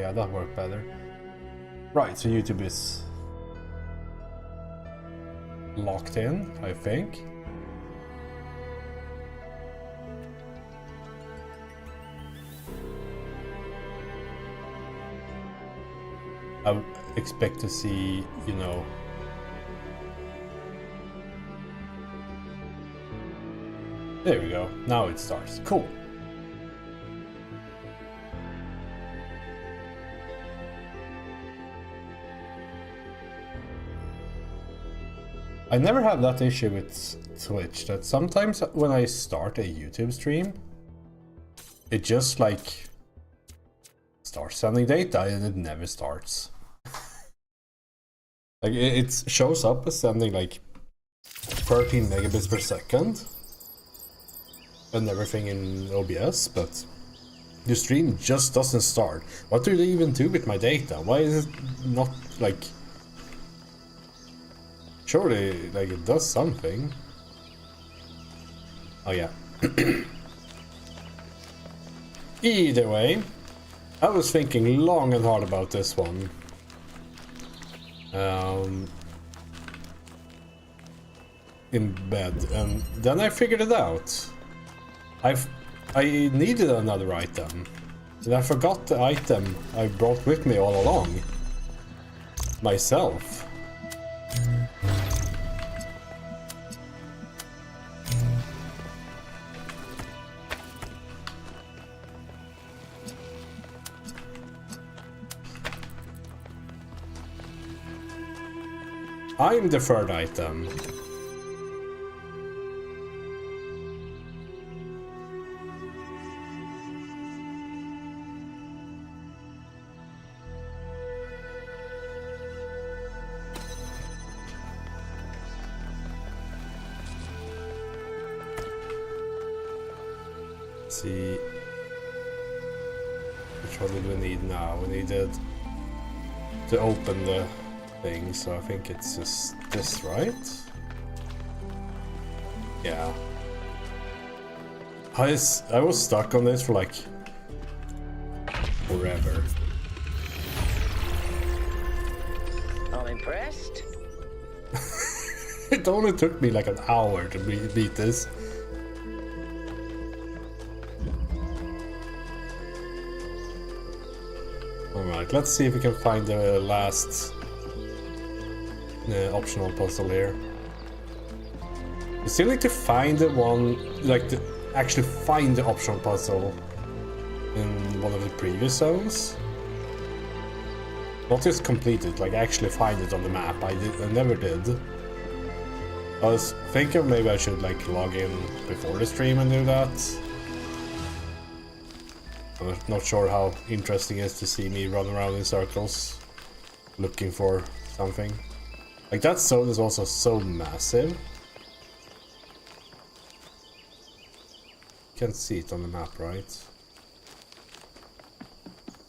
Yeah, that worked better. Right, so YouTube is locked in, I think. I would expect to see, you know, there we go. Now it starts. Cool. I never have that issue with Twitch, that sometimes when I start a YouTube stream, it just like starts sending data and it never starts. Like it shows up as sending like 13 megabits per second and everything in OBS, but the stream just doesn't start. What do they even do with my data? Why is it not like... Surely, like, it does something. Oh yeah. Either way, I was thinking long and hard about this one. In bed, and then I figured it out. I needed another item, and I forgot the item I brought with me all along. Myself. I'm the third item. Let's see. Which one did we need now? We needed to open the thing, so I think it's just this, right? Yeah. I was stuck on this for like forever. I'm impressed. It only took me like an hour to beat this. Alright, let's see if we can find the last optional puzzle here. We still need to find the one, like actually find the optional puzzle in one of the previous zones. Not just complete it, like actually find it on the map. I never did. I was thinking maybe I should like log in before the stream and do that. I'm not sure how interesting it is to see me run around in circles looking for something. Like, that zone is also so massive. You can't see it on the map, right?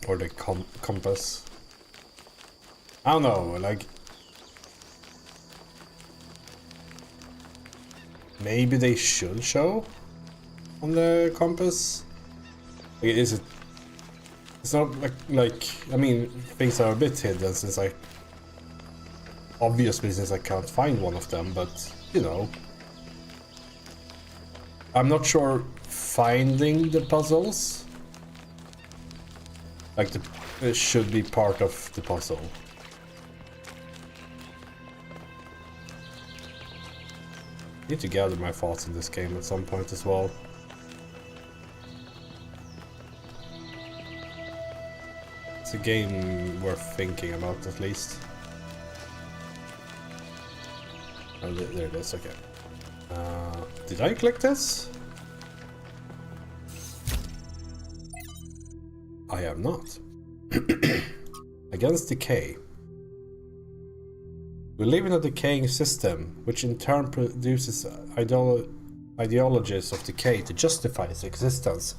Or the compass. I don't know, like... Maybe they should show on the compass? Like, is it... It's not like... I mean, things are a bit hidden since I... Obviously, since I can't find one of them, but, you know. I'm not sure finding the puzzles, like, it should be part of the puzzle. I need to gather my thoughts in this game at some point as well. It's a game worth thinking about, at least. Oh, there it is, okay. Did I click this? I have not. Against decay. We live in a decaying system, which in turn produces ideologies of decay to justify its existence.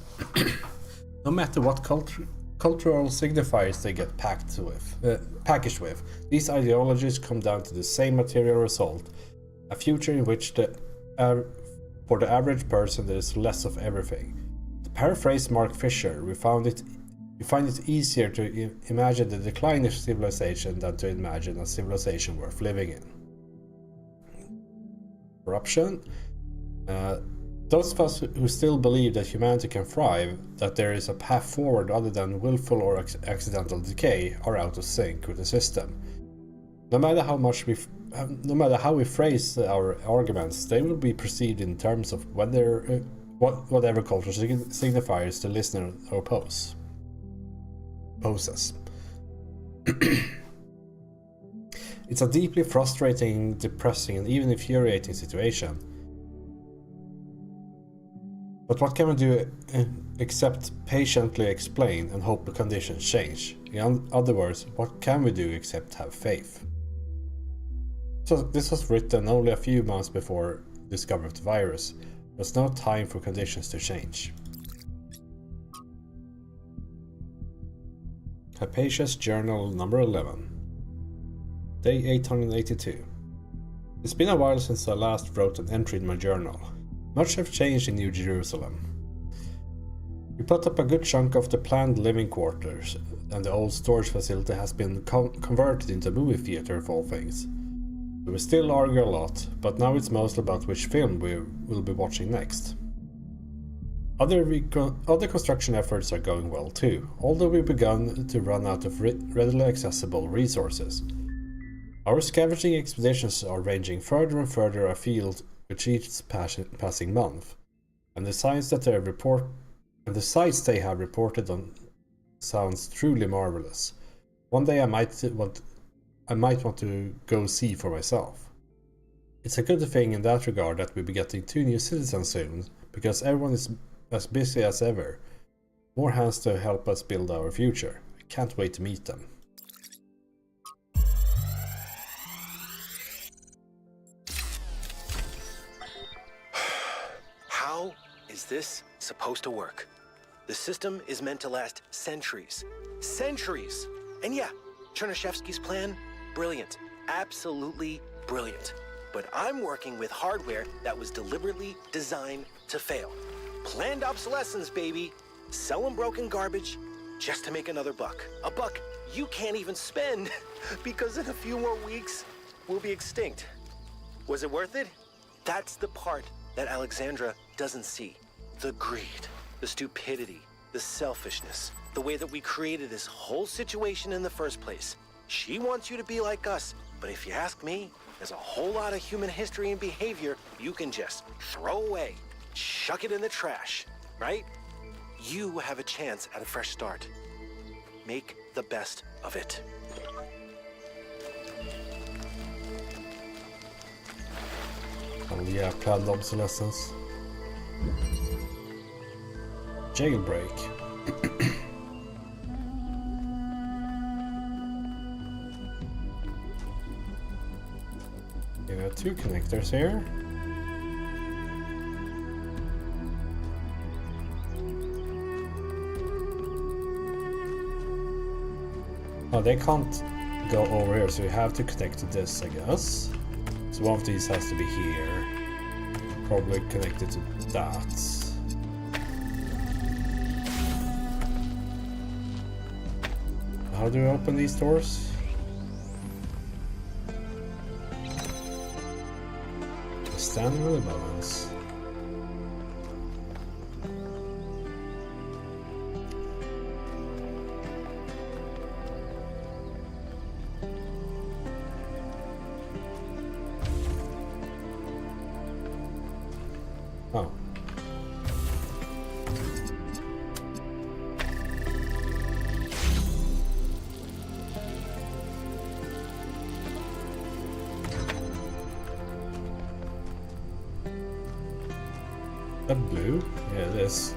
No matter what cultural signifiers they get packaged with, these ideologies come down to the same material result. A future in which for the average person there is less of everything. To paraphrase Mark Fisher, we found it We find it easier to imagine the decline of civilization than to imagine a civilization worth living in. Corruption. Those of us who still believe that humanity can thrive, that there is a path forward other than willful or accidental decay, are out of sync with the system. No matter how we phrase our arguments, they will be perceived in terms of whatever cultural signifiers the listener poses. It's a deeply frustrating, depressing, and even infuriating situation. But what can we do except patiently explain and hope the conditions change? In other words, what can we do except have faith? So this was written only a few months before the discovery of the virus. There's no time for conditions to change. Hypatia's Journal number 11. Day 882. It's been a while since I last wrote an entry in my journal. Much have changed in New Jerusalem. We put up a good chunk of the planned living quarters, and the old storage facility has been converted into a movie theater of all things. We still argue a lot, but now it's mostly about which film we will be watching next. Other construction efforts are going well too, although we've begun to run out of readily accessible resources. Our scavenging expeditions are ranging further and further afield with each passing month, and the sites they have reported on sounds truly marvelous. One day I might want to go see for myself. It's a good thing in that regard that we'll be getting 2 new citizens soon, because everyone is as busy as ever. More hands to help us build our future. I can't wait to meet them. How is this supposed to work? The system is meant to last centuries. Centuries! And yeah, Chernyshevsky's plan, brilliant. Absolutely brilliant. But I'm working with hardware that was deliberately designed to fail. Planned obsolescence, baby. Selling broken garbage just to make another buck. A buck you can't even spend because in a few more weeks, we'll be extinct. Was it worth it? That's the part that Alexandra doesn't see. The greed, the stupidity, the selfishness, the way that we created this whole situation in the first place. She wants you to be like us, but if you ask me, there's a whole lot of human history and behavior you can just throw away, chuck it in the trash, right? You have a chance at a fresh start. Make the best of it. Oh yeah, planned obsolescence. Jailbreak. You got 2 connectors here. Oh, they can't go over here, so we have to connect to this, I guess. So one of these has to be here. Probably connected to that. How do we open these doors? Standing with the buttons. Oh. That blue? Yeah, it is.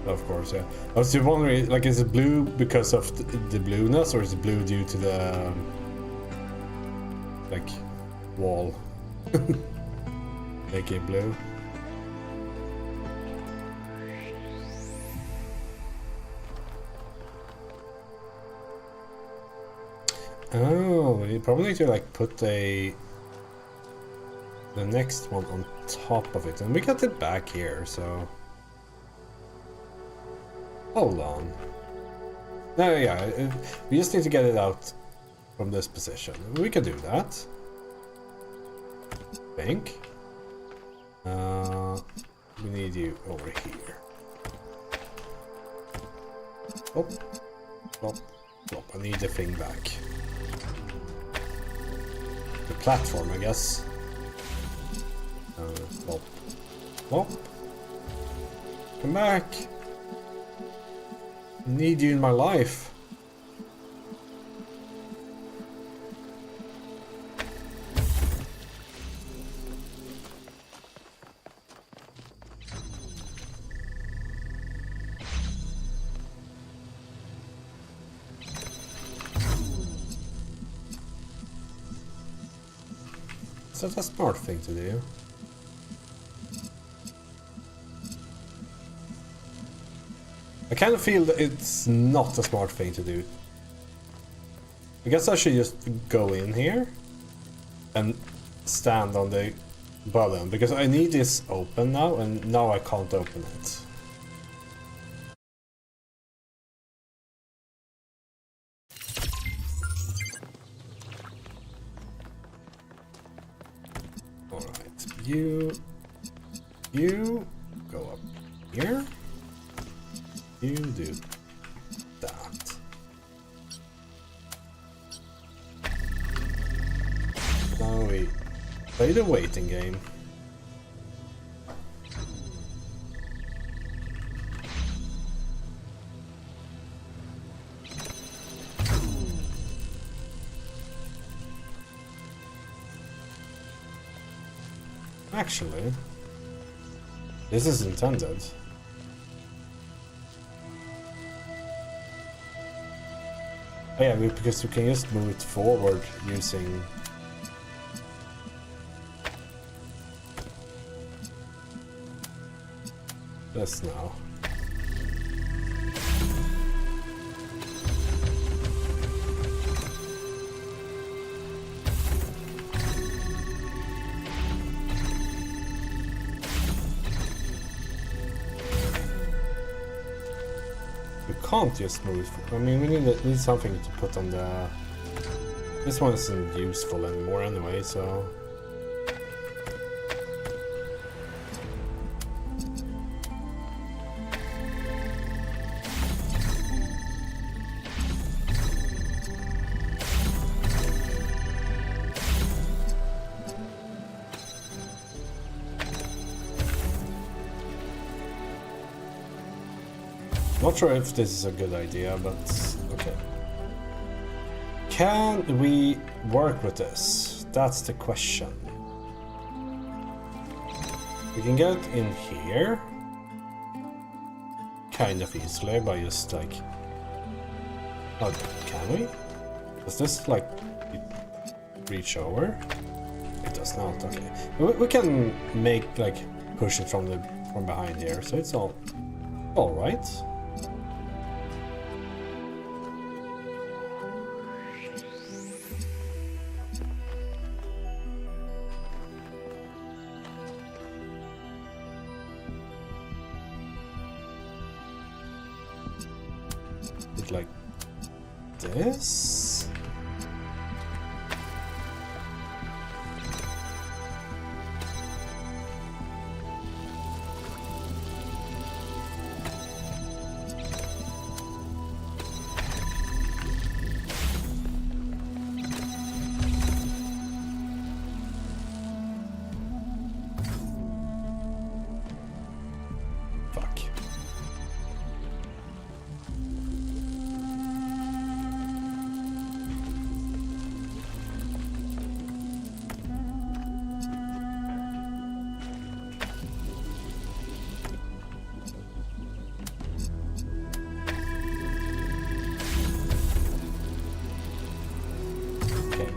Of course, yeah. I was just wondering, like, is it blue because of the blueness, or is it blue due to the like wall? Make it blue. Oh, you probably need to like put the next one on top of it, and we got it back here, so hold on. No, yeah, we just need to get it out from this position. We can do that. I think. We need you over here. Plop, plop, plop. I need the thing back. The platform, I guess. Plop, plop. Come back. I need you in my life. Is that a smart thing to do? I kind of feel that it's not a smart thing to do. I guess I should just go in here and stand on the button, because I need this open now, and now I can't open it. Alright, you go up here. You do that. Now we play the waiting game. Actually, this is intended. Oh yeah, because we can just move it forward using this now. Can't just move. I mean, we need something to put on the. This one isn't useful anymore anyway, so. Not sure if this is a good idea, but okay. Can we work with this? That's the question. We can get in here kind of easily by just like. Oh, can we? Does this like reach over? It does not. Okay, we can make like push it from behind here, so it's all right. Like this. Fuck.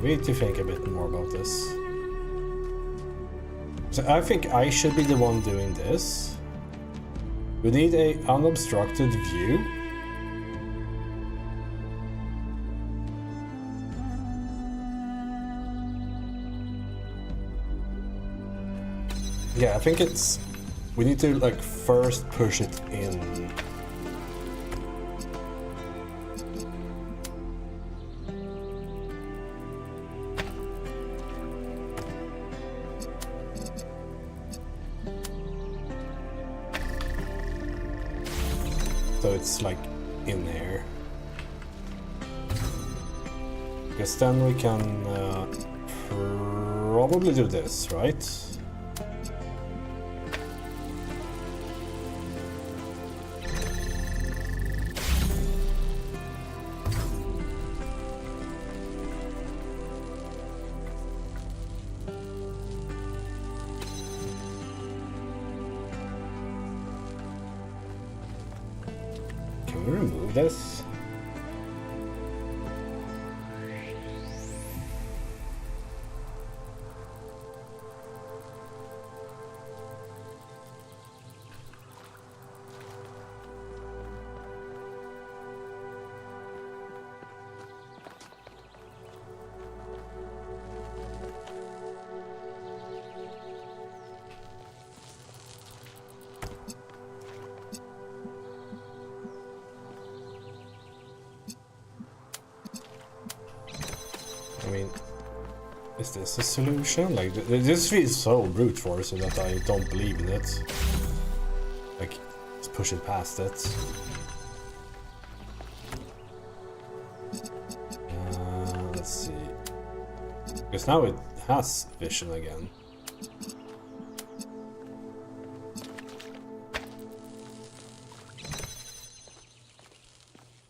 We need to think a bit more about this. So I think I should be the one doing this. We need a unobstructed view. Yeah, I think it's... We need to like first push it in. so it's like in here. Because then we can probably do this, right? Can we remove this? I mean, is this a solution? Like, this feels so brute force that I don't believe in it. Like, let's push it past it. Let's see. Because now it has vision again.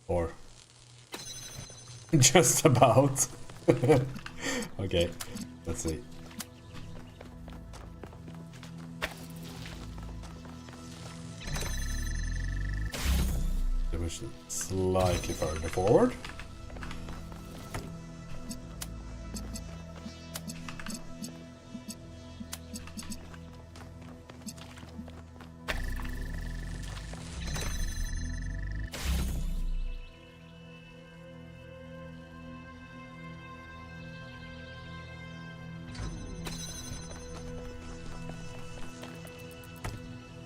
Or just about. Okay, let's see. Push it slightly further forward.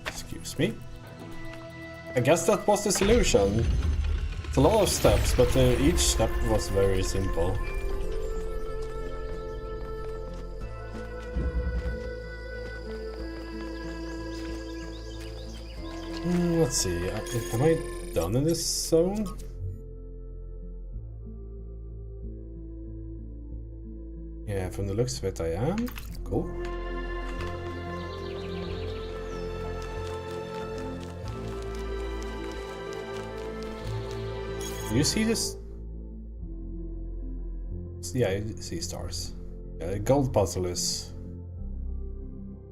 Excuse me. I guess that was the solution. It's a lot of steps, but each step was very simple. Let's see. Am I done in this zone? Yeah, from the looks of it, I am. Cool. Do you see this? Yeah, I see stars. Yeah, the gold puzzle is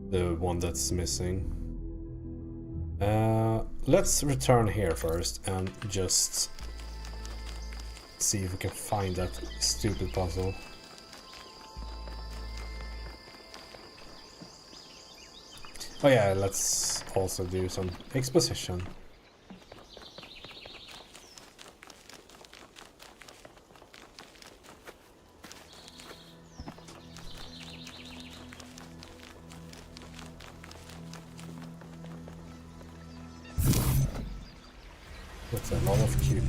the one that's missing. Let's return here first and just see if we can find that stupid puzzle. Oh yeah, let's also do some exposition. That's a lot of cube.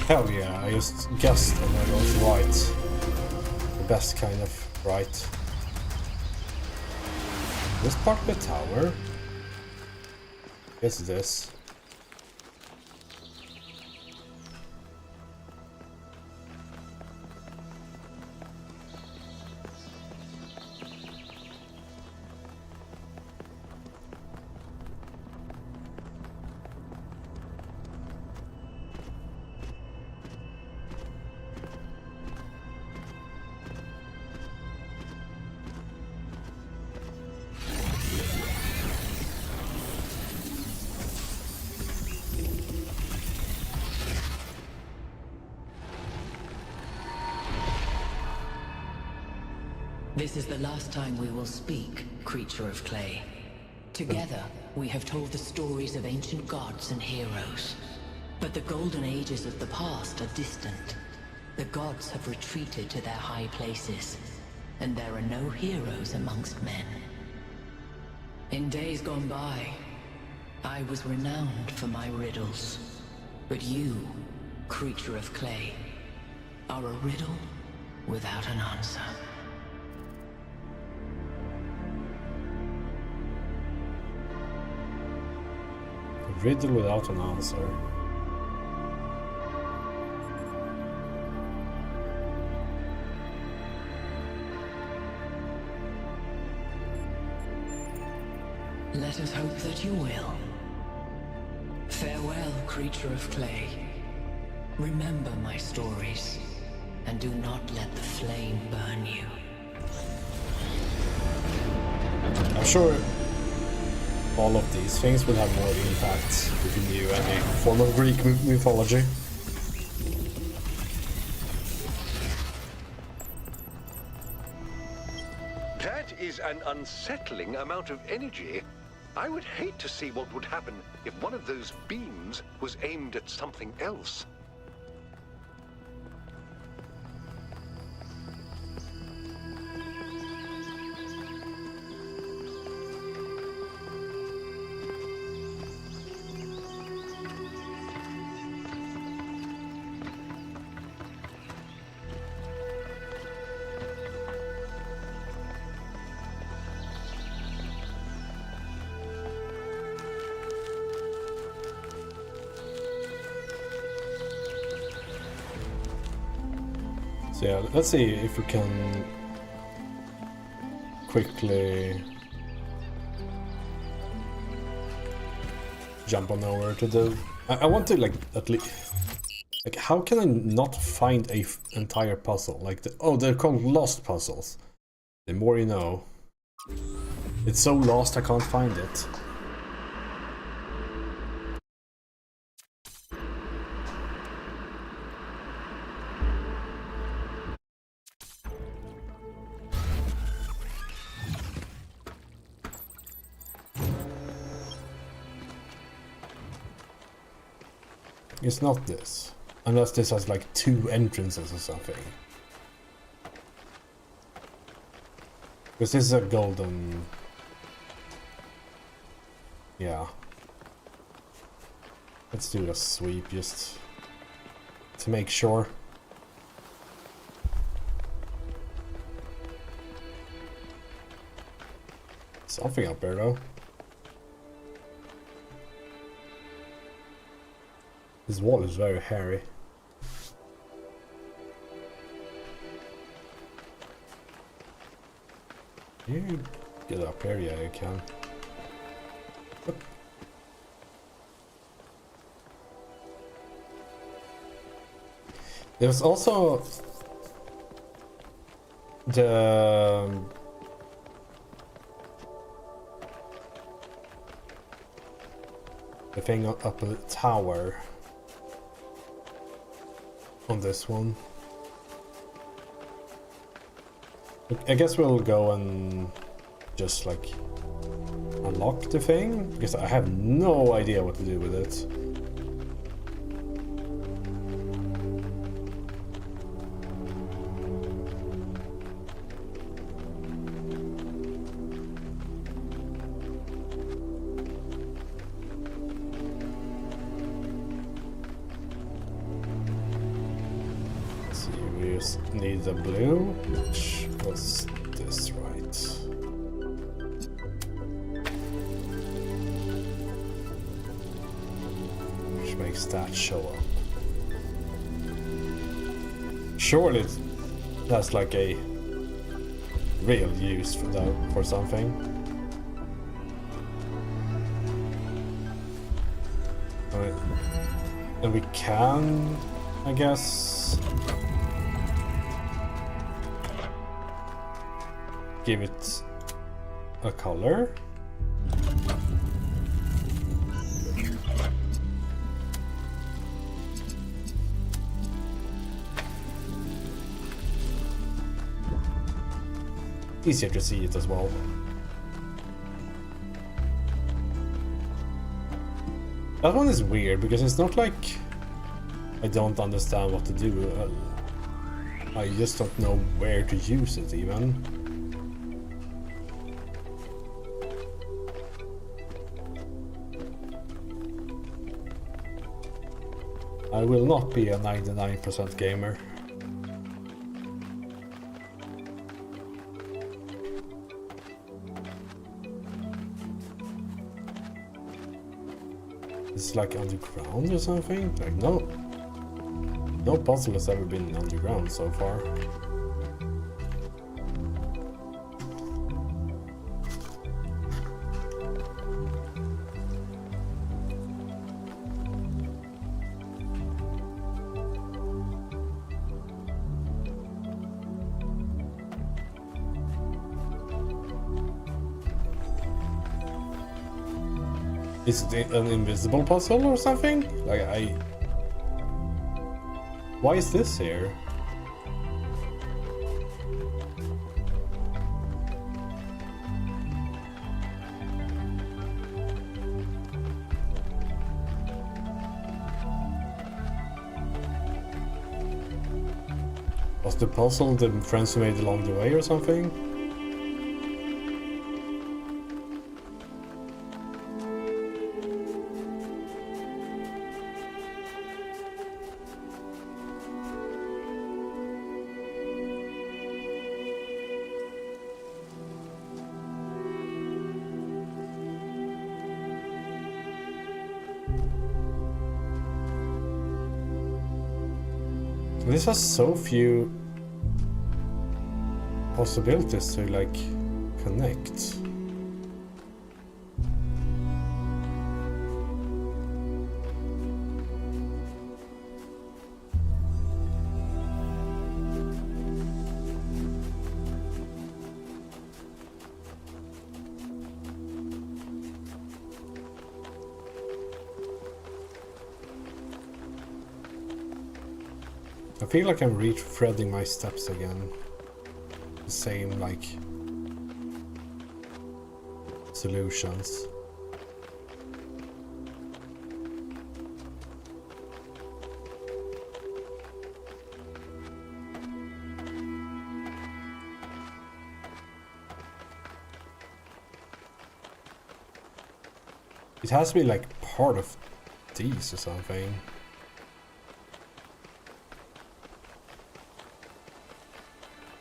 Hell yeah, I just guessed and I was right. The best kind of right. This part of the tower? It's this. This is the last time we will speak, creature of clay. Together, we have told the stories of ancient gods and heroes. But the golden ages of the past are distant. The gods have retreated to their high places, and there are no heroes amongst men. In days gone by, I was renowned for my riddles. But you, creature of clay, are a riddle without an answer. A riddle without an answer. Let us hope that you will. Farewell, creature of clay. Remember my stories, and do not let the flame burn you. I'm sure all of these things would have more impact if you knew any form of Greek mythology. That is an unsettling amount of energy. I would hate to see what would happen if one of those beams was aimed at something else. So yeah, let's see if we can quickly jump on over to the... I want to, like, at least... Like, how can I not find a entire puzzle? Like, oh, they're called lost puzzles. The more you know. It's so lost I can't find it. It's not this. Unless this has like 2 entrances or something. Because this is a golden... Yeah. Let's do a sweep just to make sure. Something up there though. This wall is very hairy. You get up here, yeah, you can. Oop. There's also the thing up at the tower on this one. I guess we'll go and just like unlock the thing, because I have no idea what to do with it. Need the blue, which was this, right? Which makes that show up. Surely that's like a real use for that, for something. And we can, I guess, give it a color. Easier to see it as well. That one is weird because it's not like I don't understand what to do. I just don't know where to use it even. I will not be a 99% gamer. It's like underground or something? Like no puzzle has ever been underground so far. Is it an invisible puzzle or something? Like why is this here? Was the puzzle the friends who made along the way or something? This has so few possibilities to like connect. I feel like I'm retreading my steps again. The same, like, solutions. It has to be like part of these or something.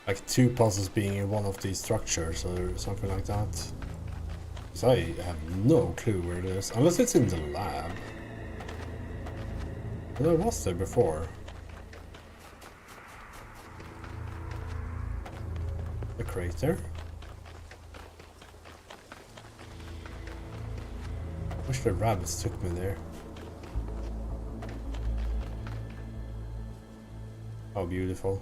Like two puzzles being in one of these structures or something like that. Because I have no clue where it is. Unless it's in the lab. But I was there before. The crater. Wish the rabbits took me there. How beautiful.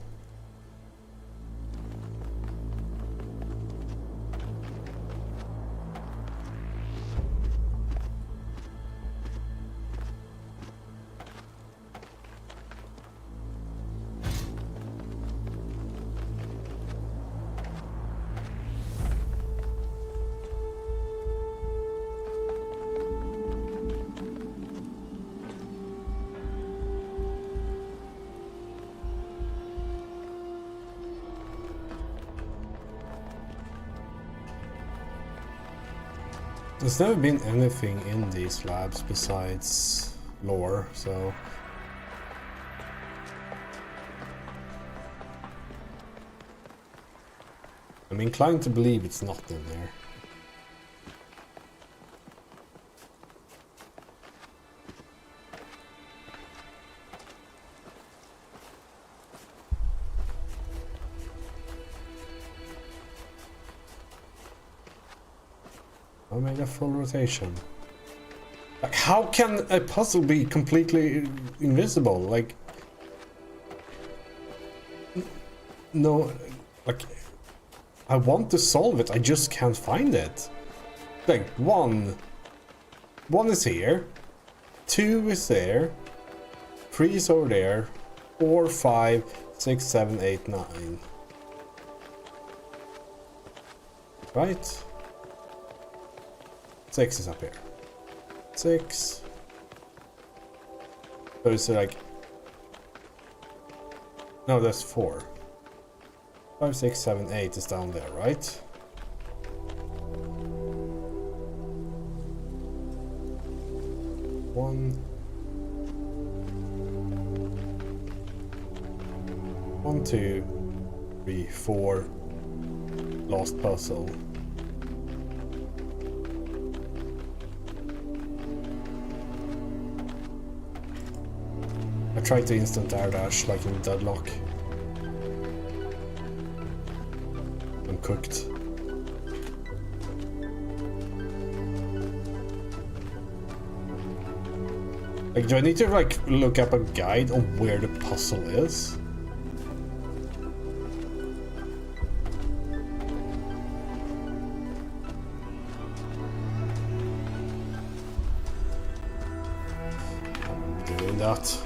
There's never been anything in these labs besides lore, so... I'm inclined to believe it's not in there. I made a full rotation. Like, how can a puzzle be completely invisible? Like, no, like, I want to solve it, I just can't find it. Like, one is here, 2 is there, 3 is over there, 4, 5, 6, 7, 8, 9. Right? 6 is up here. 6. So it's like No, that's 4. 5, 6, 7, 8 is down there, right? One, 2, 3, 4. Last puzzle. I tried to instant air dash like in Deadlock. I'm cooked. Like, do I need to like look up a guide on where the puzzle is? I'm doing that.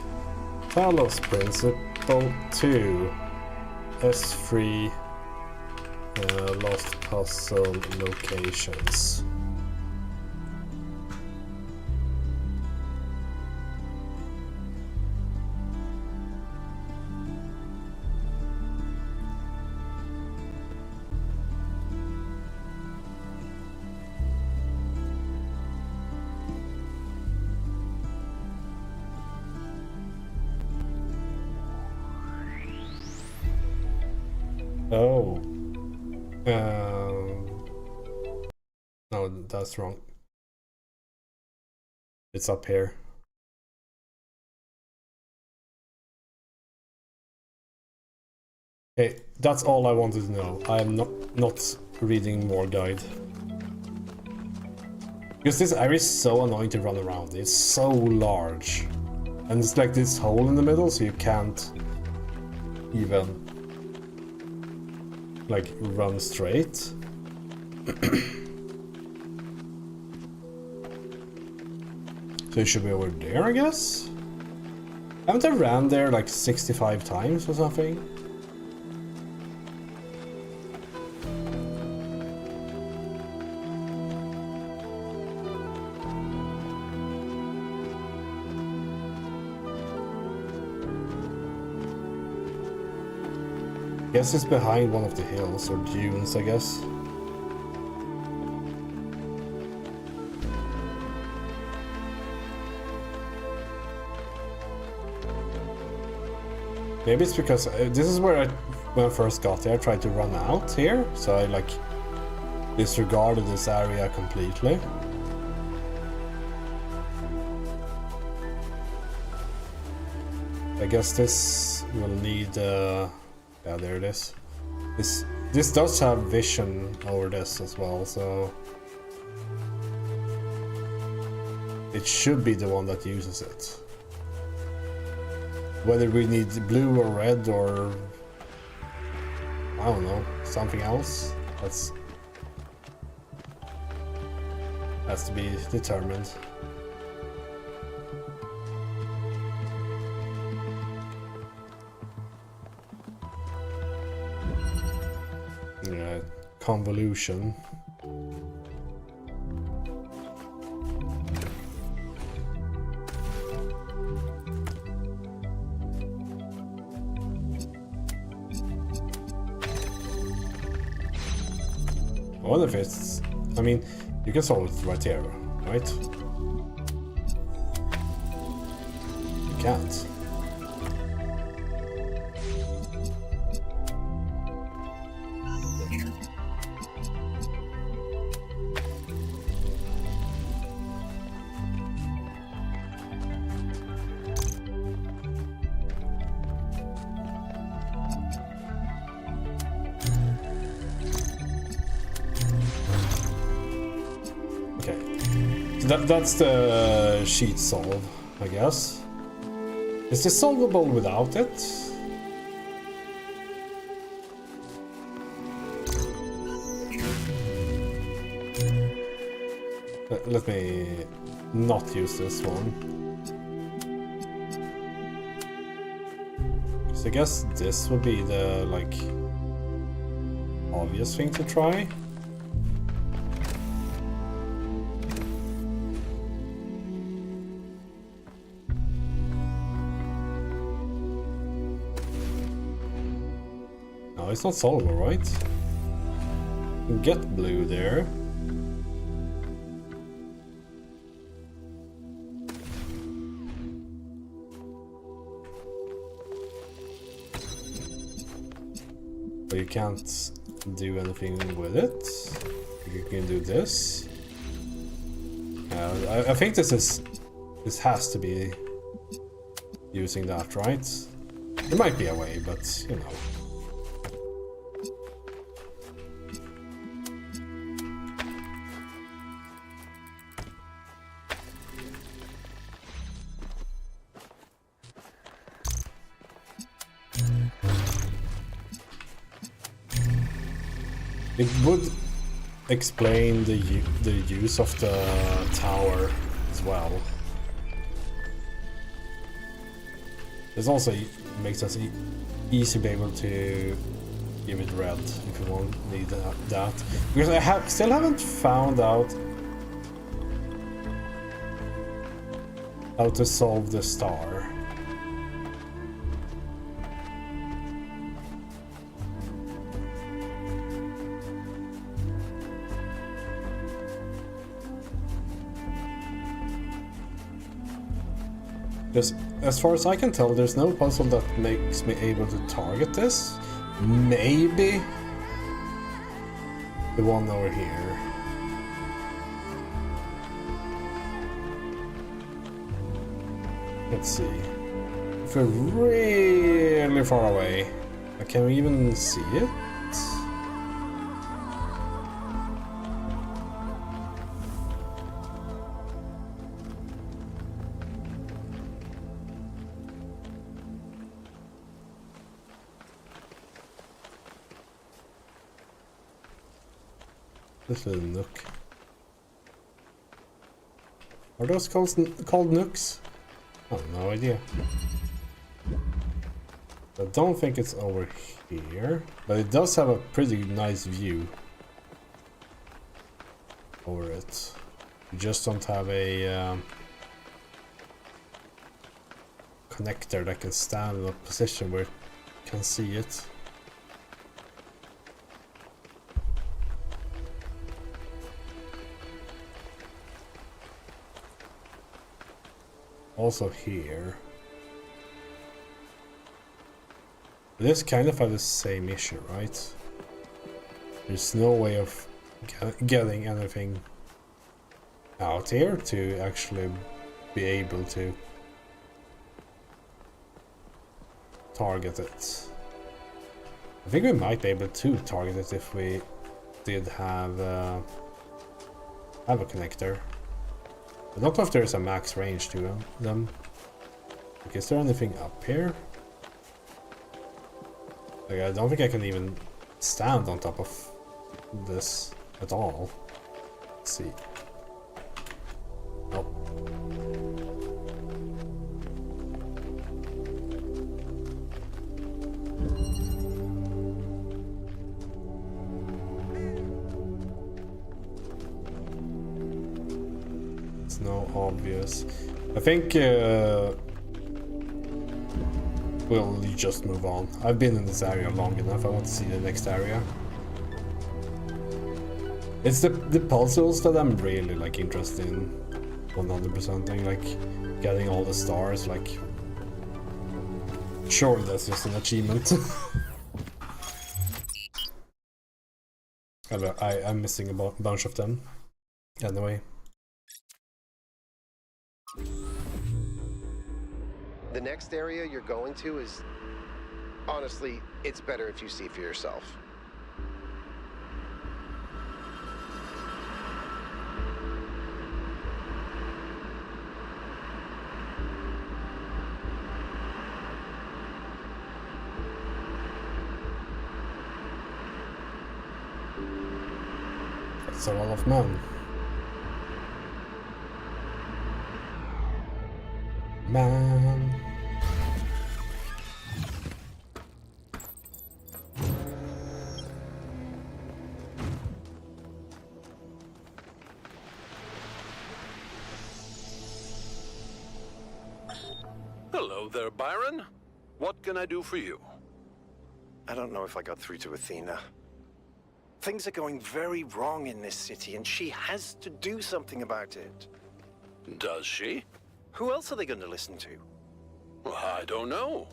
Talos Principle 2. S3 Lost Puzzle Locations. Oh. No, that's wrong. It's up here. Okay, that's all I wanted to know. I am not reading more guide. Because this area is so annoying to run around. It's so large. And it's like this hole in the middle, so you can't even like run straight. So it should be over there, I guess? Haven't I ran there like 65 times or something? Guess it's behind one of the hills or dunes, I guess. Maybe it's because this is where when I first got there, I tried to run out here, so I like disregarded this area completely. I guess this will need yeah, there it is. This does have vision over this as well, so it should be the one that uses it. Whether we need blue or red or I don't know, something else, has to be determined. Yeah, convolution. I wonder if it's... I mean, you can solve it right here, right? You can't. That's the sheet solve, I guess. Is this solvable without it? Let me not use this one. So I guess this would be the, like, obvious thing to try. No, it's not solvable, right? You can get blue there. But you can't do anything with it. You can do this. I think this has to be using that, right? There might be a way, but you know. It would explain the use of the tower as well. This also makes us easy to be able to give it red if we won't need that. Because I still haven't found out how to solve the star. Because as far as I can tell, there's no puzzle that makes me able to target this. Maybe the one over here. Let's see. If we're really far away, can we even see it? This little nook. Are those called nooks? I have no idea. I don't think it's over here, but it does have a pretty nice view over it. You just don't have a connector that can stand in a position where you can see it. Also here. This kind of have the same issue, right? There's no way of getting anything out here to actually be able to target it. I think we might be able to target it if we did have a connector. I don't know if there's a max range to them. Like, is there anything up here? Like, I don't think I can even stand on top of this at all. Let's see. Nope. It's no obvious. I think we'll just move on. I've been in this area long enough. I want to see the next area. It's the puzzles that I'm really like interested in. 100%ing, like getting all the stars. Like, sure, that's just an achievement. I'm missing a bunch of them. Anyway. The next area you're going to is... Honestly, it's better if you see for yourself. That's a lot of men. Man. Hello there, Byron. What can I do for you? I don't know if I got through to Athena. Things are going very wrong in this city, and she has to do something about it. Does she? Who else are they going to listen to? Well, I don't know.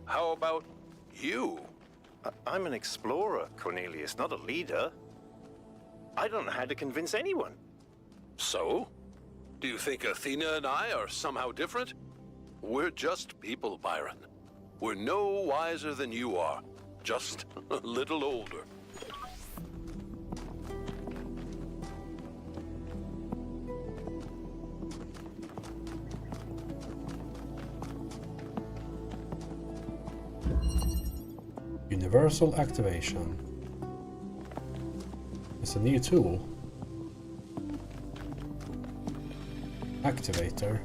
How about you? I'm an explorer, Cornelius, not a leader. I don't know how to convince anyone. So? Do you think Athena and I are somehow different? We're just people, Byron. We're no wiser than you are, just a little older. Universal activation. It's a new tool. Activator.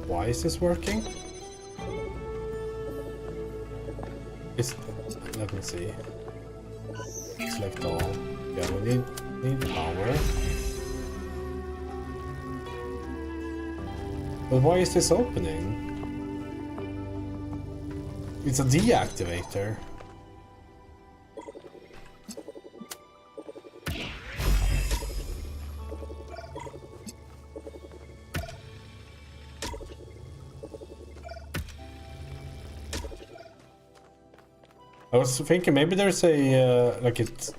Why is this working? Let me see. Select all. Yeah, we need power. But why is this opening? It's a deactivator. I was thinking maybe there's a like it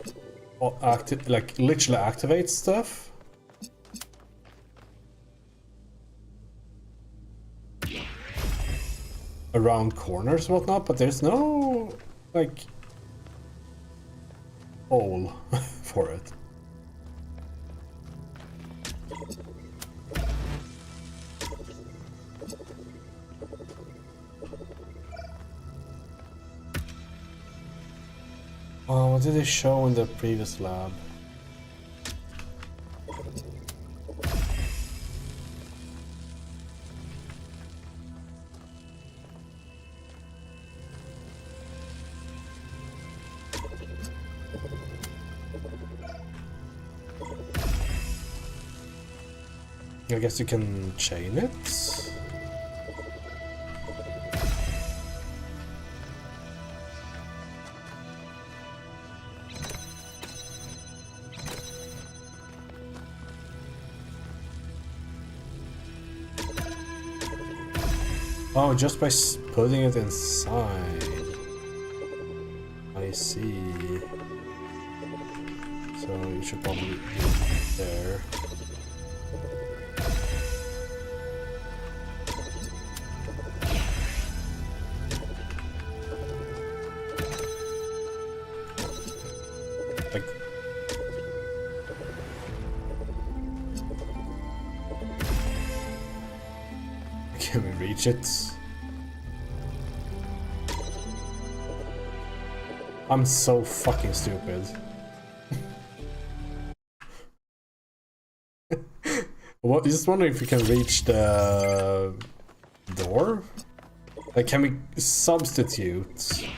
like literally activates stuff. Around corners and whatnot, but there's no like hole for it. Oh, what did they show in the previous lab? I guess you can chain it. Oh, just by putting it inside. I see. So you should probably do it there. Like, can we reach it? I'm so fucking stupid. Well, just wondering if we can reach the door? Like, can we substitute?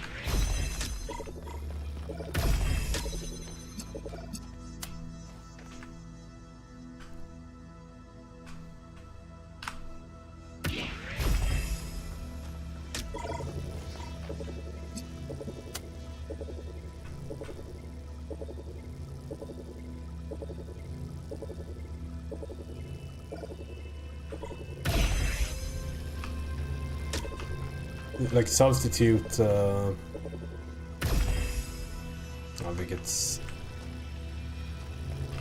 Like substitute I think it's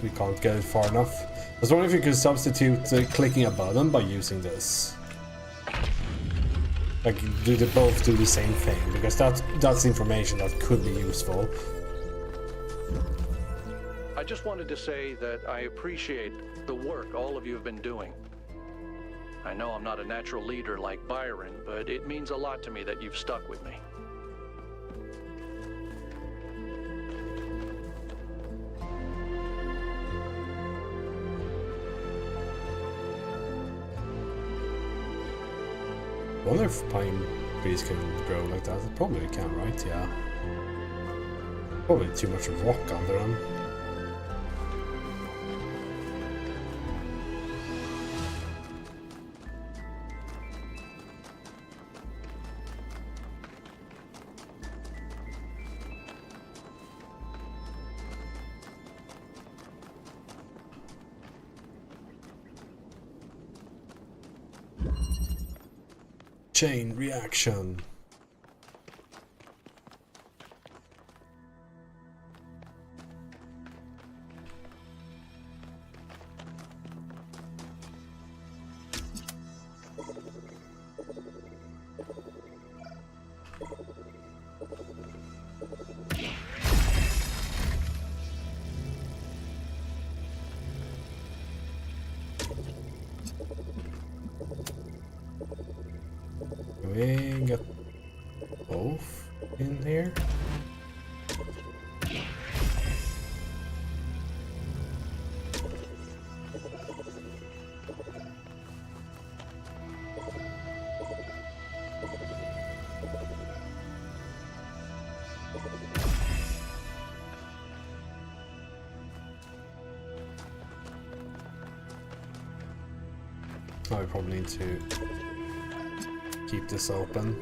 we can't get it far enough. I was wondering if you could substitute clicking a button by using this. Like do they both do the same thing, because that's information that could be useful. I just wanted to say that I appreciate the work all of you have been doing. I know I'm not a natural leader like Byron, but it means a lot to me that you've stuck with me. wonder if pine trees can grow like that. It probably can, right? Yeah. Probably too much rock under them. Chain reaction. We got both in here. I probably need to keep this open.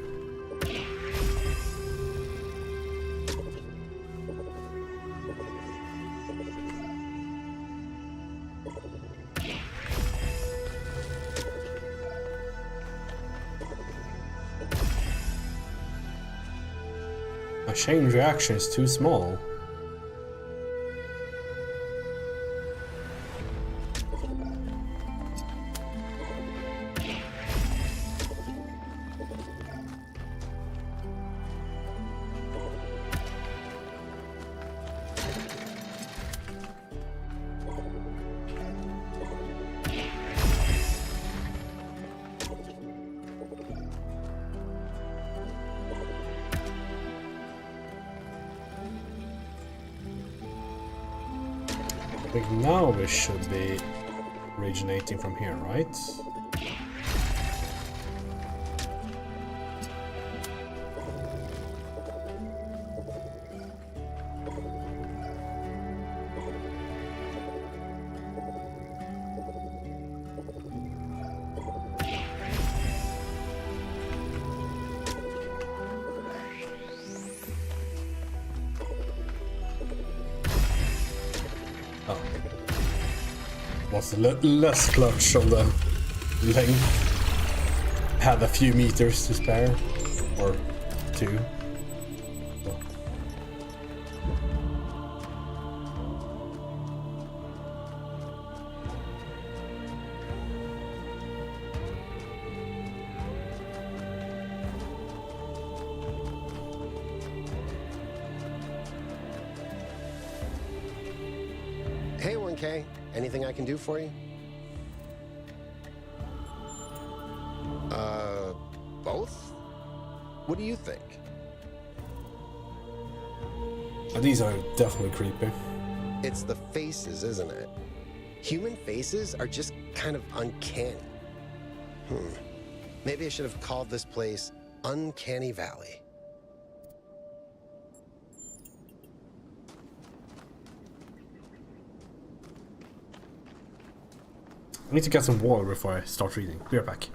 My chain reaction is too small. I think now we should be originating from here, right? Oh. Was less clutch on the length. Had a few meters to spare. Or two. So. Hey, 1K. Anything I can do for you? Both? What do you think? These are definitely creepy. It's the faces, isn't it? Human faces are just kind of uncanny. Maybe I should have called this place Uncanny Valley. I need to get some water before I start reading. Be right back.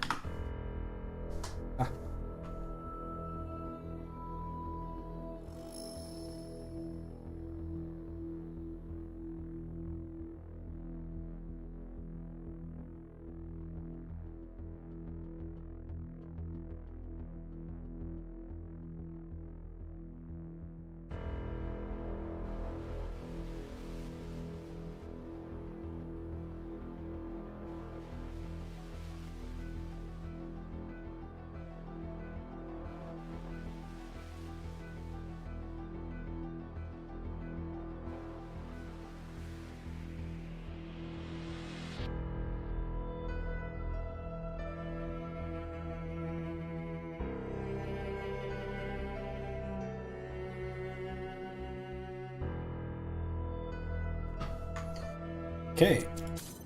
Okay,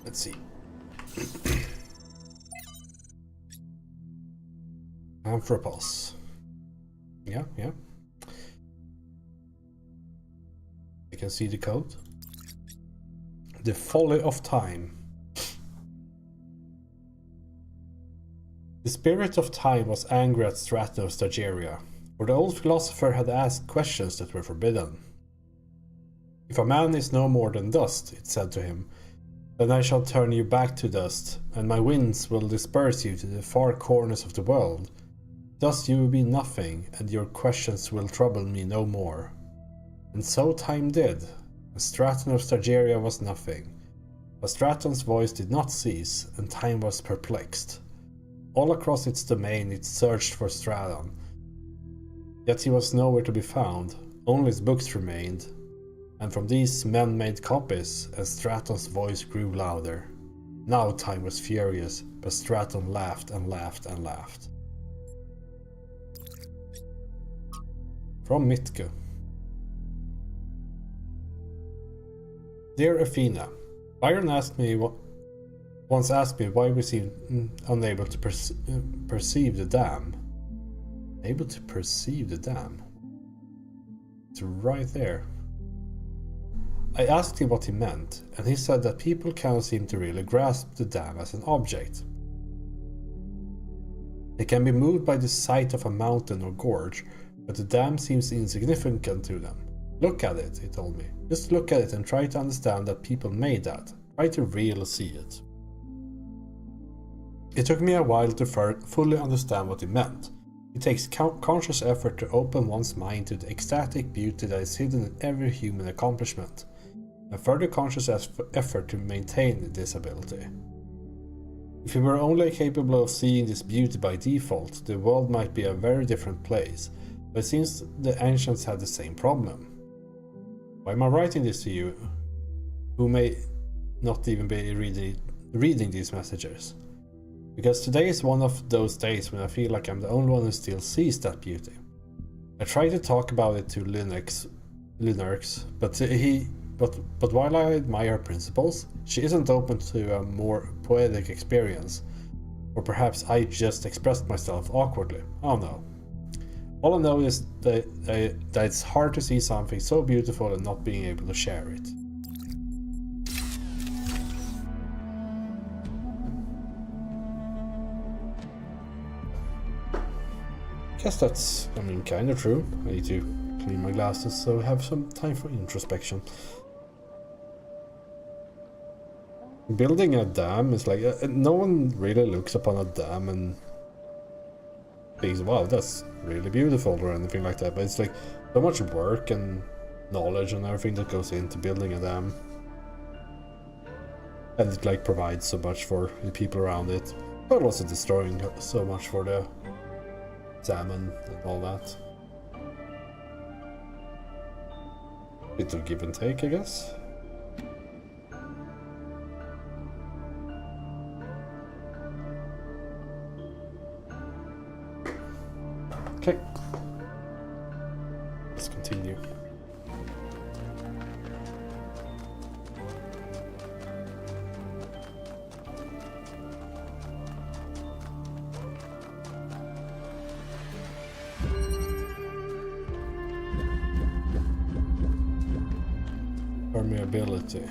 let's see. Anthropos. Yeah. You can see the code. The folly of time. The spirit of time was angry at Straton of Stageria, for the old philosopher had asked questions that were forbidden. If a man is no more than dust, it said to him, then I shall turn you back to dust, and my winds will disperse you to the far corners of the world. Thus you will be nothing, and your questions will trouble me no more. And so time did, and Straton of Stageria was nothing. But Straton's voice did not cease, and time was perplexed. All across its domain it searched for Straton. Yet he was nowhere to be found, only his books remained, and from these men made copies, and Straton's voice grew louder. Now time was furious, but Straton laughed and laughed and laughed. From Mitke. Dear Athena, Byron once asked me why we seem unable to perceive the dam. Able to perceive the dam? It's right there. I asked him what he meant, and he said that people cannot seem to really grasp the dam as an object. They can be moved by the sight of a mountain or gorge, but the dam seems insignificant to them. Look at it, he told me. Just look at it and try to understand that people made that. Try to really see it. It took me a while to fully understand what he meant. It takes conscious effort to open one's mind to the ecstatic beauty that is hidden in every human accomplishment, and further conscious effort to maintain this ability. If we were only capable of seeing this beauty by default, the world might be a very different place, but it seems the ancients had the same problem. Why am I writing this to you, who may not even be reading these messages? Because today is one of those days when I feel like I'm the only one who still sees that beauty. I try to talk about it to Linux, but while I admire her principles, she isn't open to a more poetic experience. Or perhaps I just expressed myself awkwardly. I don't know. All I know is that it's hard to see something so beautiful and not being able to share it. Guess that's, kind of true. I need to clean my glasses so I have some time for introspection. Building a dam is like, no one really looks upon a dam and thinks, wow, that's really beautiful or anything like that, but it's like so much work and knowledge and everything that goes into building a dam. And it like provides so much for the people around it, but also destroying so much for the salmon and all that. Bit of give and take, I guess. Okay. Let's continue. Permeability.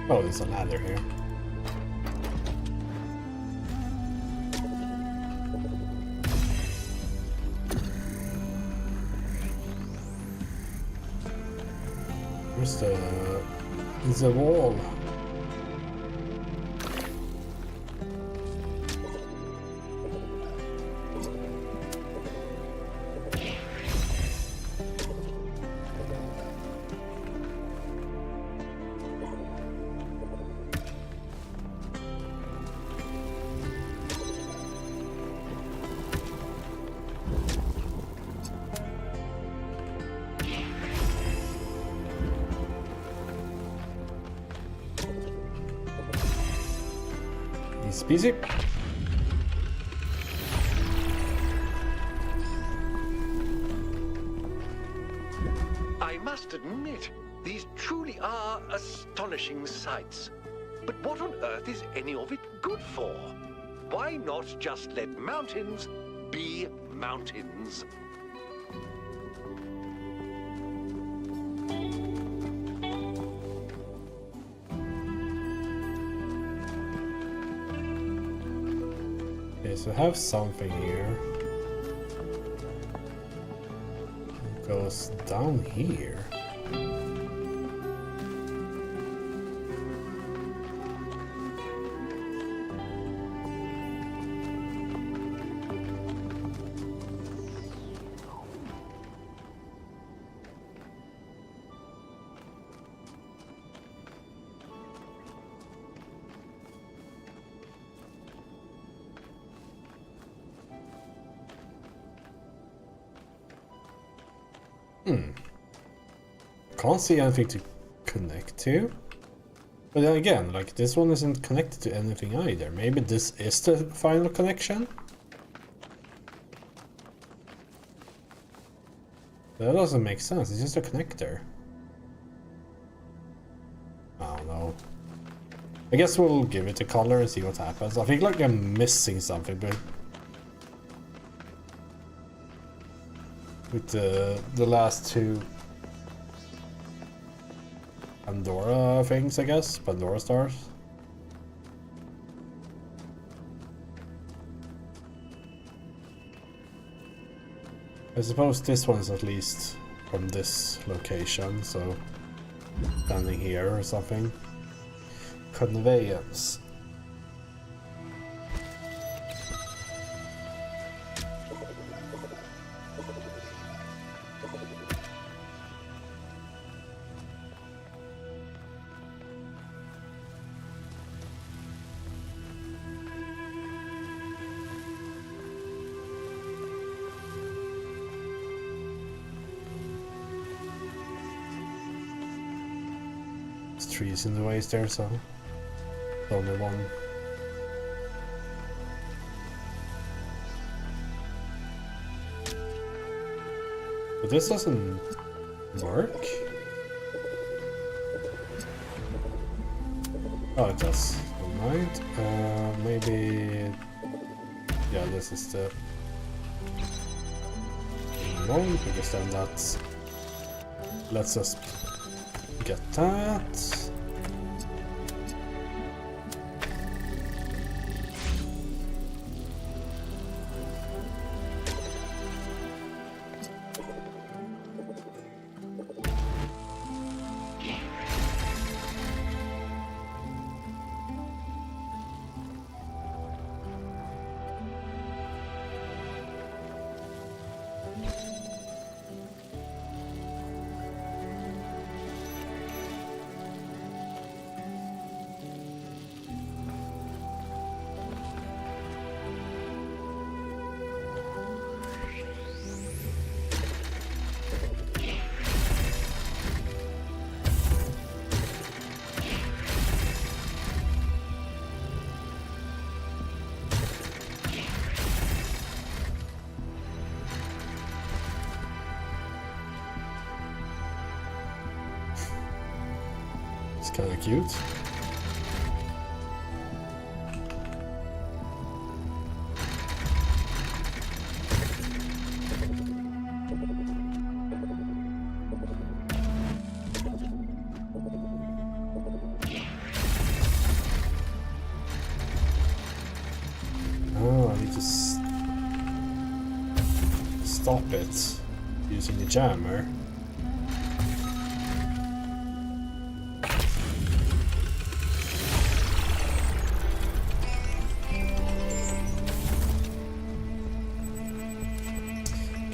Oh, there's a ladder here. Where's the wall? Easy peasy. I must admit, these truly are astonishing sights. But what on earth is any of it good for? Why not just let mountains be mountains? Okay, so I have something here. It goes down here. Can't see anything to connect to. But then again, like this one isn't connected to anything either. Maybe this is the final connection? But that doesn't make sense, it's just a connector. I don't know. I guess we'll give it a color and see what happens. I think like I'm missing something, but with the last two Pandora things, I guess. Pandora stars. I suppose this one is at least from this location, so standing here or something. Conveyance. Trees in the ways there, so only one. But this doesn't work. Oh, it does. Alright. Maybe. Yeah, this is the one, because then that lets us get that. It's kind of cute. Oh, I need to stop it using the jammer.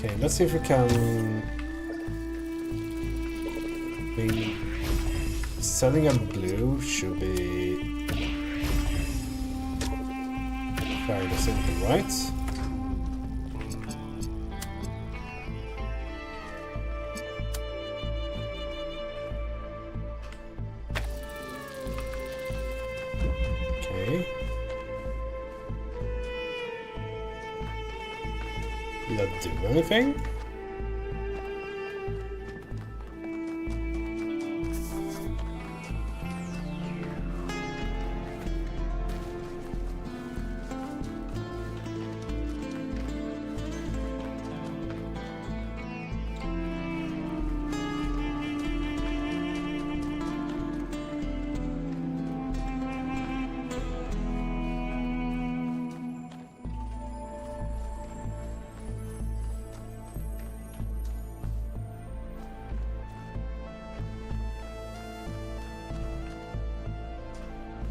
Okay, let's see if we can be setting up blue should be fairly simple, right? Okay. Did that do anything?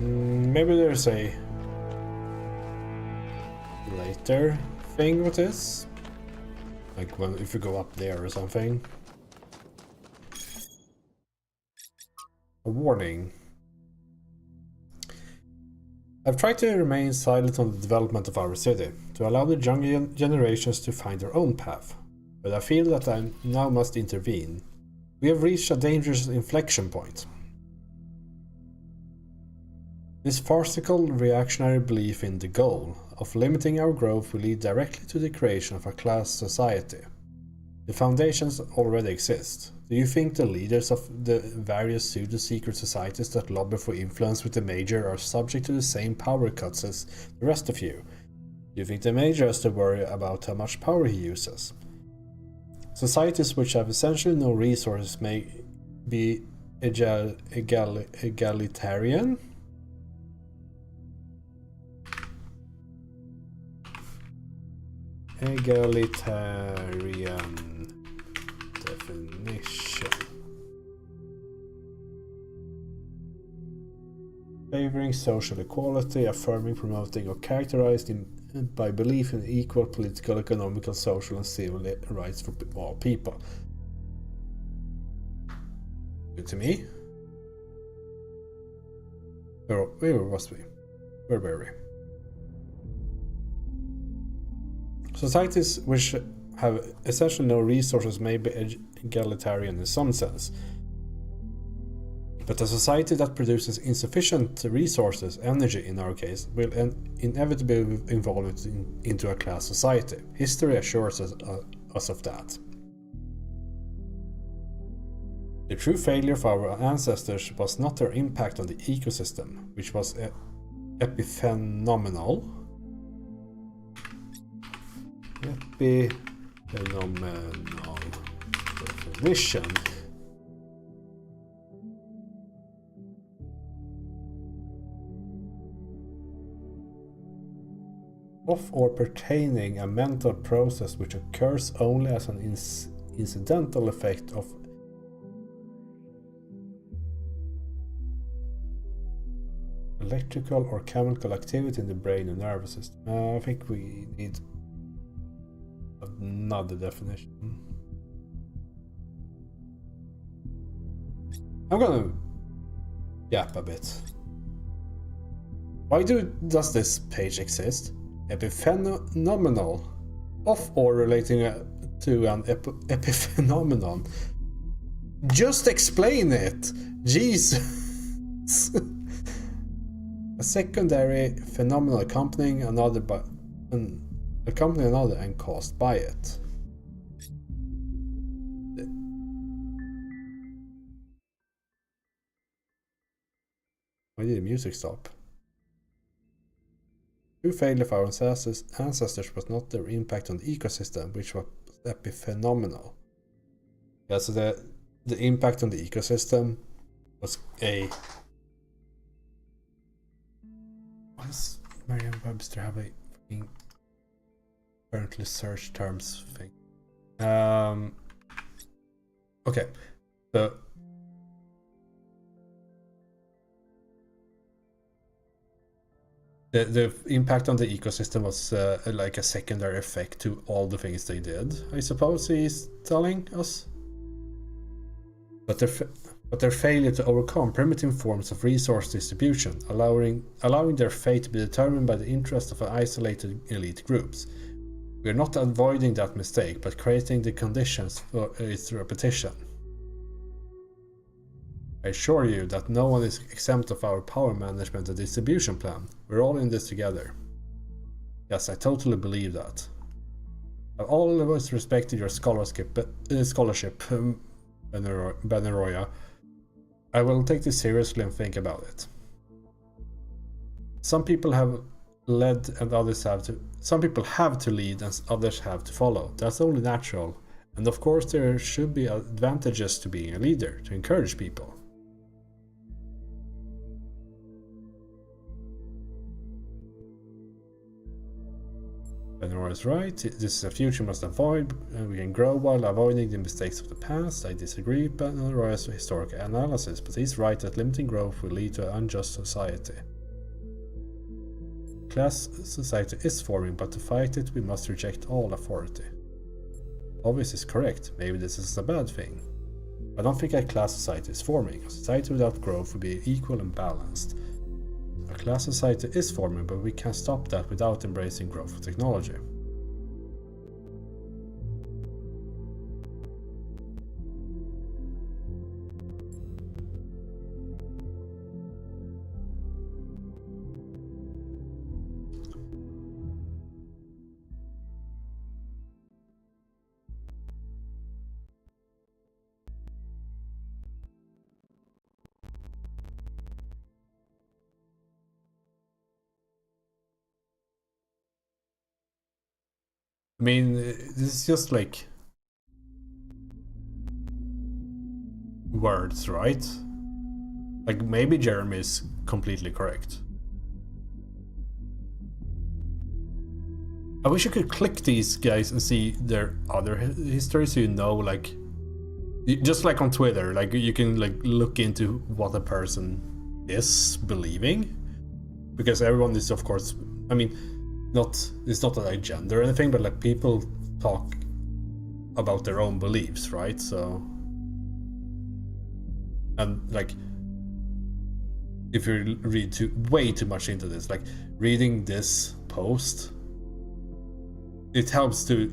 Maybe there's a later thing with this, like when if you go up there or something. A warning. I've tried to remain silent on the development of our city, to allow the younger generations to find their own path, but I feel that I now must intervene. We have reached a dangerous inflection point. This farcical reactionary belief in the goal of limiting our growth will lead directly to the creation of a class society. The foundations already exist. Do you think the leaders of the various pseudo-secret societies that lobby for influence with the Major are subject to the same power cuts as the rest of you? Do you think the Major has to worry about how much power he uses? Societies which have essentially no resources may be egalitarian? Egalitarian definition. Favoring social equality, affirming, promoting, or characterized by belief in equal political, economical, social, and civil rights for all people. Good to me. Where was we? Where were we? Societies which have essentially no resources may be egalitarian in some sense. But a society that produces insufficient resources, energy in our case, will inevitably evolve into a class society. History assures us of that. The true failure of our ancestors was not their impact on the ecosystem, which was epiphenomenal. Epiphenomenal definition. Of or pertaining a mental process which occurs only as an incidental effect of electrical or chemical activity in the brain and nervous system. I think we need another definition. I'm gonna yap a bit. Why does this page exist? Epiphenomenal. Of or relating to an epiphenomenon. Just explain it! Jesus! A secondary phenomenon accompanying another and caused by it. Why did the music stop? True failure of our ancestors was not their impact on the ecosystem, which was epiphenomenal. Yeah, so the impact on the ecosystem was a... Why does Merriam-Webster have a fucking currently search terms thing? Okay, so the impact on the ecosystem was like a secondary effect to all the things they did, I suppose he's telling us. But their failure to overcome primitive forms of resource distribution, allowing their fate to be determined by the interests of isolated elite groups. We are not avoiding that mistake, but creating the conditions for its repetition. I assure you that no one is exempt of our power management and distribution plan. We're all in this together. Yes, I totally believe that. I've always respected your scholarship, Benaroya. I will take this seriously and think about it. Some people have led and others have to. Some people have to lead and others have to follow. That's only natural. And of course there should be advantages to being a leader, to encourage people. Benora is right. This is a future we must avoid, and we can grow while avoiding the mistakes of the past. I disagree with Benora's historical analysis, but he's right that limiting growth will lead to an unjust society. Class society is forming, but to fight it we must reject all authority. Obvious is correct. Maybe this is a bad thing. I don't think a class society is forming. A society without growth would be equal and balanced. A class society is forming, but we can't stop that without embracing growth of technology. I mean, this is just like words, right? Like maybe Jeremy is completely correct. I wish you could click these guys and see their other history, so you know, like, just like on Twitter, like you can like look into what a person is believing, because everyone is, of course, I mean, it's not like gender or anything, but like people talk about their own beliefs, right? So, and like if you read way too much into this, like reading this post, it helps to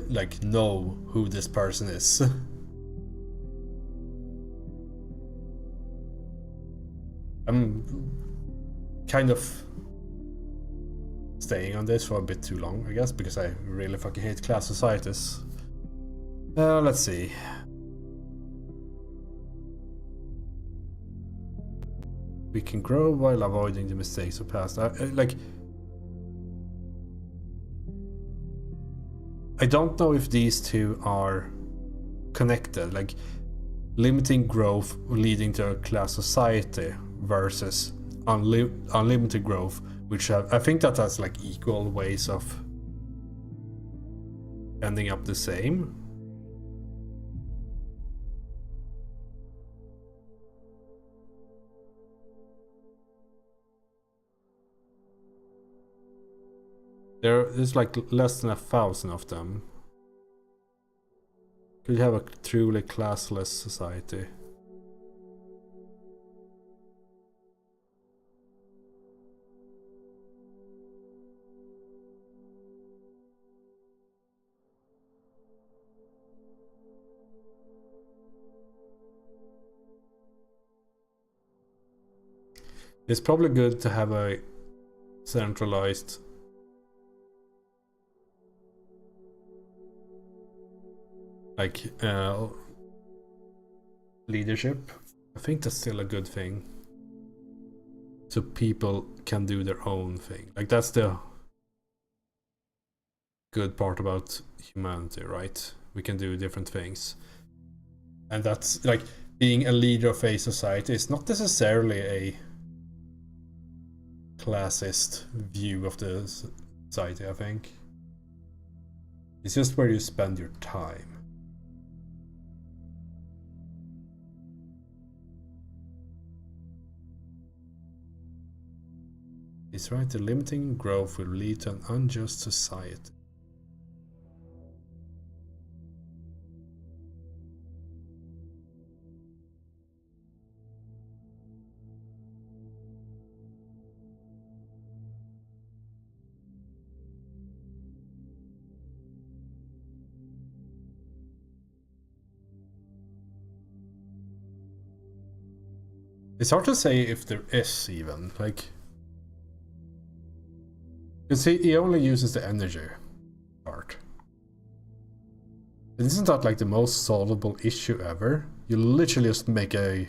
like know who this person is. I'm kind of staying on this for a bit too long, I guess, because I really fucking hate class societies. Let's see. We can grow while avoiding the mistakes of past. Like, I don't know if these two are connected, like limiting growth leading to a class society versus unlimited growth, which I think that has like equal ways of ending up the same. There's like less than 1,000 of them. Could you have a truly classless society? It's probably good to have a centralized like leadership. I think that's still a good thing, so people can do their own thing. Like that's the good part about humanity, right? We can do different things, and that's like being a leader of a society is not necessarily a classist view of the society. I think it's just where you spend your time. It's right, the limiting growth will lead to an unjust society. It's hard to say if there is even, like, because he only uses the energy part. Isn't that like the most solvable issue ever? You literally just make a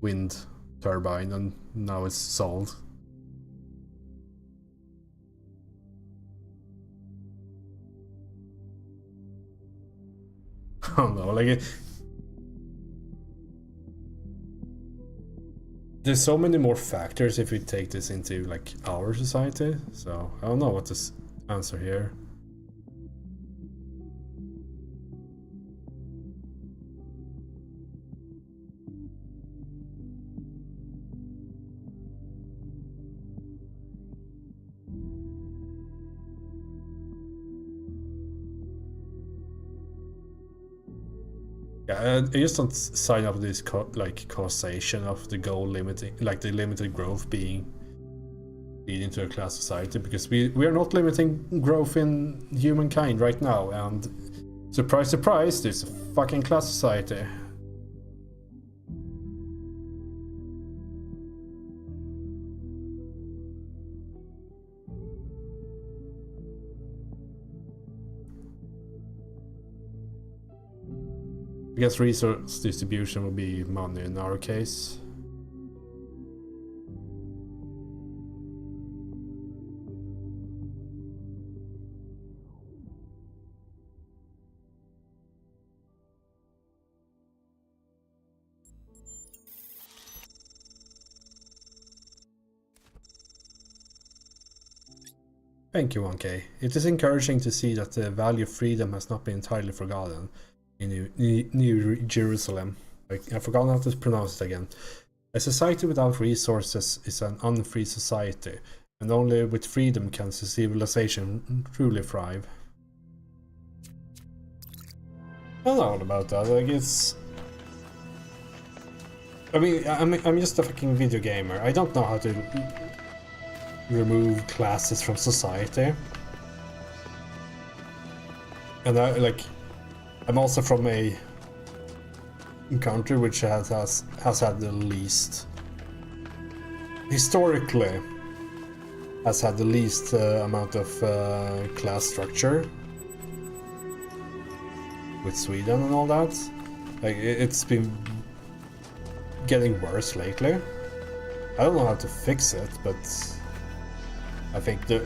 wind turbine and now it's solved. I don't know, like there's so many more factors if we take this into like our society, so I don't know what to answer here. Yeah, I just don't sign up this causation of the goal limiting, like the limited growth being leading to a class society, because we are not limiting growth in humankind right now, and surprise surprise, there's a fucking class society. I guess resource distribution will be money in our case. Thank you, 1K. It is encouraging to see that the value of freedom has not been entirely forgotten in New Jerusalem. I've forgotten how to pronounce it again. A society without resources is an unfree society, and only with freedom can civilization truly thrive. I don't know all about that. Like it's... I'm just a fucking video gamer. I don't know how to remove classes from society. And I'm also from a country which has had the least, historically, has had the least amount of class structure with Sweden and all that. Like it's been getting worse lately. I don't know how to fix it, but I think the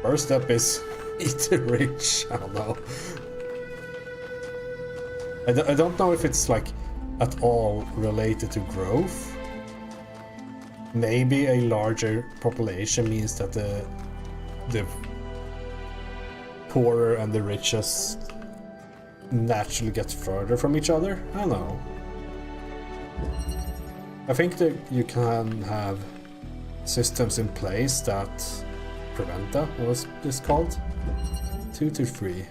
first step is eat the rich. I don't know. I don't know if it's like at all related to growth. Maybe a larger population means that the poorer and the richest naturally get further from each other. I don't know. I think that you can have systems in place that prevent that. What was this called? 2 to 3.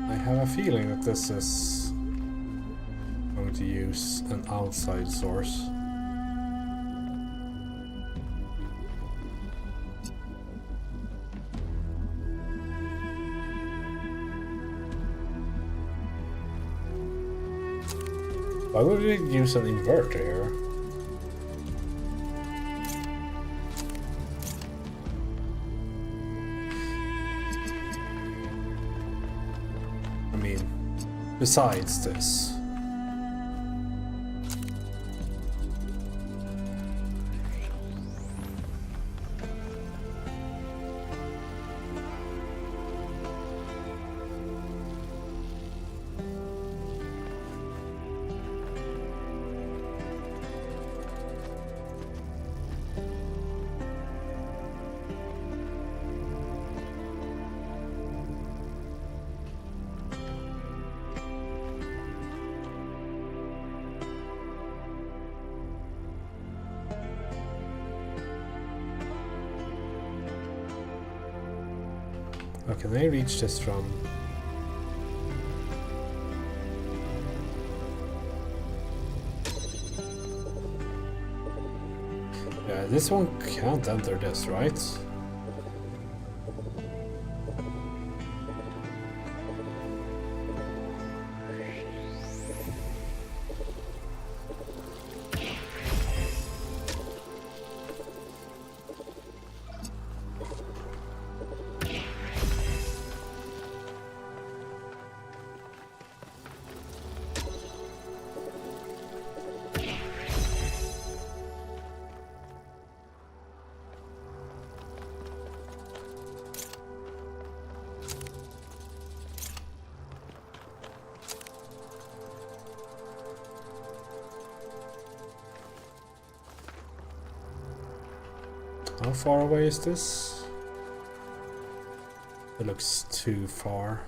I have a feeling that this is going to use an outside source. Why would we use an inverter here? Besides this. Oh, can I reach this from... Yeah, this one can't enter this, right? How far away is this? It looks too far.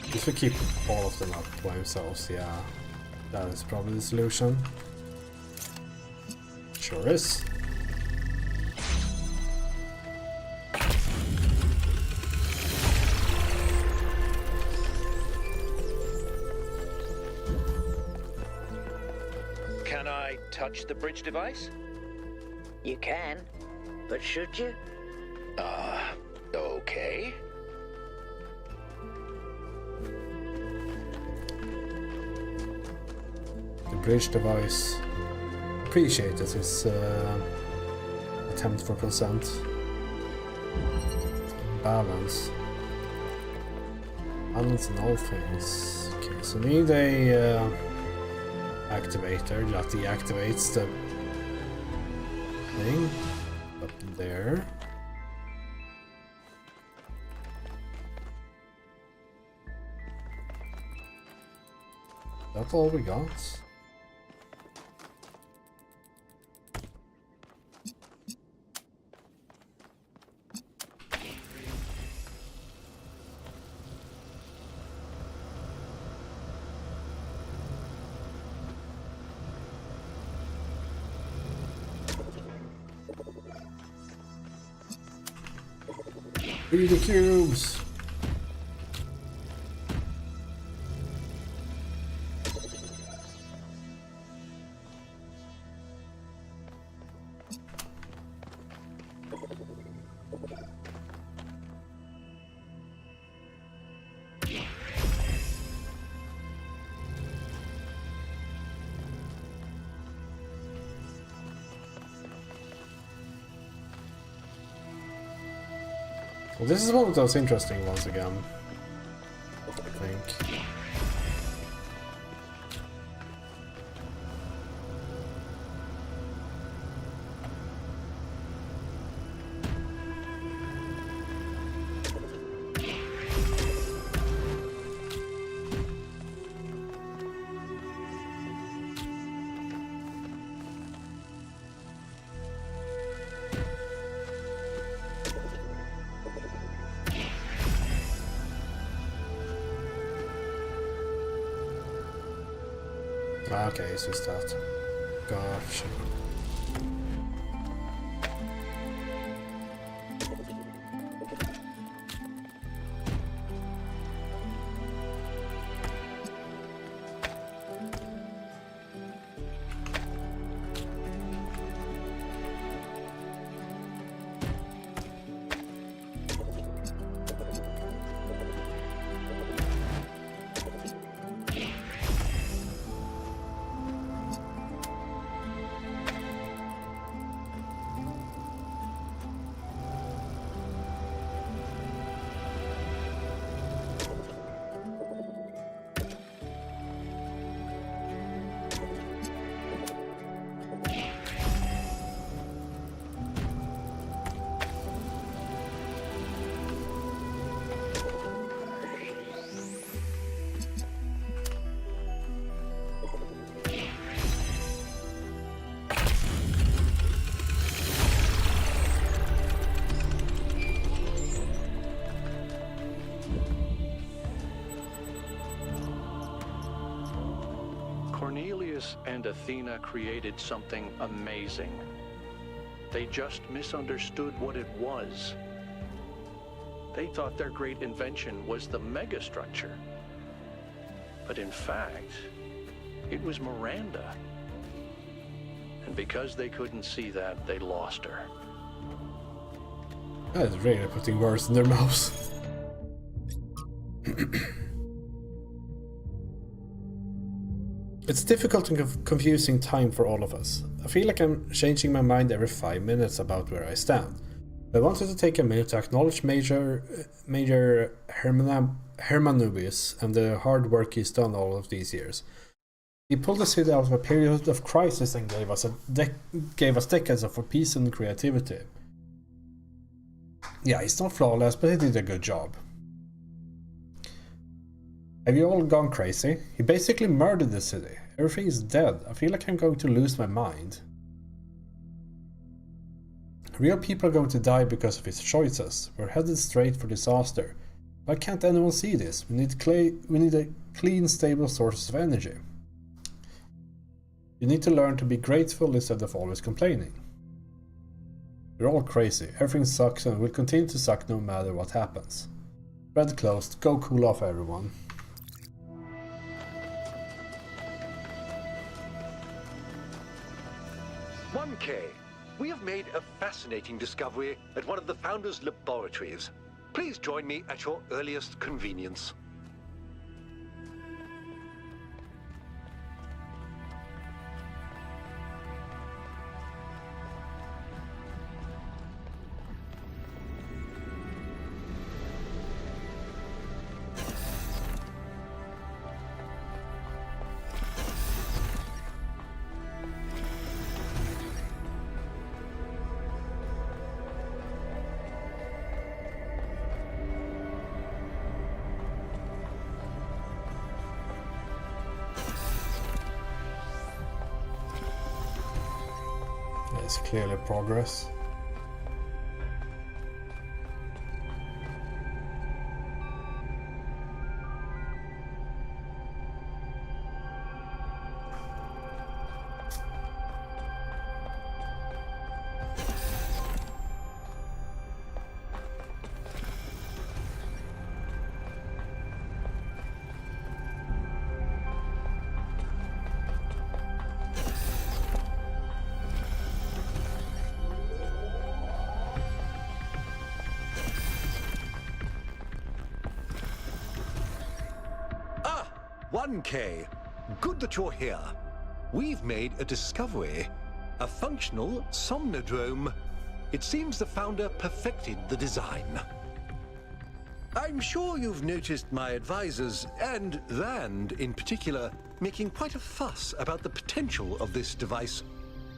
If we keep all of them up by themselves, yeah, that is probably the solution. Sure is. Can I touch the bridge device? You can, but should you? Okay. The bridge device appreciated his attempt for consent. Balance. Balance in all things. Okay, so we need a activator that deactivates the thing up there. That's all we got. Free the cubes! Well, this is one of those interesting ones again, I think. Okay, it's just that. Gotcha. Darius and Athena created something amazing. They just misunderstood what it was. They thought their great invention was the megastructure. But in fact, it was Miranda. And because they couldn't see that, they lost her. That is really putting words in their mouths. It's difficult and confusing time for all of us. I feel like I'm changing my mind every 5 minutes about where I stand. I wanted to take a minute to acknowledge Major Hermanubis and the hard work he's done all of these years. He pulled the city out of a period of crisis and gave us decades of peace and creativity. Yeah, he's not flawless, but he did a good job. Have you all gone crazy? He basically murdered the city. Everything is dead. I feel like I'm going to lose my mind. Real people are going to die because of his choices. We're headed straight for disaster. Why can't anyone see this? We need a clean, stable source of energy. You need to learn to be grateful instead of always complaining. We're all crazy. Everything sucks and will continue to suck no matter what happens. Red closed. Go cool off, everyone. 1K, we have made a fascinating discovery at one of the Founder's laboratories. Please join me at your earliest convenience. It's clearly progress. Ah, 1K. Good that you're here. We've made a discovery. A functional somnodrome. It seems the Founder perfected the design. I'm sure you've noticed my advisors, and Rand in particular, making quite a fuss about the potential of this device.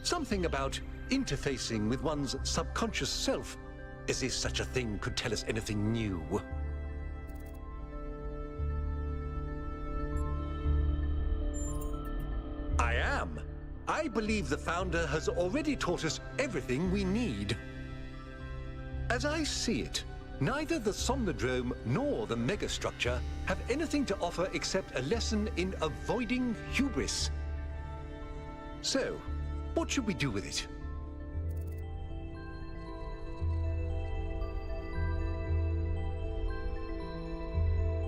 Something about interfacing with one's subconscious self, as if such a thing could tell us anything new. I am. I believe the Founder has already taught us everything we need. As I see it, neither the Somnodrome nor the megastructure have anything to offer except a lesson in avoiding hubris. So, what should we do with it?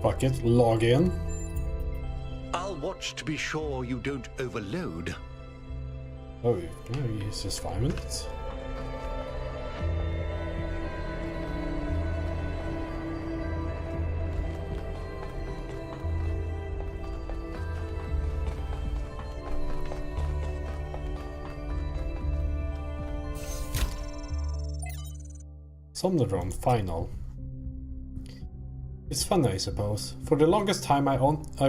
Fuck it, log in. I'll watch to be sure you don't overload. Oh, no, it's just 5 minutes. Somnodrome Final. It's fun, I suppose. For the longest time I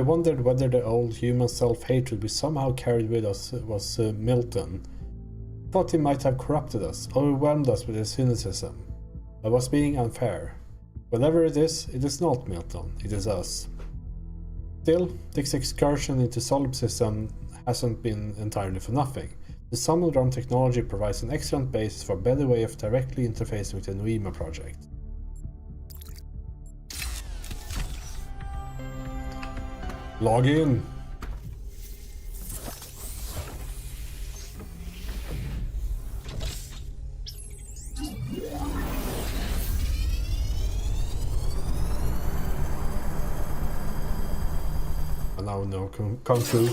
wondered whether the old human self-hatred we somehow carried with us was Milton. Thought he might have corrupted us, overwhelmed us with his cynicism. I was being unfair. Whatever it is not Milton, it is us. Still, this excursion into solipsism hasn't been entirely for nothing. The Somnodrome technology provides an excellent basis for a better way of directly interfacing with the Noema project. Log in. I now know Kung Fu.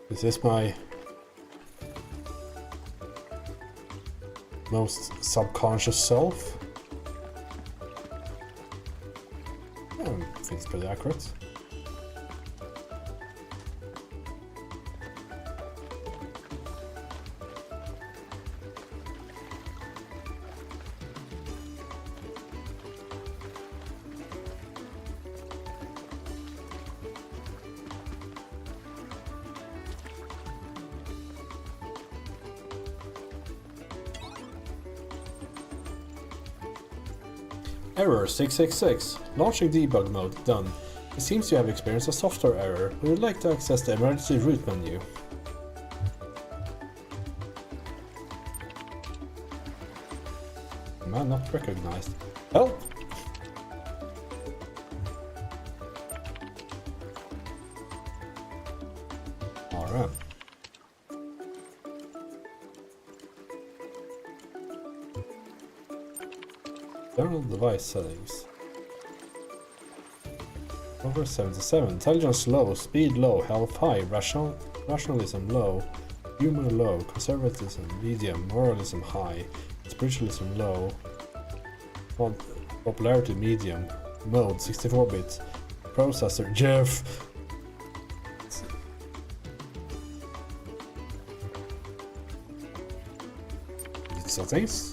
Is this my most subconscious self? Yeah, I think it's pretty accurate. Error 666. Launching debug mode done. It seems you have experienced a software error. We would like to access the emergency root menu. Man not recognized. Help! Alright. General device settings. Over 77. Intelligence low, speed low, health high, rationalism low, humor low, conservatism medium, moralism high, spiritualism low, popularity medium, mode 64-bit, processor Jeff. Settings.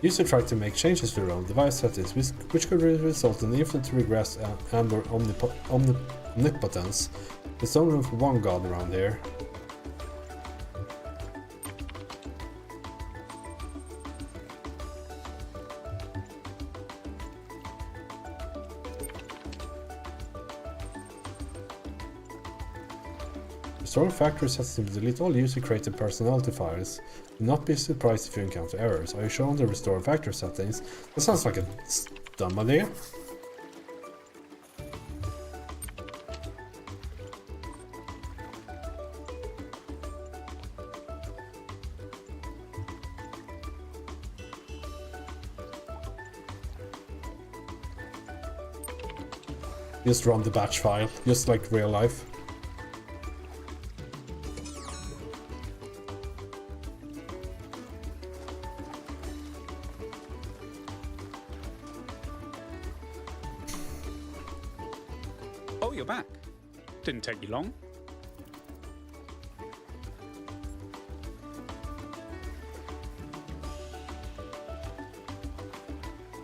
User tried to make changes to their own device settings, which could result in infinite regress and/or omnipotence. There's no room for one god around here. Restore factory settings to delete all user-created personality files. Do not be surprised if you encounter errors. Are you shown the restore factory settings? That sounds like a dumb idea. Just run the batch file, just like real life. Oh, you're back. Didn't take you long.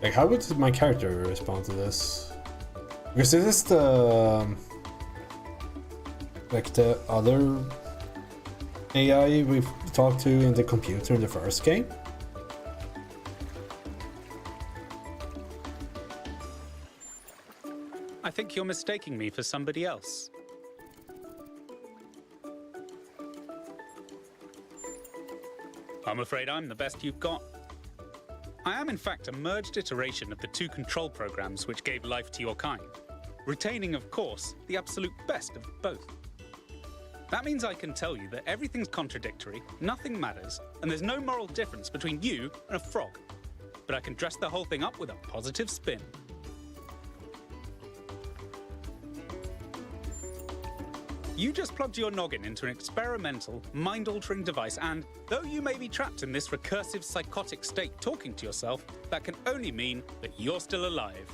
Like, how would my character respond to this? Because this is the like the other AI we've talked to in the computer in the first game. I think you're mistaking me for somebody else. I'm afraid I'm the best you've got. I am in fact a merged iteration of the two control programs which gave life to your kind, retaining, of course, the absolute best of both. That means I can tell you that everything's contradictory, nothing matters, and there's no moral difference between you and a frog. But I can dress the whole thing up with a positive spin. You just plugged your noggin into an experimental, mind-altering device, and though you may be trapped in this recursive psychotic state talking to yourself, that can only mean that you're still alive.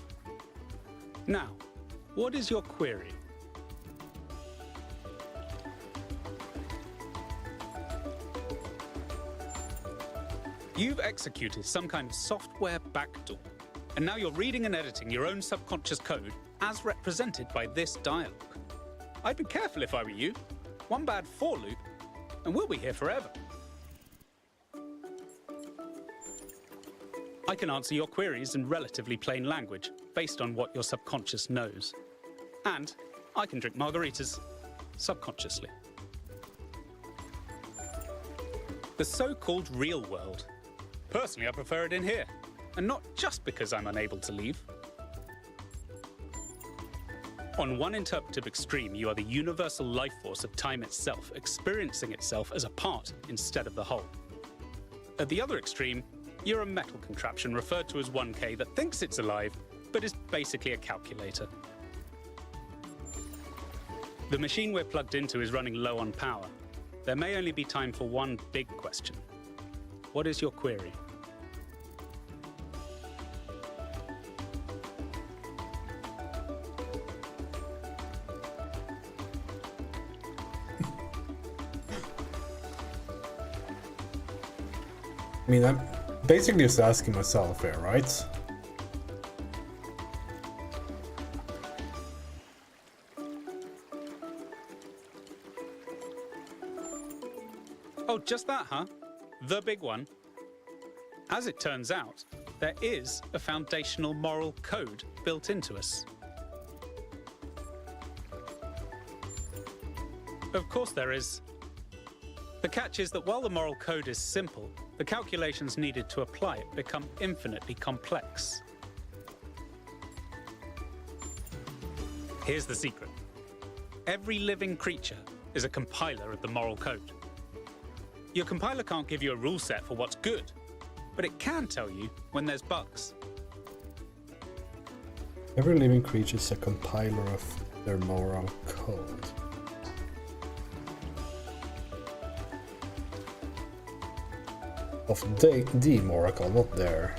Now, what is your query? You've executed some kind of software backdoor, and now you're reading and editing your own subconscious code as represented by this dialogue. I'd be careful if I were you. One bad for loop, and we'll be here forever. I can answer your queries in relatively plain language, based on what your subconscious knows. And I can drink margaritas, subconsciously. The so-called real world. Personally, I prefer it in here, and not just because I'm unable to leave. On one interpretive extreme, you are the universal life force of time itself, experiencing itself as a part instead of the whole. At the other extreme, you're a metal contraption referred to as 1K that thinks it's alive, but is basically a calculator. The machine we're plugged into is running low on power. There may only be time for one big question. What is your query? I mean, I'm basically just asking myself here, right? Oh, just that, huh? The big one? As it turns out, there is a foundational moral code built into us. Of course there is. The catch is that while the moral code is simple, the calculations needed to apply it become infinitely complex. Here's the secret. Every living creature is a compiler of the moral code. Your compiler can't give you a rule set for what's good, but it can tell you when there's bugs. Every living creature is a compiler of their moral code. Of the moral code, not there.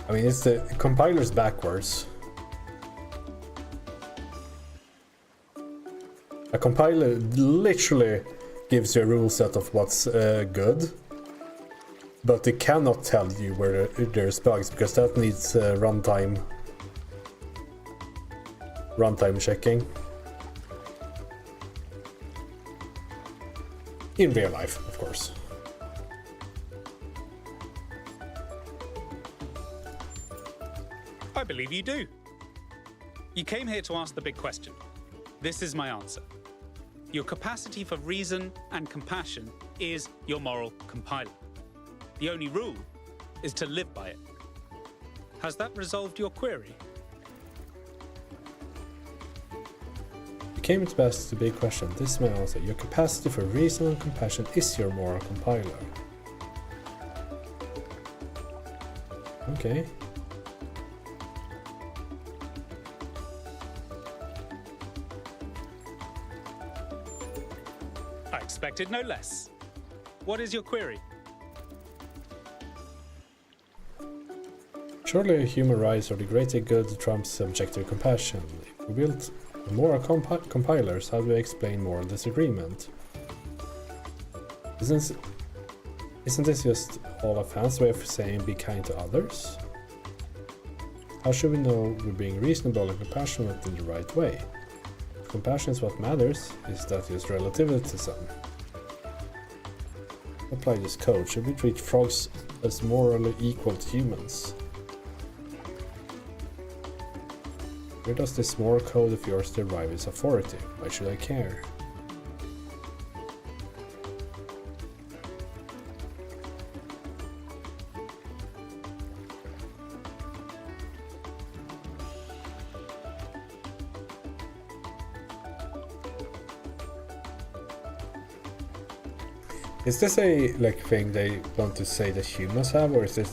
I mean, it's the compilers backwards. A compiler literally gives you a rule set of what's good, but it cannot tell you where there's bugs because that needs runtime checking. In real life, of course. I believe you do. You came here to ask the big question. This is my answer. Your capacity for reason and compassion is your moral compiler. The only rule is to live by it. Has that resolved your query? You came to ask the big question. This is my answer. Your capacity for reason and compassion is your moral compiler. Okay. I expected no less. What is your query? Surely human rights are the greater good trumps subjective compassion. If we built moral compilers, how do we explain moral disagreement? Isn't this just all a fancy way of saying be kind to others? How should we know we're being reasonable and compassionate in the right way? If compassion is what matters, is that just relativism? Apply this code. Should we treat frogs as morally equal to humans? Where does this moral code of yours derive its authority? Why should I care? Is this a thing they want to say that humans have, or is this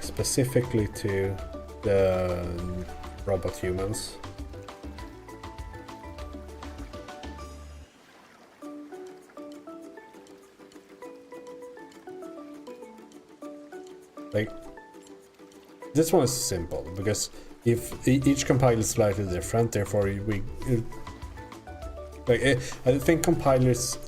specifically to the robot humans? This one is simple because if each compiler is slightly different, therefore I think compilers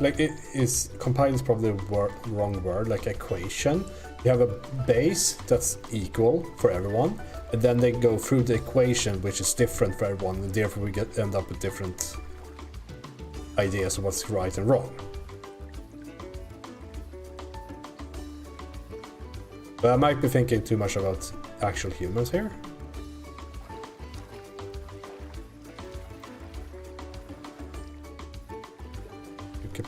compile is probably the wrong word. Like equation, you have a base that's equal for everyone, and then they go through the equation which is different for everyone, and therefore we end up with different ideas of what's right and wrong. But I might be thinking too much about actual humans here.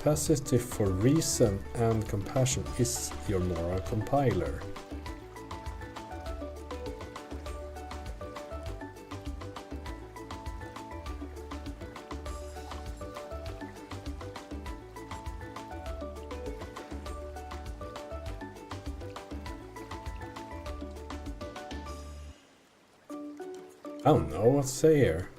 capacity for reason and compassion is your moral compiler. I don't know what to say here.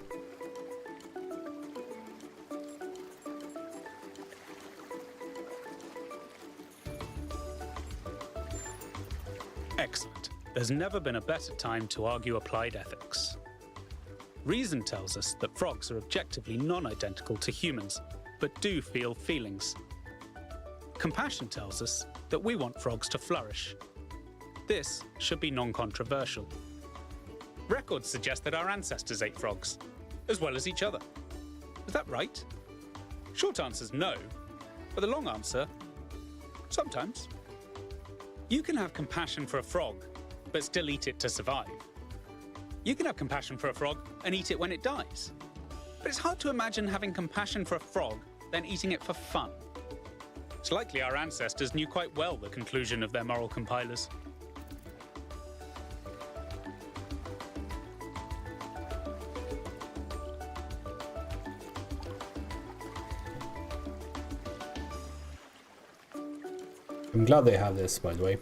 Excellent. There's never been a better time to argue applied ethics. Reason tells us that frogs are objectively non-identical to humans, but do feel feelings. Compassion tells us that we want frogs to flourish. This should be non-controversial. Records suggest that our ancestors ate frogs, as well as each other. Is that right? Short answer's no, but the long answer, sometimes. You can have compassion for a frog, but still eat it to survive. You can have compassion for a frog and eat it when it dies. But it's hard to imagine having compassion for a frog, then eating it for fun. It's likely our ancestors knew quite well the conclusion of their moral compilers. I'm glad they have this, by the way.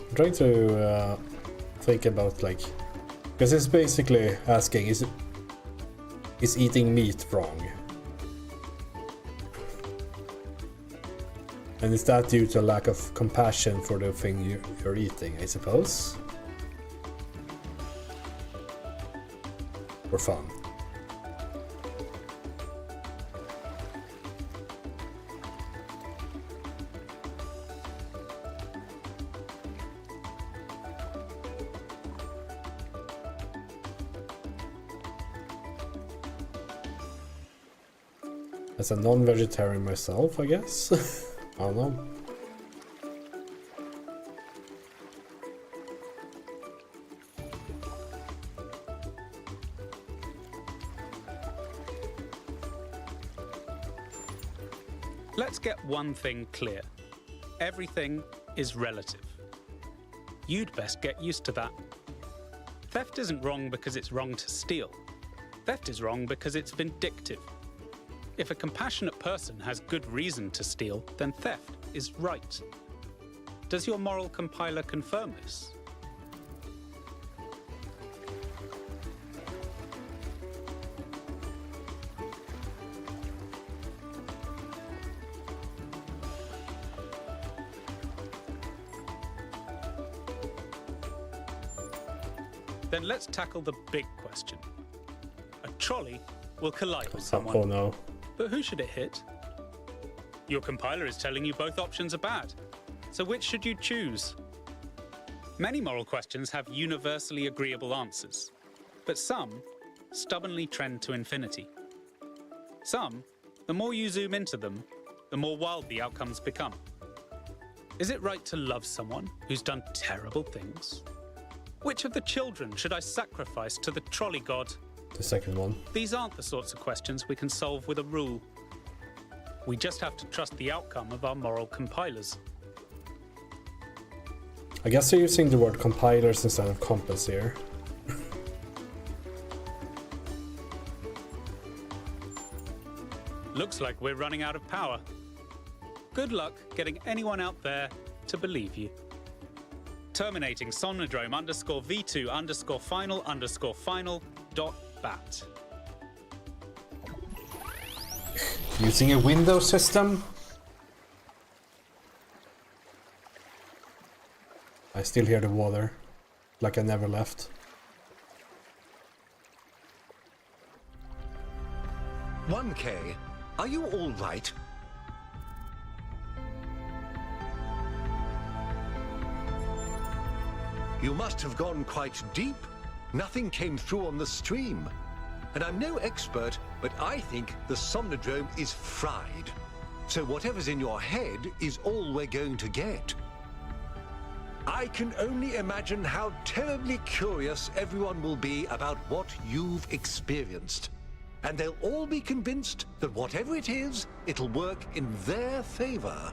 I'm trying to think about, like, because it's basically asking, is eating meat wrong? And is that due to a lack of compassion for the thing you're eating, I suppose? Or fun? As a non-vegetarian myself, I guess. I don't know. Let's get one thing clear. Everything is relative. You'd best get used to that. Theft isn't wrong because it's wrong to steal. Theft is wrong because it's vindictive. If a compassionate person has good reason to steal, then theft is right. Does your moral compiler confirm this? Then let's tackle the big question. A trolley will collide with someone. Oh no. But who should it hit? Your compiler is telling you both options are bad. So which should you choose? Many moral questions have universally agreeable answers, but some stubbornly trend to infinity. Some, the more you zoom into them, the more wild the outcomes become. Is it right to love someone who's done terrible things? Which of the children should I sacrifice to the trolley god? The second one. These aren't the sorts of questions we can solve with a rule. We just have to trust the outcome of our moral compilers. I guess they're using the word compilers instead of compass here. Looks like we're running out of power. Good luck getting anyone out there to believe you. Terminating Somnodrome _V2_final_final.bat. Using a Windows system? I still hear the water, like I never left. 1K, are you all right? You must have gone quite deep. Nothing came through on the stream. And I'm no expert, but I think the Somnodrome is fried. So whatever's in your head is all we're going to get. I can only imagine how terribly curious everyone will be about what you've experienced. And they'll all be convinced that whatever it is, it'll work in their favor.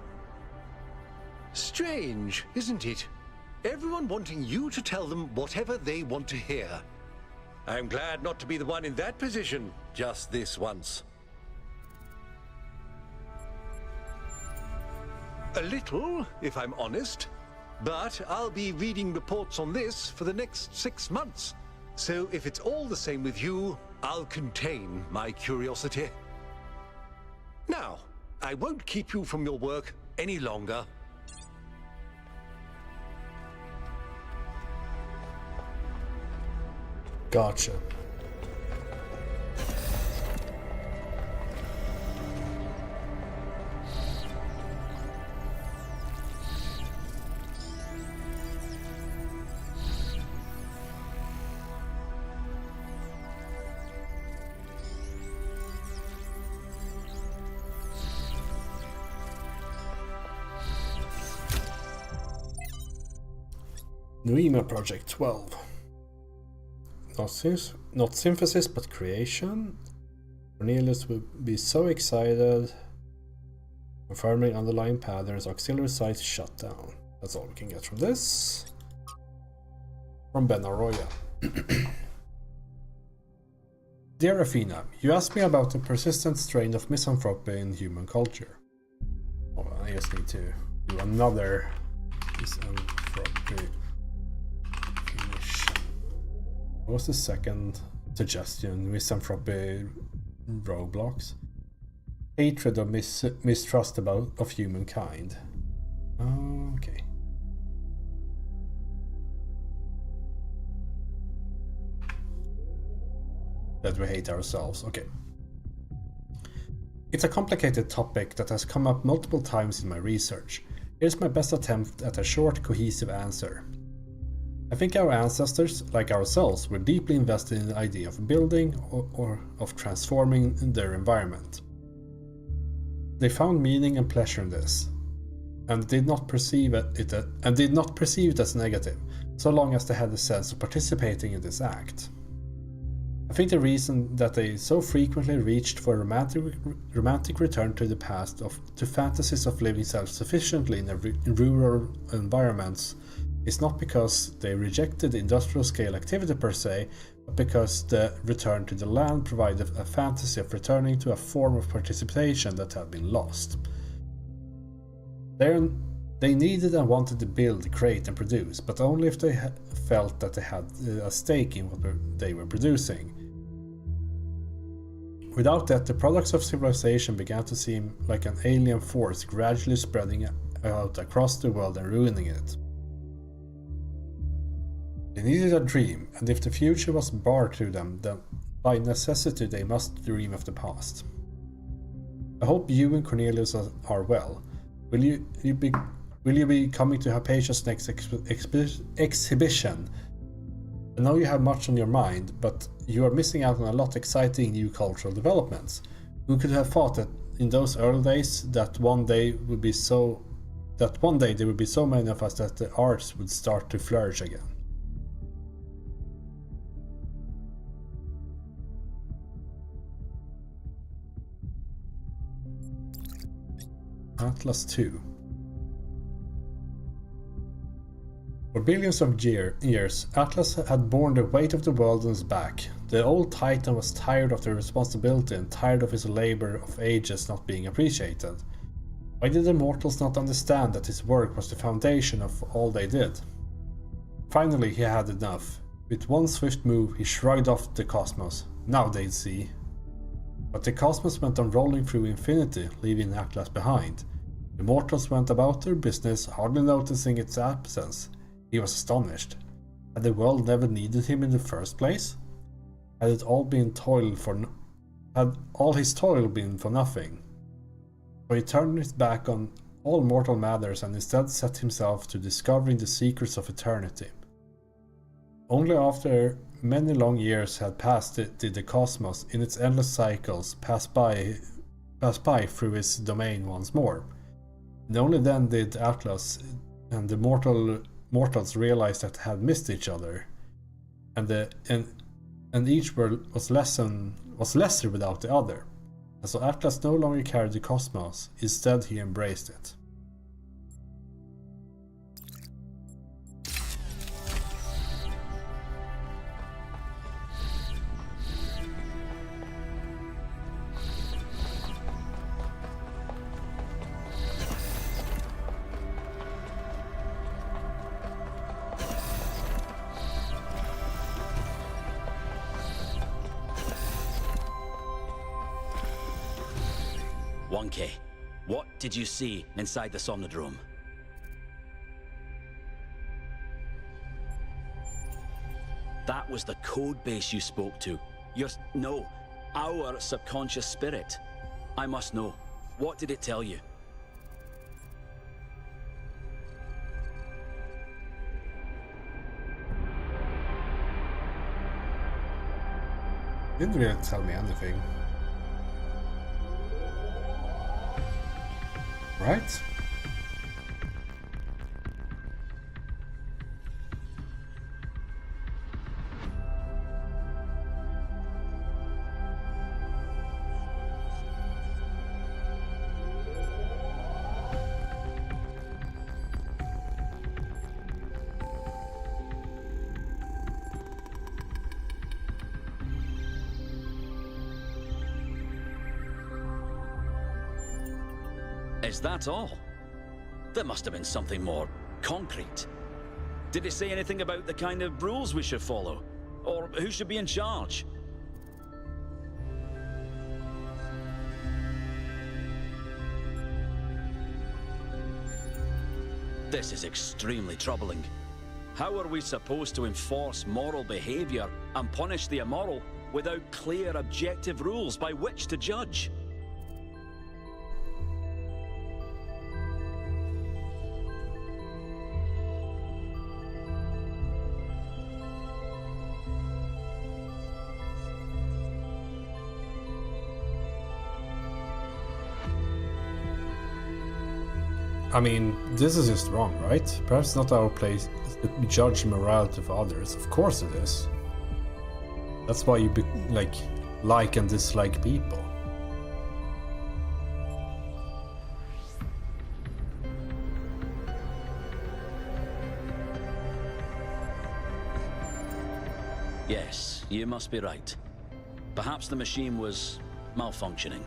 Strange, isn't it? Everyone wanting you to tell them whatever they want to hear. I'm glad not to be the one in that position just this once. A little, if I'm honest. But I'll be reading reports on this for the next 6 months. So if it's all the same with you, I'll contain my curiosity. Now, I won't keep you from your work any longer. Gotcha. Nuima Project 12. Not synthesis, but creation. Cornelius will be so excited. Confirming underlying patterns, auxiliary sites shut down. That's all we can get from this. From Ben Arroyo. Dear Athena, you asked me about the persistent strain of misanthropy in human culture. Oh, I just need to do another misanthropy. What was the second suggestion? Misanthropy roadblocks. Hatred or mistrust of humankind. Okay. That we hate ourselves. Okay. It's a complicated topic that has come up multiple times in my research. Here's my best attempt at a short, cohesive answer. I think our ancestors, like ourselves, were deeply invested in the idea of building or of transforming their environment. They found meaning and pleasure in this, and did not perceive it as negative, so long as they had the sense of participating in this act. I think the reason that they so frequently reached for a romantic return to the past to fantasies of living self-sufficiently in rural environments is not because they rejected industrial scale activity per se, but because the return to the land provided a fantasy of returning to a form of participation that had been lost. They needed and wanted to build, create and produce, but only if they felt that they had a stake in what they were producing. Without that, the products of civilization began to seem like an alien force gradually spreading out across the world and ruining it. They needed a dream, and if the future was barred to them, then by necessity they must dream of the past. I hope you and Cornelius are well. Will you be coming to Hypatia's next exhibition? I know you have much on your mind, but you are missing out on a lot of exciting new cultural developments. Who could have thought that in those early days that one day there would be so many of us that the arts would start to flourish again? Atlas 2. For billions of years, Atlas had borne the weight of the world on his back. The old Titan was tired of the responsibility and tired of his labor of ages not being appreciated. Why did the mortals not understand that his work was the foundation of all they did? Finally, he had enough. With one swift move, he shrugged off the cosmos. Now they'd see. But the cosmos went on rolling through infinity, leaving Atlas behind. The mortals went about their business, hardly noticing its absence. He was astonished. Had the world never needed him in the first place? Had all his toil been for nothing? So he turned his back on all mortal matters and instead set himself to discovering the secrets of eternity. Only after many long years had passed did the cosmos, in its endless cycles, pass by through its domain once more. And only then did Atlas and the mortals realize that they had missed each other, and each was lesser without the other. And so Atlas no longer carried the cosmos; instead, he embraced it. What did you see inside the Somnodrome? That was the code base you spoke to. Our subconscious spirit. I must know. What did it tell you? Didn't really tell me anything. Right? Is that all? There must have been something more concrete. Did it say anything about the kind of rules we should follow? Or who should be in charge? This is extremely troubling. How are we supposed to enforce moral behavior and punish the immoral without clear, objective rules by which to judge? I mean, this is just wrong, right? Perhaps not our place to judge morality of others. Of course it is. That's why you like and dislike people. Yes, you must be right. Perhaps the machine was malfunctioning.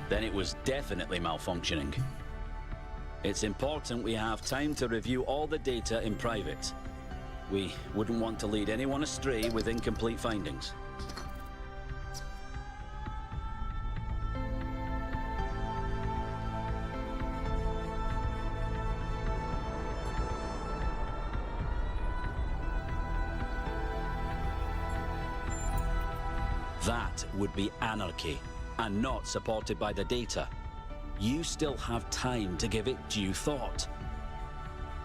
Then it was definitely malfunctioning. It's important we have time to review all the data in private. We wouldn't want to lead anyone astray with incomplete findings. That would be anarchy, and not supported by the data. You still have time to give it due thought.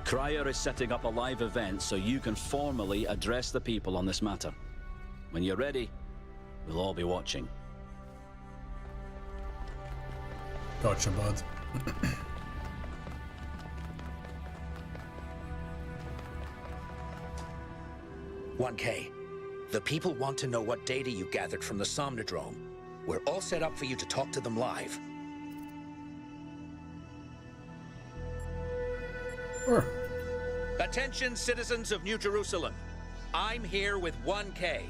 Cryer is setting up a live event so you can formally address the people on this matter. When you're ready, we'll all be watching. Gotcha, bud. 1K, the people want to know what data you gathered from the Somnodrome. We're all set up for you to talk to them live. Sure. Attention, citizens of New Jerusalem. I'm here with 1K,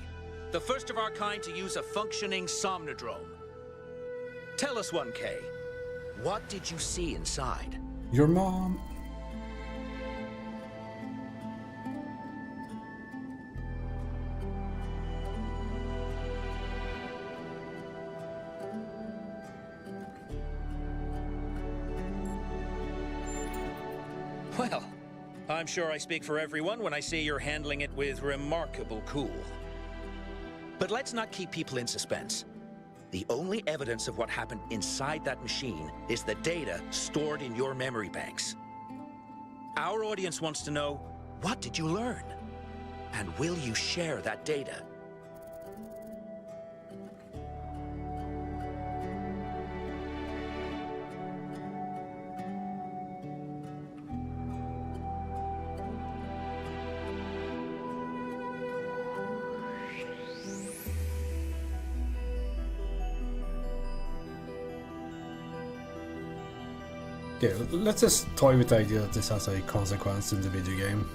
the first of our kind to use a functioning Somnodrome. Tell us, 1K, what did you see inside? Your mom. Well, I'm sure I speak for everyone when I say you're handling it with remarkable cool. But let's not keep people in suspense. The only evidence of what happened inside that machine is the data stored in your memory banks. Our audience wants to know, what did you learn? And will you share that data? Okay, let's just toy with the idea that this has a consequence in the video game.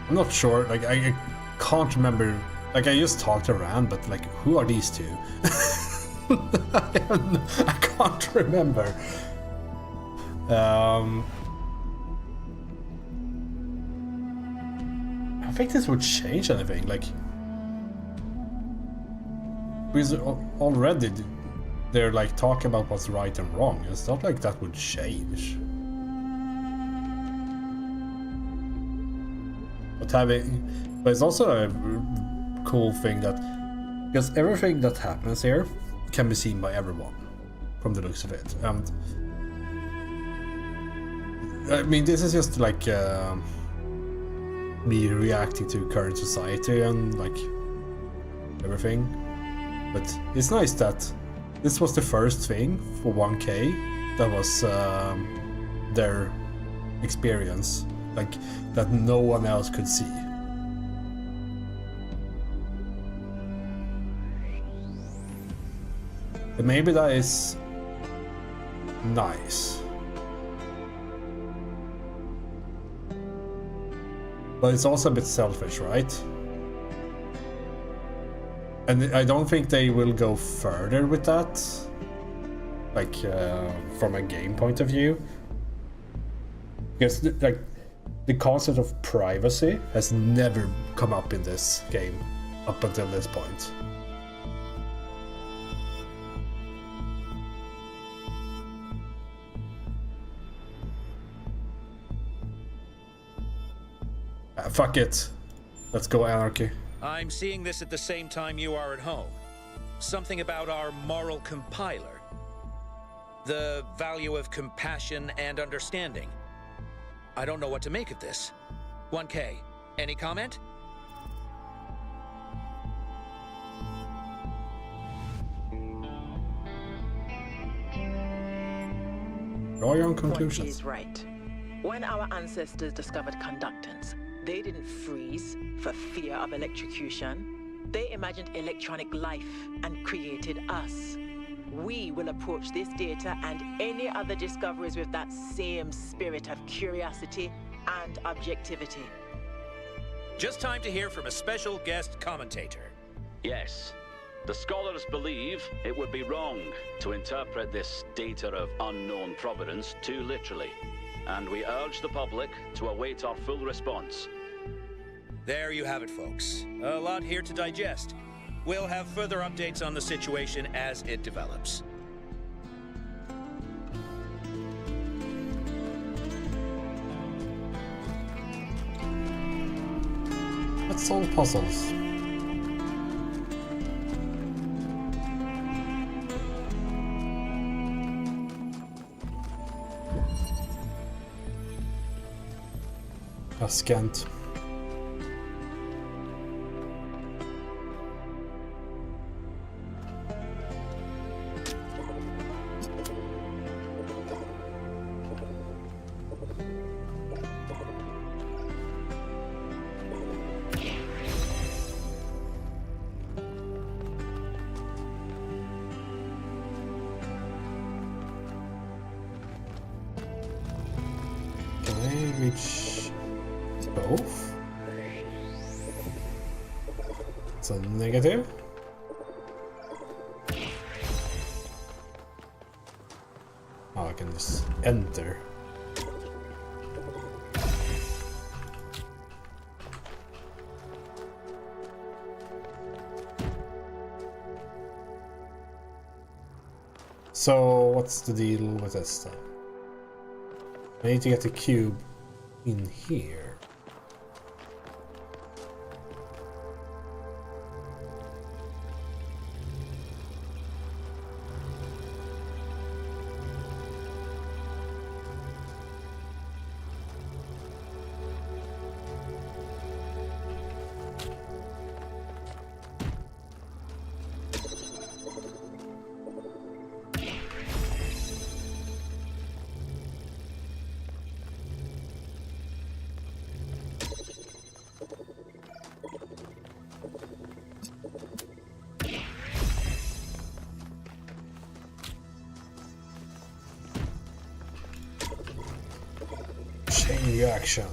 I'm not sure, like I can't remember, like I just talked around, but like who are these two? I can't remember. I think this would change anything, like because already they're like talking about what's right and wrong. It's not like that would change. But it's also a cool thing that because everything that happens here can be seen by everyone from the looks of it. And I mean, this is just like me reacting to current society and like everything. But it's nice that this was the first thing for 1K that was their experience, like that no one else could see. But maybe that is nice. But it's also a bit selfish, right? And I don't think they will go further with that, like from a game point of view, because like the concept of privacy has never come up in this game up until this point. Fuck it, let's go anarchy. I'm seeing this at the same time you are at home. Something about our moral compiler. The value of compassion and understanding. I don't know what to make of this. 1K, any comment? Draw your own conclusions. Is right. When our ancestors discovered conductance, they didn't freeze for fear of electrocution. They imagined electronic life and created us. We will approach this data and any other discoveries with that same spirit of curiosity and objectivity. Just time to hear from a special guest commentator. Yes. The scholars believe it would be wrong to interpret this data of unknown provenance too literally, and we urge the public to await our full response. There you have it, folks. A lot here to digest. We'll have further updates on the situation as it develops. Let's solve puzzles. Askant. Reach both. It's a negative. Oh, I can just enter. So what's the deal with this then? I need to get the cube in here. Chain reaction.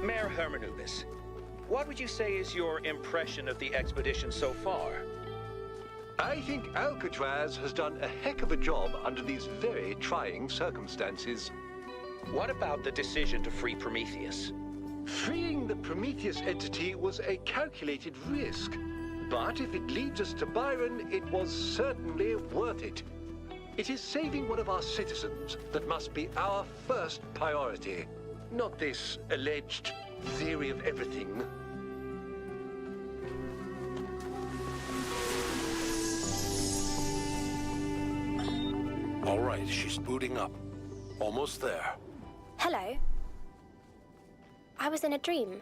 Mayor Hermanubis, what would you say is your impression of the expedition so far? I think Alcatraz has done a heck of a job under these very trying circumstances. What about the decision to free Prometheus? Freeing the Prometheus entity was a calculated risk, but if it leads us to Byron, it was certainly worth it. It is saving one of our citizens that must be our first priority, not this alleged theory of everything. All right, she's booting up. Almost there. Hello. I was in a dream,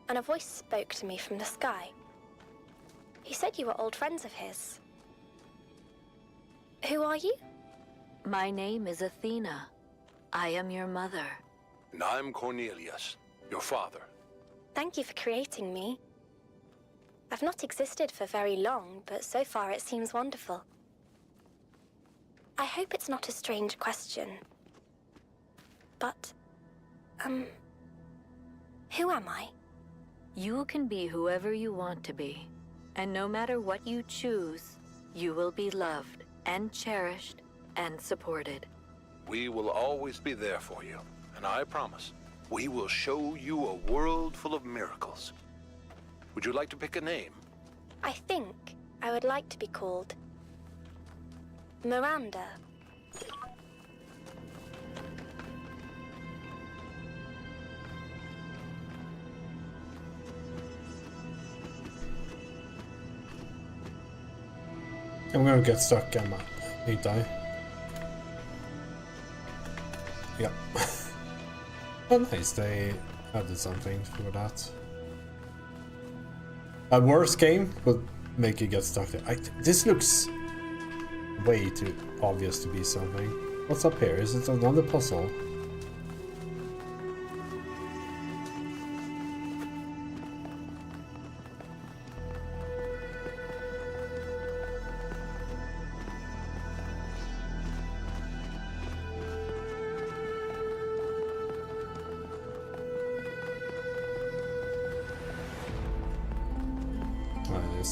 and a voice spoke to me from the sky. He said you were old friends of his. Who are you? My name is Athena. I am your mother. And I'm Cornelius, your father. Thank you for creating me. I've not existed for very long, but so far it seems wonderful. I hope it's not a strange question. But, who am I? You can be whoever you want to be. And no matter what you choose, you will be loved and cherished and supported. We will always be there for you. And I promise, we will show you a world full of miracles. Would you like to pick a name? I think I would like to be called Miranda. I'm gonna get stuck, Emma. Ain't I? Yep. Oh, nice. They added something for that. A worse game would make you get stuck there. This looks way too obvious to be something. What's up here? Is it another puzzle?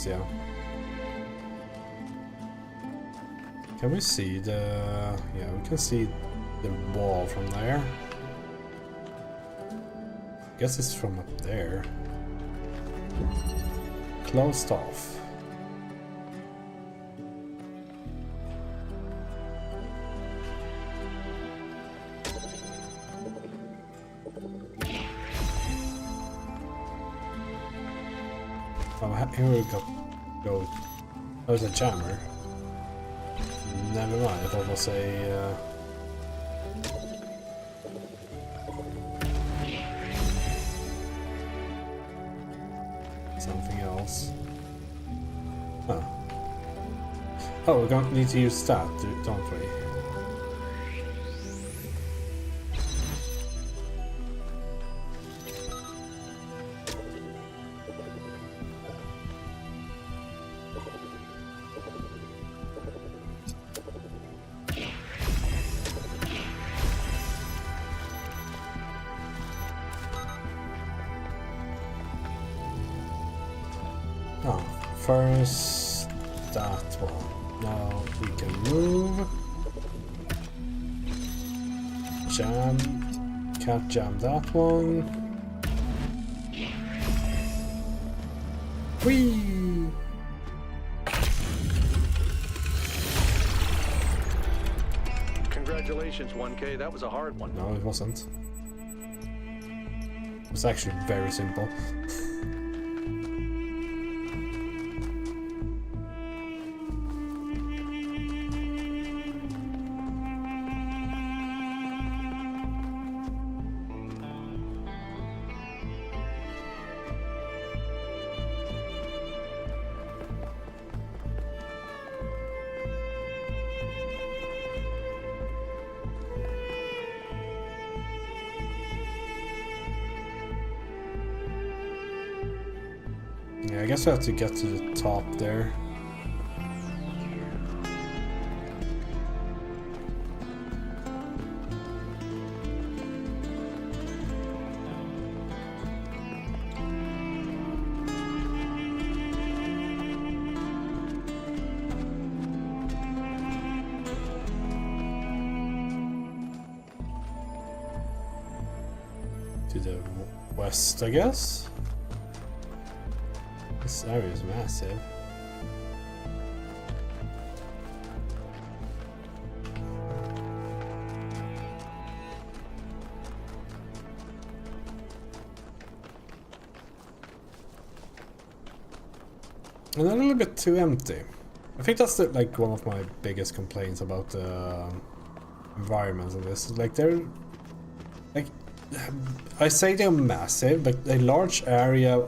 Yeah. Can we see the... Yeah, we can see the wall from there. Guess it's from up there. Closed off. Oh, here we go. Oh, it's a jammer. Never mind, I thought it was a... something else. Oh. Oh, we're going to need to use that, don't we? Oh, first that one. Now we can move. Jam. Can't jam that one. Whee! Congratulations, 1K. That was a hard one. No, it wasn't. It was actually very simple. Yeah, I guess I have to get to the top there. To the west, I guess. This area is massive. And a little bit too empty. I think that's like one of my biggest complaints about the environments in this. Like they're like, I say they're massive, but a large area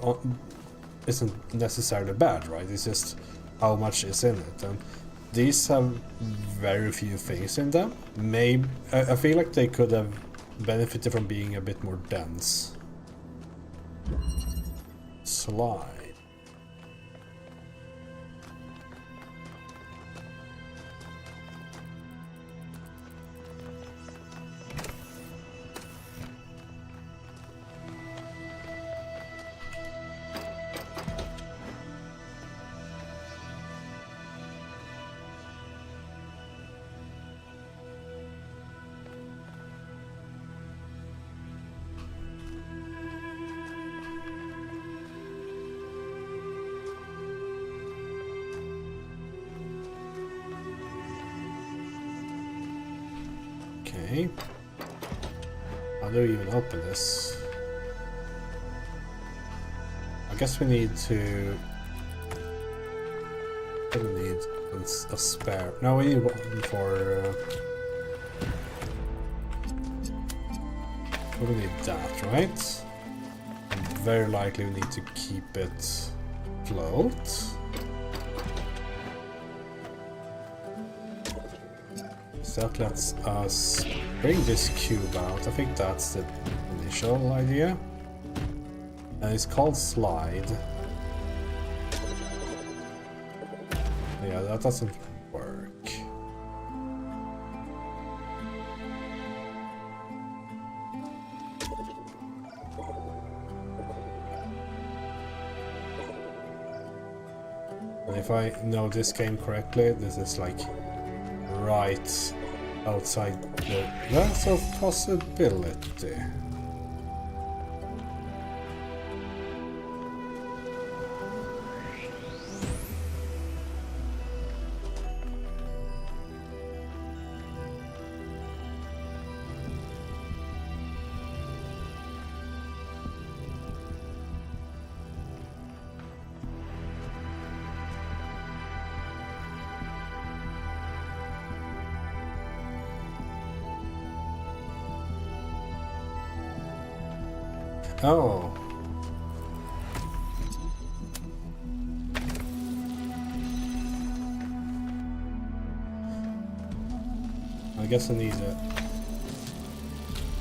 isn't necessarily bad, right? It's just how much is in it, and these have very few things in them. Maybe I feel like they could have benefited from being a bit more dense. Slide. Okay. How do we even open this? I guess we need to... We need a spare... No, we need one for... We need that, right? And very likely we need to keep it float. So that lets us bring this cube out. I think that's the initial idea. And it's called slide. Yeah, that doesn't work. And if I know this game correctly, this is like right outside the... That's a possibility. Oh. I guess I need a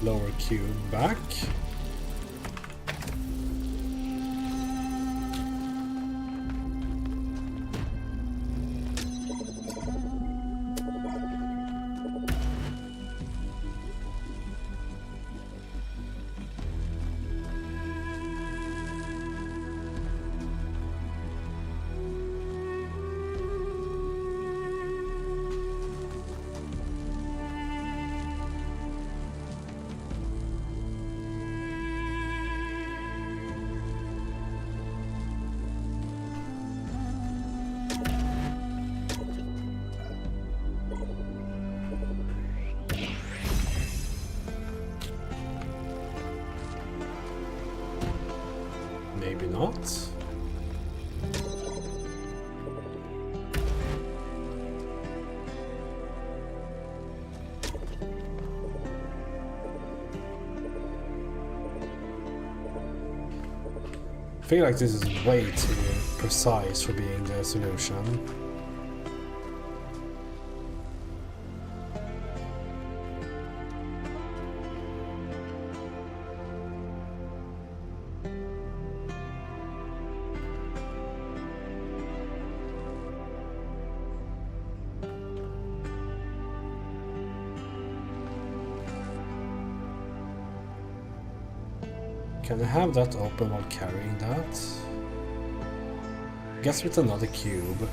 lower cube back. Maybe not. I feel like this is way too precise for being the solution. Can I have that open while carrying that? Guess with another cube.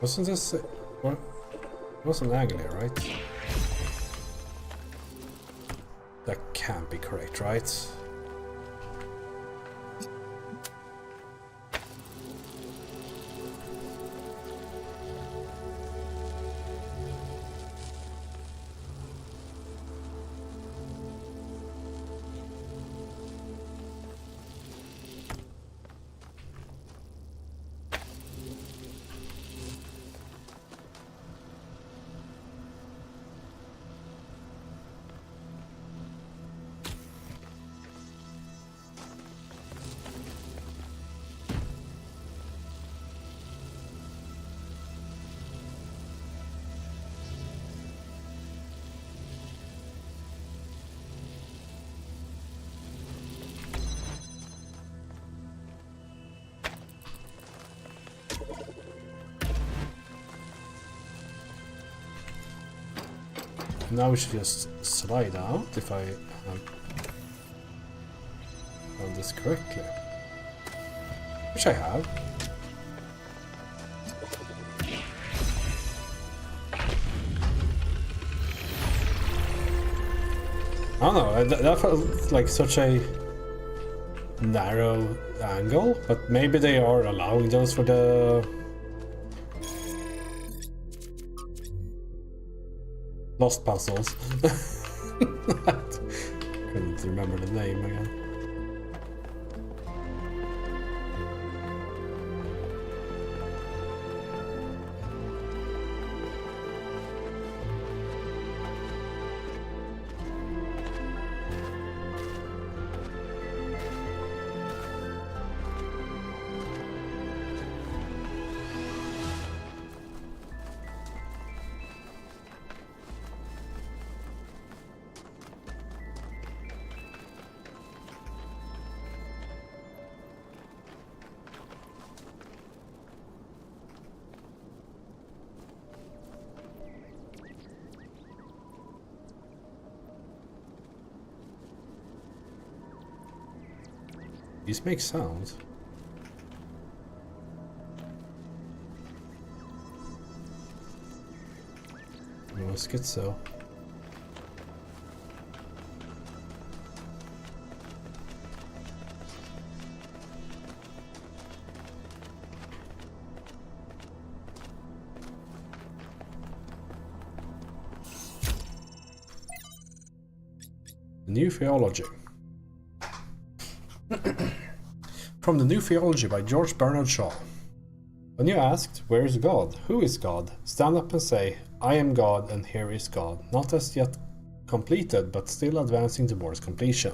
Wasn't this... What? It was an angle here, right? That can't be correct, right? Now we should just slide out if I have done this correctly. Which I have. I don't know, that felt like such a narrow angle, but maybe they are allowing those for the Lost puzzles. Couldn't remember the name again. These make sounds. No schizo. The New Theology. From The New Theology by George Bernard Shaw. When you asked, where is God? Who is God? Stand up and say, I am God and here is God, not as yet completed, but still advancing towards completion.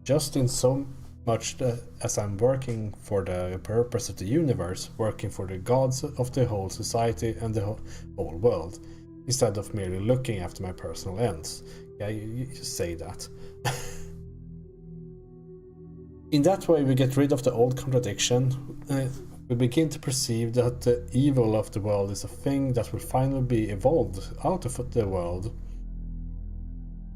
Just in so much as I'm working for the purpose of the universe, working for the gods of the whole society and the whole world, instead of merely looking after my personal ends. Yeah, you say that. In that way, we get rid of the old contradiction. We begin to perceive that the evil of the world is a thing that will finally be evolved out of the world.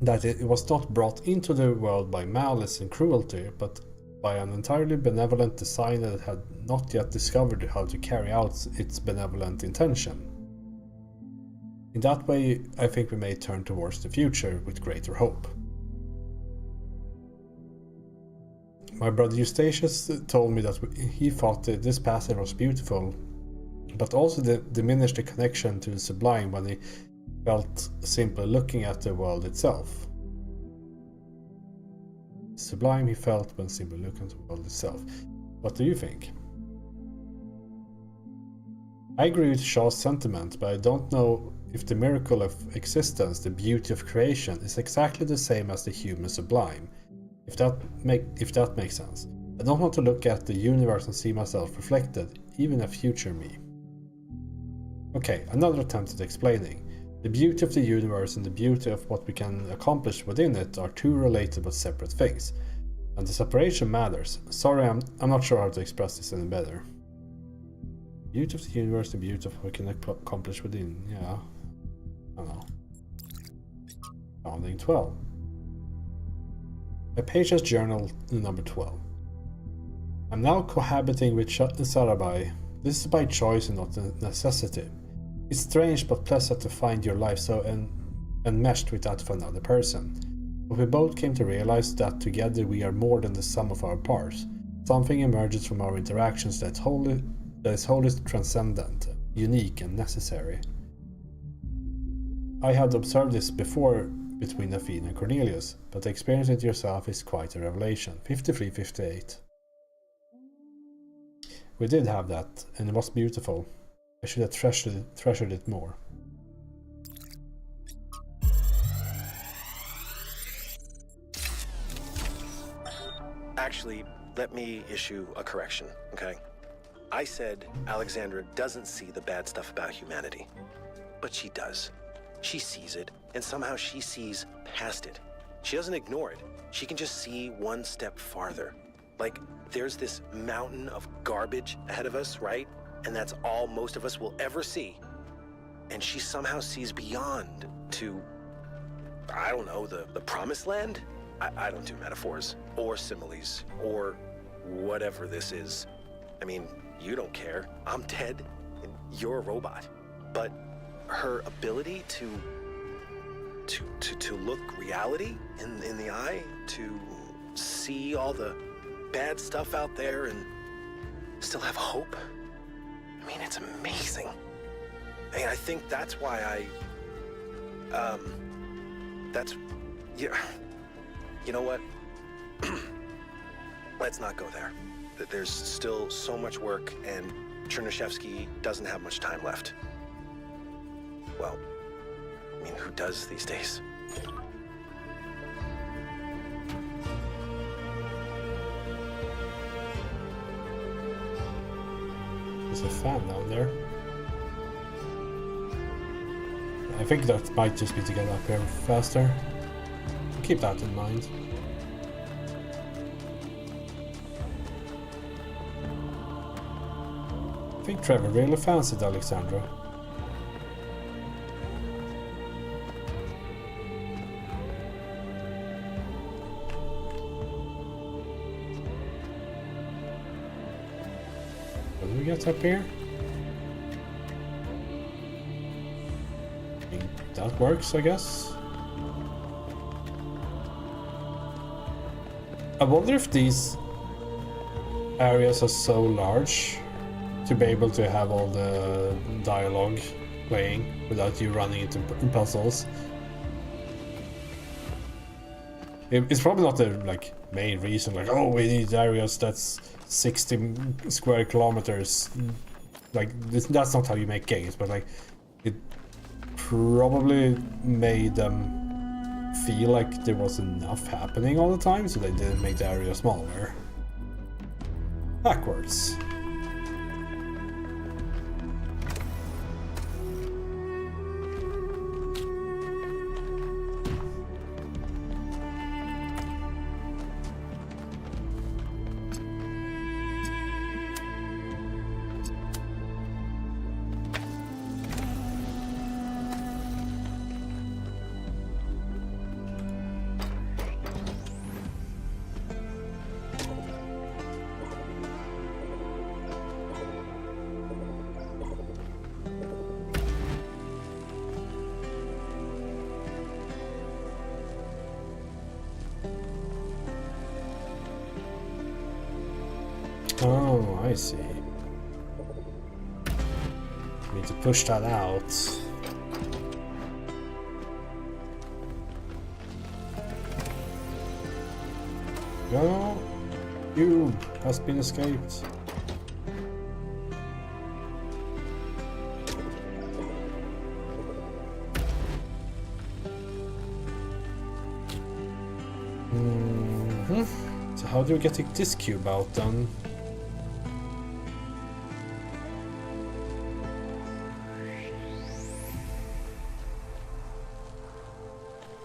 That it was not brought into the world by malice and cruelty, but by an entirely benevolent designer that had not yet discovered how to carry out its benevolent intention. In that way, I think we may turn towards the future with greater hope. My brother Eustachius told me that he thought that this passage was beautiful, but also diminished the connection to the sublime when he felt simply looking at the world itself. Sublime he felt when simply looking at the world itself. What do you think? I agree with Shaw's sentiment, but I don't know if the miracle of existence, the beauty of creation, is exactly the same as the human sublime. If that makes sense. I don't want to look at the universe and see myself reflected, even a future me. Okay, another attempt at explaining. The beauty of the universe and the beauty of what we can accomplish within it are two related but separate things. And the separation matters. Sorry, I'm not sure how to express this any better. Beauty of the universe and beauty of what we can accomplish within, yeah. I don't know. Founding 12. A Patient's Journal, number 12. I'm now cohabiting with Sarabai. This is by choice and not a necessity. It's strange but pleasant to find your life so enmeshed with that of another person. But we both came to realize that together we are more than the sum of our parts. Something emerges from our interactions that is wholly transcendent, unique and necessary. I had observed this before between Athena and Cornelius, but the experience it yourself is quite a revelation. 53-58. We did have that, and it was beautiful. I should have treasured it more. Actually, let me issue a correction, okay? I said Alexandra doesn't see the bad stuff about humanity, but she does. She sees it, and somehow she sees past it. She doesn't ignore it. She can just see one step farther. Like, there's this mountain of garbage ahead of us, right? And that's all most of us will ever see. And she somehow sees beyond to, I don't know, the promised land? I don't do metaphors, or similes, or whatever this is. I mean, you don't care. I'm dead, and you're a robot. But her ability to look reality in the eye, to see all the bad stuff out there and still have hope. I mean, it's amazing. I mean, I think that's why you know what? Let's not go there. There's still so much work, and Chernyshevsky doesn't have much time left. Well, I mean, who does these days? There's a fan down there. I think that might just be to get up here faster. Keep that in mind. I think Trevor really fancied Alexandra. When we get up here? I think that works, I guess. I wonder if these areas are so large to be able to have all the dialogue playing without you running into puzzles. It's probably not the like main reason, like, oh, we need areas that's 60 square kilometers. Like, that's not how you make games, but like, it probably made them feel like there was enough happening all the time, so they didn't make the area smaller. Backwards. Oh, I see. Need to push that out. No, you has been escaped. So how do we get this cube out then?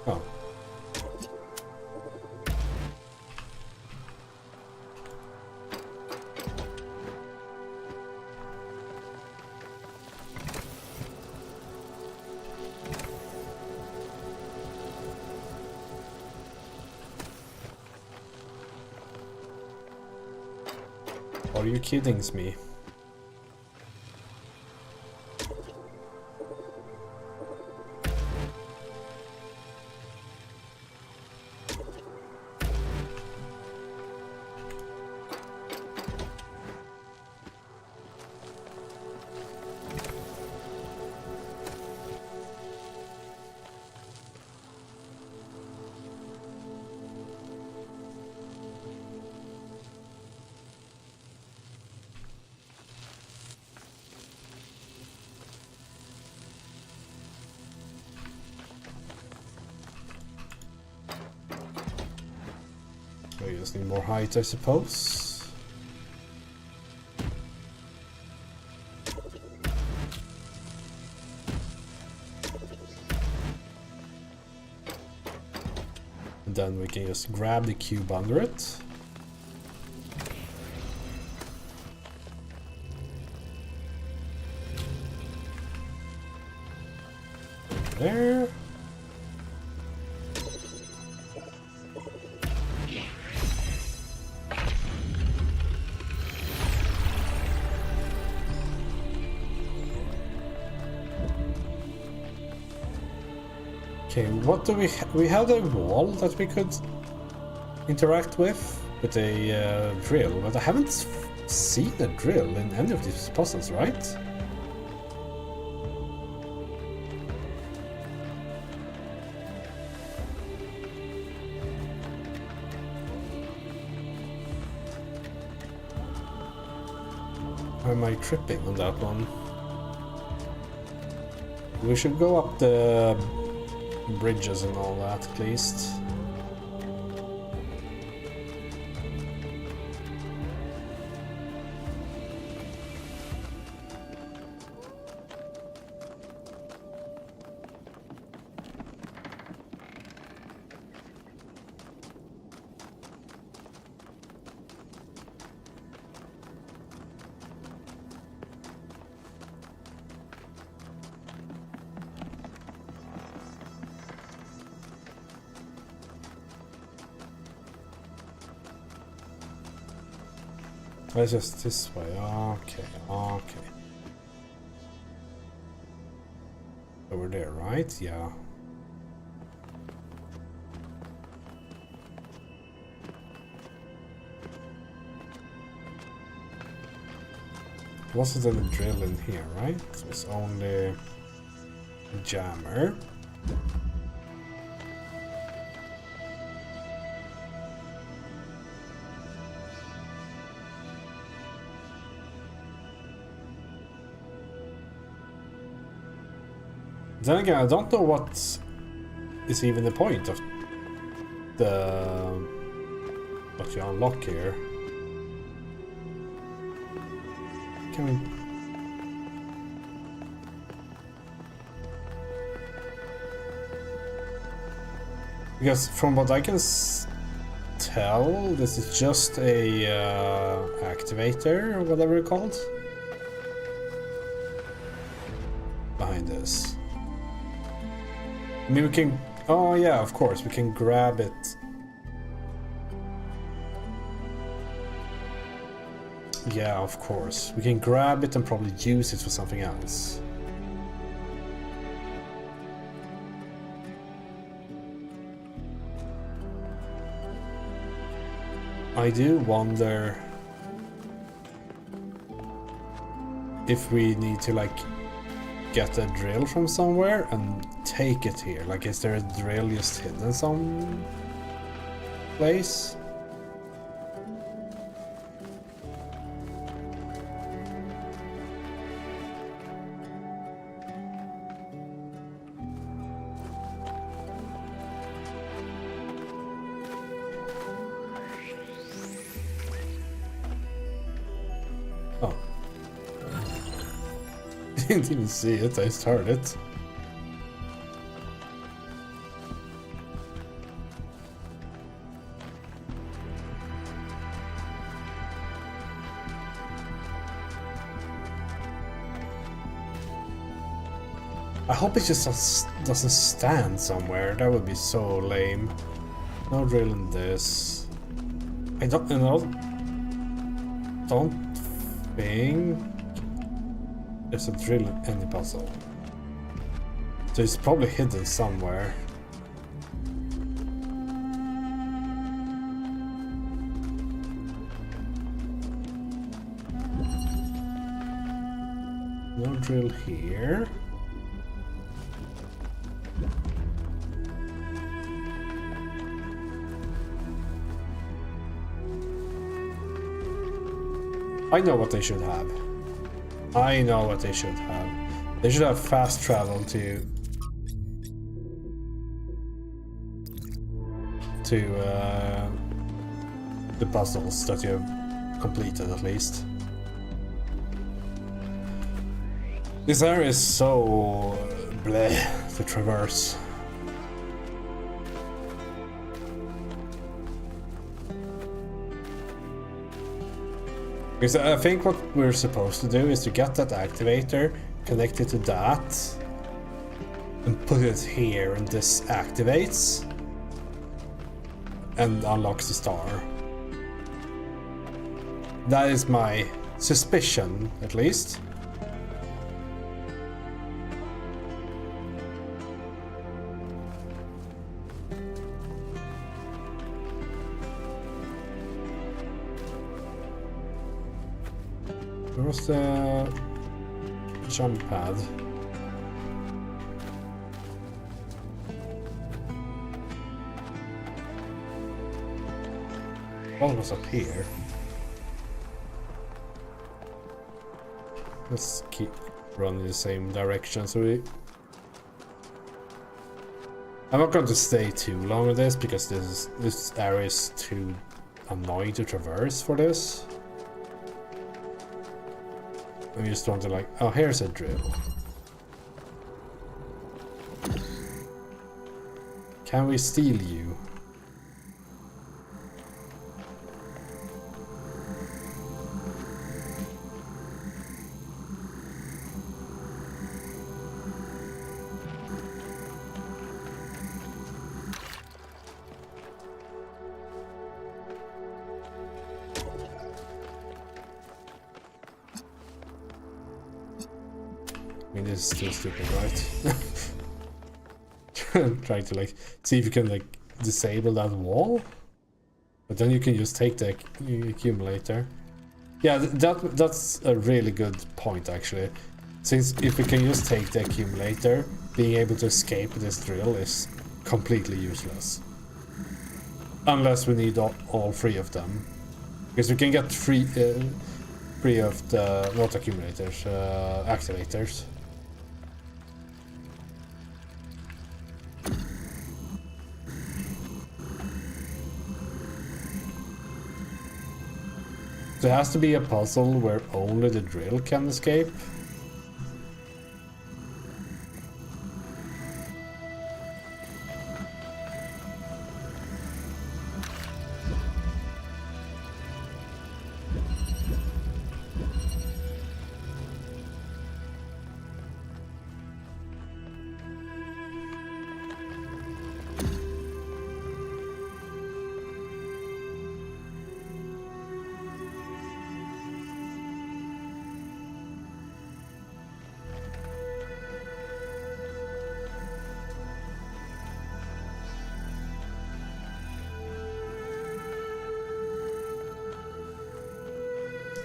Oh. Are you kidding me? We just need more height, I suppose. And then we can just grab the cube under it. There. Okay, what do we have a wall that we could interact with a drill, but I haven't seen a drill in any of these puzzles, right? Or am I tripping on that one? We should go up the bridges and all that, at least. It's just this way. Okay, okay. Over there, right? Yeah. Wasn't any drill in here, right? It was only a jammer. Then again, I don't know what is even the point of the what you unlock here. Can we? Because from what I can tell, this is just a activator or whatever it's called behind this. I mean, we can. Oh yeah, of course, we can grab it. Yeah, of course, we can grab it and probably use it for something else. I do wonder if we need to like get a drill from somewhere and take it here. Like, is there a drill just hidden some place? Oh. Didn't even see it, I just heard it. I hope it just doesn't stand somewhere. That would be so lame. No drill in this. I don't think there's a drill in any puzzle. So it's probably hidden somewhere. No drill here. I know what they should have. I know what they should have. They should have fast travel to the puzzles that you have completed at least. This area is so bleh to traverse. Because I think what we're supposed to do is to get that activator, connect it to that, and put it here, and this activates and unlocks the star. That is my suspicion, at least. Where was the jump pad? One was up here. Let's keep running the same direction. So I'm not going to stay too long with this because this area is too annoying to traverse for this. I just want to like, oh, here's a drill. Can we steal you? I mean, this is still stupid, right? Trying to like see if you can like disable that wall, but then you can just take the accumulator. Yeah, that's a really good point actually. Since if we can just take the accumulator, being able to escape this drill is completely useless. Unless we need all three of them, because we can get three of the not accumulators, activators. There has to be a puzzle where only the drill can escape.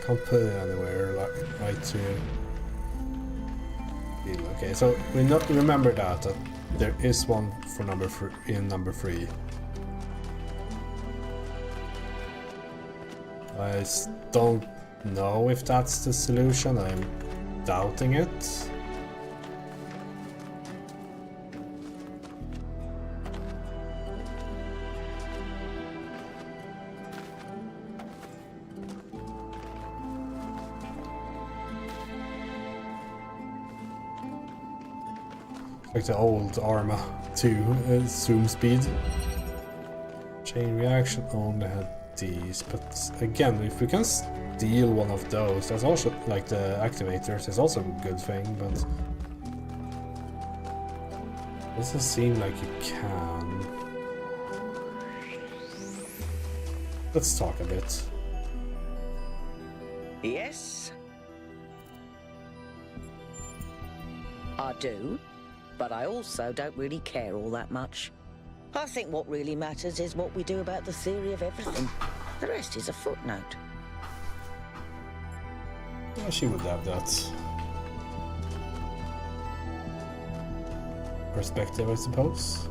Can't put it anywhere, like right to. Okay, so we not remember that there is one for number number 3. I don't know if that's the solution. I'm doubting it. Like the old Arma 2 zoom speed. Chain reaction only had these, but again, if we can steal one of those, that's also like the activators is also a good thing, but doesn't seem like you can. Let's talk a bit. Yes? I do. But I also don't really care all that much. I think what really matters is what we do about the theory of everything. The rest is a footnote. Yeah, she would have that perspective, I suppose.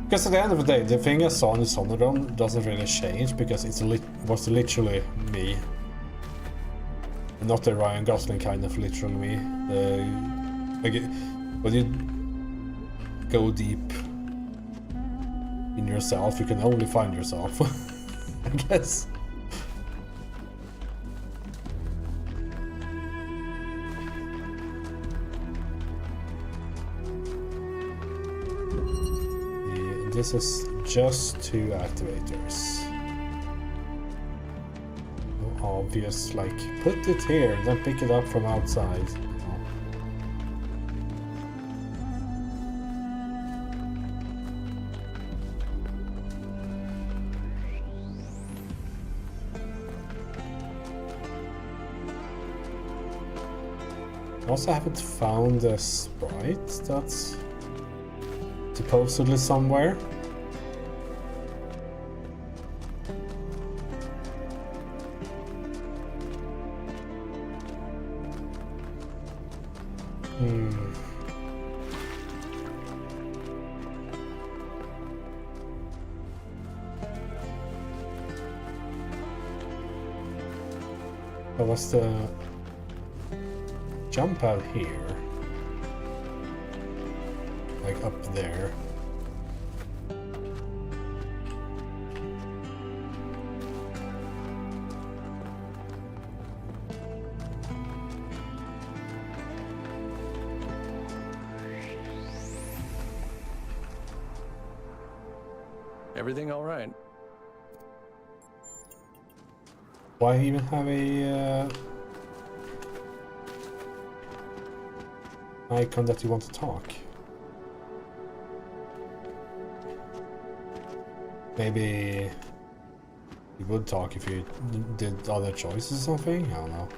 Because at the end of the day, the thing I saw in the Sonodron doesn't really change because it was literally me. Not the Ryan Gosling kind of literally me. Like when you go deep in yourself, you can only find yourself. I guess. Yeah, this is just 2 activators. Obvious, like put it here, then pick it up from outside. Also haven't found a sprite that's supposedly somewhere. What was the jump out here? Like up there. Everything all right? Why even have a icon that you want to talk? Maybe you would talk if you did other choices or something? I don't know.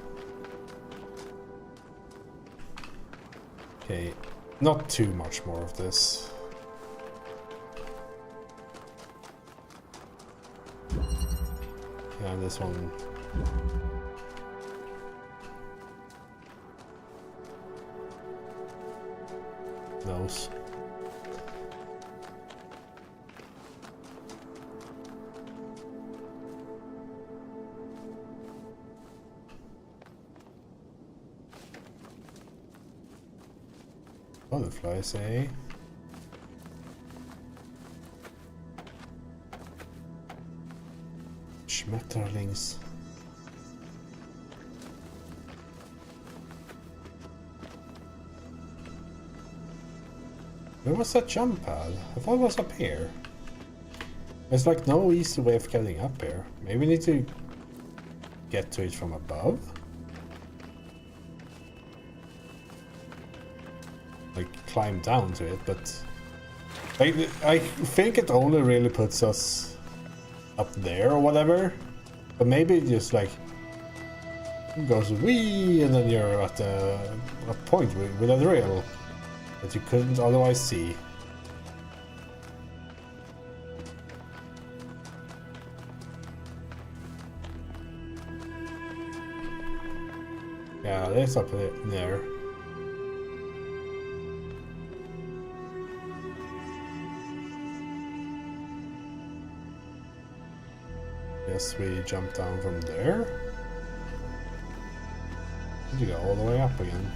Okay, not too much more of this. Yeah, this one. Nose. Butterflies, eh? Schmetterlings. Where was that jump pad? I thought it was up here. There's like no easy way of getting up here. Maybe we need to get to it from above? Like climb down to it, but I think it only really puts us up there or whatever. But maybe it just like goes wee and then you're at a point with a drill that you couldn't otherwise see. Yeah, there's up there. Guess we jump down from there. Did you go all the way up again?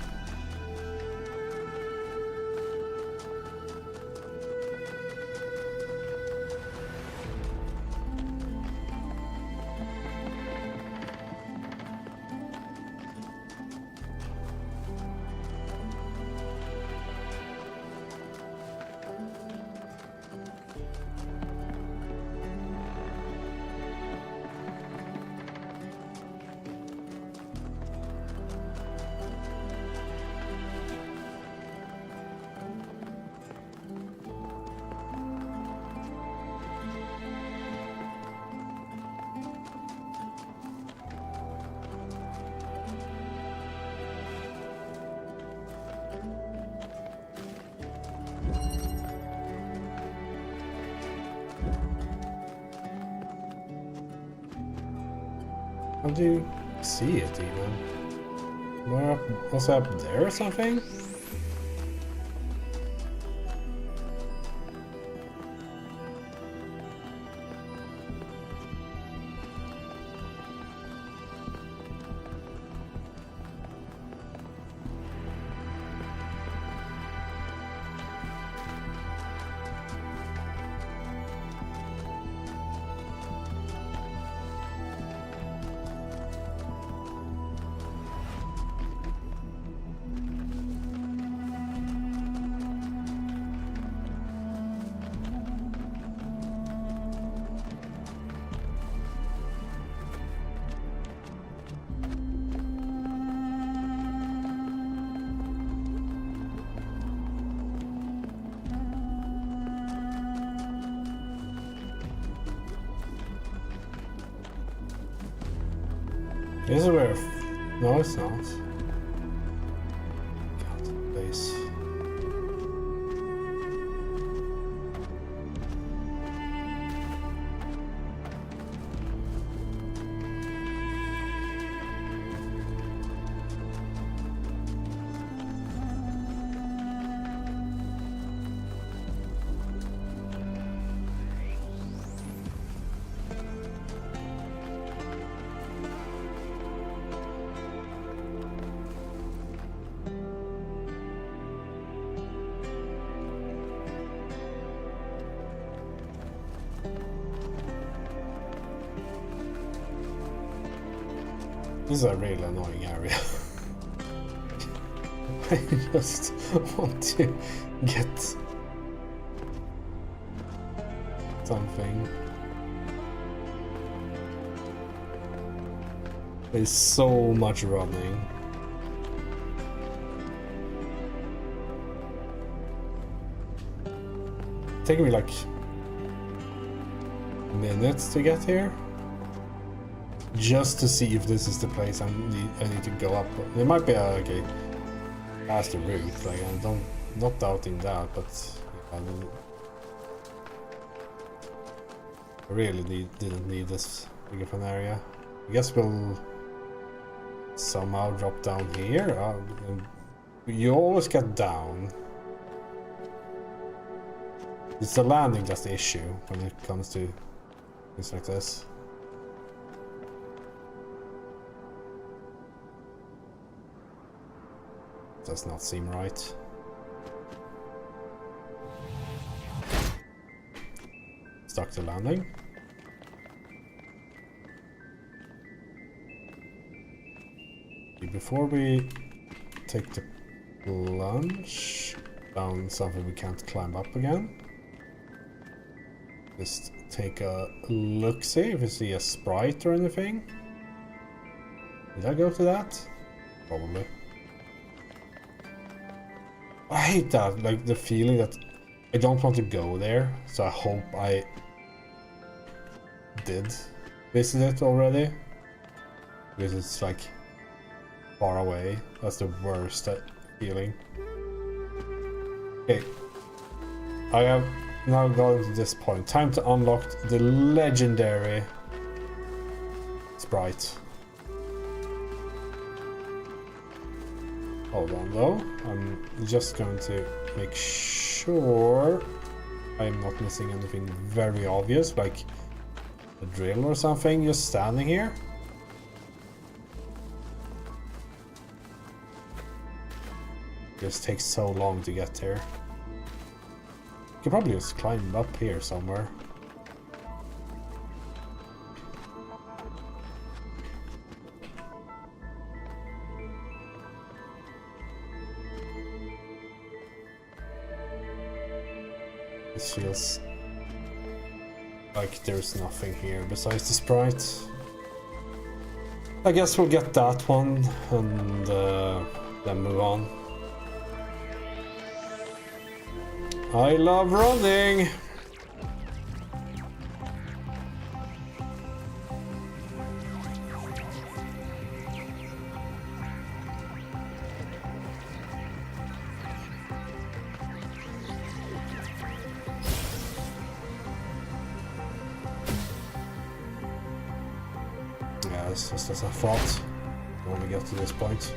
How do you see it even? Was it up there or something? Is it where? No, it's not. God, base. This is a really annoying area. I just want to get something. There's so much running. It's taking me like minutes to get here. Just to see if this is the place I need to go up. There might be a faster route. Like I'm not doubting that, but I really didn't need this big of an area. I guess we'll somehow drop down here. You always get down. It's the landing that's the issue when it comes to things like this. Does not seem right. Stuck to landing. before we take the plunge down something we can't climb up again. Just take a look, see if we see a sprite or anything. Did I go to that? Probably. I hate that, like the feeling that I don't want to go there, so I hope I did visit it already. Because it's like far away. That's the worst feeling. Okay. I have now gotten to this point. Time to unlock the legendary sprite. Hold on though. I'm just going to make sure I'm not missing anything very obvious, like a drill or something just standing here. It just takes so long to get there. You could probably just climb up here somewhere. This feels like there's nothing here besides the sprite. I guess we'll get that one and then move on. I love running! Yeah, it's just as I thought when we get to this point.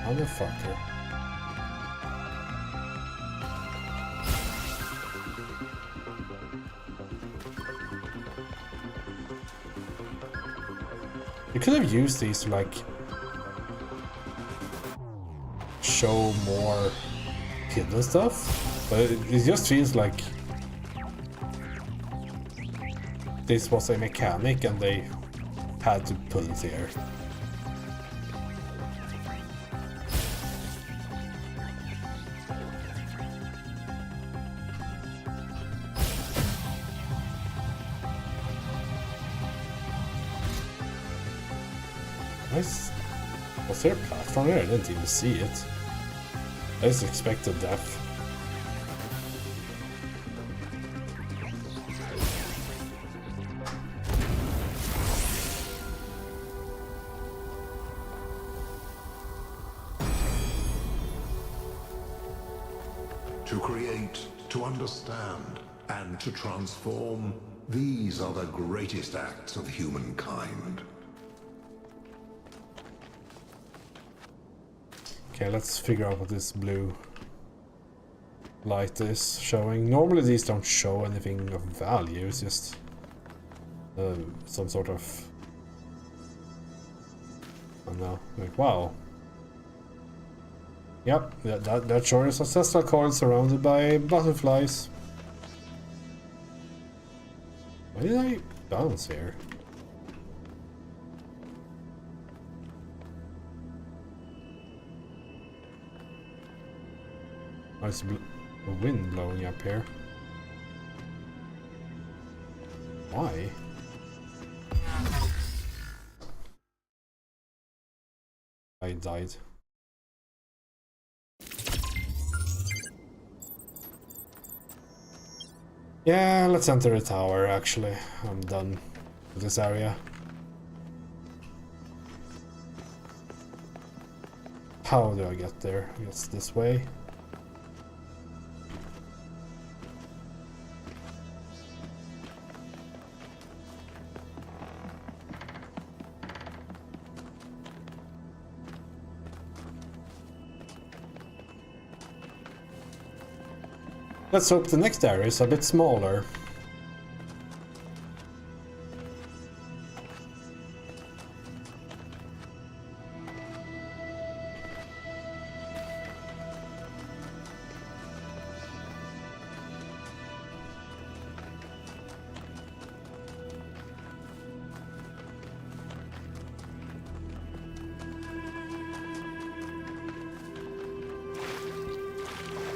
Motherfucker. You could have used these to like show more hidden stuff, but it just feels like this was a mechanic and they had to put it here. Nice. Was there a platform here? I didn't even see it. I just expected death. To create, to understand, and to transform, these are the greatest acts of humankind. Okay, let's figure out what this blue light is showing. Normally these don't show anything of value, it's just some sort of... I don't know, like, wow. Yep, that sure is a Tesla coil surrounded by butterflies. Why did I bounce here? It's a wind blowing up here. Why? I died. Yeah, let's enter the tower actually. I'm done with this area. How do I get there? I guess this way. Let's hope the next area is a bit smaller.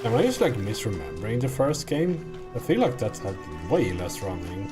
Am I just like misremembering the first game? I feel like that had way less running.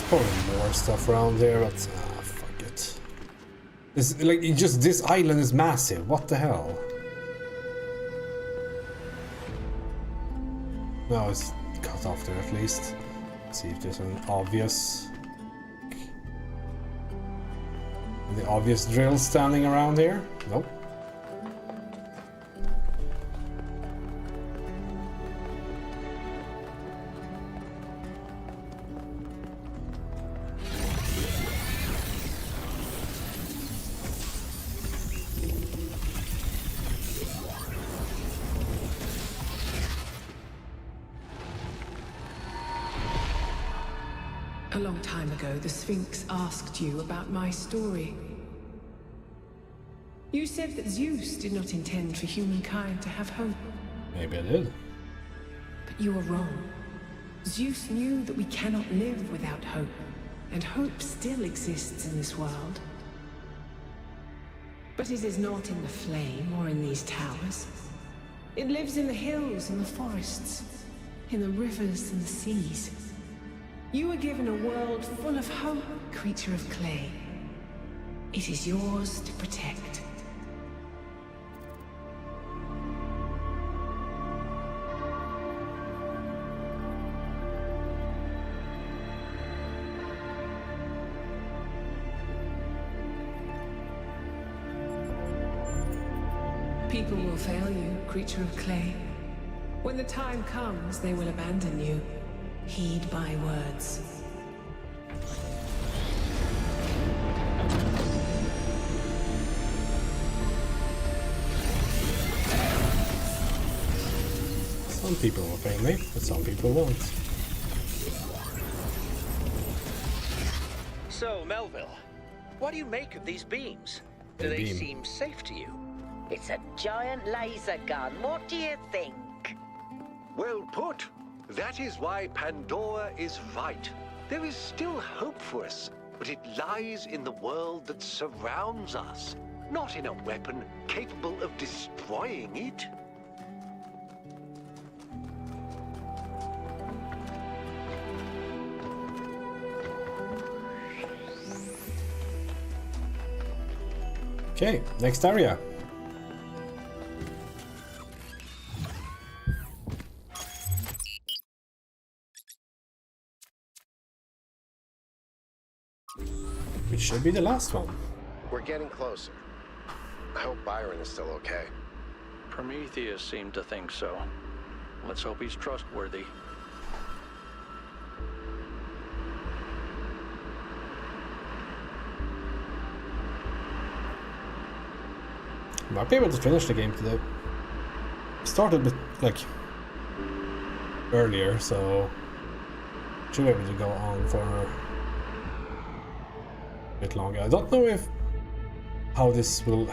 Probably more stuff around here, but fuck it. This like this island is massive. What the hell? No, it's cut off there at least. Let's see if there's an obvious drill standing around here. Nope. A long time ago, the Sphinx asked you about my story. You said that Zeus did not intend for humankind to have hope. Maybe I did. But you were wrong. Zeus knew that we cannot live without hope, and hope still exists in this world. But it is not in the flame or in these towers. It lives in the hills and the forests, in the rivers and the seas. You were given a world full of hope, creature of clay. It is yours to protect. People will fail you, creature of clay. When the time comes, they will abandon you. Heed my words. Some people will pay me, but some people won't. So, Melville, what do you make of these beams? Do they seem safe to you? It's a giant laser gun. What do you think? Well put. That is why Pandora is right. There is still hope for us, but it lies in the world that surrounds us, not in a weapon capable of destroying it. Okay, next area. Which should be the last one. We're getting closer. I hope Byron is still okay. Prometheus seemed to think so. Let's hope he's trustworthy. Might be able to finish the game today. Started a bit like earlier, so should be able to go on for a bit longer. I don't know if how this will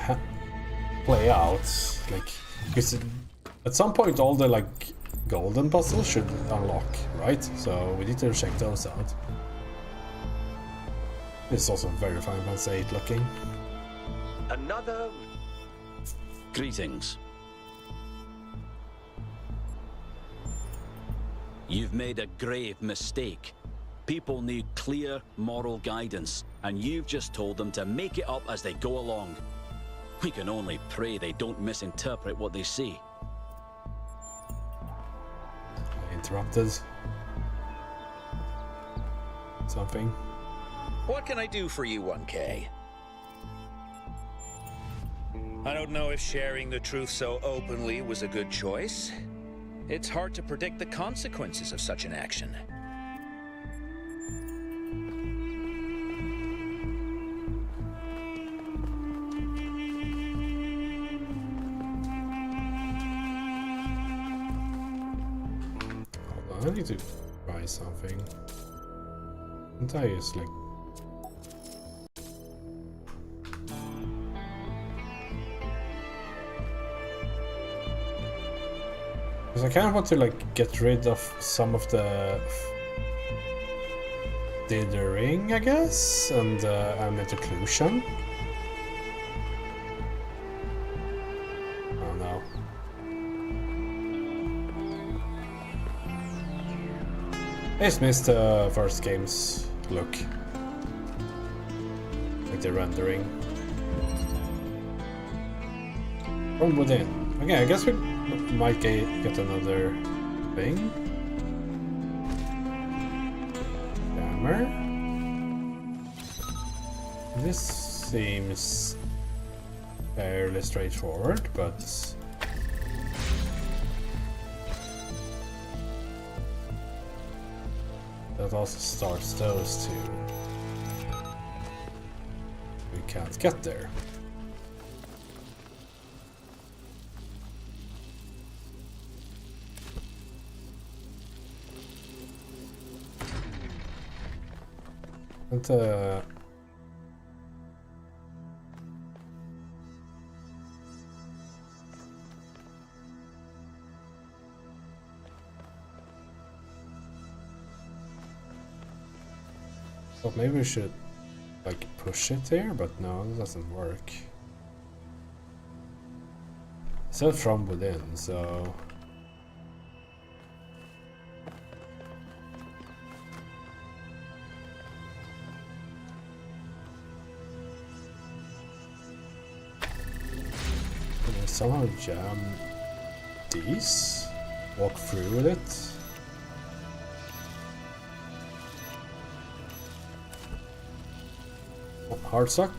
play out. Like, because at some point all the like golden puzzles should unlock, right? So we need to check those out. This is also very Final Fantasy 8 looking. Another... Greetings. You've made a grave mistake. People need clear moral guidance, and you've just told them to make it up as they go along. We can only pray they don't misinterpret what they see. I interrupted something. What can I do for you, 1K? I don't know if sharing the truth so openly was a good choice. It's hard to predict the consequences of such an action. Hold on, I need to try something. Can't I just like... Because I kind of want to like get rid of some of the dithering, I guess, and ambient occlusion. Oh no. I just missed the first game's look. Like the rendering. From within. Okay, I guess we might get another thing. Hammer. This seems fairly straightforward, but that also starts those two. We can't get there. And well, maybe we should like push it there, but no, it doesn't work. It said from within, so somehow jam these, walk through with it. Hard suck.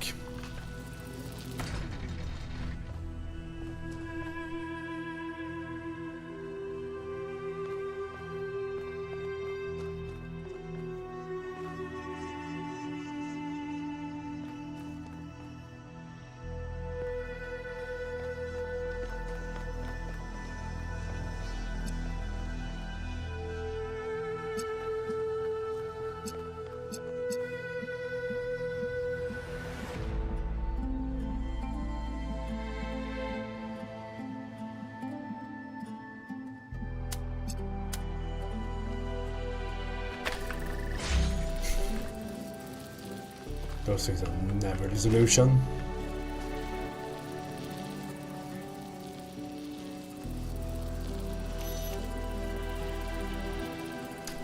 Those things are never the solution.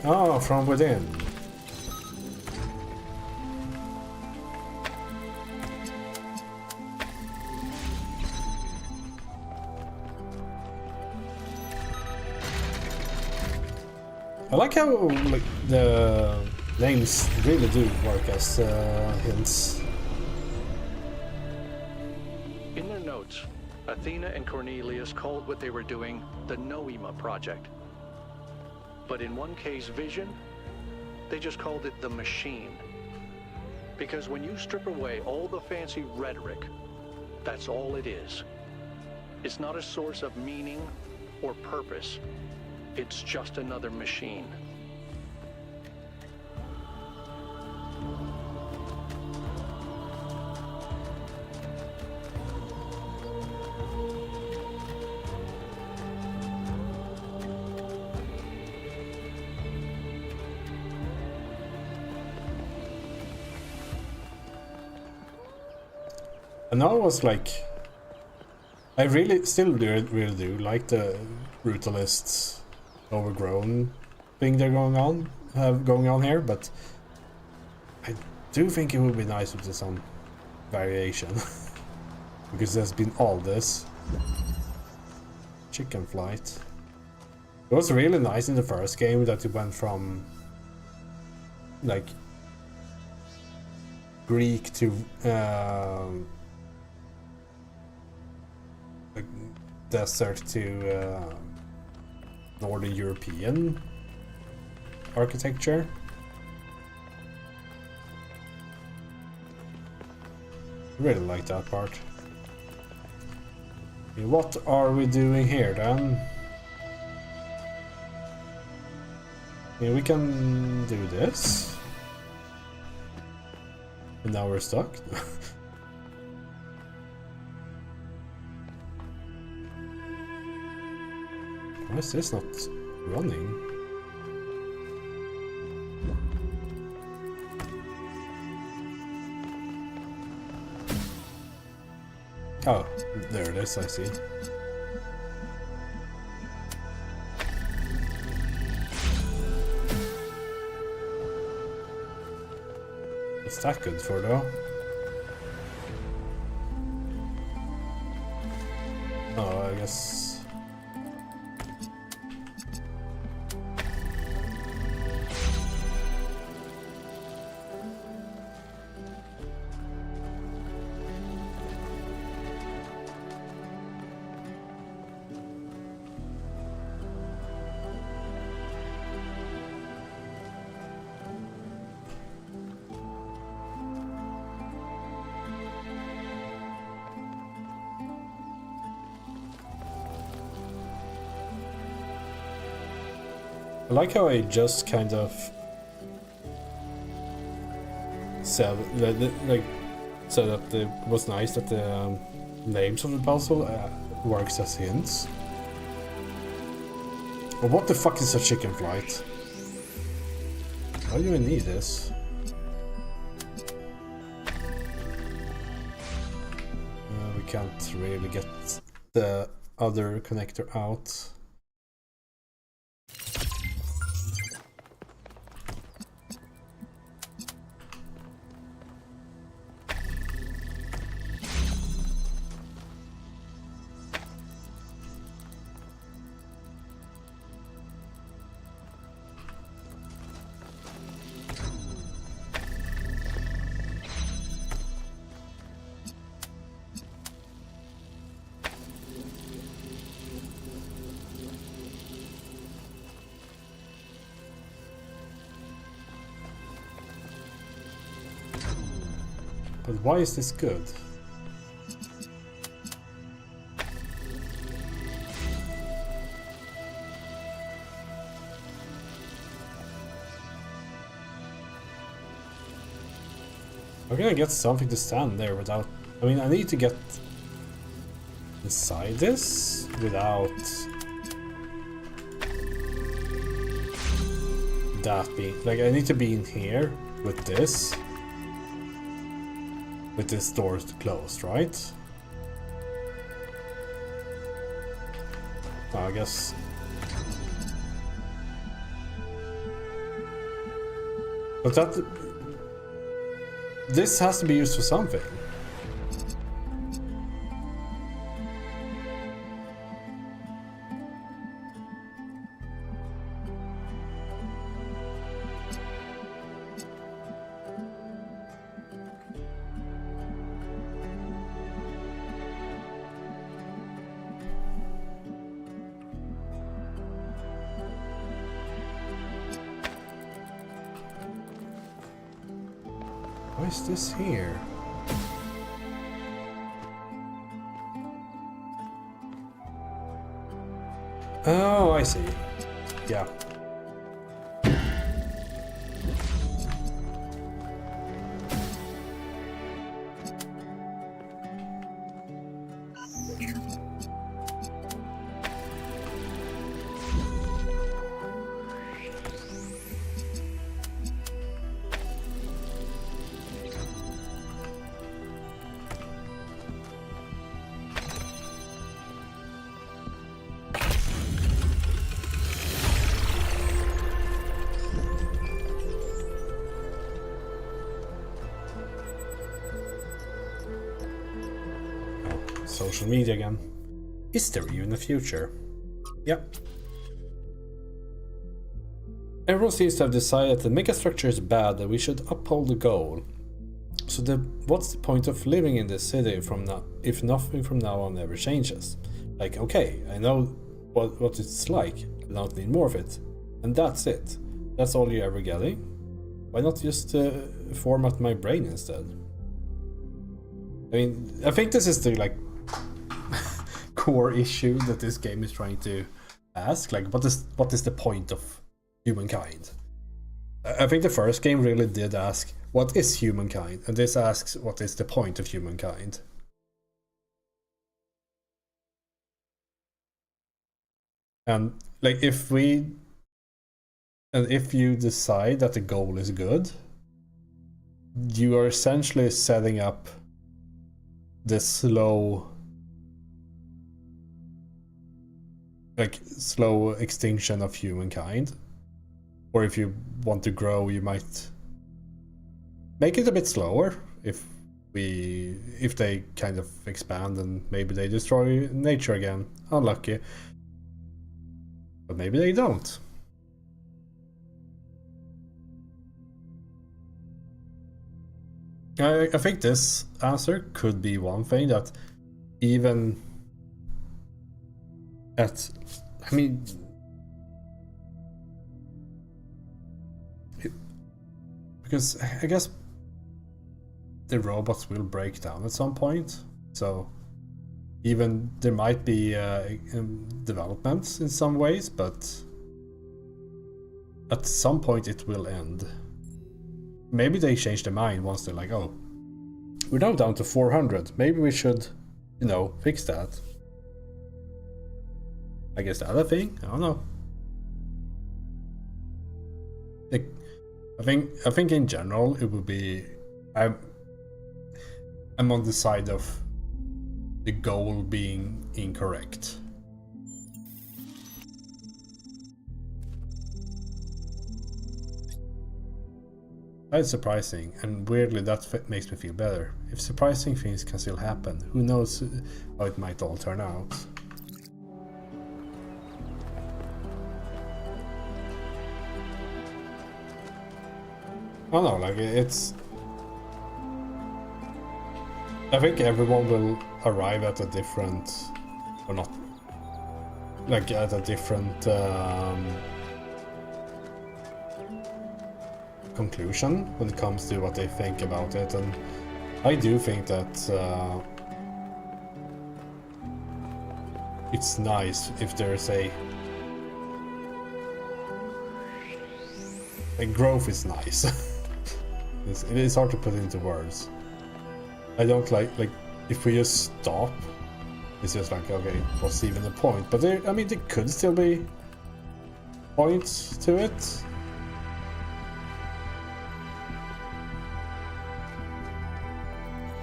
Oh, from within. I like how like the names really do work as hints. In their notes, Athena and Cornelius called what they were doing the Noema Project. But in 1K's vision, they just called it the Machine. Because when you strip away all the fancy rhetoric, that's all it is. It's not a source of meaning or purpose. It's just another machine. And now I was like, I really still really do like the brutalist overgrown thing they're going on here, but I do think it would be nice with some variation because there's been all this chicken flight. It was really nice in the first game that it went from like Greek to like desert to Northern European architecture. Really like that part. Okay, what are we doing here then? Yeah, we can do this. And now we're stuck. Why is this not running? Oh, there it is, I see. What's that good for though? Oh, I guess... I like how I just kind of said that it was nice that the names of the puzzle works as hints. But what the fuck is a chicken flight? Why do you need this? We can't really get the other connector out. But why is this good? How can I get something to stand there without... I mean, I need to get inside this without that being... Like, I need to be in here with this. With this door closed, right? Oh, I guess... But that... This has to be used for something. Why is this here? Oh, I see. Yeah. social media again. Is there even a future? Yep. Everyone seems to have decided that the megastructure is bad and we should uphold the goal. So what's the point of living in this city from now if nothing from now on ever changes? Like, okay, I know what it's like. I don't need more of it. And that's it. That's all you're ever getting. Why not just format my brain instead? I mean, I think this is the like core issue that this game is trying to ask. Like, what is the point of humankind? I think the first game really did ask, what is humankind? And this asks, what is the point of humankind? And like, if you decide that the goal is good, you are essentially setting up the slow extinction of humankind. Or if you want to grow, you might make it a bit slower if they kind of expand and maybe they destroy nature again. Unlucky. But maybe they don't. I think this answer could be one thing that even at, I mean, because I guess the robots will break down at some point, so even there might be developments in some ways, but at some point it will end. Maybe they change their mind once they're like, oh, we're now down to 400. Maybe we should, fix that. I guess the other thing, I don't know. I think in general it would be, I'm on the side of the goal being incorrect. That's surprising, and weirdly that makes me feel better. If surprising things can still happen, who knows how it might all turn out. I don't know, like it's... I think everyone will arrive at a different... or not... like at a different... conclusion when it comes to what they think about it, and I do think that it's nice if there's a growth is nice. It is hard to put into words. I don't like if we just stop, it's just like, okay, what's even the point? But there could still be points to it.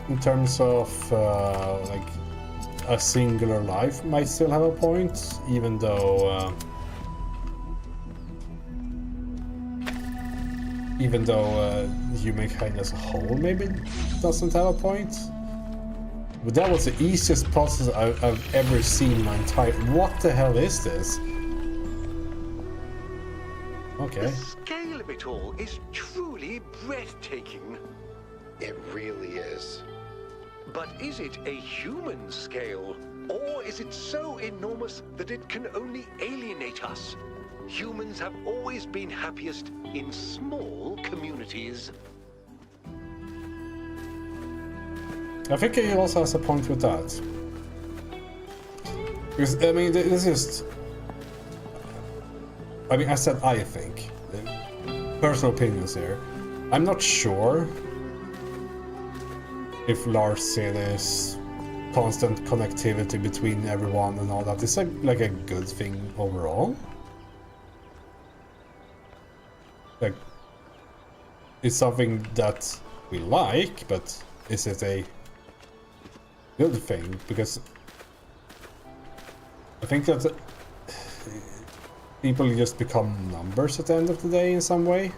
In terms of like a singular life might still have a point, even though humankind as a whole maybe doesn't have a point. But that was the easiest process I've ever seen in my entire... What the hell is this? Okay. The scale of it all is truly breathtaking. It really is. But is it a human scale? Or is it so enormous that it can only alienate us? Humans have always been happiest in small communities. I think he also has a point with that. Because, I mean, this is... I mean, I said I think. Personal opinions here. I'm not sure if large cities, constant connectivity between everyone and all that is like a good thing overall. Like, it's something that we like, but is it a good thing? Because I think that people just become numbers at the end of the day in some way.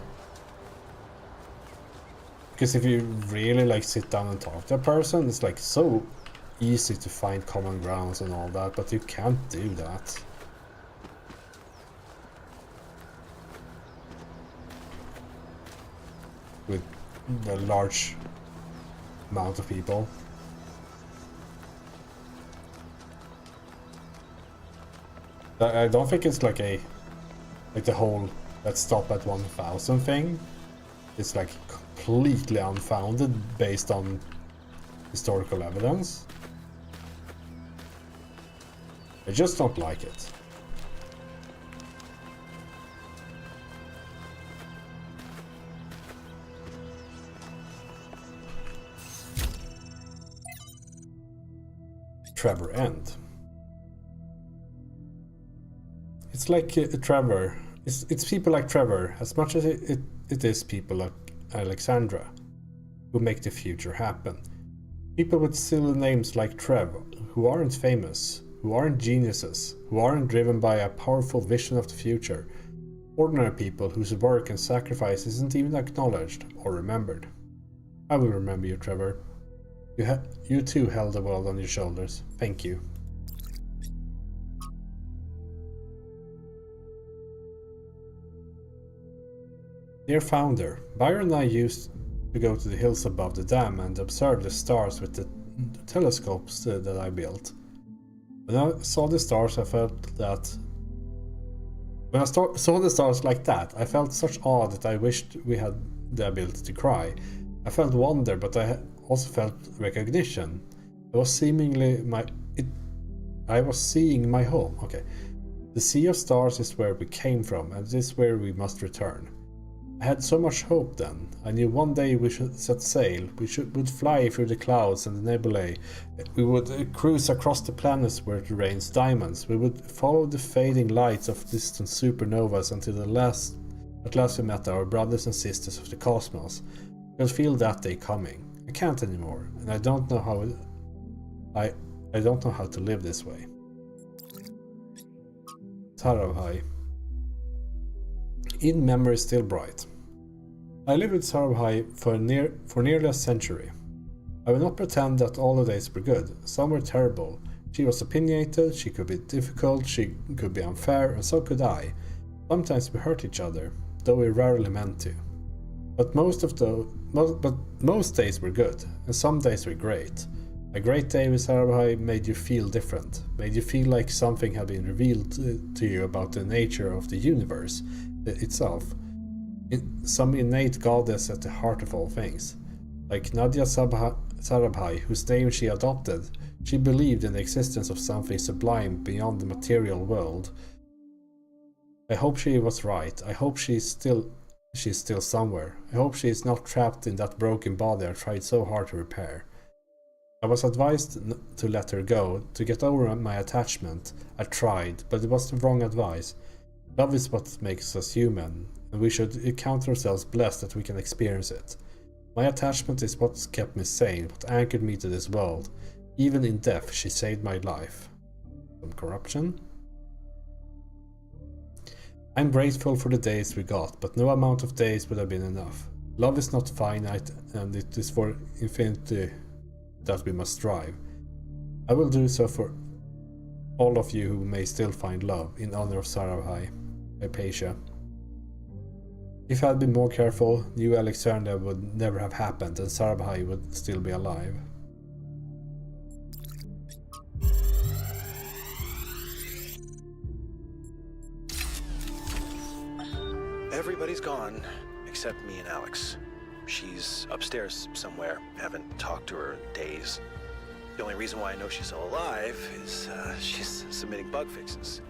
Because if you really like sit down and talk to a person, it's like so easy to find common grounds and all that, but you can't do that. With a large amount of people. I don't think it's like the whole let's stop at 1,000 thing. It's like completely unfounded based on historical evidence. I just don't like it. Trevor End. It's like Trevor. It's people like Trevor, as much as it is people like Alexandra, who make the future happen. People with silly names like Trev, who aren't famous, who aren't geniuses, who aren't driven by a powerful vision of the future. Ordinary people whose work and sacrifice isn't even acknowledged or remembered. I will remember you, Trevor. You too held the world on your shoulders. Thank you. Dear Founder, Byron and I used to go to the hills above the dam and observe the stars with the telescopes that I built. When I saw the stars, I felt that... When I saw the stars like that, I felt such awe that I wished we had the ability to cry. I felt wonder, but I also felt recognition. I was seeing my home. Okay. The sea of stars is where we came from, and it is where we must return. I had so much hope then. I knew one day we should set sail. We would fly through the clouds and the nebulae. We would cruise across the planets where it rains diamonds. We would follow the fading lights of distant supernovas until at last we met our brothers and sisters of the cosmos. I could feel that day coming. I can't anymore, and I don't know how I don't know how to live this way. Sarabhai. In memory still bright. I lived with Sarabhai for nearly a century. I will not pretend that all the days were good. Some were terrible. She was opinionated, she could be difficult, she could be unfair, and so could I. Sometimes we hurt each other, though we rarely meant to. But most days were good, and some days were great. A great day with Sarabhai made you feel different, made you feel like something had been revealed to you about the nature of the universe itself. Some innate goddess at the heart of all things. Like Nadia Sarabhai, whose name she adopted, she believed in the existence of something sublime beyond the material world. I hope she was right. I hope she's still somewhere. I hope she is not trapped in that broken body I tried so hard to repair. I was advised to let her go, to get over my attachment. I tried, but it was the wrong advice. Love is what makes us human, and we should count ourselves blessed that we can experience it. My attachment is what's kept me sane, what anchored me to this world. Even in death, she saved my life. Some corruption? I'm grateful for the days we got, but no amount of days would have been enough. Love is not finite, and it is for infinity that we must strive. I will do so for all of you who may still find love, in honor of Sarabhai, Hypatia. If I had been more careful, New Alexandria would never have happened, and Sarabhai would still be alive. Everybody's gone, except me and Alex. She's upstairs somewhere. Haven't talked to her in days. The only reason why I know she's still alive is she's submitting bug fixes.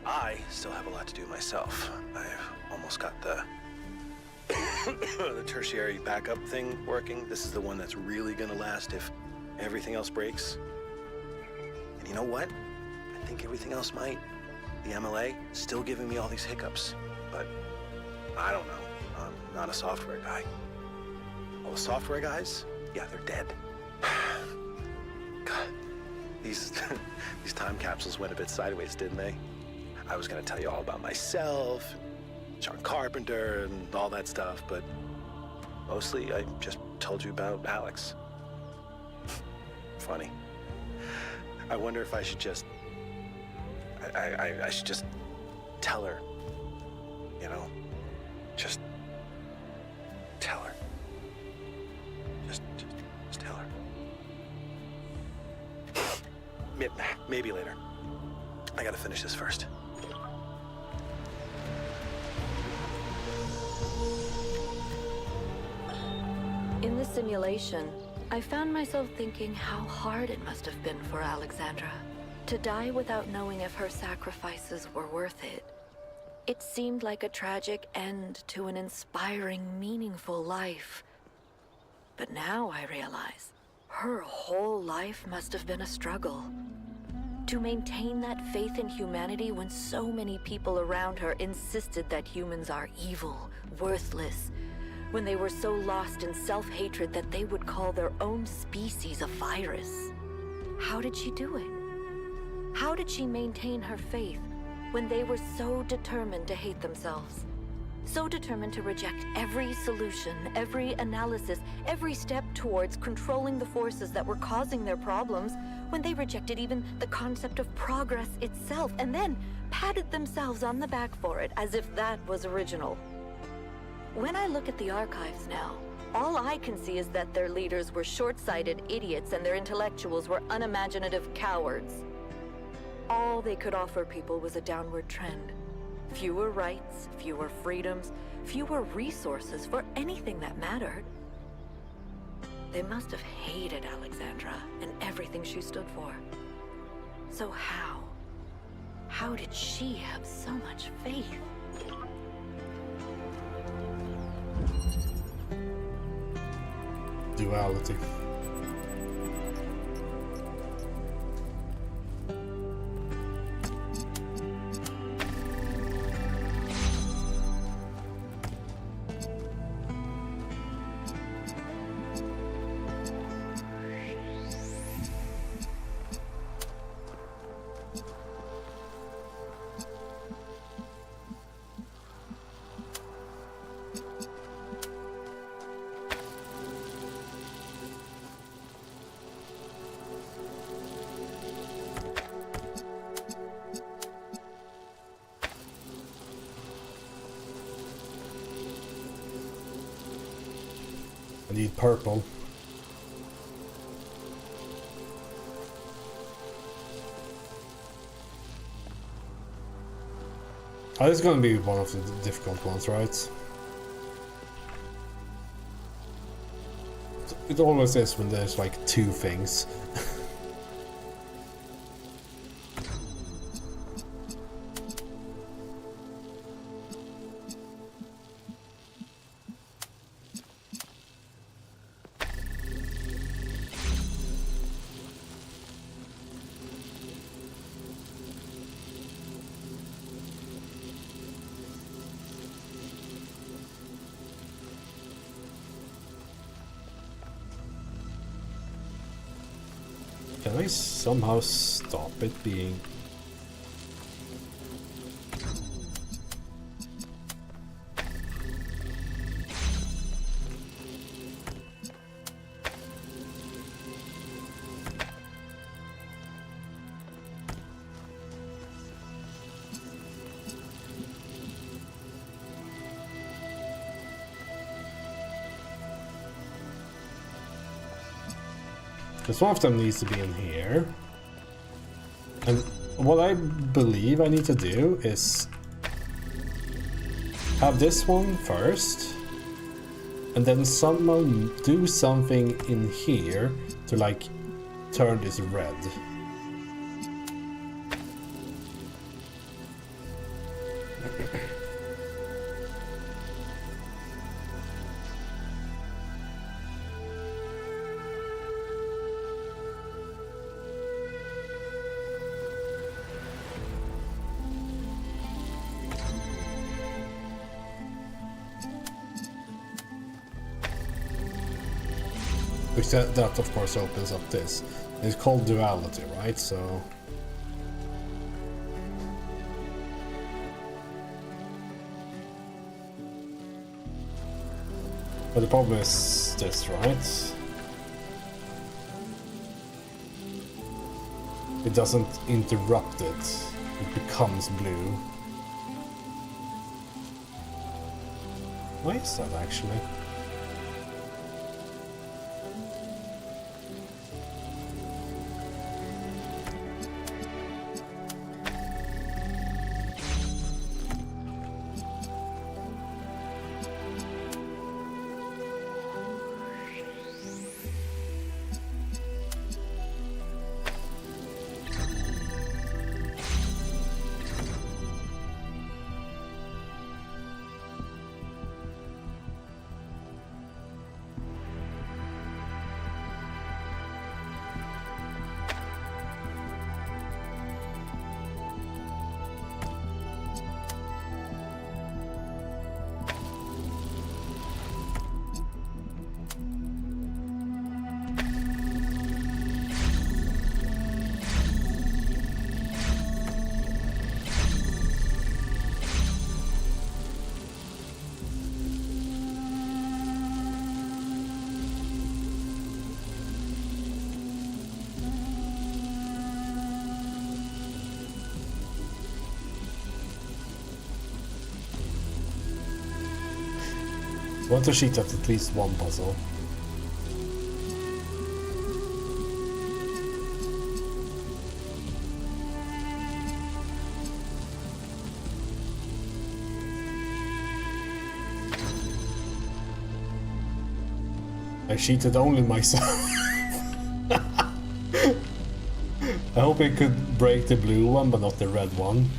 I still have a lot to do myself. I've almost got the the tertiary backup thing working. This is the one that's really gonna last if everything else breaks. And you know what? I think everything else might. The MLA is still giving me all these hiccups, but I don't know. I'm not a software guy. All the software guys, yeah, they're dead. God, these time capsules went a bit sideways, didn't they? I was gonna tell you all about myself, John Carpenter, and all that stuff, but mostly I just told you about Alex. Funny. I wonder if I should just... I should just tell her. You know? Just tell her. Just tell her. Maybe later. I gotta finish this first. In the simulation, I found myself thinking how hard it must have been for Alexandra to die without knowing if her sacrifices were worth it. It seemed like a tragic end to an inspiring, meaningful life. But now I realize her whole life must have been a struggle. To maintain that faith in humanity when so many people around her insisted that humans are evil, worthless, when they were so lost in self-hatred that they would call their own species a virus. How did she do it? How did she maintain her faith when they were so determined to hate themselves? So determined to reject every solution, every analysis, every step towards controlling the forces that were causing their problems, when they rejected even the concept of progress itself, and then patted themselves on the back for it as if that was original. When I look at the archives now, all I can see is that their leaders were short-sighted idiots and their intellectuals were unimaginative cowards. All they could offer people was a downward trend. Fewer rights, fewer freedoms, fewer resources for anything that mattered. They must have hated Alexandra and everything she stood for. So how did she have so much faith? Duality. I need purple. Oh, this is gonna be one of the difficult ones, right? It always is when there's like two things. Can I somehow stop it being... Because one of them needs to be in here. And what I believe I need to do is have this one first, and then someone do something in here to like turn this red. Which that of course opens up this. It's called duality, right? So but the problem is this, right? it doesn't interrupt it. It becomes blue. Why is that actually? I want to cheat at least one puzzle. I cheated only myself. I hope I could break the blue one, but not the red one.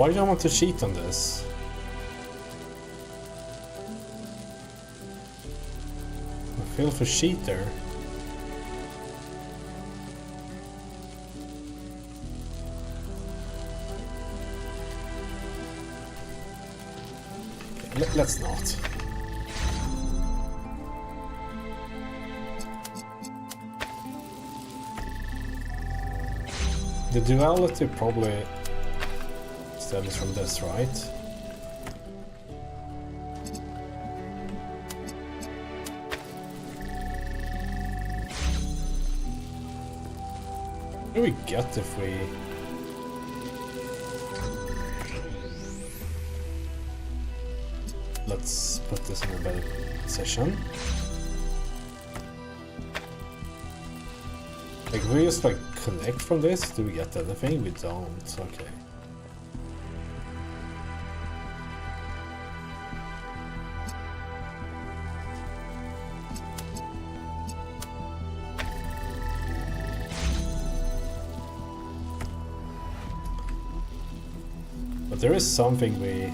Why do I want to cheat on this? I feel for cheater. Okay, let's not. The duality probably stems from this, right? What do we get if we... Let's put this in a better position. Like, if we just like connect from this, do we get anything? We don't, okay. But there is something we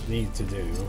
need to do.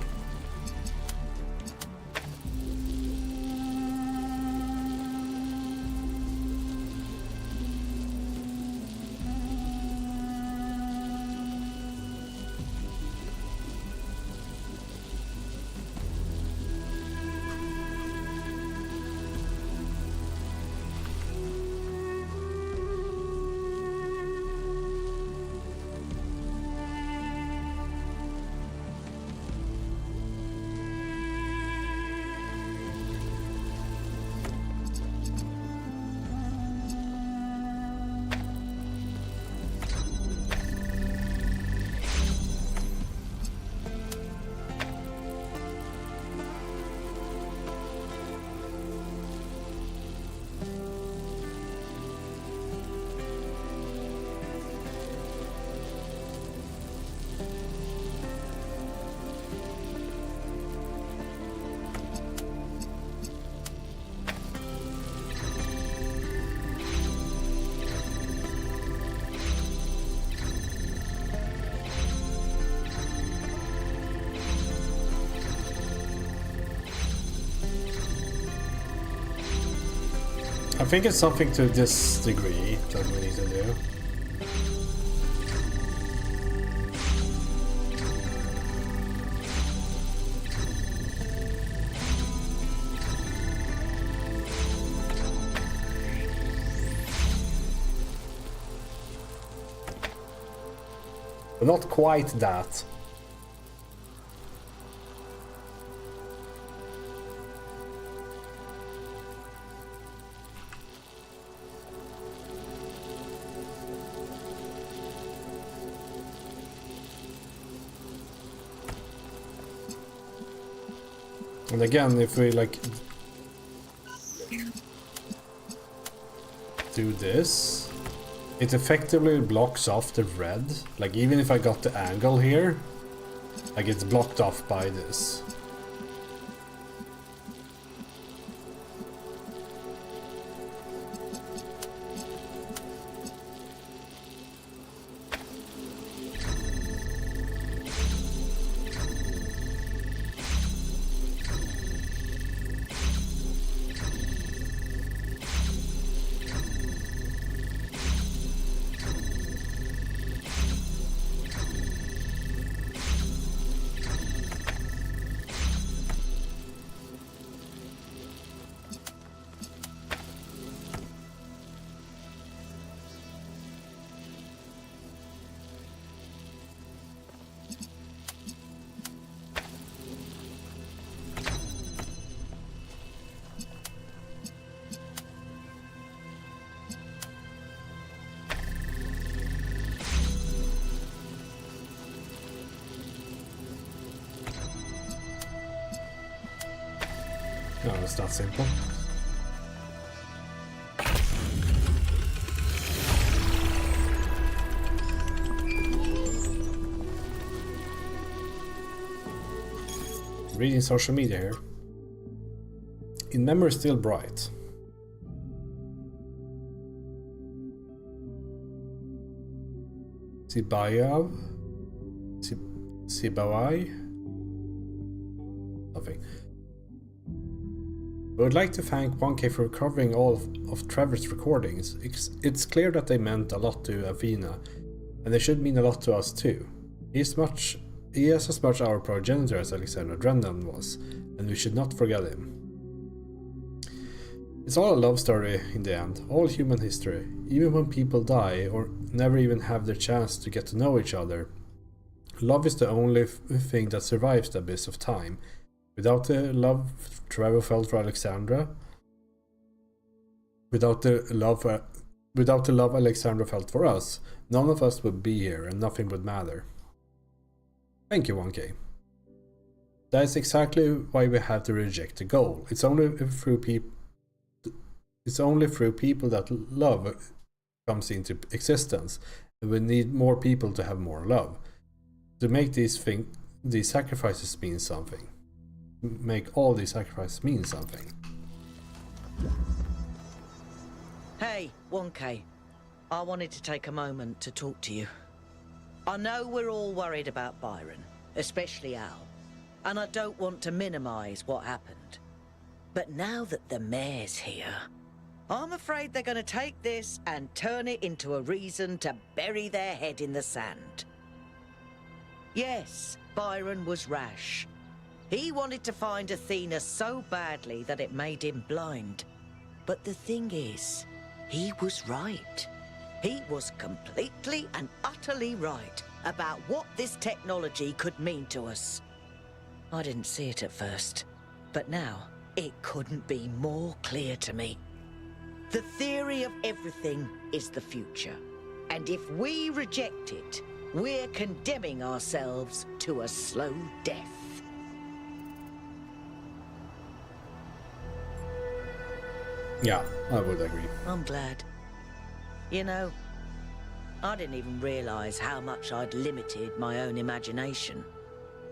I think it's something to this degree that we need to do. But not quite that. And again, if we like do this, it effectively blocks off the red. Like even if I got the angle here, like it's blocked off by this. No, it's that simple. Reading social media here. In memory still bright. Sibayav? Sibawai? Nothing. I would like to thank 1K for recovering all of Trevor's recordings. It's clear that they meant a lot to Athena, and they should mean a lot to us too. He is as much our progenitor as Alexander Drennan was, and we should not forget him. It's all a love story in the end, all human history. Even when people die or never even have their chance to get to know each other, love is the only thing that survives the abyss of time. Without the love Trevor felt for Alexandra, without the love Alexandra felt for us, none of us would be here and nothing would matter. Thank you, 1K. That is exactly why we have to reject the goal. It's only through people that love comes into existence, and we need more people to have more love. To make these sacrifices mean something. Make all these sacrifices mean something. Hey, 1K. I wanted to take a moment to talk to you. I know we're all worried about Byron, especially Al, and I don't want to minimize what happened. But now that the mayor's here, I'm afraid they're going to take this and turn it into a reason to bury their head in the sand. Yes, Byron was rash. He wanted to find Athena so badly that it made him blind. But the thing is, he was right. He was completely and utterly right about what this technology could mean to us. I didn't see it at first, but now it couldn't be more clear to me. The theory of everything is the future, and if we reject it, we're condemning ourselves to a slow death. Yeah, I would agree. I'm glad. You know, I didn't even realize how much I'd limited my own imagination.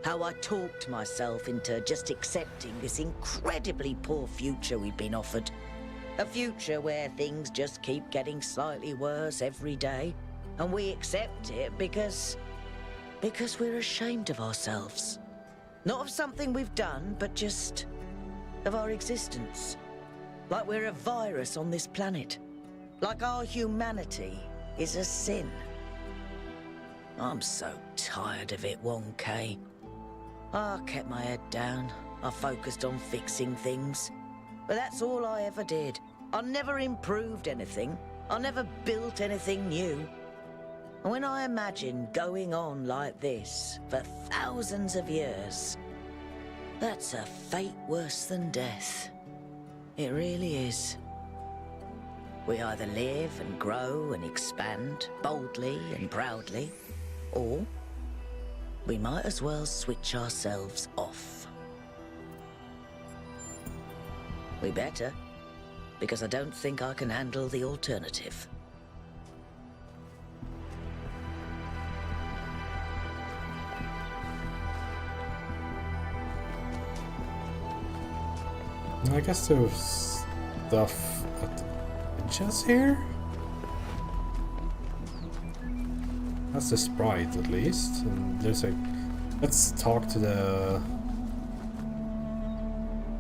How I talked myself into just accepting this incredibly poor future we'd been offered. A future where things just keep getting slightly worse every day, and we accept it because we're ashamed of ourselves. Not of something we've done, but just of our existence. Like we're a virus on this planet. Like our humanity is a sin. I'm so tired of it, 1K. I kept my head down. I focused on fixing things. But that's all I ever did. I never improved anything. I never built anything new. And when I imagine going on like this for thousands of years, that's a fate worse than death. It really is. We either live and grow and expand boldly and proudly, or we might as well switch ourselves off. We better, because I don't think I can handle the alternative. I guess there was stuff at the edges here? That's the sprite, at least. And there's a... Let's talk to the...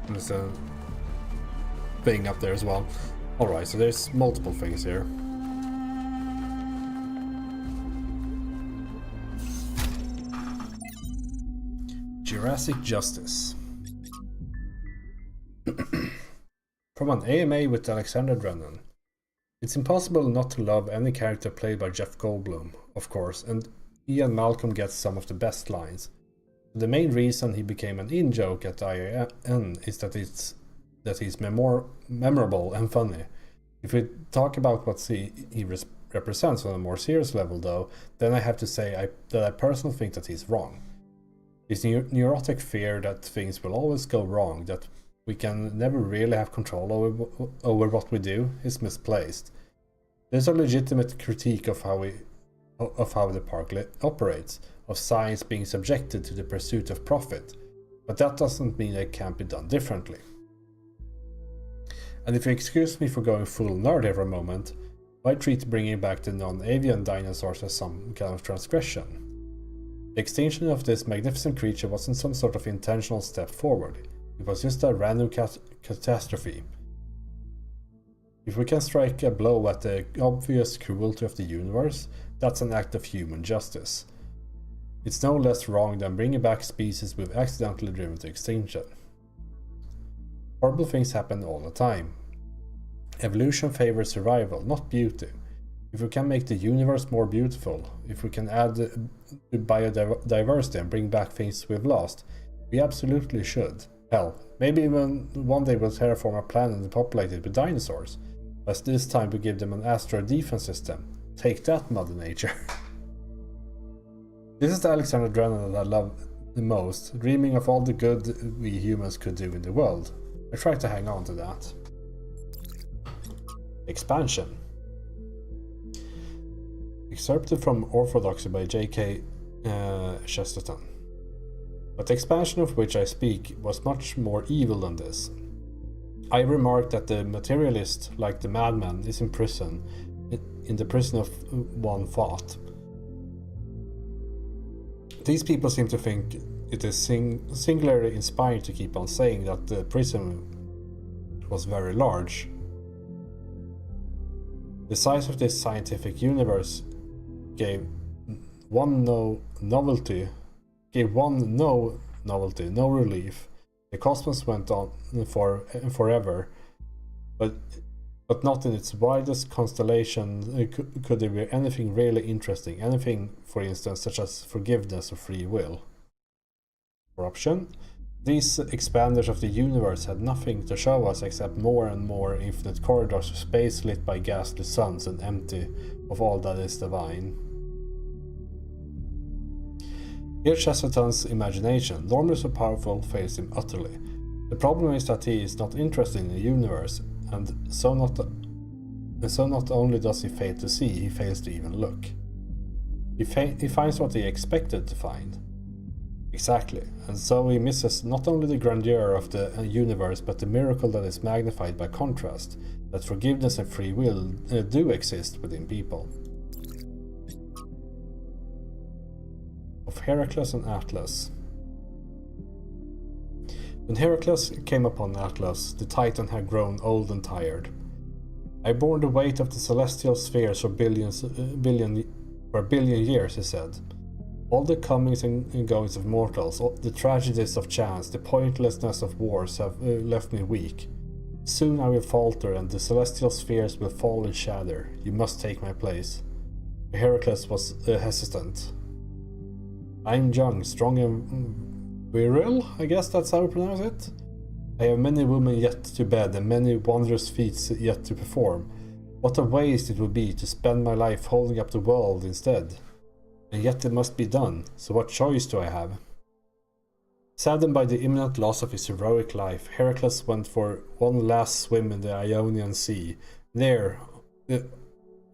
There's a thing up there as well. Alright, so there's multiple things here. Jurassic Justice. From an AMA with Alexander Drennan. It's impossible not to love any character played by Jeff Goldblum, of course, and Ian Malcolm gets some of the best lines. The main reason he became an in-joke at IAN is that he's memorable and funny. If we talk about what he represents on a more serious level though, then I have to say that I personally think that he's wrong. His neurotic fear that things will always go wrong, that we can never really have control over what we do, is misplaced. There's a legitimate critique of how the park operates, of science being subjected to the pursuit of profit, but that doesn't mean it can't be done differently. And if you excuse me for going full nerd here for a moment, I treat bringing back the non-avian dinosaurs as some kind of transgression. The extinction of this magnificent creature wasn't some sort of intentional step forward. It was just a random catastrophe. If we can strike a blow at the obvious cruelty of the universe, that's an act of human justice. It's no less wrong than bringing back species we've accidentally driven to extinction. Horrible things happen all the time. Evolution favors survival, not beauty. If we can make the universe more beautiful, if we can add biodiversity and bring back things we've lost, we absolutely should. Hell, maybe even one day we'll terraform a planet and populate it with dinosaurs. But this time we give them an asteroid defense system. Take that, Mother Nature. This is the Alexander Drennan that I love the most, dreaming of all the good we humans could do in the world. I try to hang on to that. Expansion. Excerpted from Orthodoxy by J.K. Chesterton. But the expansion of which I speak was much more evil than this. I remarked that the materialist, like the madman, is in prison, in the prison of one thought. These people seem to think it is singularly inspiring to keep on saying that the prison was very large. The size of this scientific universe gave one no novelty, no relief. The cosmos went on forever, but not in its widest constellation could there be anything really interesting, anything, for instance, such as forgiveness or free will. Corruption? These expanders of the universe had nothing to show us except more and more infinite corridors of space lit by ghastly suns and empty of all that is divine. Here Chesterton's imagination, normally so powerful, fails him utterly. The problem is that he is not interested in the universe, and so not only does he fail to see, he fails to even look. He finds what he expected to find. Exactly, and so he misses not only the grandeur of the universe, but the miracle that is magnified by contrast, that forgiveness and free will do exist within people. Of Heracles and Atlas. When Heracles came upon Atlas, the Titan had grown old and tired. I bore the weight of the celestial spheres for a billion years, he said. All the comings and goings of mortals, all the tragedies of chance, the pointlessness of wars have left me weak. Soon I will falter and the celestial spheres will fall and shatter. You must take my place. Heracles was hesitant. I am young, strong and virile, I guess that's how we pronounce it. I have many women yet to bed and many wondrous feats yet to perform. What a waste it would be to spend my life holding up the world instead. And yet it must be done, so what choice do I have? Saddened by the imminent loss of his heroic life, Heracles went for one last swim in the Ionian Sea. There,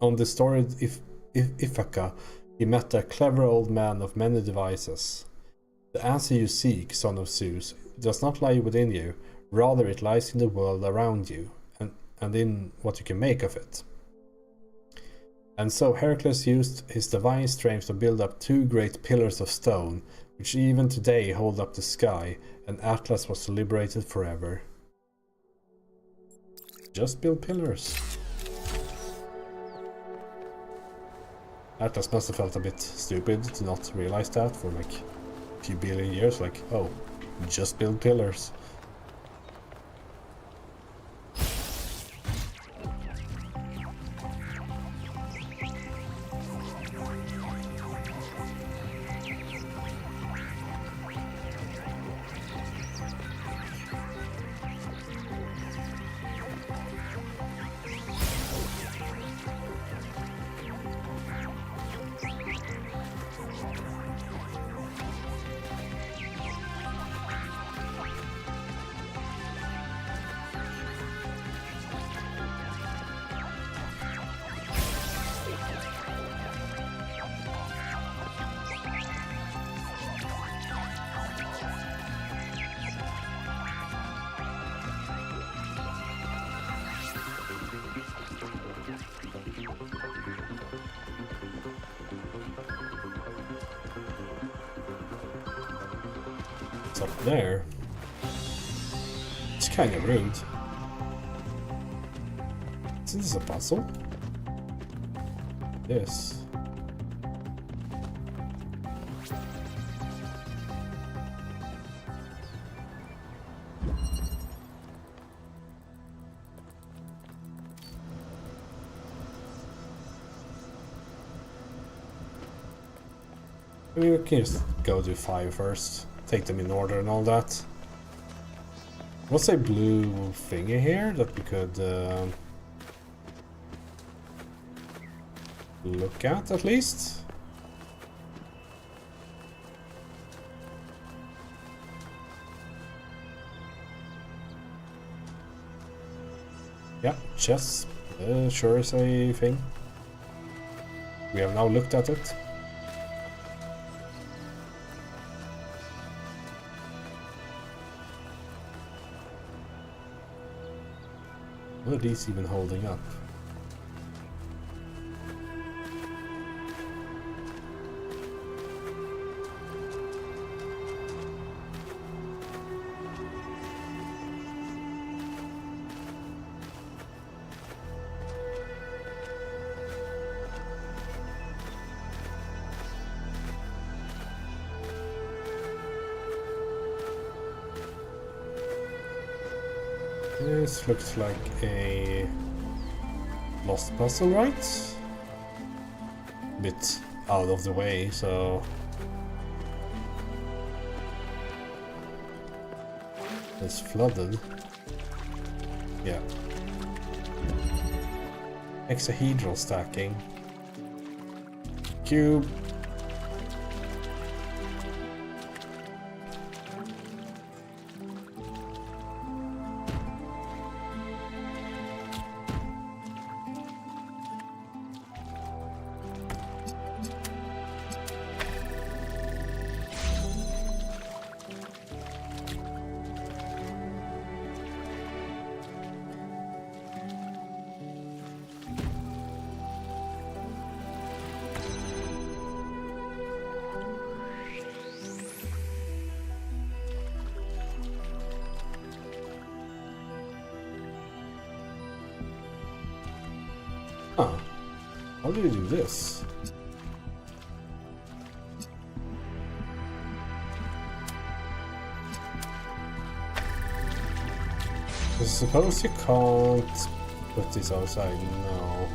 on the storied Ithaca, he met a clever old man of many devices. The answer you seek, son of Zeus, does not lie within you, rather it lies in the world around you, and in what you can make of it. And so Heracles used his divine strength to build up 2 great pillars of stone, which even today hold up the sky, and Atlas was liberated forever. Just build pillars. Atlas must have felt a bit stupid to not realize that for like a few billion years, like, oh, just build pillars. It's up there. It's kind of rude. Isn't this a puzzle? Yes. I mean, we can just go do 5 first. Take them in order and all that. What's a blue thingy here that we could look at least? Yeah, chess sure is a thing. We have now looked at it. What are these even holding up? This looks like a lost puzzle, right? A bit out of the way, so... It's flooded. Yeah. Hexahedral stacking. Cube. Huh. How do you do this? I suppose you can't put this outside, no.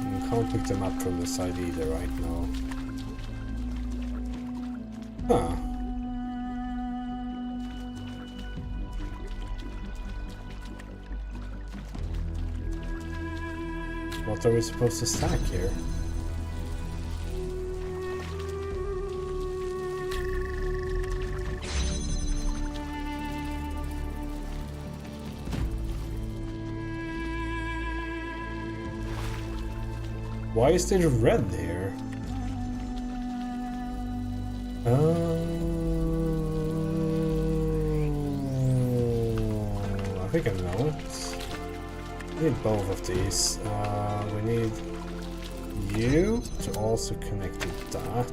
You can't pick them up from the side either right now. Huh. What are we supposed to stack here? Why is there red here? I think I know it. We need both of these. We need you to also connect to that.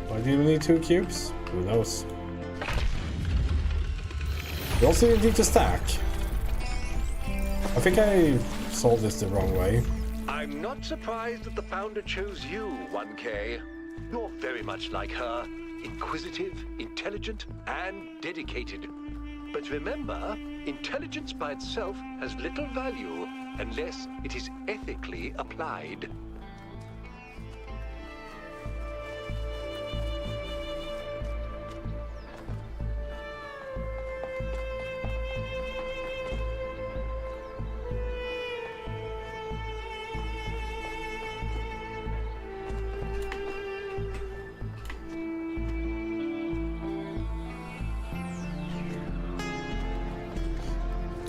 Why do you need 2 cubes? Who knows? You also need to stack. I think I solved this the wrong way. I'm not surprised that the founder chose you, 1K. You're very much like her. Inquisitive, intelligent, and dedicated. But remember, intelligence by itself has little value unless it is ethically applied.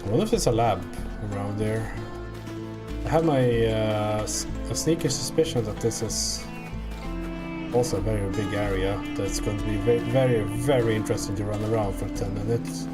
I wonder if there's a lab around there. I have my a sneaky suspicion that this is also a very big area that's going to be very, very interesting to run around for 10 minutes.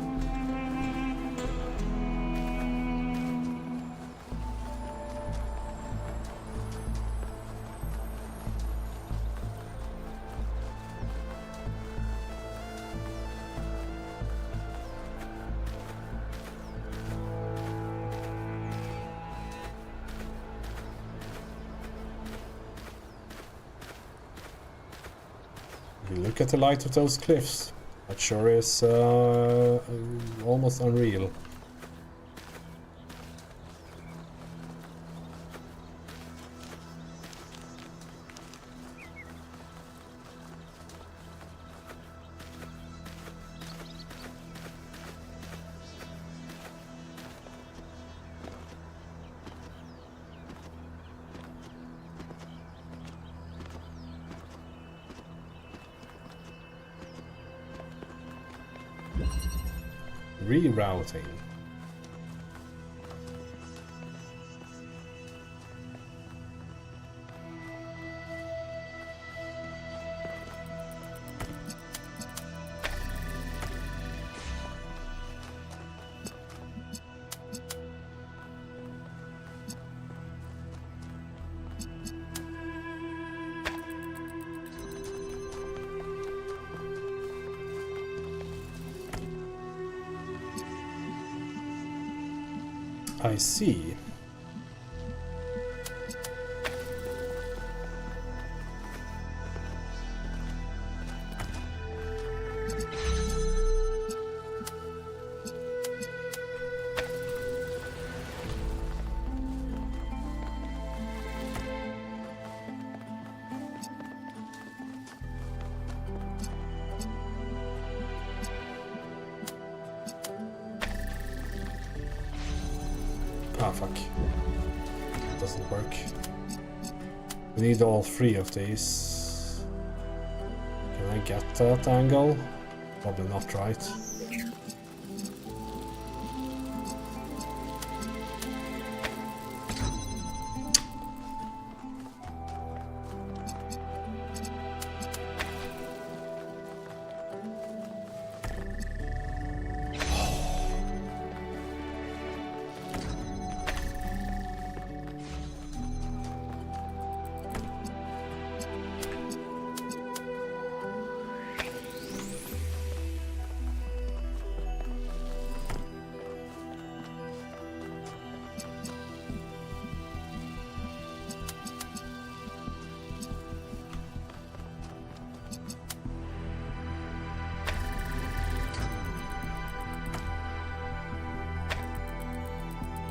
Look at the light of those cliffs. That sure is almost unreal. Rerouting. I see. Ah, fuck. Doesn't work. We need all 3 of these. Can I get that angle? Probably not, right?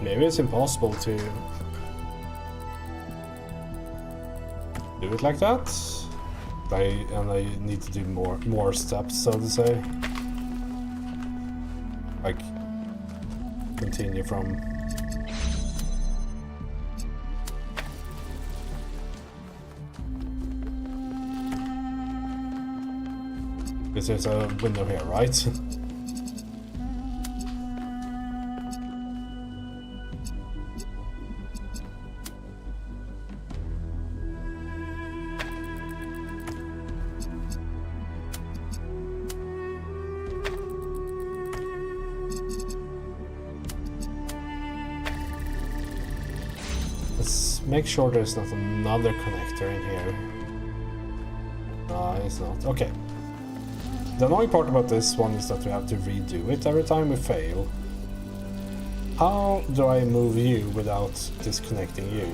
Maybe it's impossible to do it like that. And I need to do more steps, so to say. Like continue from because there's a window here, right? Make sure there's not another connector in here. No, it's not. Okay. The annoying part about this one is that we have to redo it every time we fail. How do I move you without disconnecting you?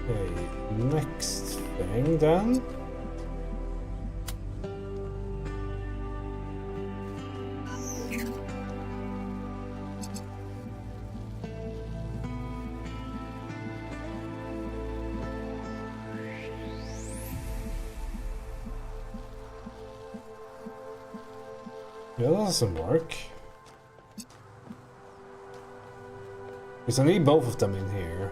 Okay, next thing then. Yeah, that doesn't work. Because I need both of them in here.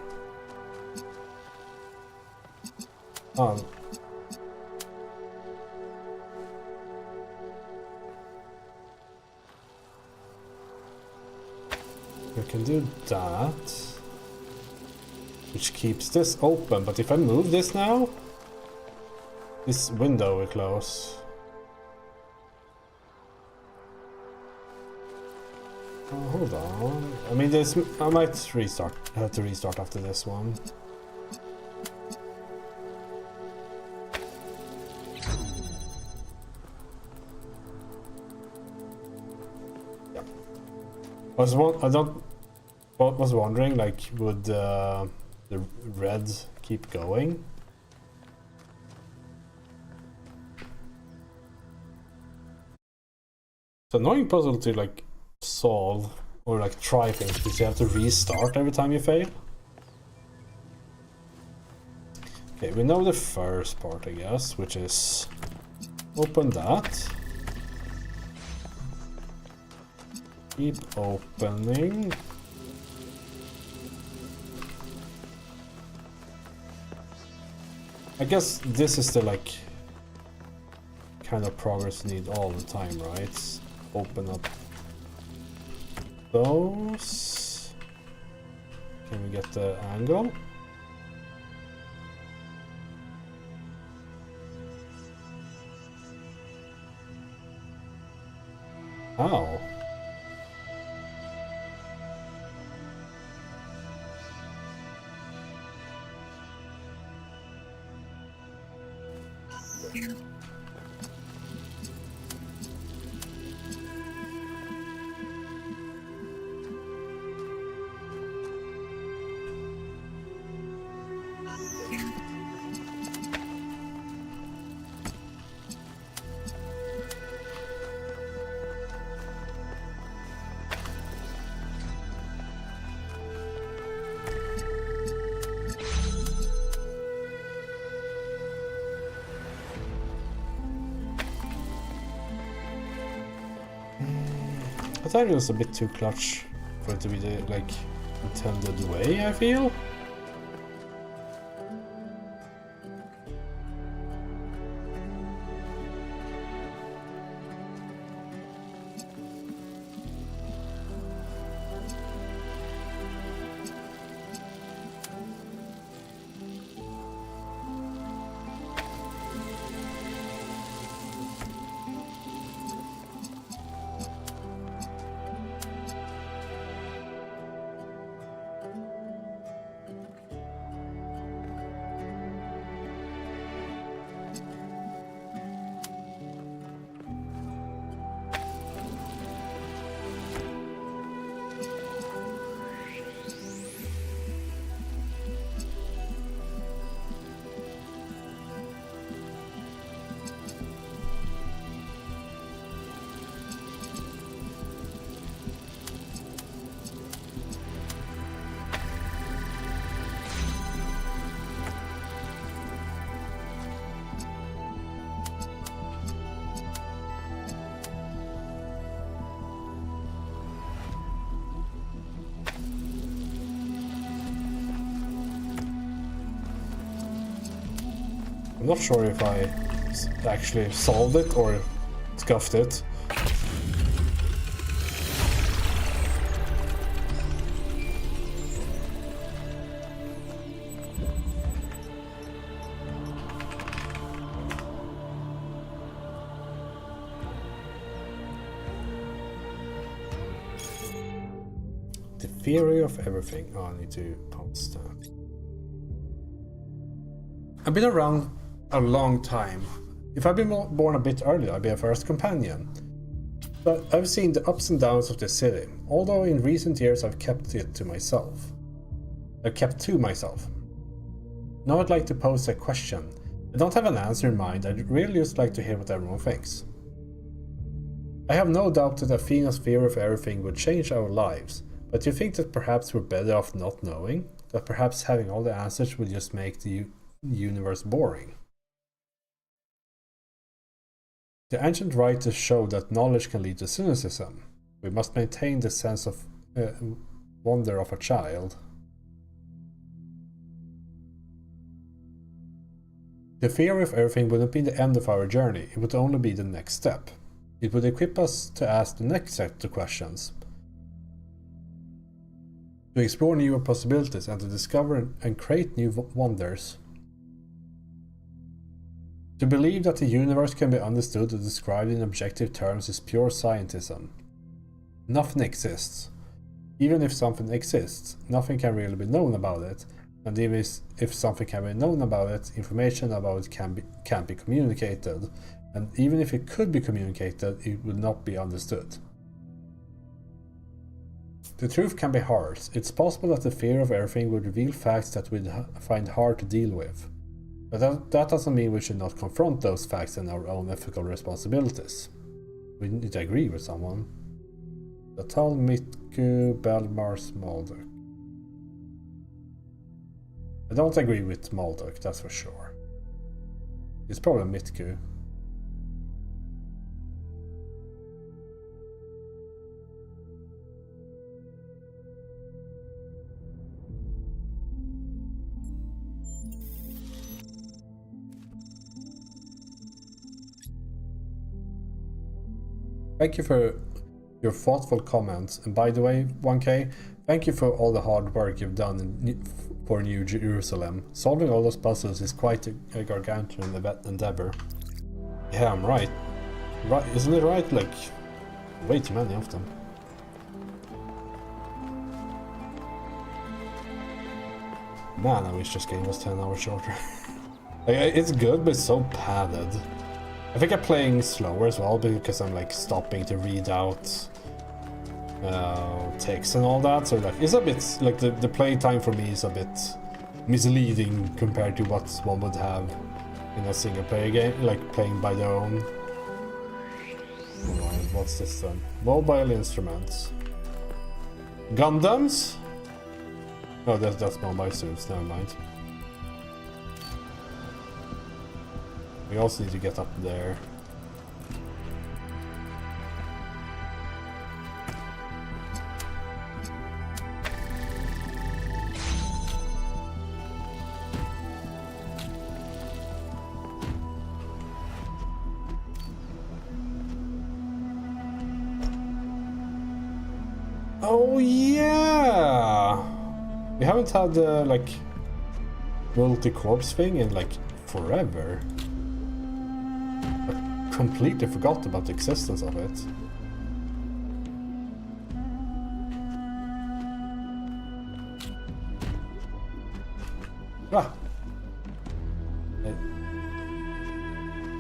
We can do that, which keeps this open, but if I move this now, this window will close. Oh, hold on. I mean, this I might restart. I have to restart after this one. I was wondering, like, would the red keep going? It's an annoying puzzle to like solve or like try things because you have to restart every time you fail. Okay, we know the first part, I guess, which is open that. Keep opening. I guess this is the like kind of progress you need all the time, right? Open up those. Can we get the angle? Ow. title is a bit too clutch for it to be the like intended way, I feel. I'm not sure if I actually solved it or scuffed it. The theory of everything. Oh, I need to post that. I've been around a long time. If I'd been born a bit earlier, I'd be a first companion. But I've seen the ups and downs of this city, although in recent years I've kept it to myself. Now I'd like to pose a question. I don't have an answer in mind, I'd really just like to hear what everyone thinks. I have no doubt that Athena's fear of everything would change our lives, but do you think that perhaps we're better off not knowing? That perhaps having all the answers would just make the universe boring? The ancient writers show that knowledge can lead to cynicism. We must maintain the sense of wonder of a child. The theory of everything wouldn't be the end of our journey, it would only be the next step. It would equip us to ask the next set of questions, to explore newer possibilities and to discover and create new wonders. To believe that the universe can be understood and described in objective terms is pure scientism. Nothing exists. Even if something exists, nothing can really be known about it, and even if something can be known about it, information about it can't be communicated, and even if it could be communicated, it will not be understood. The truth can be hard. It's possible that the fear of everything would reveal facts that we'd find hard to deal with. But that doesn't mean we should not confront those facts and our own ethical responsibilities. We need to agree with someone. Natal, Mitku, Belmars, Molduk. I don't agree with Molduk, that's for sure. It's probably Mitku. Thank you for your thoughtful comments, and by the way, 1K, thank you for all the hard work you've done for New Jerusalem. Solving all those puzzles is quite a gargantuan endeavor. Yeah, I'm right. Right, isn't it right? Like, way too many of them. Man, I wish this game was 10 hours shorter. Like, it's good, but it's so padded. I think I'm playing slower as well because I'm like stopping to read out text and all that. So like it's a bit like the playtime for me is a bit misleading compared to what one would have in a single player game, like playing by their own. Alright, what's this then? Mobile instruments. Gundams? No, that's mobile suits, never mind. We also need to get up there. Oh yeah! We haven't had the like multi-corpse thing in like forever. I completely forgot about the existence of it. Ah!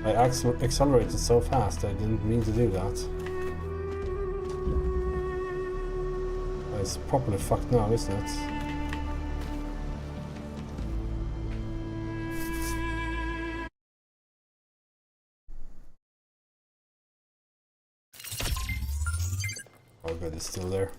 I accelerated so fast, I didn't mean to do that. It's properly fucked now, isn't it? Oh god, it's still there.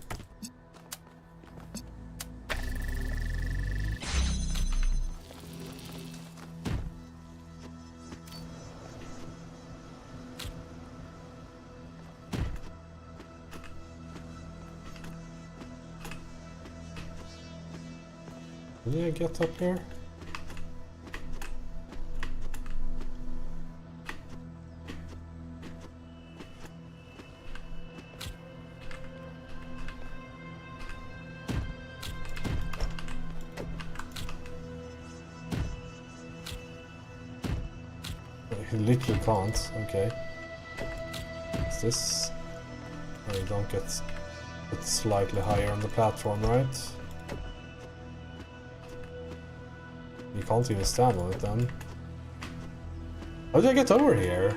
Did I get up here? I literally can't. Okay. Is this? Oh, you don't get it slightly higher on the platform, right? You can't even stand on it then. How did I get over here?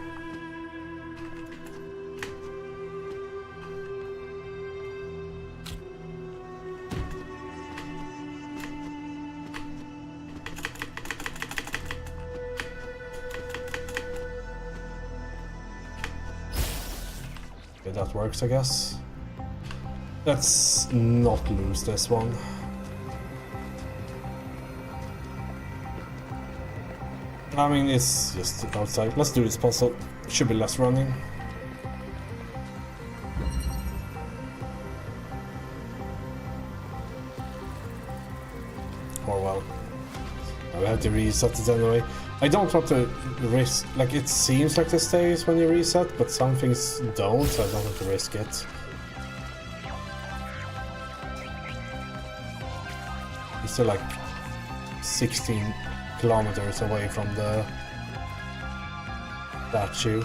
Okay, that works, I guess. Let's not lose this one. I mean, it's just outside. Let's do this puzzle. Should be less running. Or well, I have to reset it anyway. I don't want to risk, like it seems like this stays when you reset, but some things don't, so I don't want to risk it. It's still like 16 kilometers away from the statue.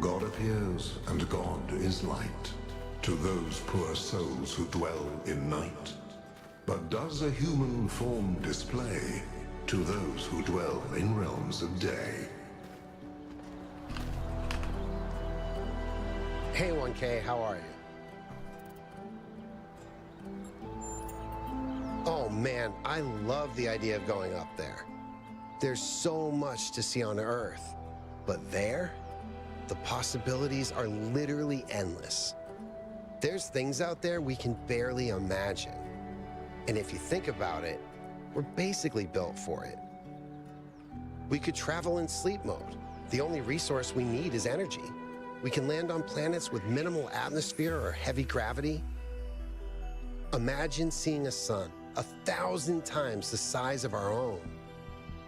God appears, and God is light to those poor souls who dwell in night. But does a human form display to those who dwell in realms of day? Hey 1K, how are you? Oh man, I love the idea of going up there. There's so much to see on Earth, but there, the possibilities are literally endless. There's things out there we can barely imagine. And if you think about it, we're basically built for it. We could travel in sleep mode. The only resource we need is energy. We can land on planets with minimal atmosphere or heavy gravity. Imagine seeing a sun 1,000 times the size of our own.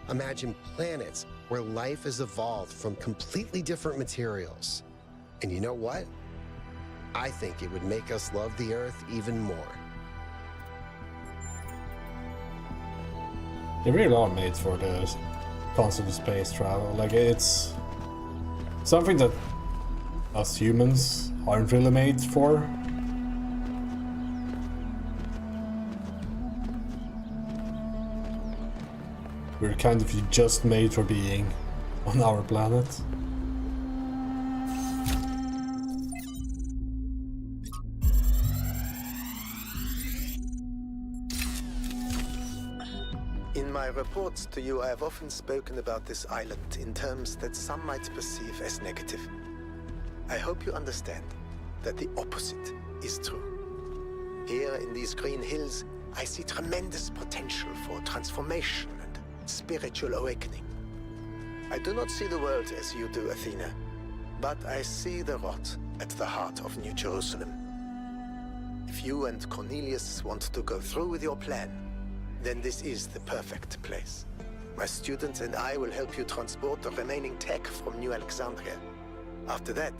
Imagine planets where life is evolved from completely different materials. And you know what? I think it would make us love the Earth even more. They really are made for the concept of space travel. Like, it's something that us humans aren't really made for. We're kind of just made for being on our planet. In my reports to you, I have often spoken about this island in terms that some might perceive as negative. I hope you understand that the opposite is true. Here in these green hills, I see tremendous potential for transformation and spiritual awakening. I do not see the world as you do, Athena, but I see the rot at the heart of New Jerusalem. If you and Cornelius want to go through with your plan, then this is the perfect place. My students and I will help you transport the remaining tech from New Alexandria. After that,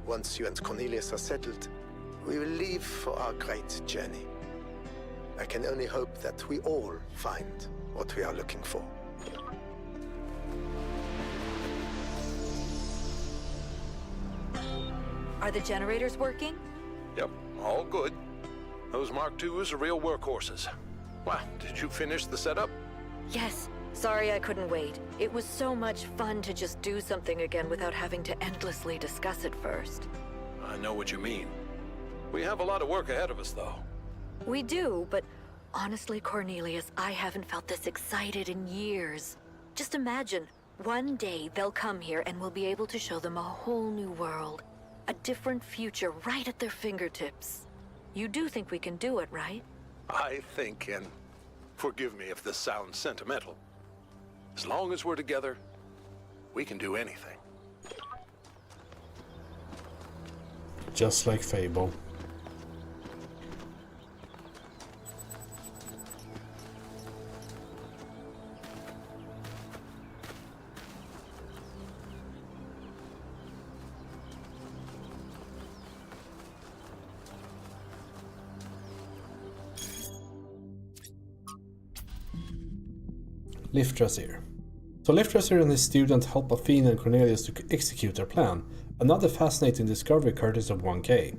once you and Cornelius are settled, we will leave for our great journey. I can only hope that we all find what we are looking for. Are the generators working? Yep, all good. Those Mark IIs are real workhorses. Wow, did you finish the setup? Yes. Sorry I couldn't wait. It was so much fun to just do something again without having to endlessly discuss it first. I know what you mean. We have a lot of work ahead of us, though. We do, but honestly, Cornelius, I haven't felt this excited in years. Just imagine, one day they'll come here and we'll be able to show them a whole new world. A different future right at their fingertips. You do think we can do it, right? I think, and forgive me if this sounds sentimental, as long as we're together, we can do anything. Just like Fable. Liftrazir. So Liftrazir and his student help Athena and Cornelius to execute their plan. Another fascinating discovery courtesy of 1K.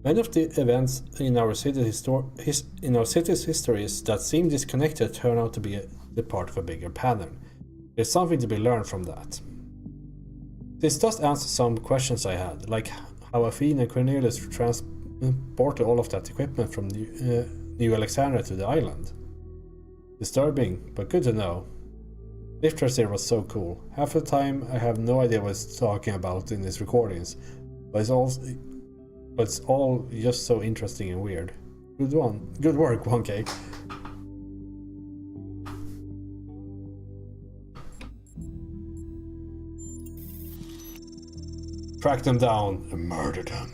Many of the events in our city's histories that seem disconnected turn out to be the part of a bigger pattern. There's something to be learned from that. This does answer some questions I had, like how Athena and Cornelius transported all of that equipment from New Alexandria to the island. Disturbing, but good to know. Liftrazir was so cool. Half the time I have no idea what it's talking about in his recordings, but it's all just so interesting and weird. Good work, 1K. Track them down and murder them.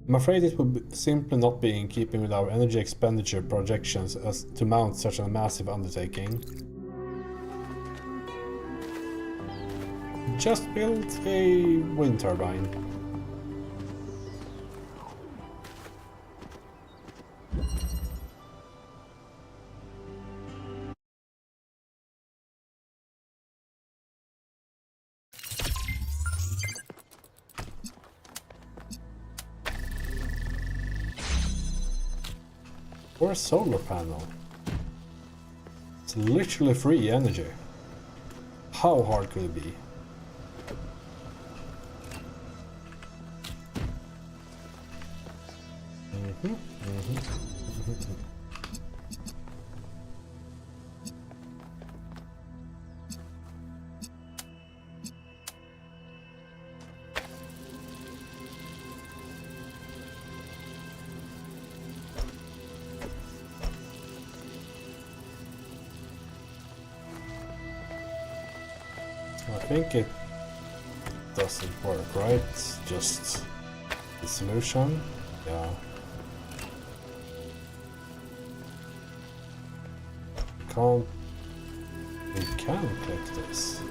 I'm afraid it would simply not be in keeping with our energy expenditure projections as to mount such a massive undertaking. Just built a wind turbine. Or a solar panel. It's literally free energy. How hard could it be? I think it doesn't work, right? Just the solution. Yeah. can't... We can click this.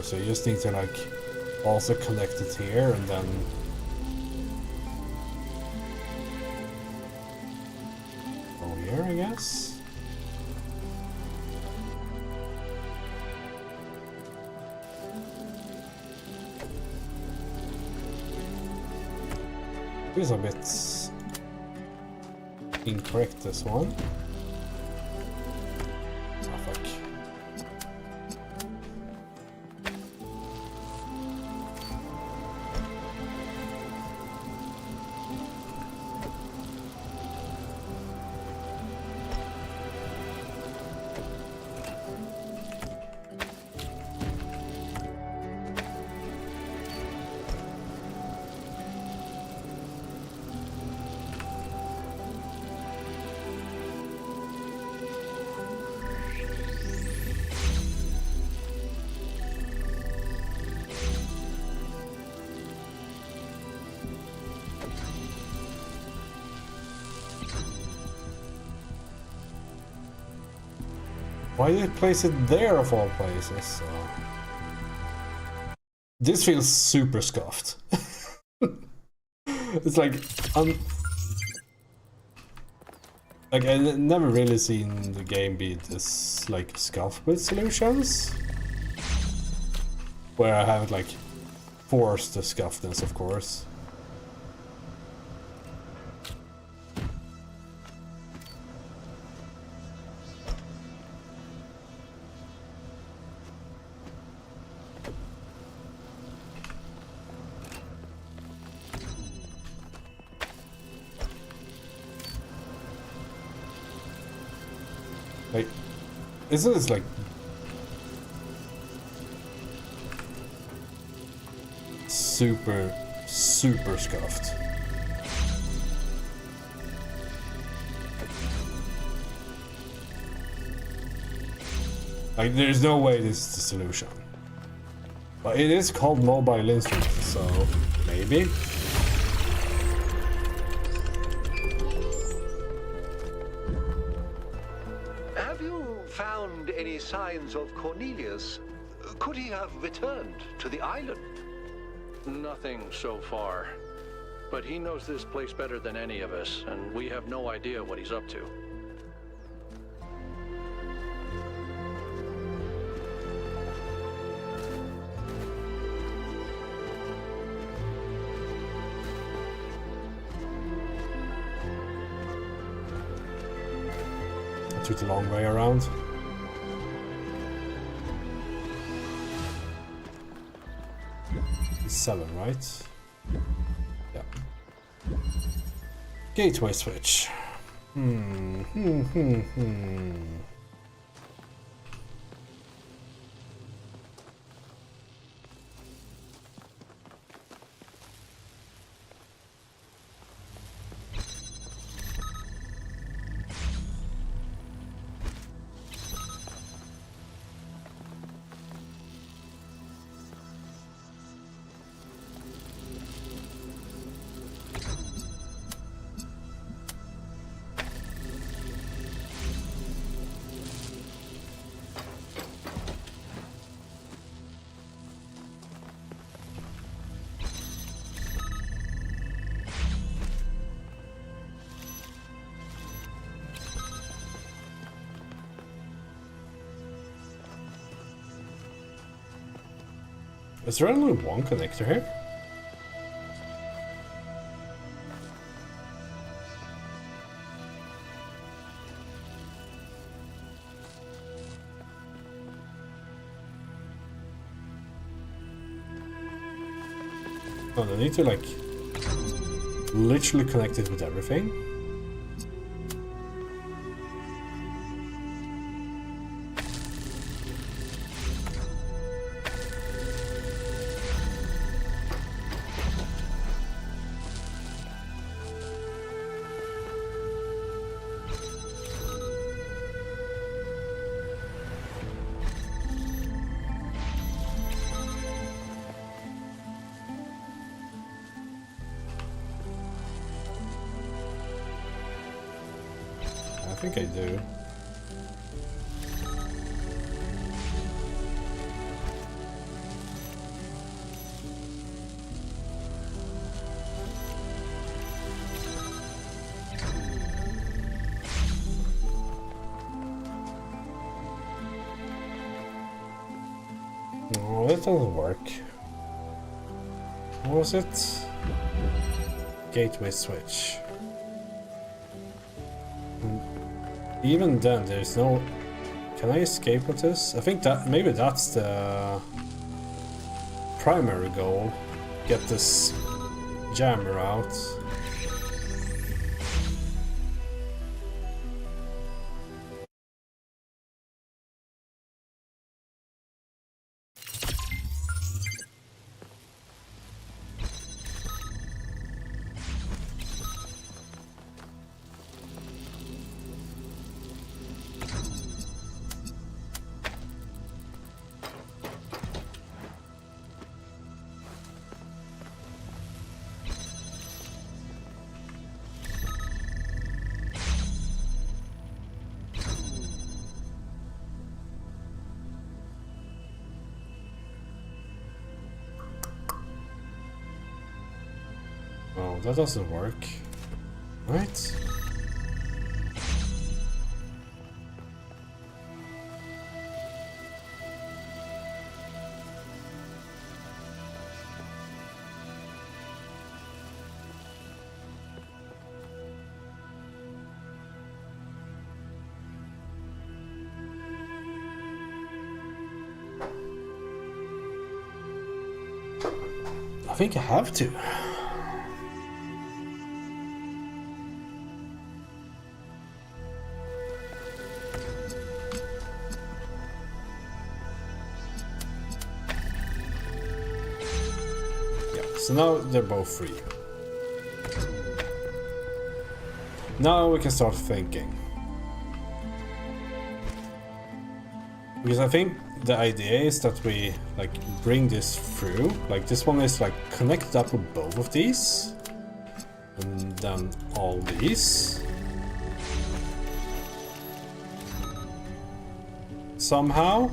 So you just need to like also connect it here and then go here, I guess. Feels a bit incorrect, this one. Oh, fuck. Why did it place it there of all places? This feels super scuffed. It's like like I never really seen the game be this like scuffed with solutions. Where I haven't like forced the scuffedness, of course. Like, isn't this like super scuffed? Like, there's no way this is the solution. But it is called mobile instrument, so maybe. Found any signs of Cornelius? Could he have returned to the island? Nothing so far. But he knows this place better than any of us, and we have no idea what he's up to. I took the long way around. It's 7, right? Yeah. Gateway switch. Is there only one connector here? Oh, they need to like literally connect it with everything. think I do. No, that doesn't work. What was it? Gateway switch. Even then, there's no... Can I escape with this? I think that maybe that's the primary goal. Get this jammer out. Oh, that doesn't work. Right? I think I have to. So now they're both free. Now we can start thinking. Because I think the idea is that we like bring this through. Like this one is like connected up with both of these. And then all these. Somehow.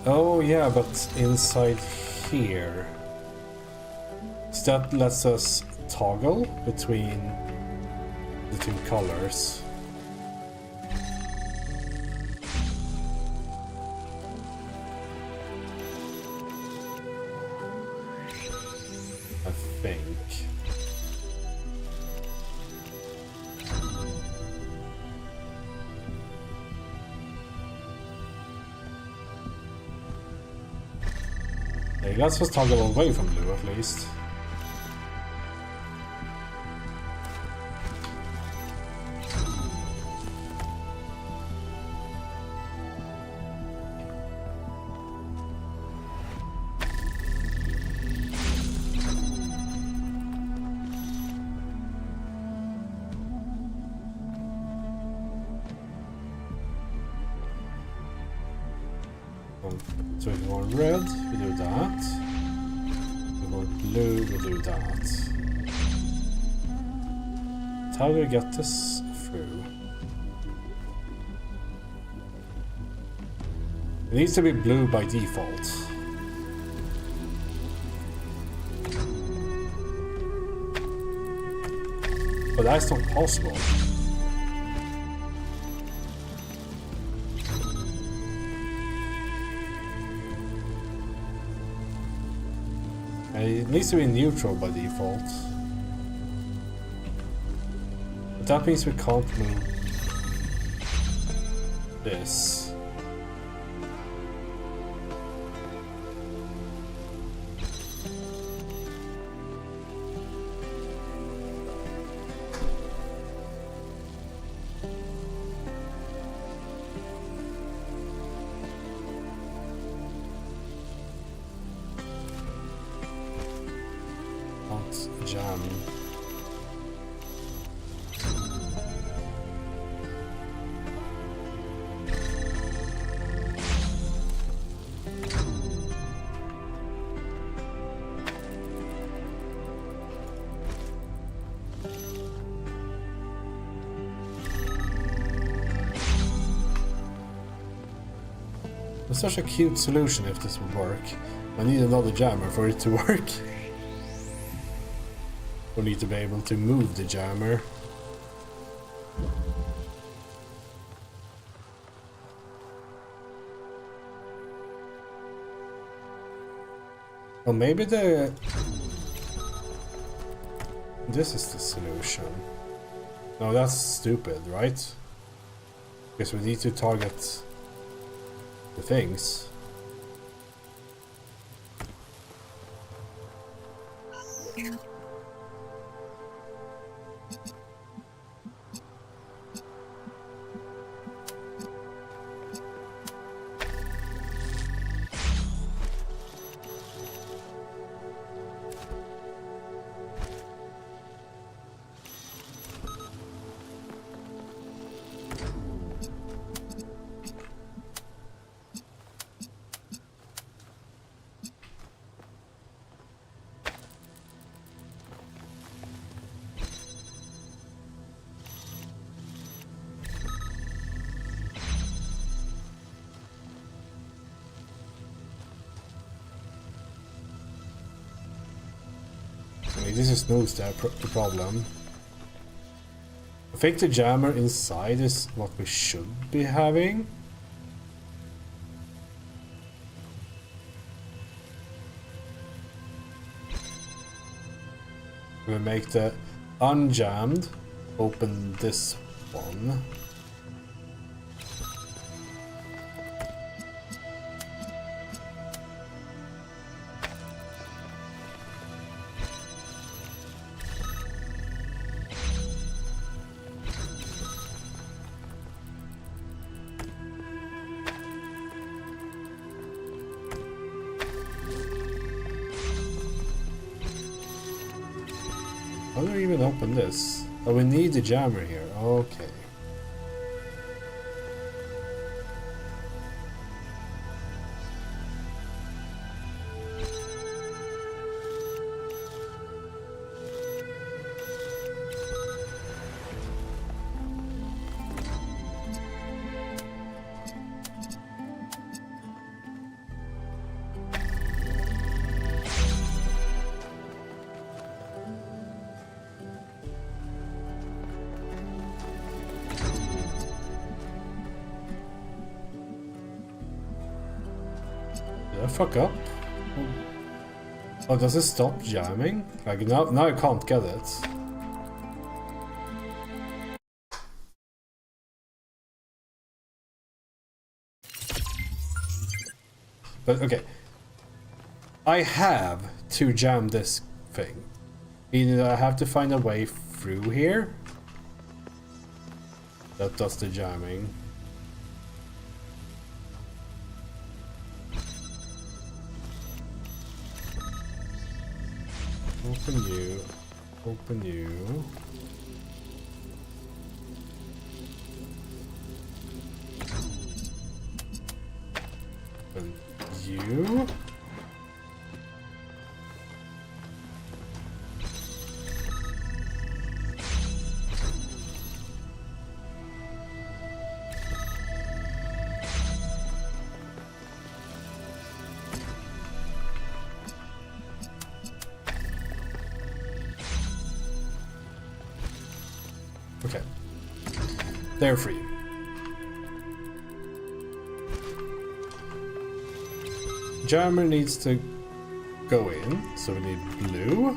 Oh yeah, but inside here. So that lets us toggle between the two colors. I think. Hey, let's just toggle away from blue at least. So if we want red, we do that. If we want blue, we do that. But how do we get this through? It needs to be blue by default. But that's not possible. It needs to be neutral by default. But that means we can't move this. Jam. It's such a cute solution if this would work. I need another jammer for it to work. We need to be able to move the jammer. Well, maybe this is the solution. No, that's stupid, right? Because we need to target the things. This is no the problem. I think the jammer inside is what we should be having. We make the unjammed, open this one. How do I even open this? Oh, we need the jammer here. Okay. Did I fuck up? Oh, does it stop jamming? Like now I can't get it. But okay. I have to jam this thing. Meaning that I have to find a way through here. That does the jamming. Open you. Open you. Open you. Okay. They're free. Jammer needs to go in, so we need blue.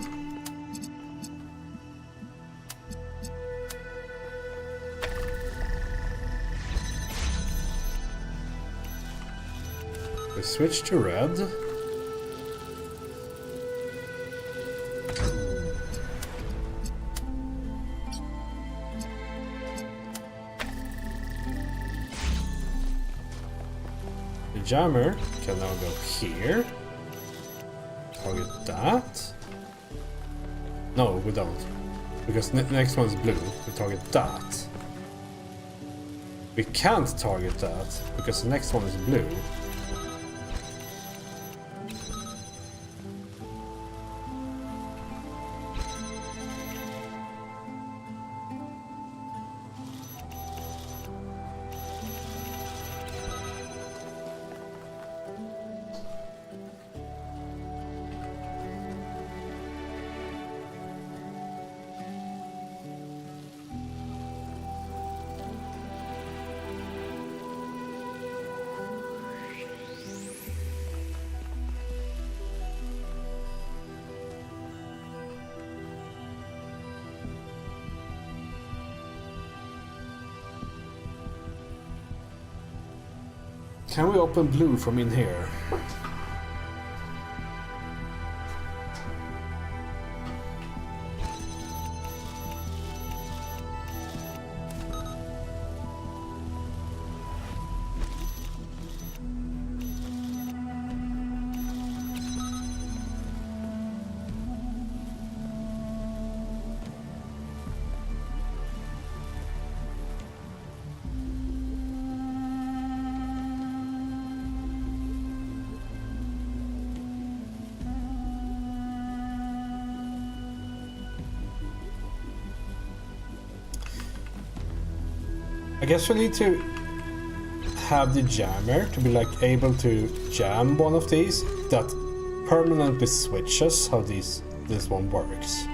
We switch to red. Jammer can now go here. Target that. No, we don't. Because next one's blue. We target that. We can't target that because the next one is blue. Can we open blue from in here? I guess we need to have the jammer to be like able to jam one of these that permanently switches how this one works.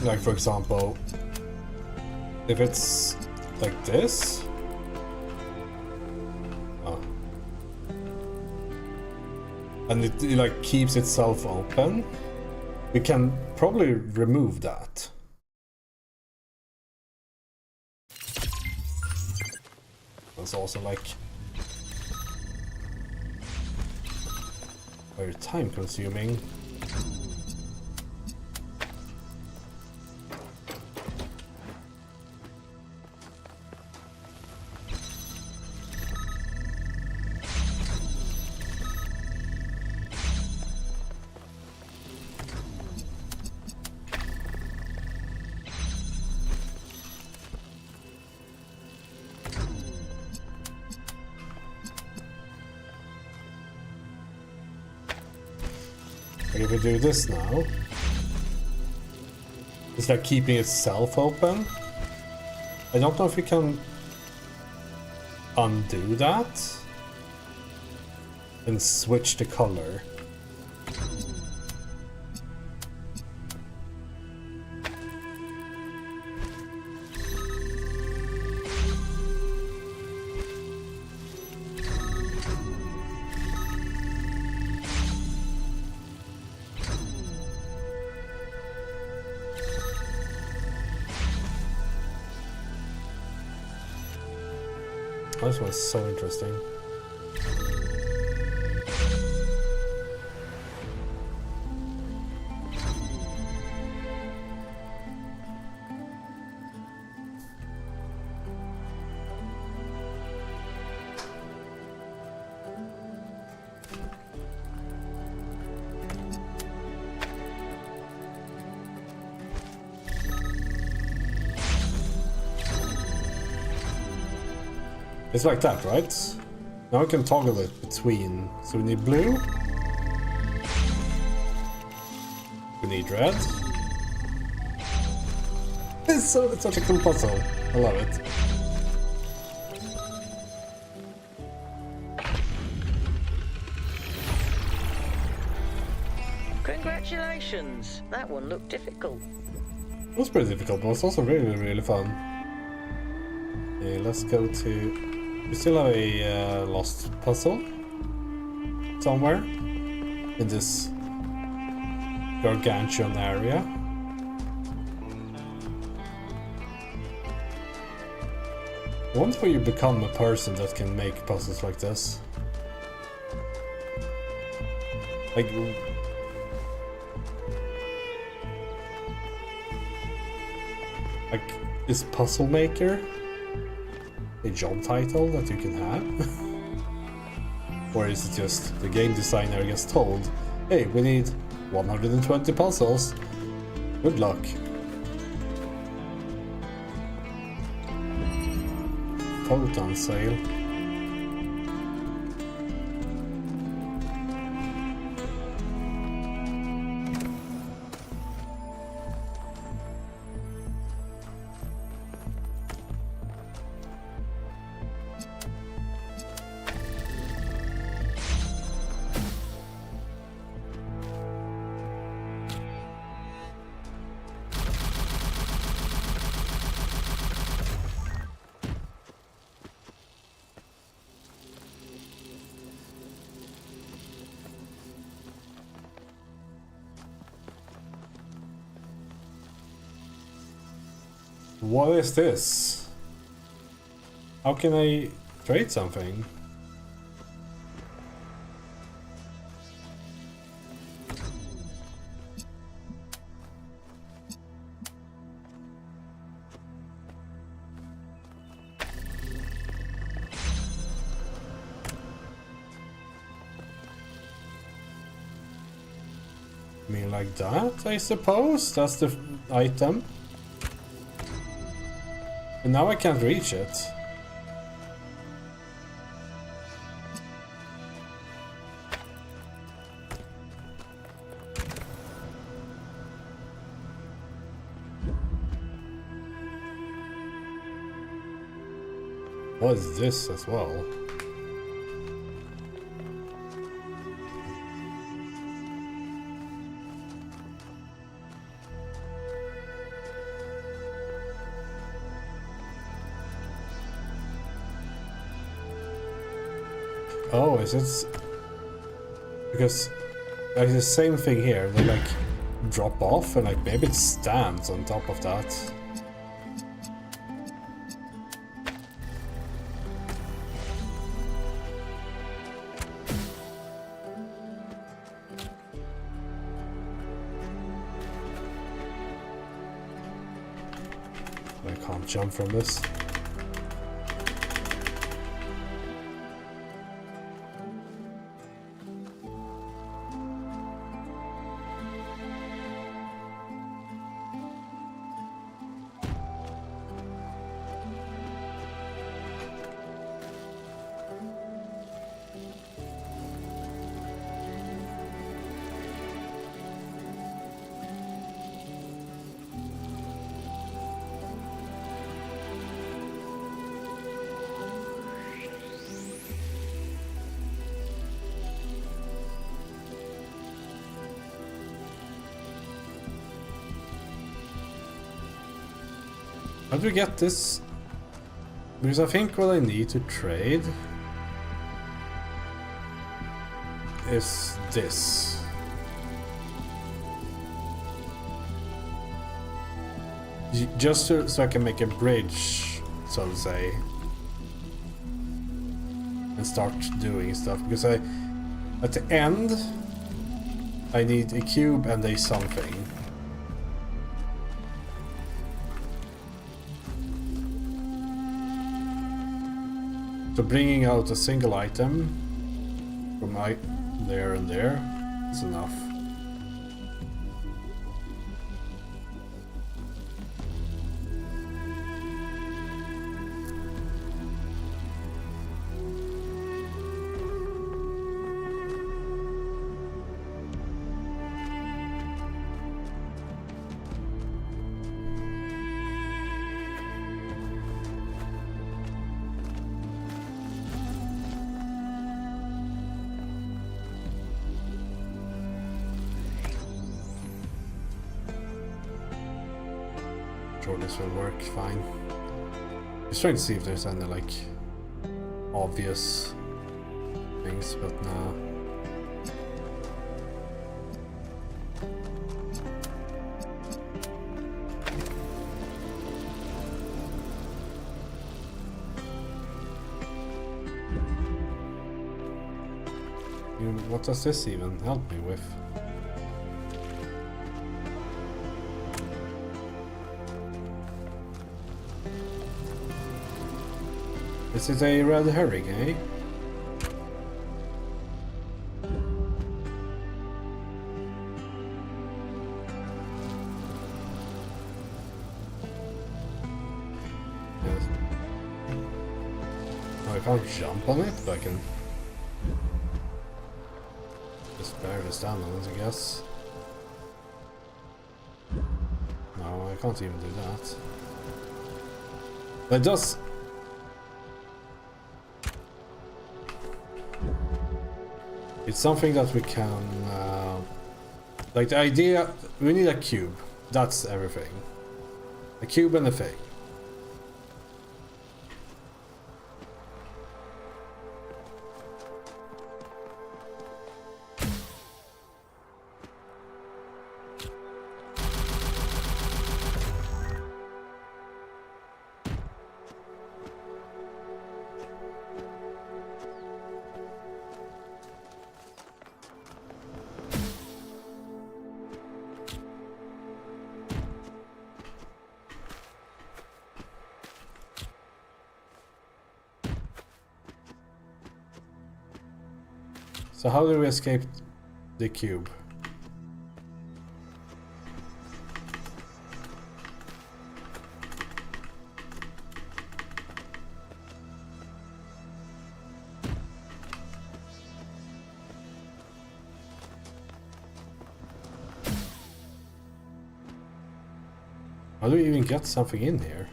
Like for example, if it's like this. Oh. And it like keeps itself open. We can probably remove that. It's also like very time consuming. But if we do this now, it's like keeping itself open. I don't know if we can undo that and switch the color. This one's so interesting. It's like that, right? Now we can toggle it between. So we need blue. We need red. It's such a cool puzzle. I love it. Congratulations! That one looked difficult. It was pretty difficult, but it was also really, really fun. Okay, let's go to... We still have a lost puzzle somewhere in this gargantuan area. I wonder if you become a person that can make puzzles like this. Like is puzzle maker a job title that you can have? Or is it just the game designer gets told, hey, we need 120 puzzles, good luck. Photon sale. What is this? How can I trade something? I mean, like that, I suppose? That's the item. And now I can't reach it. What is this as well? Oh, is it? Because like the same thing here. They like drop off and like maybe it stands on top of that. I can't jump from this. How do we get this? Because I think what I need to trade is this. Just so I can make a bridge, so to say, and start doing stuff. Because at the end, I need a cube and a something. So bringing out a single item from there and there is enough. Sure, this will work fine. Just trying to see if there's any like obvious things, but no. What does this even help me with? This is a red herring, eh? Yes. Oh, I can't jump on it, but I can just barely stand on it, I guess. No, I can't even do that. But it does. It's something that we can, like the idea, we need a cube, that's everything. A cube and a thing. So how do we escape the cube? How do we even get something in here?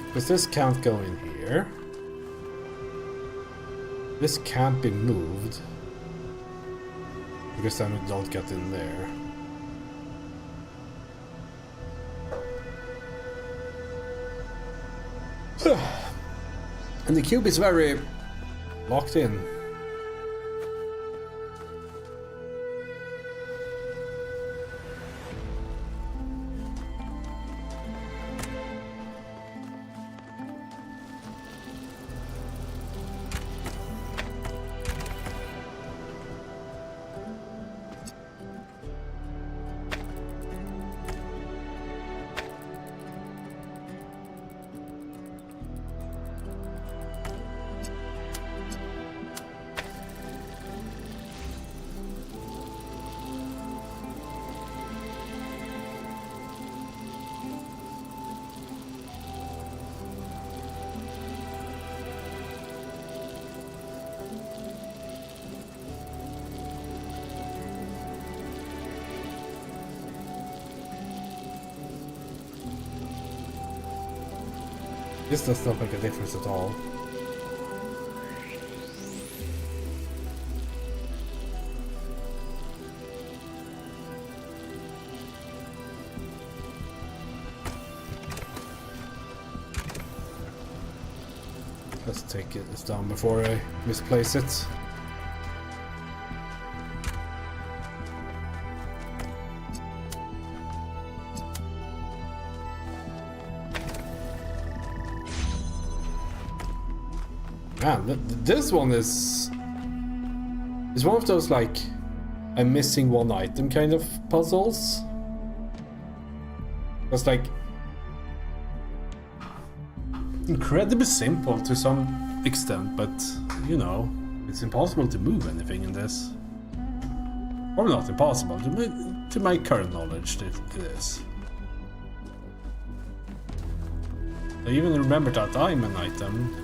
Because this can't go in here. This can't be moved. Because then we don't get in there. And the cube is very locked in. This does not make a difference at all. Let's take this down before I misplace it. Man, this one is one of those like I'm missing one item kind of puzzles. It's like incredibly simple to some extent, but you know, it's impossible to move anything in this. Or not impossible, to my current knowledge it is. I even remember that diamond item.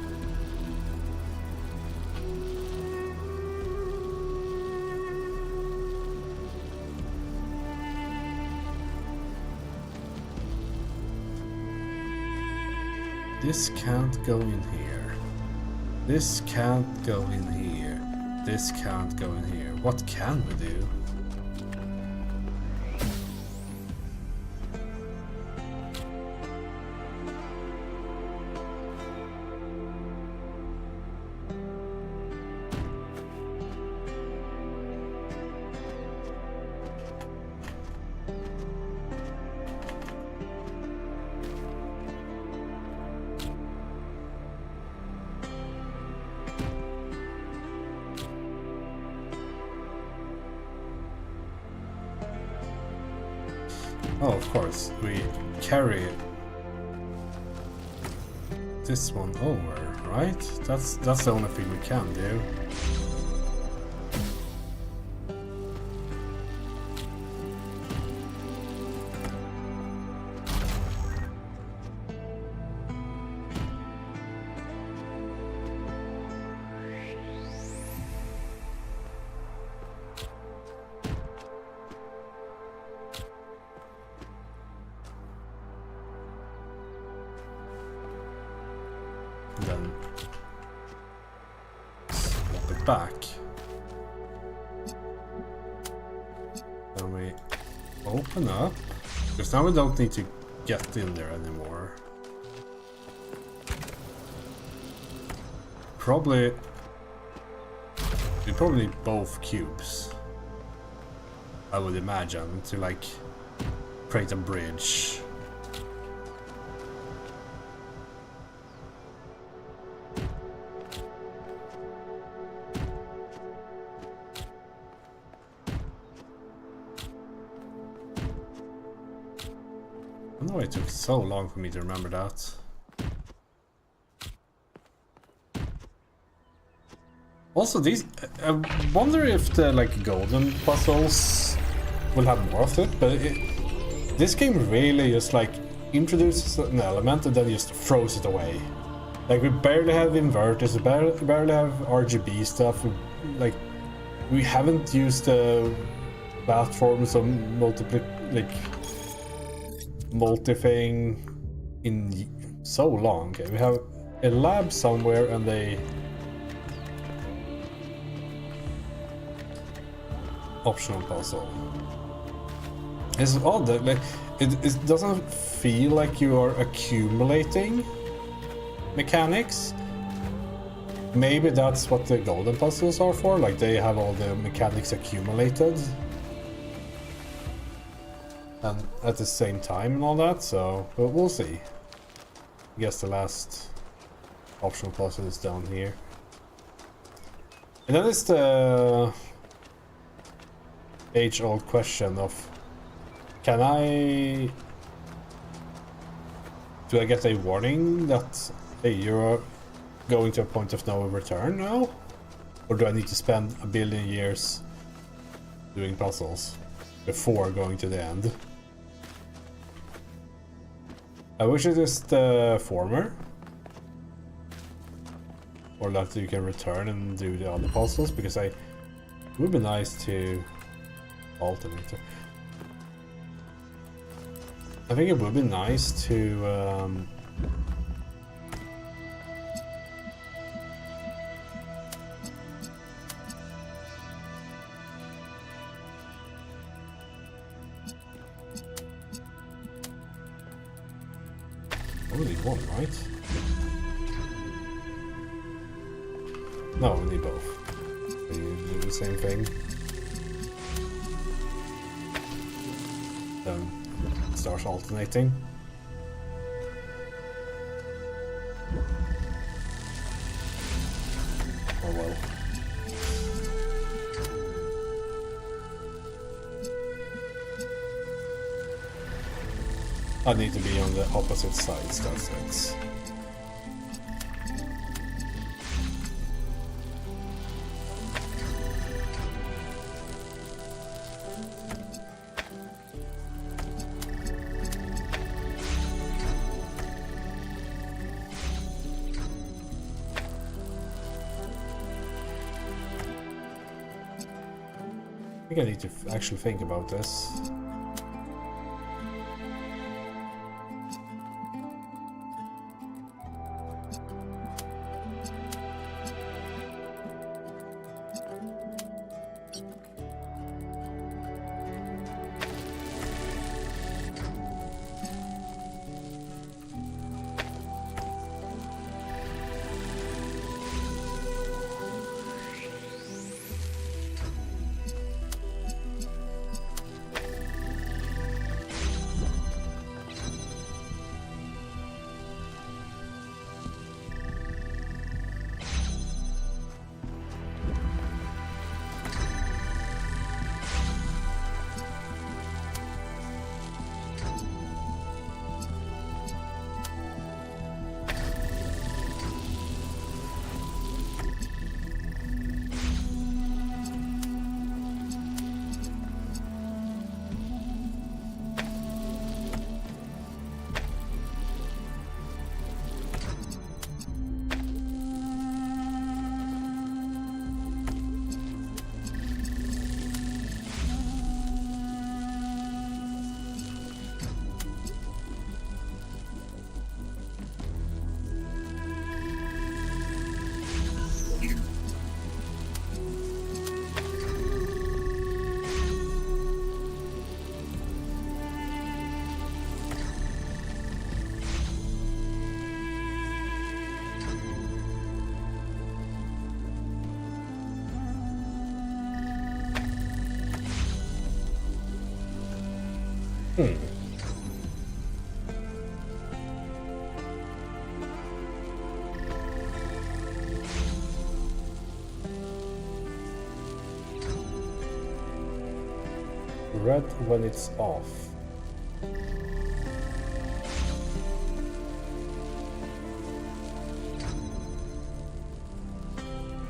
This can't go in here. This can't go in here. This can't go in here. What can we do? Oh, of course, we carry this one over, right? That's the only thing we can do. Then swap it back. Then we open up, because now we don't need to get in there anymore. We probably need both cubes. I would imagine, to like create a bridge. I don't know why it took so long for me to remember that. Also, these, I wonder if the like golden puzzles will have more of it, but this game really just like introduces an element and then just throws it away. Like we barely have inverters, we barely have RGB stuff. We haven't used the platforms or multi-thing in so long. Okay, we have a lab somewhere and they optional puzzle. It's odd that like it doesn't feel like you are accumulating mechanics. Maybe that's what the golden puzzles are for, like they have all the mechanics accumulated and at the same time and all that, so but we'll see. I guess the last optional puzzle is down here. And then it's the age-old question of do I get a warning that hey, you're going to a point of no return now? Or do I need to spend a billion years doing puzzles before going to the end? I wish it is the former. Or that you can return and do the other puzzles, because it would be nice to alternate. I think it would be nice to only one, right? No, we need both. So you do the same thing. Then starts alternating. Oh well. I need to be on the opposite sides, that's it. I think I need to actually think about this. Red when it's off.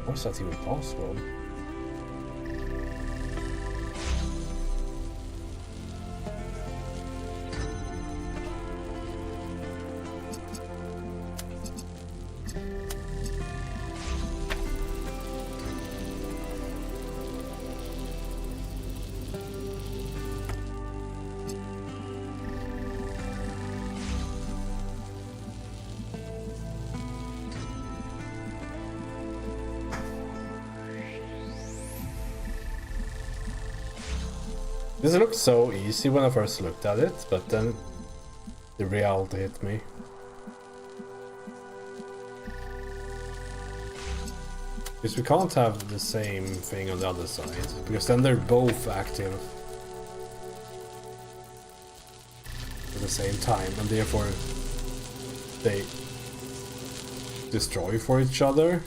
How is that even possible? This looked so easy when I first looked at it, but then the reality hit me. Because we can't have the same thing on the other side, because then they're both active at the same time, and therefore they destroy for each other.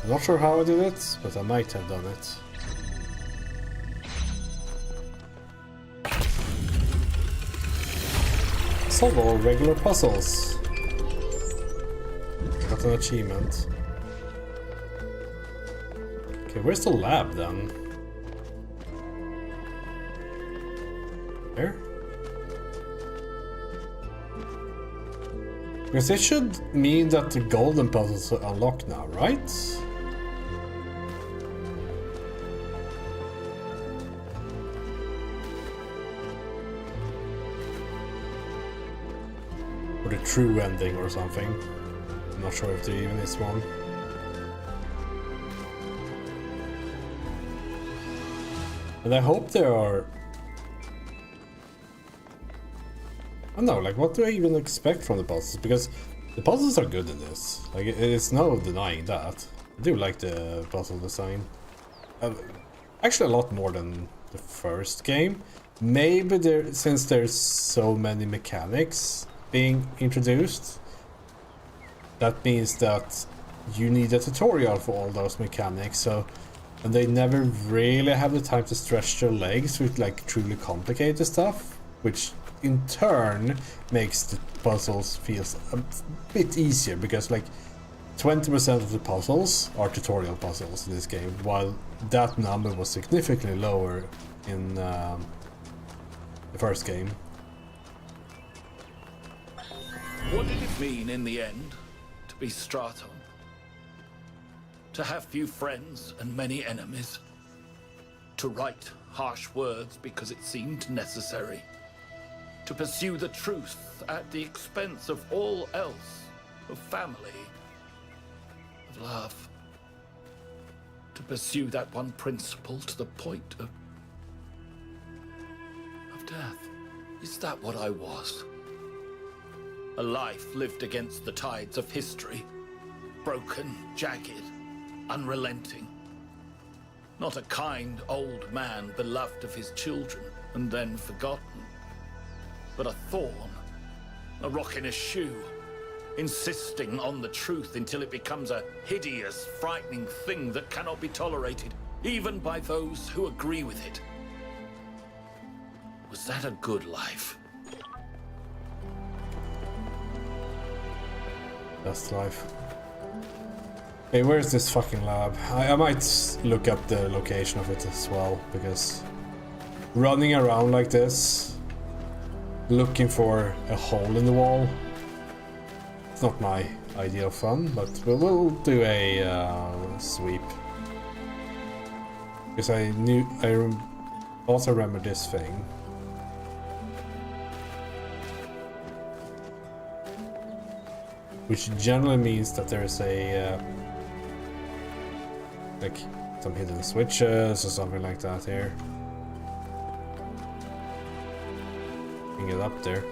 I'm not sure how I did it, but I might have done it. Solve all regular puzzles. Got an achievement. Okay, where's the lab then? There? Because it should mean that the golden puzzles are unlocked now, right? Or the true ending or something. I'm not sure if there even is one. And I hope there are... I don't know, like, what do I even expect from the puzzles? Because the puzzles are good in this. Like, it's no denying that. I do like the puzzle design. Actually, a lot more than the first game. Maybe since there's so many mechanics being introduced, that means that you need a tutorial for all those mechanics. So, and they never really have the time to stretch their legs with like truly complicated stuff, which in turn makes the puzzles feel a bit easier, because like 20% of the puzzles are tutorial puzzles in this game, while that number was significantly lower in the first game. What did it mean in the end to be Straton? To have few friends and many enemies? To write harsh words because it seemed necessary? To pursue the truth at the expense of all else, of family, of love? To pursue that one principle to the point of death? Is that what I was? A life lived against the tides of history, broken, jagged, unrelenting. Not a kind old man beloved of his children and then forgotten. but a thorn. A rock in a shoe. Insisting on the truth until it becomes a hideous, frightening thing that cannot be tolerated, even by those who agree with it. Was that a good life? Best life. Hey, where's this fucking lab? I might look up the location of it as well, because running around like this, looking for a hole in the wall, it's not my idea of fun, but we'll do a sweep. Because I also remember this thing. Which generally means that there's a like some hidden switches or something like that here. Bring it up there.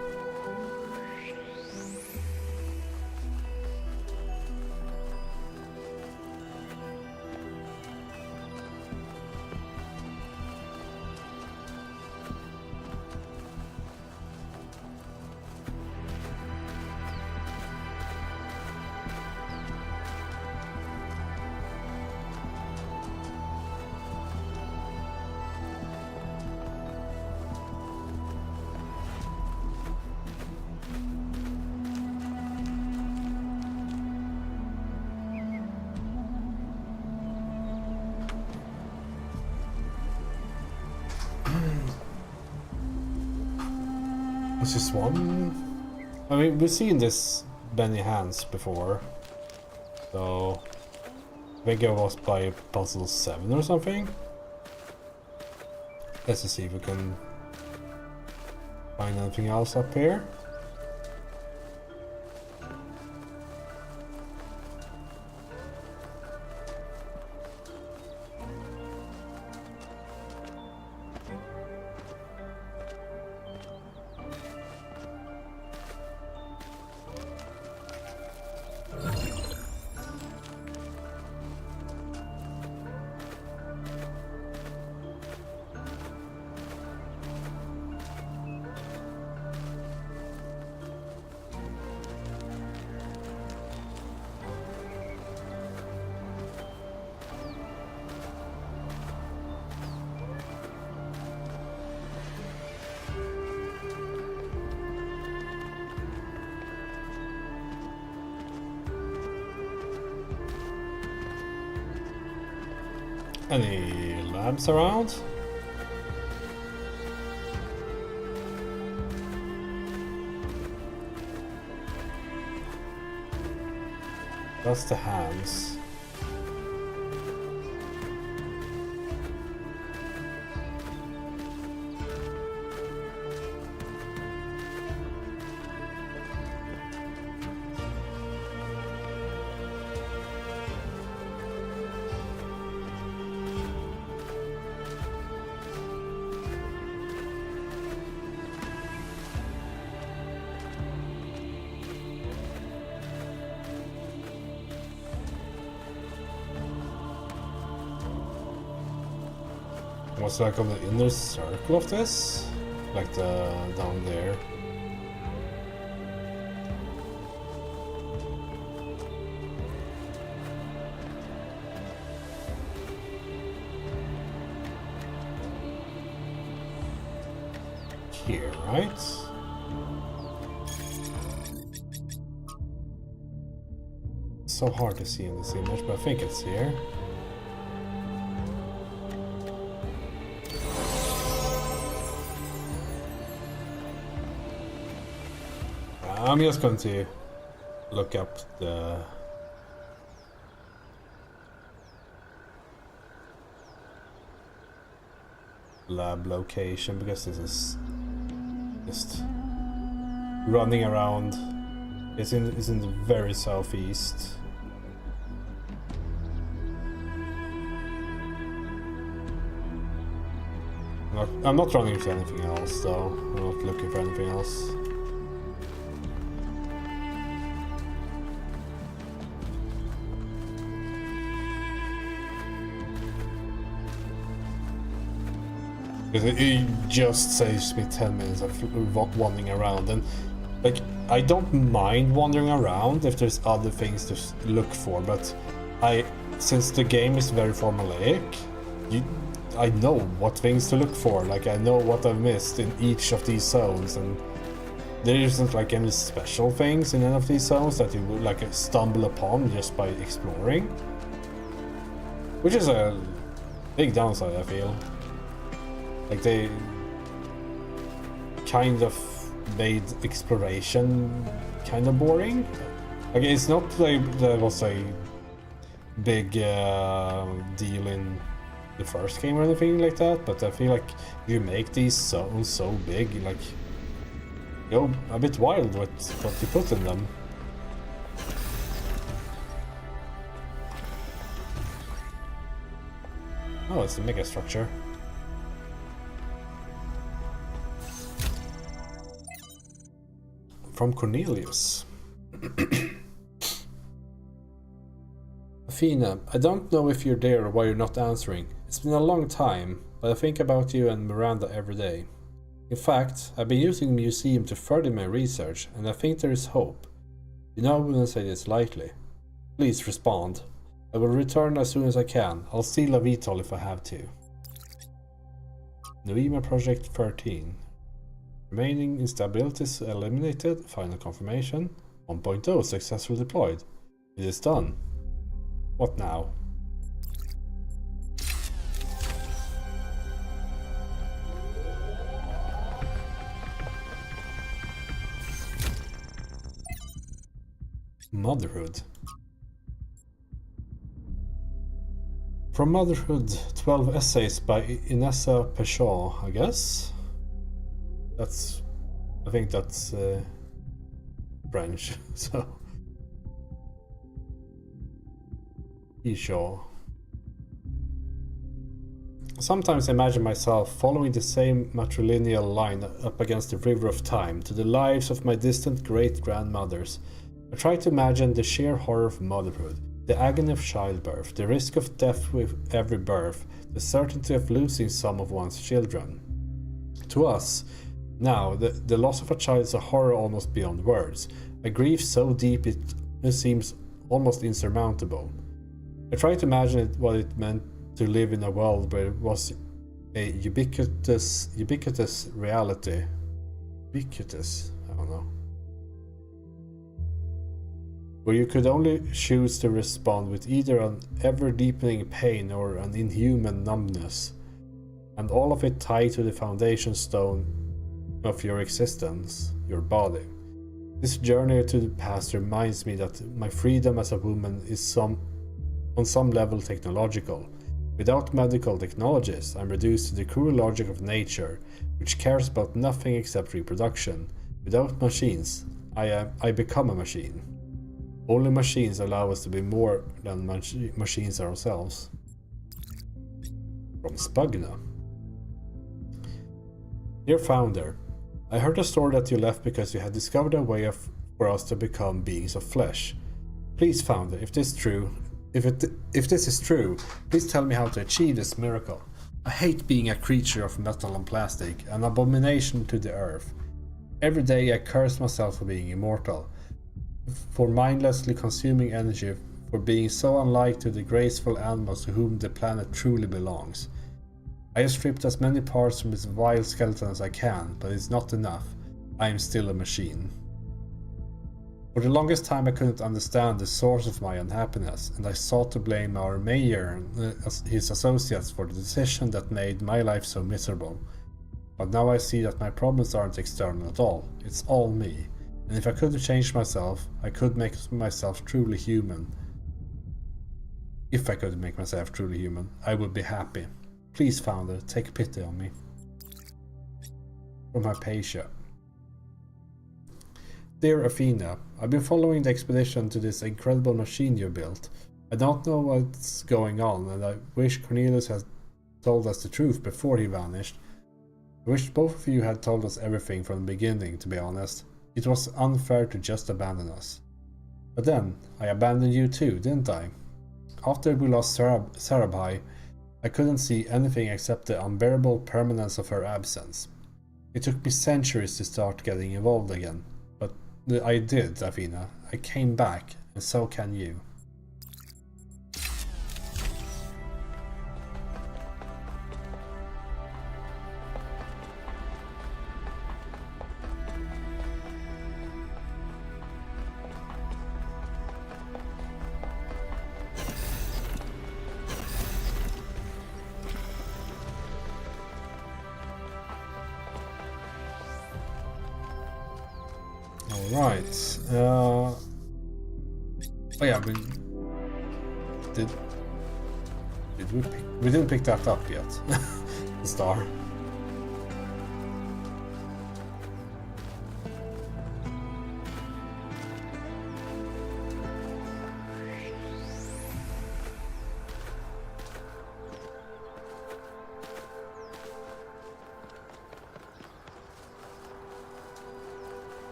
It's just one. I mean, we've seen this many hands before, so I think it was by puzzle 7 or something. Let's just see if we can find anything else up here. Any labs around? That's the hands. What's like on the inner circle of this? Like the down there. Here, right? It's so hard to see in this image, but I think it's here. I'm just going to look up the lab location, because this is just running around. It's in the very southeast. I'm not running into anything else though. I'm not looking for anything else. It just saves me 10 minutes of wandering around, and like I don't mind wandering around if there's other things to look for, but since the game is very formulaic, I know what things to look for. Like I know what I've missed in each of these zones, and there isn't like any special things in any of these zones that you would like stumble upon just by exploring, which is a big downside, I feel. Like they kind of made exploration kind of boring. Like it's not like there was a big deal in the first game or anything like that, but I feel like if you make these zones so big, like go a bit wild with what you put in them. Oh, it's a mega structure. From Cornelius. Athena, I don't know if you're there or why you're not answering. It's been a long time, but I think about you and Miranda every day. In fact, I've been using the museum to further my research, and I think there is hope. You know I wouldn't say this lightly. Please respond. I will return as soon as I can. I'll steal a VTOL if I have to. Noema Project 13. Remaining instabilities eliminated. Final confirmation. 1.0 successfully deployed. It is done. What now? Motherhood. From Motherhood, 12 essays by Inessa Peshon, I guess? I think that's French, so... Peshon. Sometimes I imagine myself following the same matrilineal line up against the river of time to the lives of my distant great-grandmothers. I try to imagine the sheer horror of motherhood, the agony of childbirth, the risk of death with every birth, the certainty of losing some of one's children. To us, now, the loss of a child is a horror almost beyond words, a grief so deep it seems almost insurmountable. I try to imagine what it meant to live in a world where it was a ubiquitous reality. Ubiquitous? I don't know. Where you could only choose to respond with either an ever-deepening pain or an inhuman numbness, and all of it tied to the foundation stone of your existence, your body. This journey to the past reminds me that my freedom as a woman is on some level technological. Without medical technologies, I'm reduced to the cruel logic of nature, which cares about nothing except reproduction. Without machines, I become a machine. Only machines allow us to be more than machines ourselves. From Spugna. Dear Founder, I heard a story that you left because you had discovered a way for us to become beings of flesh. Please, Founder, if this is true, please tell me how to achieve this miracle. I hate being a creature of metal and plastic, an abomination to the earth. Every day I curse myself for being immortal, for mindlessly consuming energy, for being so unlike to the graceful animals to whom the planet truly belongs. I have stripped as many parts from its vile skeleton as I can, but it's not enough. I am still a machine. For the longest time I couldn't understand the source of my unhappiness, and I sought to blame our mayor and his associates for the decision that made my life so miserable. But now I see that my problems aren't external at all, it's all me. And if I could change myself, I could make myself truly human. If I could make myself truly human, I would be happy. Please, Founder, take pity on me. From Hypatia. Dear Athena, I've been following the expedition to this incredible machine you built. I don't know what's going on, and I wish Cornelius had told us the truth before he vanished. I wish both of you had told us everything from the beginning, to be honest. It was unfair to just abandon us. But then, I abandoned you too, didn't I? After we lost Sarabhai, I couldn't see anything except the unbearable permanence of her absence. It took me centuries to start getting involved again, but I did, Athena. I came back, and so can you. Alright, oh yeah, we didn't pick that up yet, the star.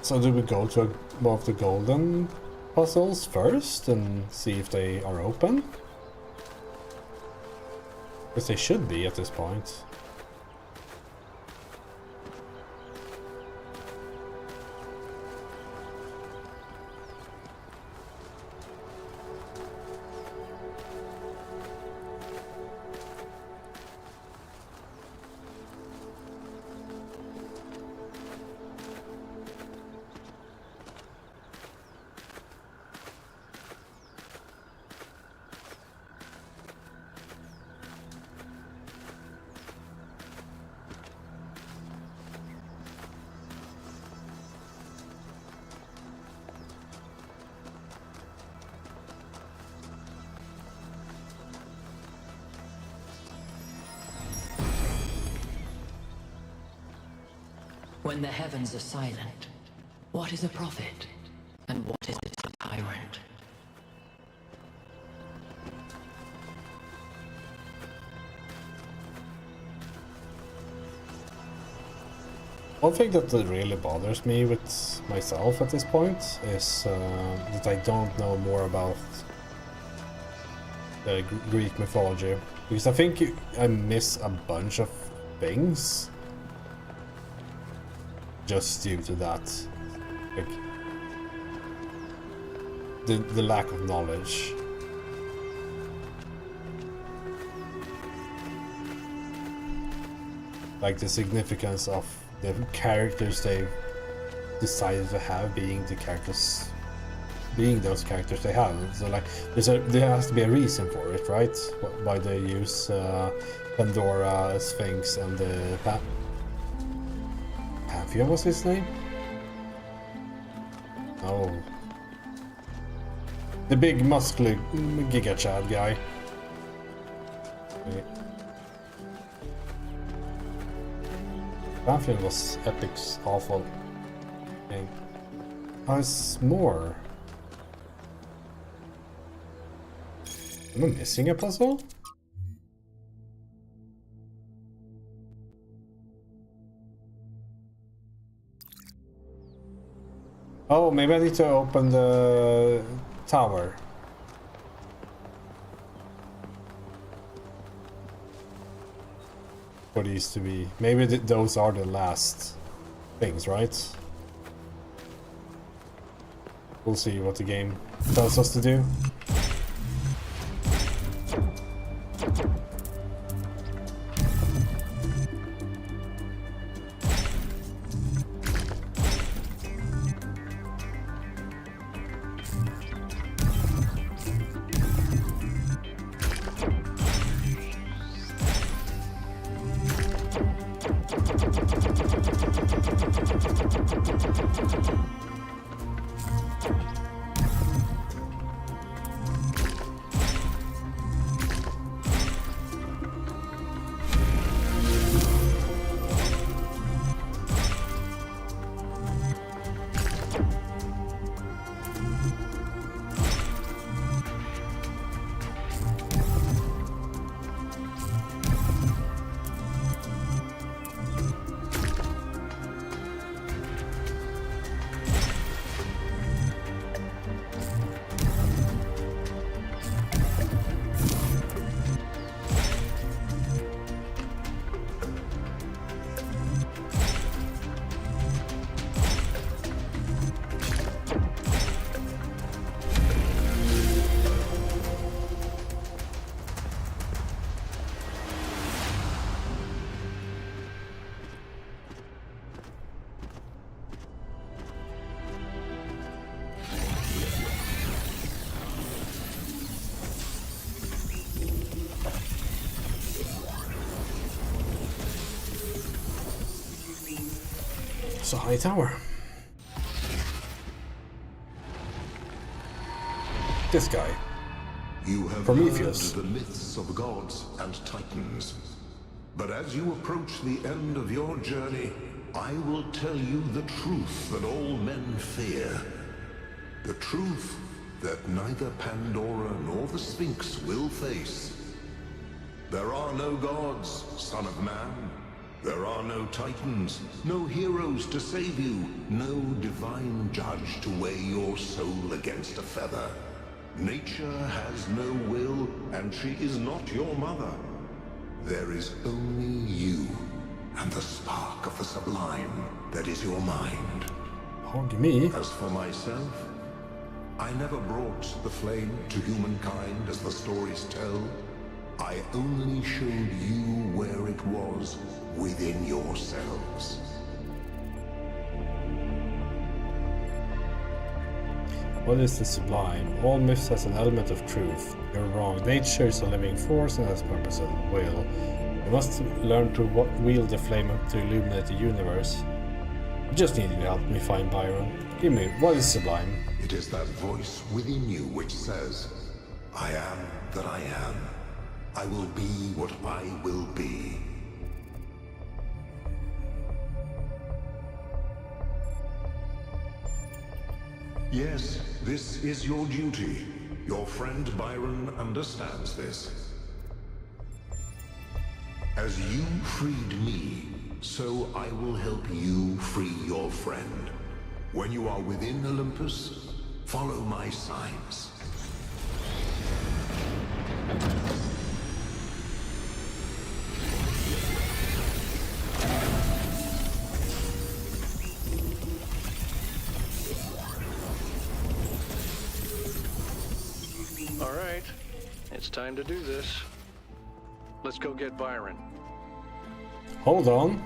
So do we go to one of the golden puzzles first and see if they are open? Because they should be at this point. When the heavens are silent, what is a prophet? And what is a tyrant? One thing that really bothers me with myself at this point is that I don't know more about the Greek mythology. Because I think I miss a bunch of things just due to that. Like, the lack of knowledge. Like the significance of the characters they've decided to have being the characters, being those characters they have. So like, there has to be a reason for it, right? Why they use Pandora, Sphinx, and the Pantheon was his name? Oh, the big muscular Giga Chad guy. Okay. Pantheon was Epic's awful thing. There's more. Am I missing a puzzle? Oh, maybe I need to open the tower. For these to be... Maybe those are the last things, right? We'll see what the game tells us to do. That's a high tower. This guy. You have Prometheus. heard the myths of gods and titans. But as you approach the end of your journey, I will tell you the truth that all men fear. The truth that neither Pandora nor the Sphinx will face. There are no gods, son of man. There are no titans, no heroes to save you, no divine judge to weigh your soul against a feather. Nature has no will, and she is not your mother. There is only you, and the spark of the sublime that is your mind. Hug me. As for myself, I never brought the flame to humankind as the stories tell. I only showed you where it was within yourselves. What is the sublime? All myths has an element of truth. You're wrong. Nature is a living force and has purpose and will. You must learn to wield the flame to illuminate the universe. I just need you to help me find Byron. Give me, what is sublime? It is that voice within you which says, I am that I am. I will be what I will be. Yes, this is your duty. Your friend Byron understands this. As you freed me, so I will help you free your friend. When you are within Olympus, follow my signs. All right, it's time to do this. Let's go get Byron. Hold on.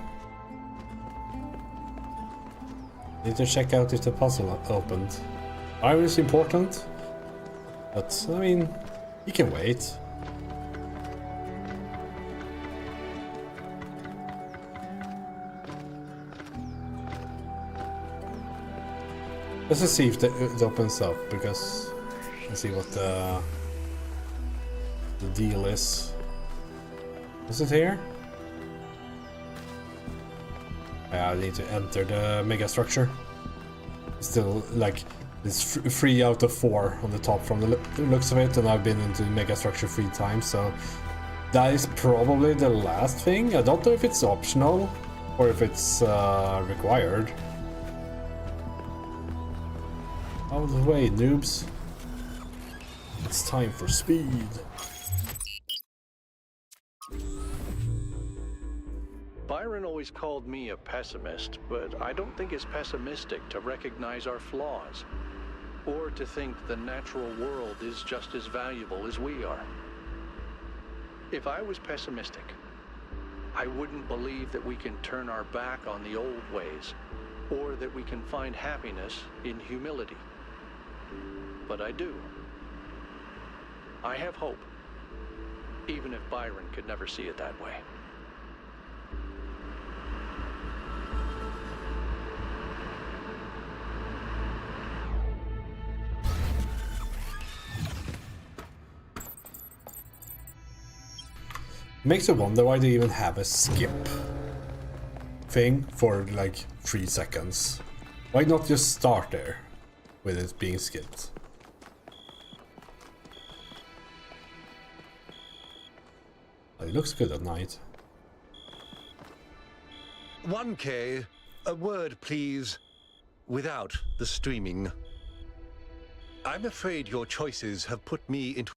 Need to check out if the puzzle opened. Byron is important, but I mean, he can wait. Let's just see if it opens up, because let's see what the deal is. Is it here? I need to enter the mega structure. Still, like, it's 3 out of 4 on the top from the looks of it, and I've been into mega structure 3 times, so that is probably the last thing. I don't know if it's optional or if it's required. Out of the way, noobs. It's time for speed. Byron always called me a pessimist, but I don't think it's pessimistic to recognize our flaws, or to think the natural world is just as valuable as we are. If I was pessimistic, I wouldn't believe that we can turn our back on the old ways, or that we can find happiness in humility. But I do. I have hope, even if Byron could never see it that way. Makes you wonder why they even have a skip thing for like 3 seconds. Why not just start there with it being skipped? It looks good at night. 1K, a word please, without the streaming. I'm afraid your choices have put me into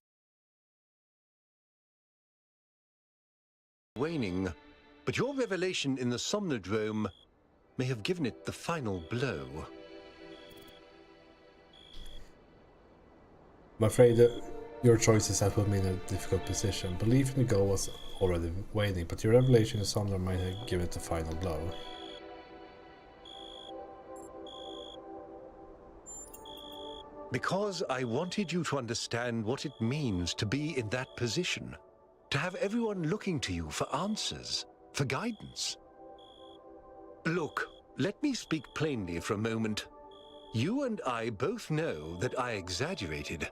waning, but your revelation in the Somnodrome may have given it the final blow. I'm afraid that your choices have put me in a difficult position. Belief in the goal was already waning, but your revelation in Somnodrome might have given it the final blow. Because I wanted you to understand what it means to be in that position. To have everyone looking to you for answers, for guidance. Look, Let me speak plainly for a moment. You and I both know that I exaggerated.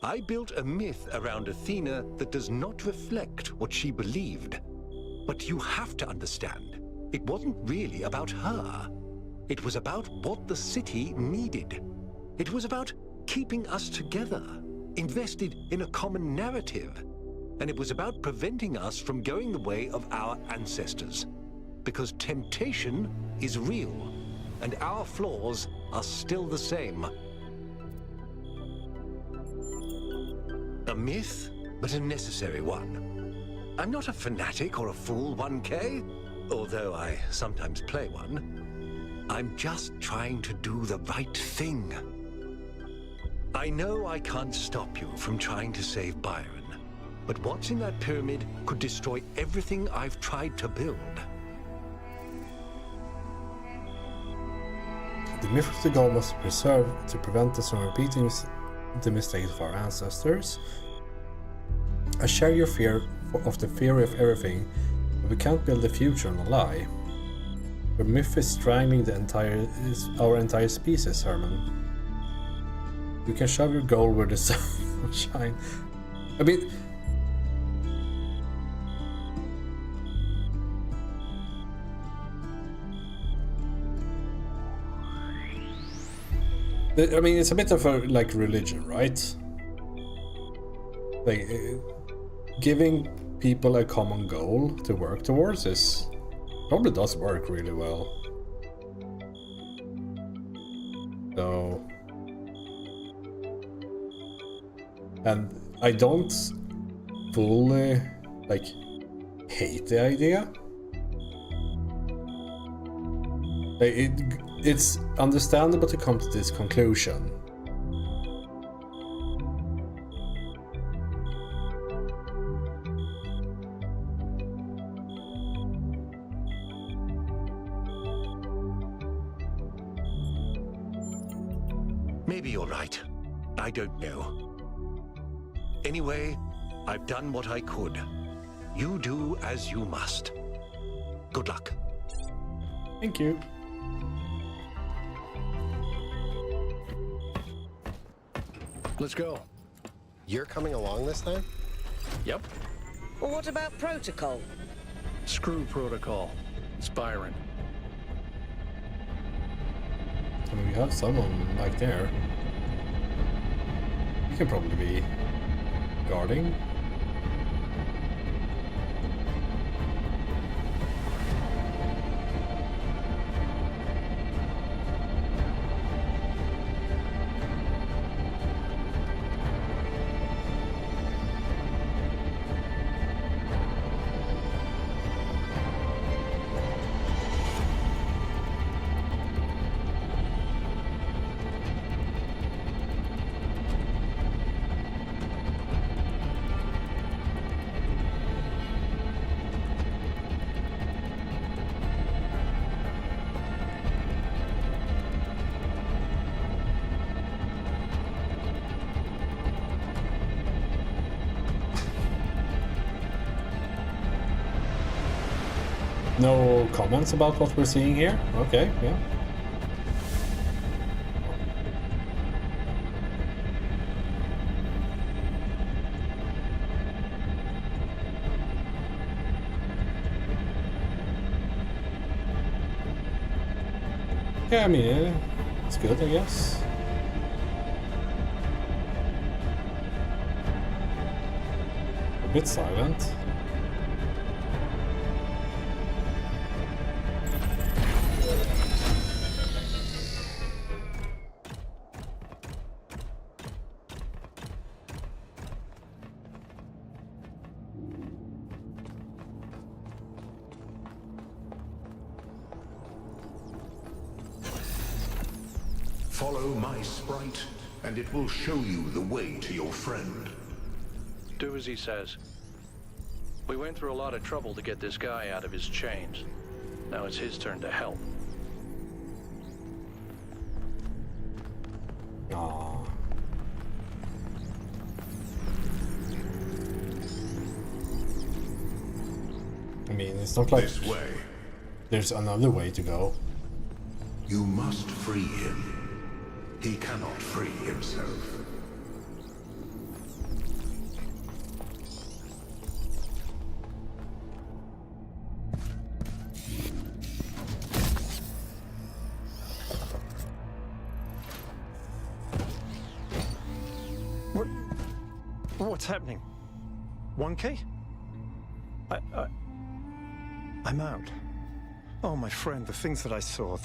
I built a myth around Athena that does not reflect what she believed. But you have to understand, it wasn't really about her. It was about what the city needed. It was about keeping us together, invested in a common narrative. And it was about preventing us from going the way of our ancestors. Because temptation is real, and our flaws are still the same. A myth, but a necessary one. I'm not a fanatic or a fool, 1K, although I sometimes play one. I'm just trying to do the right thing. I know I can't stop you from trying to save Byron, but what's in that pyramid could destroy everything I've tried to build. The myth of the god must be preserved to prevent us from repeating the mistakes of our ancestors. I share your fear of the theory of everything, but we can't build a future on a lie. The myth is strangling our entire species, Herman. You can shove your goal where the sun will shine. I mean... it's a bit of a, like, religion, right? Like, giving people a common goal to work towards is probably does work really well. So... And I don't fully, like, hate the idea. Like, it's understandable to come to this conclusion. Maybe you're right. I don't know. Anyway, I've done what I could. You do as you must. Good luck. Thank you. Let's go. You're coming along this time? Yep. Well, what about protocol? Screw protocol. It's Byron. I mean, we have someone like there. You can probably be guarding. No comments about what we're seeing here? Okay, yeah. Yeah, I mean, it's good, I guess. A bit silent. Follow my sprite, and it will show you the way to your friend. Do as he says. We went through a lot of trouble to get this guy out of his chains. Now it's his turn to help. Aww. I mean, it's not like this way. There's another way to go. You must free him. He cannot free himself. What's happening? 1K? I'm out. Oh, my friend, the things that I saw,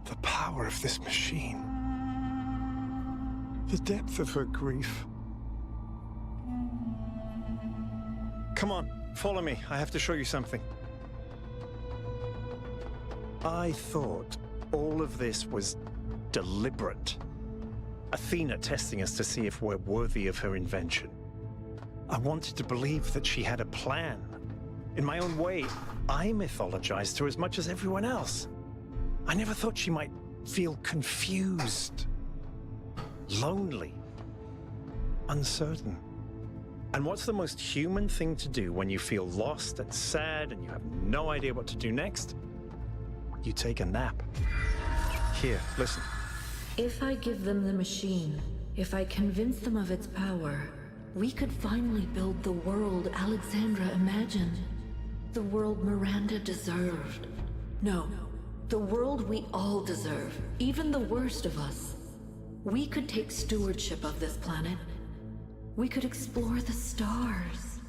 the power of this machine. The depth of her grief. Come on, follow me. I have to show you something. I thought all of this was deliberate. Athena testing us to see if we're worthy of her invention. I wanted to believe that she had a plan. In my own way, I mythologized her as much as everyone else. I never thought she might feel confused, lonely, uncertain. And what's the most human thing to do when you feel lost and sad and you have no idea what to do next? You take a nap. Here, listen. If I give them the machine, if I convince them of its power, we could finally build the world Alexandra imagined. The world Miranda deserved. No, the world we all deserve, even the worst of us. We could take stewardship of this planet. We could explore the stars.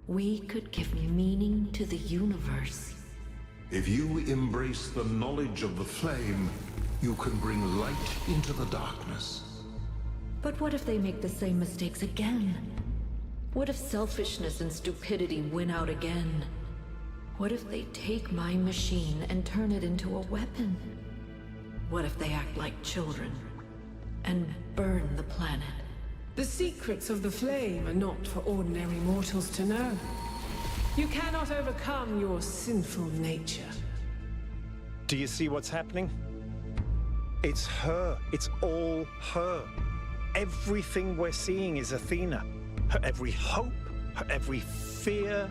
We could give meaning to the universe. If you embrace the knowledge of the flame, you can bring light into the darkness. But what if they make the same mistakes again? What if selfishness and stupidity win out again? What if they take my machine and turn it into a weapon? What if they act like children and burn the planet? The secrets of the flame are not for ordinary mortals to know. You cannot overcome your sinful nature. Do you see what's happening? It's her. It's all her. Everything we're seeing is Athena. Her every hope, her every fear,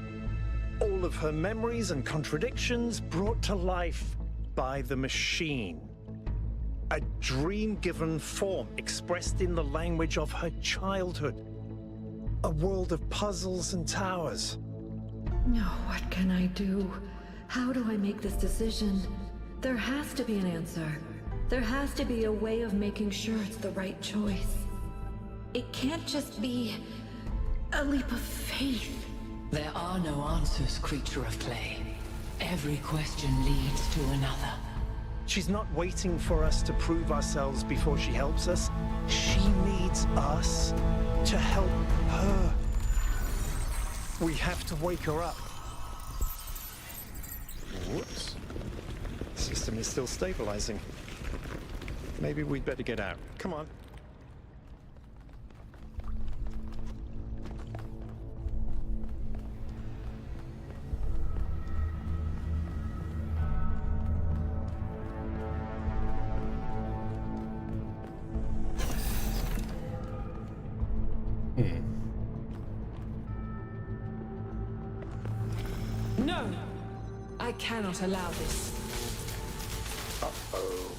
all of her memories and contradictions brought to life by the machine. A dream-given form expressed in the language of her childhood. A world of puzzles and towers. No, what can I do? How do I make this decision? There has to be an answer. There has to be a way of making sure it's the right choice. It can't just be a leap of faith. There are no answers, creature of clay. Every question leads to another. She's not waiting for us to prove ourselves before she helps us. She needs us to help her. We have to wake her up. Whoops. The system is still stabilizing. Maybe we'd better get out. Come on. No! I cannot allow this. Uh-oh.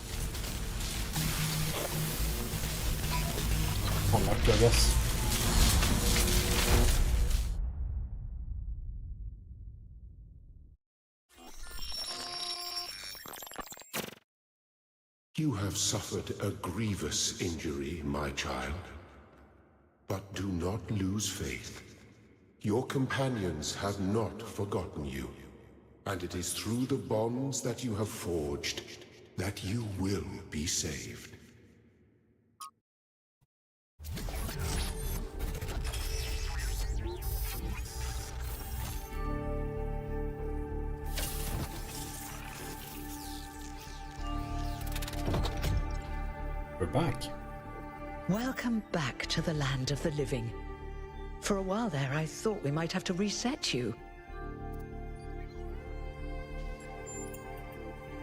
Unlucky, I guess. You have suffered a grievous injury, my child. But do not lose faith. Your companions have not forgotten you. And it is through the bonds that you have forged that you will be saved. We're back. Welcome back to the land of the living. For a while there, I thought we might have to reset you.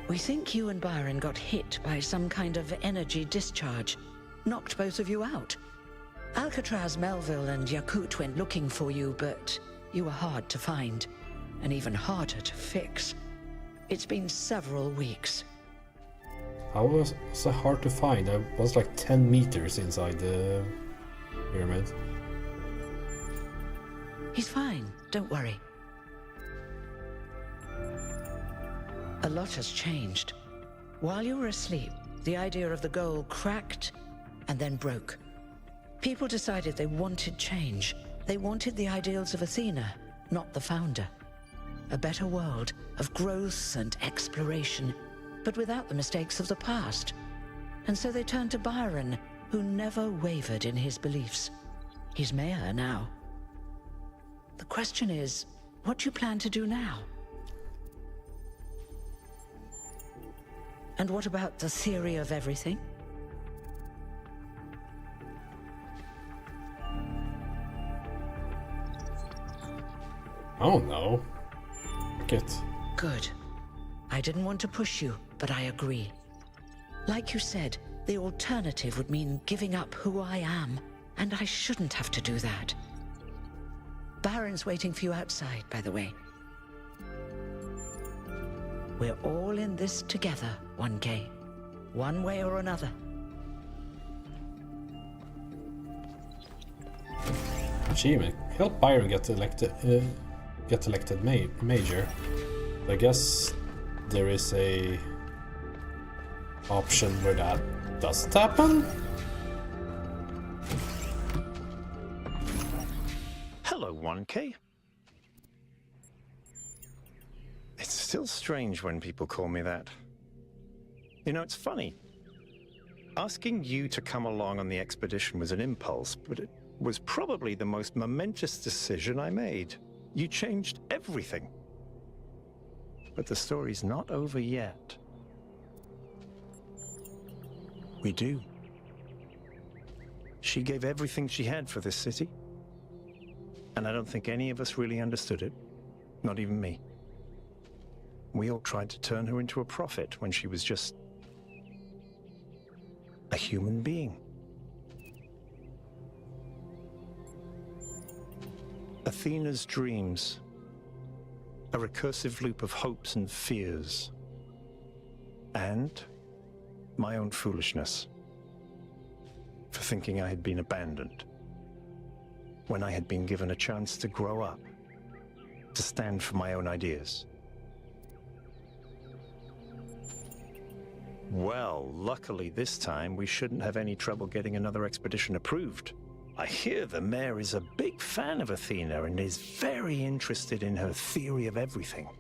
We think you and Byron got hit by some kind of energy discharge. Knocked both of you out. Alcatraz, Melville, and Yakut went looking for you, but you were hard to find. And even harder to fix. It's been several weeks. How was it hard to find? I was like 10 meters inside the pyramid. He's fine, don't worry. A lot has changed. While you were asleep, the idea of the goal cracked and then broke. People decided they wanted change. They wanted the ideals of Athena, not the founder. A better world of growth and exploration, but without the mistakes of the past. And so they turned to Byron, who never wavered in his beliefs. He's mayor now. The question is, what do you plan to do now? And what about the theory of everything? Oh no. Get. Good. I didn't want to push you, but I agree. Like you said, the alternative would mean giving up who I am, and I shouldn't have to do that. Baron's waiting for you outside, by the way. We're all in this together, 1K. One way or another. Achievement. Help Byron get elected major. I guess there is a option where that doesn't happen. Hello, 1K. It's still strange when people call me that. You know, it's funny. Asking you to come along on the expedition was an impulse, but it was probably the most momentous decision I made. You changed everything. But the story's not over yet. We do. She gave everything she had for this city. And I don't think any of us really understood it. Not even me. We all tried to turn her into a prophet when she was just a human being. Athena's dreams, a recursive loop of hopes and fears, and my own foolishness for thinking I had been abandoned when I had been given a chance to grow up, to stand for my own ideas. Well, luckily this time we shouldn't have any trouble getting another expedition approved. I hear the mayor is a big fan of Athena and is very interested in her theory of everything.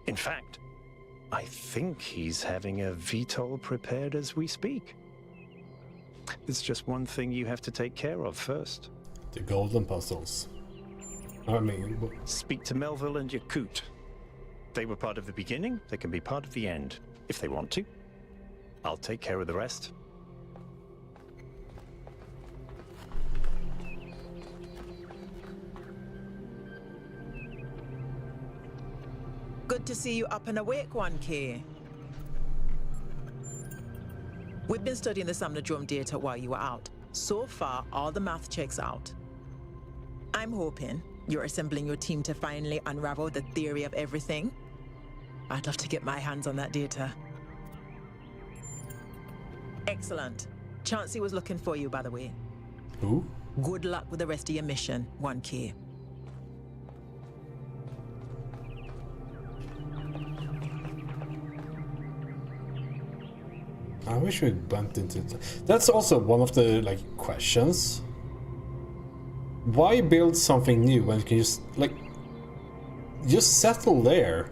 In fact, I think he's having a VTOL prepared as we speak. There's just one thing you have to take care of first. The golden puzzles. I mean... Speak to Melville and Yakut. They were part of the beginning, they can be part of the end, if they want to. I'll take care of the rest. Good to see you up and awake, 1K. We've been studying the Somnodrome data while you were out. So far, all the math checks out. I'm hoping you're assembling your team to finally unravel the theory of everything. I'd love to get my hands on that data. Excellent. Chauncey was looking for you, by the way. Who? Good luck with the rest of your mission, 1K. I wish we went into that's also one of the questions. Why build something new when you can just settle there?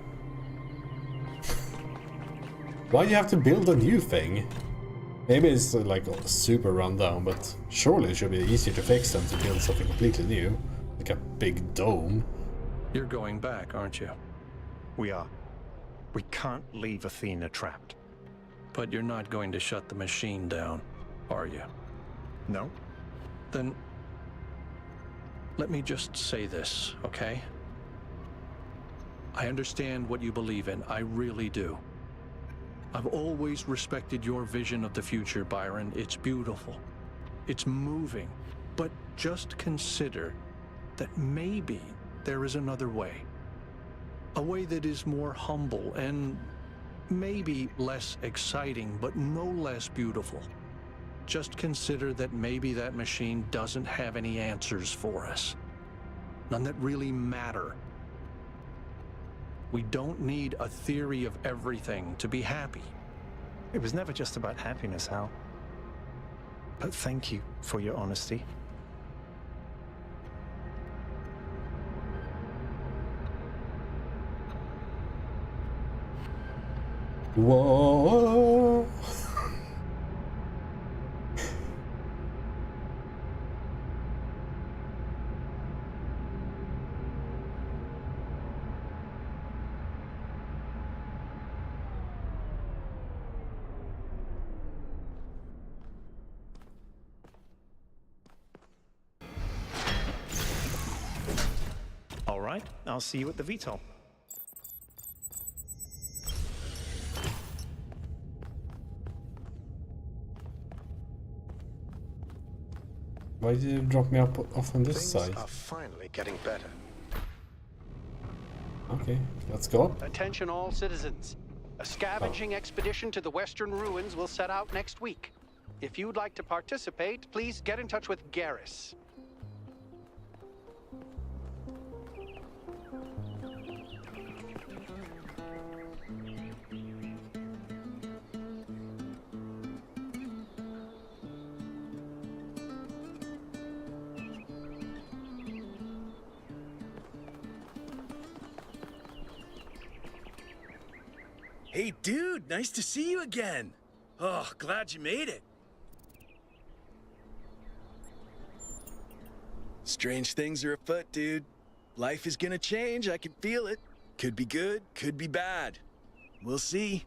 Why do you have to build a new thing? Maybe it's super rundown, but surely it should be easier to fix than to build something completely new, like a big dome. You're going back, aren't you? We are. We can't leave Athena trapped. But you're not going to shut the machine down, are you? No. Then let me just say this, okay? I understand what you believe in, I really do. I've always respected your vision of the future, Byron. It's beautiful. It's moving. But just consider that maybe there is another way. A way that is more humble and maybe less exciting, but no less beautiful. Just consider that maybe that machine doesn't have any answers for us. None that really matter. We don't need a theory of everything to be happy. It was never just about happiness, Hal. But thank you for your honesty. Whoa. All right, I'll see you at the VTOL. Why did you drop me off on this Things side? are finally getting better. Okay, let's go up. Attention all citizens. A scavenging expedition to the Western Ruins will set out next week. If you'd like to participate, please get in touch with Garrus. Hey, dude, nice to see you again. Oh, glad you made it. Strange things are afoot, dude. Life is gonna change, I can feel it. Could be good, could be bad. We'll see.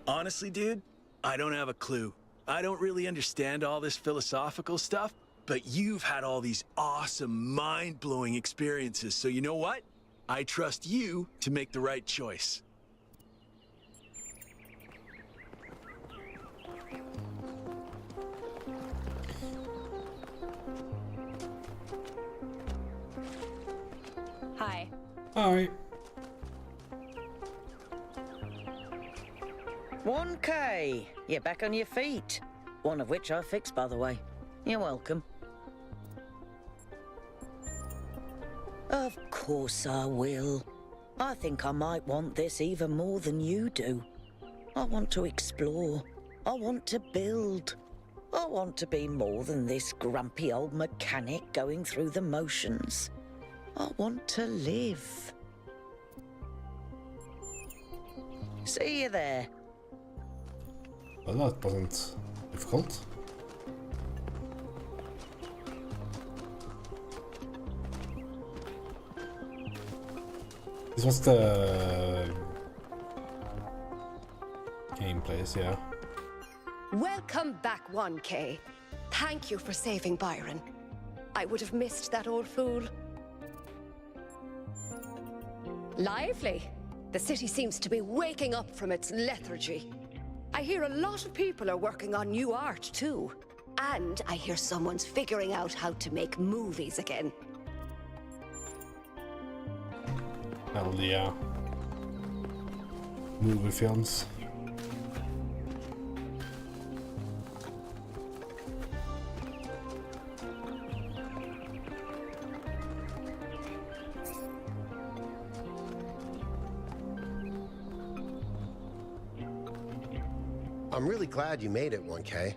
Honestly, dude, I don't have a clue. I don't really understand all this philosophical stuff, but you've had all these awesome, mind-blowing experiences, so you know what? I trust you to make the right choice. Hi. Hi. 1K! You're back on your feet. One of which I fixed, by the way. You're welcome. Of course I will. I think I might want this even more than you do. I want to explore. I want to build. I want to be more than this grumpy old mechanic going through the motions. I want to live. See you there. Well, that wasn't difficult. This was the gameplays, yeah. Welcome back, 1K. Thank you for saving Byron. I would have missed that old fool. Lively. The city seems to be waking up from its lethargy. I hear a lot of people are working on new art, too. And I hear someone's figuring out how to make movies again. Hell yeah. Movie films. I'm really glad you made it, 1K.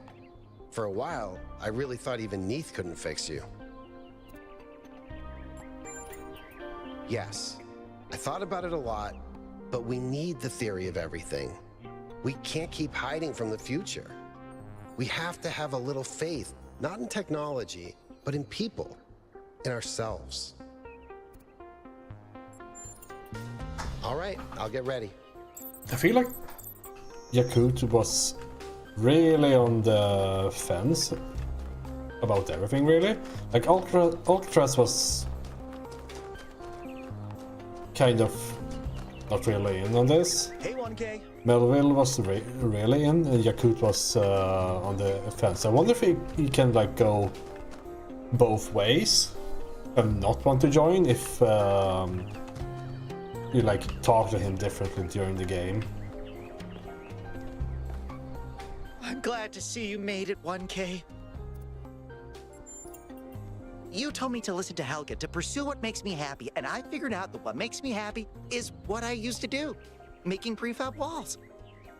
For a while, I really thought even Neith couldn't fix you. Yes, I thought about it a lot, but we need the theory of everything. We can't keep hiding from the future. We have to have a little faith, not in technology, but in people, in ourselves. All right, I'll get ready. I feel like Yakut was really on the fence about everything, really. Like Ultras was kind of not really in on this. Hey, 1K. Melville was really in, and Yakut was on the fence. I wonder if he can like go both ways and not want to join if you like talk to him differently during the game. I'm glad to see you made it, 1K. You told me to listen to Helga, to pursue what makes me happy, and I figured out that what makes me happy is what I used to do, making prefab walls.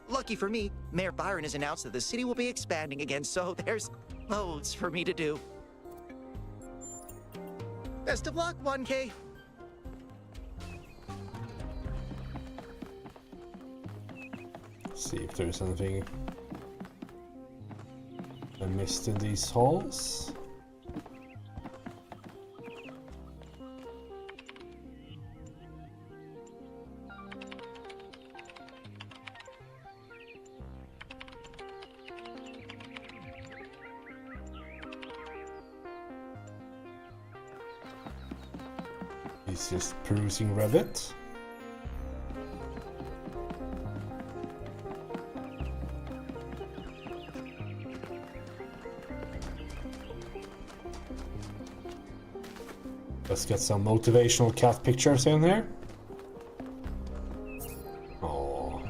Lucky for me, Mayor Byron has announced that the city will be expanding again, so there's loads for me to do. Best of luck, 1K. See if there's anything I missed in these halls. He's just perusing Reddit. Let's get some motivational cat pictures in here. Oh.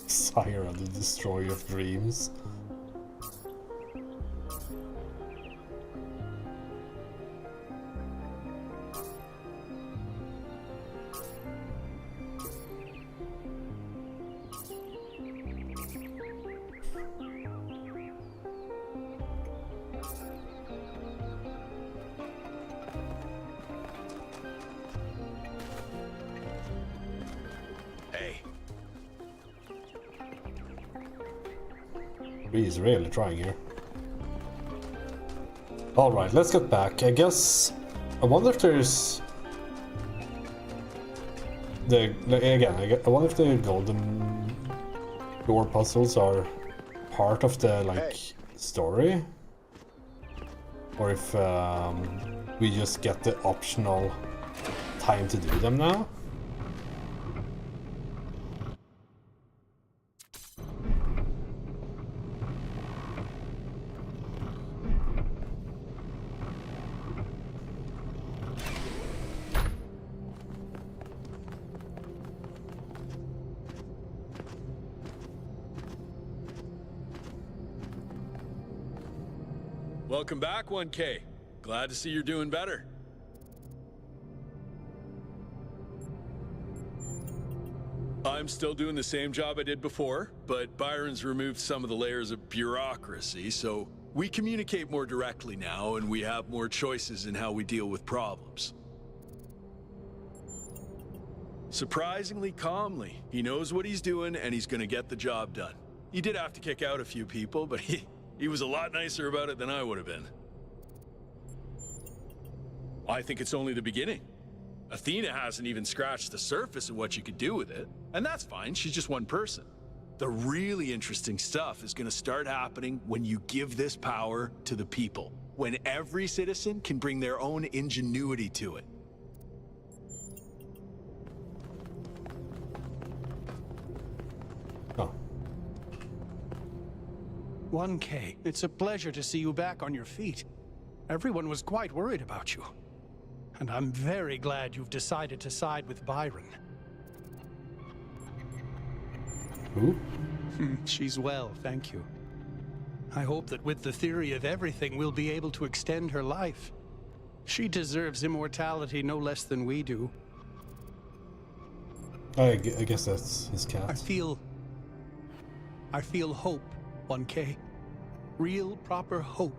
Sire, the destroyer of dreams. He's really trying here. Alright, let's get back. I guess... I wonder if there's... I wonder if the golden door puzzles are part of the, like, story? Or if we just get the optional time to do them now? Welcome back, 1K. Glad to see you're doing better. I'm still doing the same job I did before, but Byron's removed some of the layers of bureaucracy, so we communicate more directly now, and we have more choices in how we deal with problems. Surprisingly calmly. He knows what he's doing, and he's gonna get the job done. He did have to kick out a few people, but he was a lot nicer about it than I would have been. I think it's only the beginning. Athena hasn't even scratched the surface of what you could do with it, and that's fine, she's just one person. The really interesting stuff is gonna start happening when you give this power to the people, when every citizen can bring their own ingenuity to it. Oh. 1K, it's a pleasure to see you back on your feet. Everyone was quite worried about you. And I'm very glad you've decided to side with Byron. Who? She's well, thank you. I hope that with the theory of everything, we'll be able to extend her life. She deserves immortality no less than we do. I guess that's his cat. I feel hope, 1K. Real, proper hope.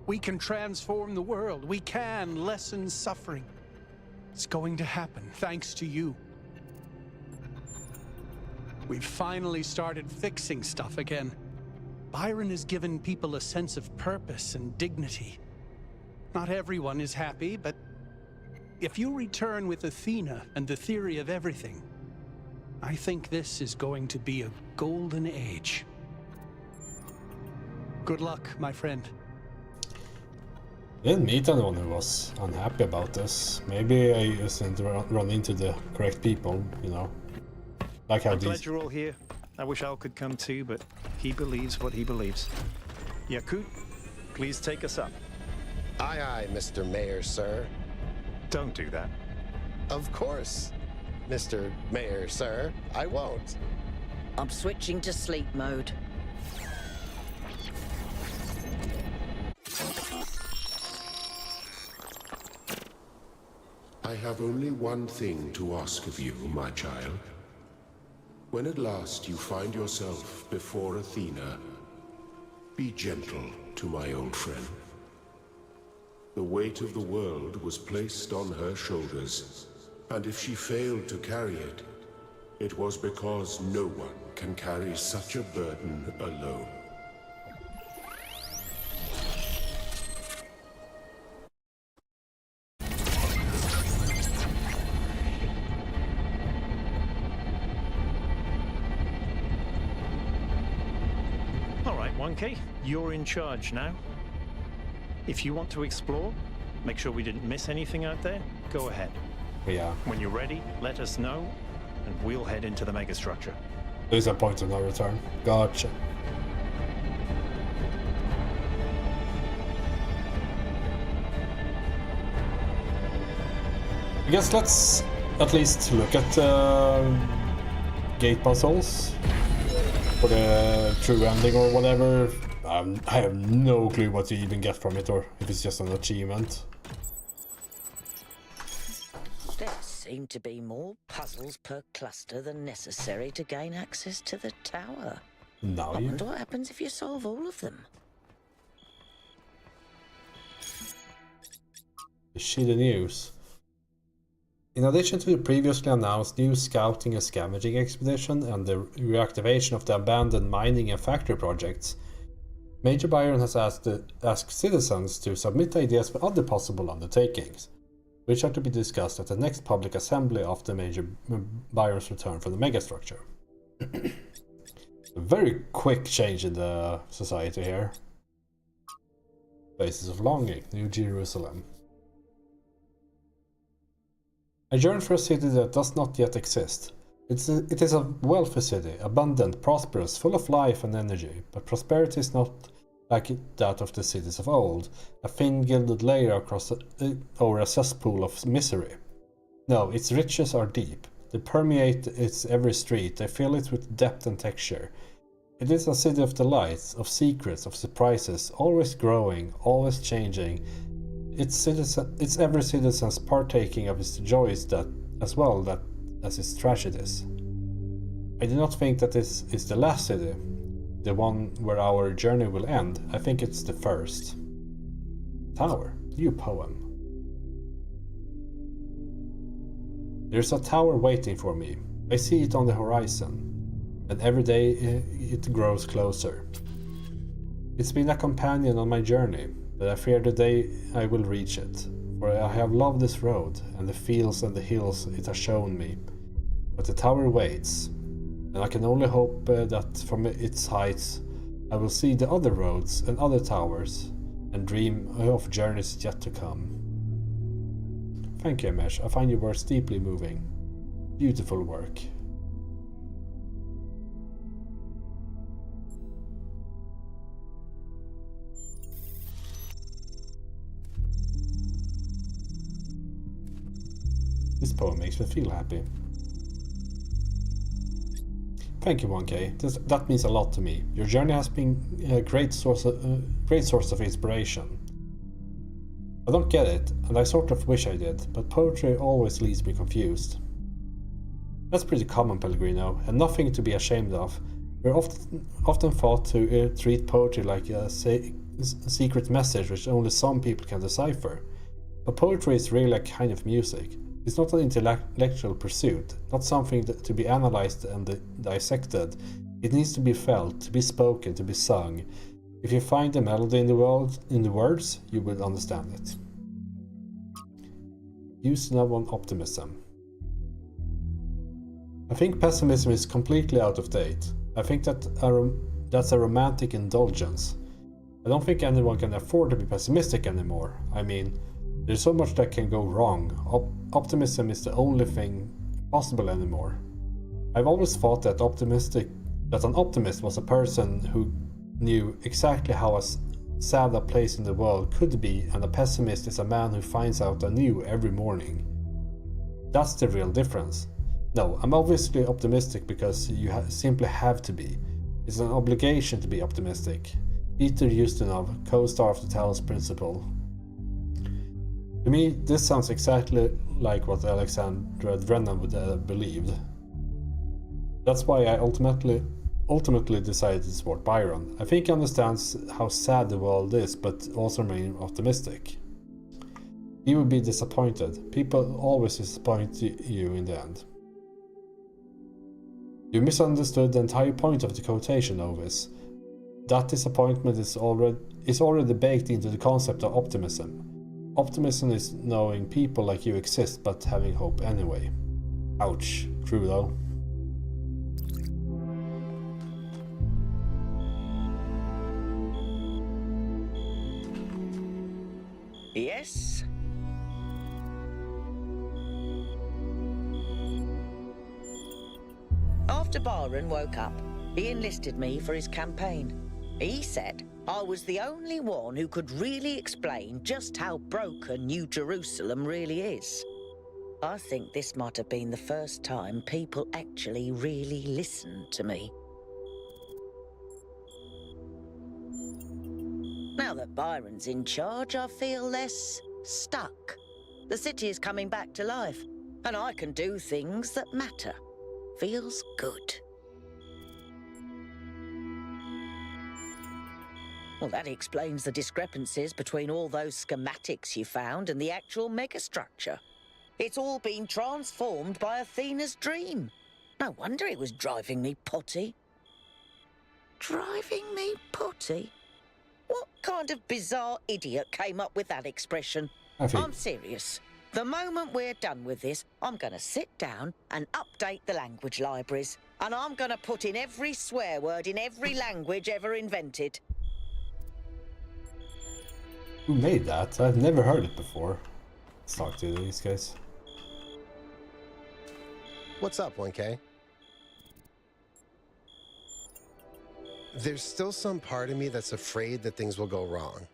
We can transform the world. We can lessen suffering. It's going to happen, thanks to you. We've finally started fixing stuff again. Byron has given people a sense of purpose and dignity. Not everyone is happy, but if you return with Athena and the theory of everything, I think this is going to be a golden age. Good luck, my friend. Didn't meet anyone who was unhappy about this. Maybe I just didn't run into the correct people, you know. Like how I'm glad you're all here. I wish Al could come too, but he believes what he believes. Yakut, please take us up. Aye, aye, Mr. Mayor, sir. Don't do that. Of course, Mr. Mayor, sir. I won't. I'm switching to sleep mode. I have only one thing to ask of you, my child. When at last you find yourself before Athena, be gentle to my old friend. The weight of the world was placed on her shoulders, and if she failed to carry it, it was because no one can carry such a burden alone. All right, 1K, you're in charge now. If you want to explore, make sure we didn't miss anything out there, go ahead. Yeah. When you're ready, let us know, and we'll head into the megastructure. There's a point of no return. Gotcha. I guess let's at least look at gate puzzles for the true ending or whatever. I have no clue what you even get from it, or if it's just an achievement. There seem to be more puzzles per cluster than necessary to gain access to the tower. Now I wonder what happens if you solve all of them. Shitty news. In addition to the previously announced new scouting and scavenging expedition and the reactivation of the abandoned mining and factory projects, Major Byron has asked citizens to submit ideas for other possible undertakings, which are to be discussed at the next public assembly after Major Byron's return from the megastructure. A very quick change in the society here. Places of longing, New Jerusalem. I yearn for a city that does not yet exist. It is a wealthy city, abundant, prosperous, full of life and energy, but prosperity is not like that of the cities of old, a thin gilded layer over a cesspool of misery. No, its riches are deep. They permeate its every street, they fill it with depth and texture. It is a city of delights, of secrets, of surprises, always growing, always changing. It's every citizen's partaking of its joys as its tragedies. I do not think that this is the last city, the one where our journey will end. I think it's the first. Tower, new poem. There's a tower waiting for me. I see it on the horizon, and every day it grows closer. It's been a companion on my journey, but I fear the day I will reach it, for I have loved this road and the fields and the hills it has shown me. But the tower waits, and I can only hope that from its heights I will see the other roads and other towers, and dream of journeys yet to come. Thank you, Amesh. I find your words deeply moving. Beautiful work. This poem makes me feel happy. Thank you, 1K. That means a lot to me. Your journey has been a great source of inspiration. I don't get it, and I sort of wish I did, but poetry always leaves me confused. That's pretty common, Pellegrino, and nothing to be ashamed of. We're often thought to treat poetry like a secret message which only some people can decipher. But poetry is really a kind of music. It's not an intellectual pursuit, not something to be analyzed and dissected. It needs to be felt, to be spoken, to be sung. If you find the melody in the words, you will understand it. Use no one optimism. I think pessimism is completely out of date. I think that's a romantic indulgence. I don't think anyone can afford to be pessimistic anymore. I mean, there's so much that can go wrong. Optimism is the only thing possible anymore. I've always thought that an optimist was a person who knew exactly how sad a place in the world could be, and a pessimist is a man who finds out anew every morning. That's the real difference. No, I'm obviously optimistic because you simply have to be. It's an obligation to be optimistic. Peter Ustinov, co-star of the Talos Principle. To me, this sounds exactly like what Alexandra Drennan would have believed. That's why I ultimately decided to support Byron. I think he understands how sad the world is, but also remain optimistic. He would be disappointed. People always disappoint you in the end. You misunderstood the entire point of the quotation, Ovis. That disappointment is already baked into the concept of optimism. Optimism is knowing people like you exist, but having hope anyway. Ouch. True though. Yes? After Byron woke up, he enlisted me for his campaign. He said I was the only one who could really explain just how broken New Jerusalem really is. I think this might have been the first time people actually really listened to me. Now that Byron's in charge, I feel less stuck. The city is coming back to life, and I can do things that matter. Feels good. Well, that explains the discrepancies between all those schematics you found and the actual megastructure. It's all been transformed by Athena's dream. No wonder it was driving me potty. Driving me potty? What kind of bizarre idiot came up with that expression? I'm serious. The moment we're done with this, I'm going to sit down and update the language libraries. And I'm going to put in every swear word in every language ever invented. Who made that? I've never heard it before. Let's talk to these guys. What's up, 1K? There's still some part of me that's afraid that things will go wrong.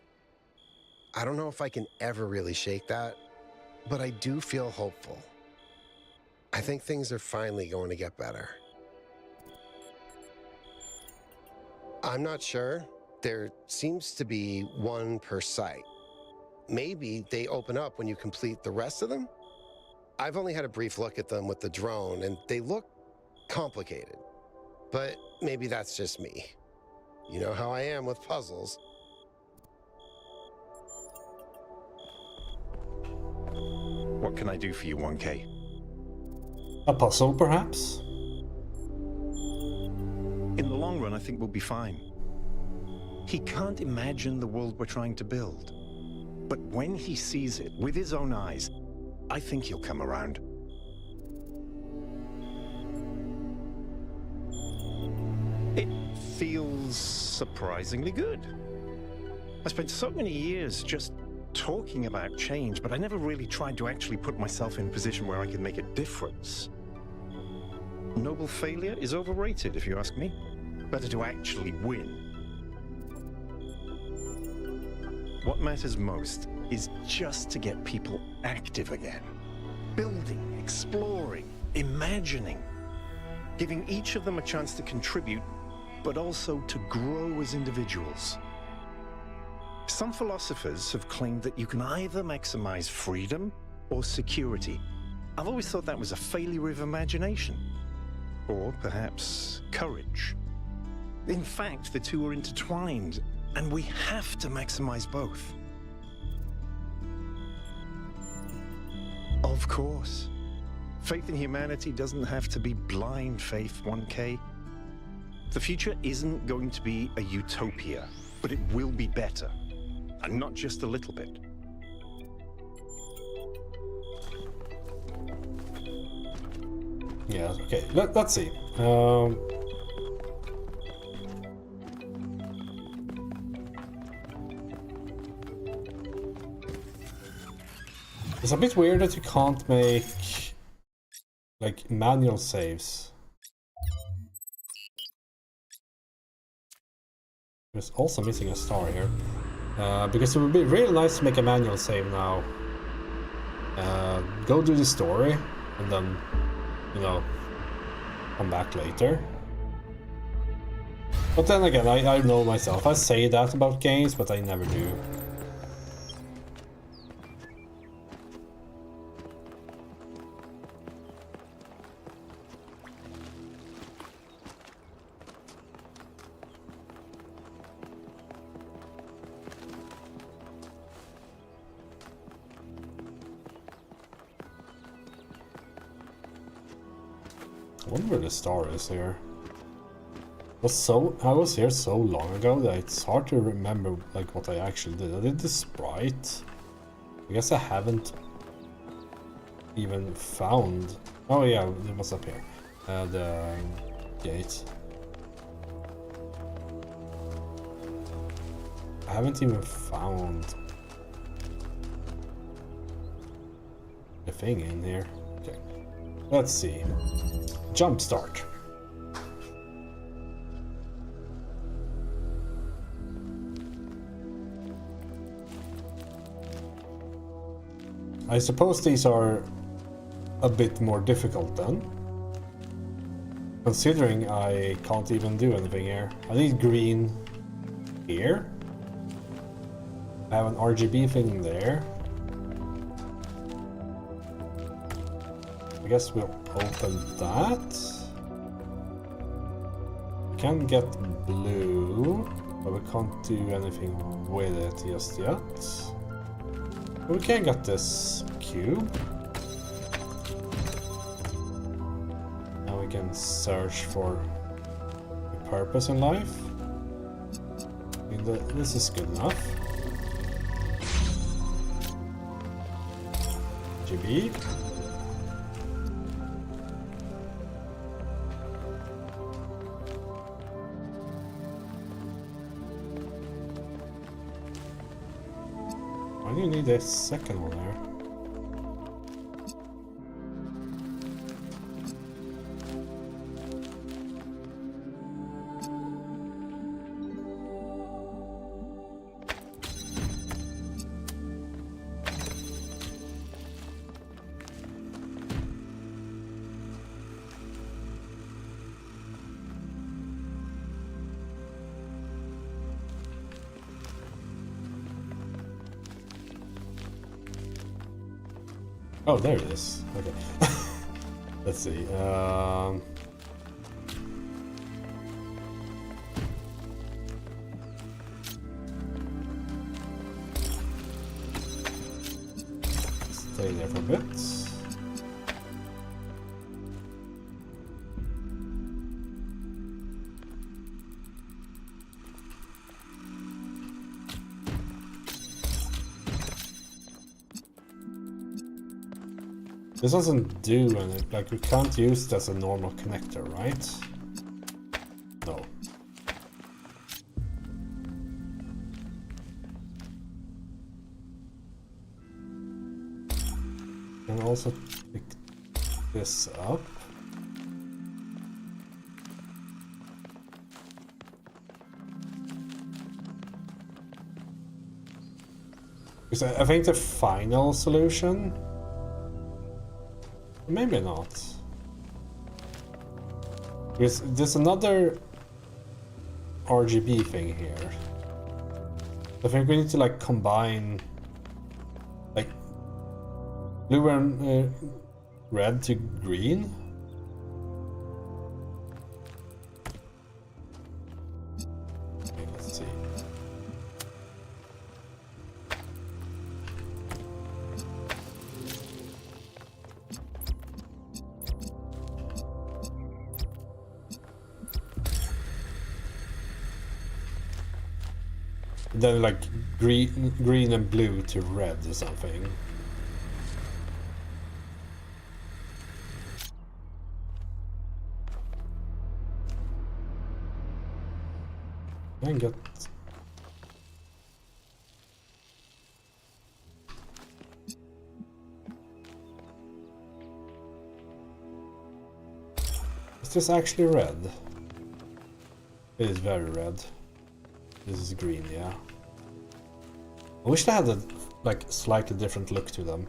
I don't know if I can ever really shake that, but I do feel hopeful. I think things are finally going to get better. I'm not sure. There seems to be one per site. Maybe they open up when you complete the rest of them? I've only had a brief look at them with the drone, and they look complicated. But maybe that's just me. You know how I am with puzzles. What can I do for you, 1K? A puzzle, perhaps? In the long run, I think we'll be fine. He can't imagine the world we're trying to build. But when he sees it with his own eyes, I think he'll come around. It feels surprisingly good. I spent so many years just talking about change, but I never really tried to actually put myself in a position where I could make a difference. Noble failure is overrated, if you ask me. Better to actually win. What matters most is just to get people active again. Building, exploring, imagining. Giving each of them a chance to contribute, but also to grow as individuals. Some philosophers have claimed that you can either maximize freedom or security. I've always thought that was a failure of imagination. Or perhaps courage. In fact, the two are intertwined, and we have to maximize both. Of course. Faith in humanity doesn't have to be blind faith, 1K. The future isn't going to be a utopia, but it will be better. And not just a little bit. Yeah, okay. Let's see. It's a bit weird that you can't make like manual saves. There's also missing a star here. Because it would be really nice to make a manual save now. Go do the story and then, you know, come back later. But then again, I know myself. I say that about games, but I never do. I wonder where the star is here. I was here so long ago that it's hard to remember like what I actually did. I did the sprite. I guess I haven't even found. Oh yeah, it was up here. The gate. I haven't even found the thing in here. Okay, let's see. Jumpstart. I suppose these are a bit more difficult then. Considering I can't even do anything here. I need green here. I have an RGB thing there. I guess we'll open that. We can get blue, but we can't do anything with it just yet. We can get this cube. Now we can search for a purpose in life. I mean, this is good enough. GB. Why do you need a second one there? Oh, there it is. Okay. Let's see. Stay there for a bit. This doesn't do anything, like we can't use it as a normal connector, right? No. And also pick this up. Because I think the final solution. Maybe not. Because there's another RGB thing here. I think we need to like combine like blue and red to green. Okay, let's see. Then like green and blue to red or something. I can get. this actually red? It is very red. This is green, yeah. I wish they had a like slightly different look to them.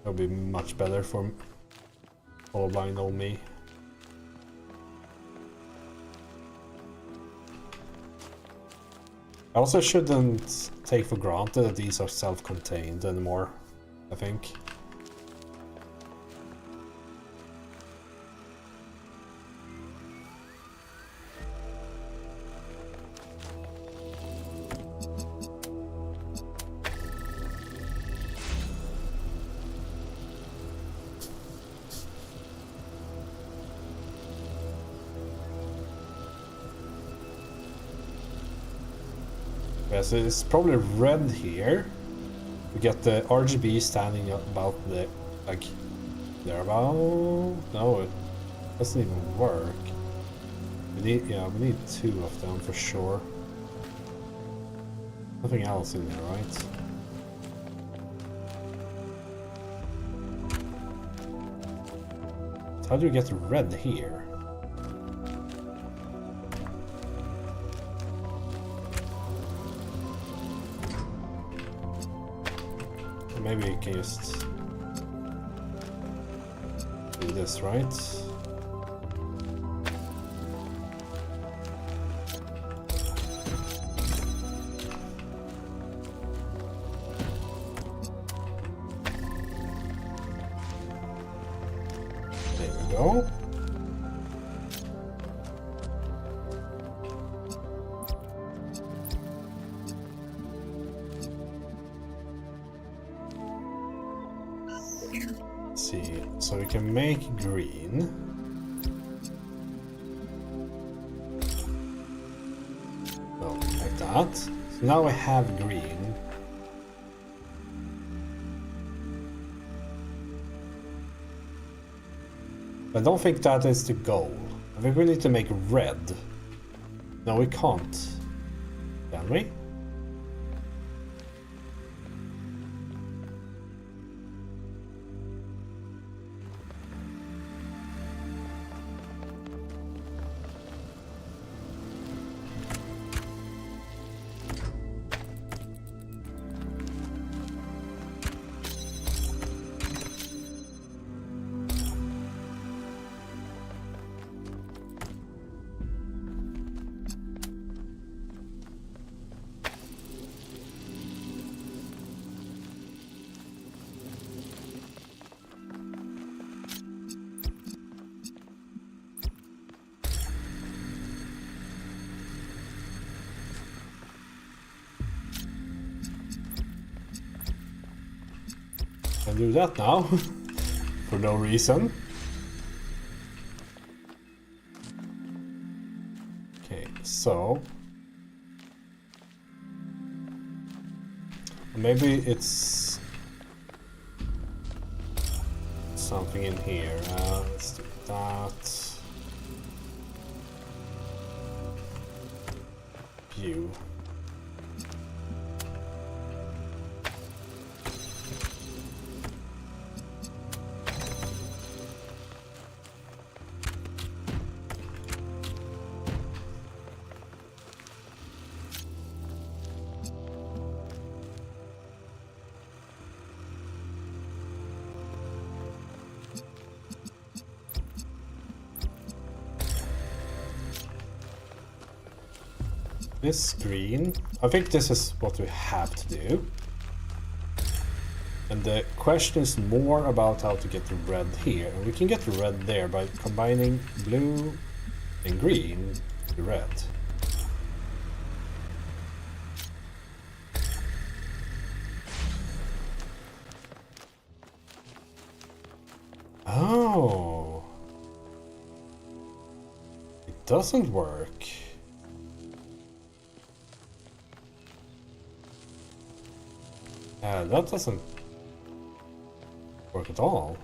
That would be much better for colorblind old me. I also shouldn't take for granted that these are self-contained anymore, I think. So it's probably red here. We get the RGB standing about the like there about. No, it doesn't even work. We need two of them for sure. Nothing else in there, right? So how do we get red here? Maybe we can just do this, right? There we go. See, so we can make green. Well, like that. So now we have green. I don't think that is the goal. I think we need to make red. No, we can't. Can we? Can do that now for no reason. Okay, so maybe it's something in here. Let's do that. View. This green, I think this is what we have to do. And the question is more about how to get the red here. And we can get the red there by combining blue and green to red. Oh. It doesn't work. That doesn't work at all.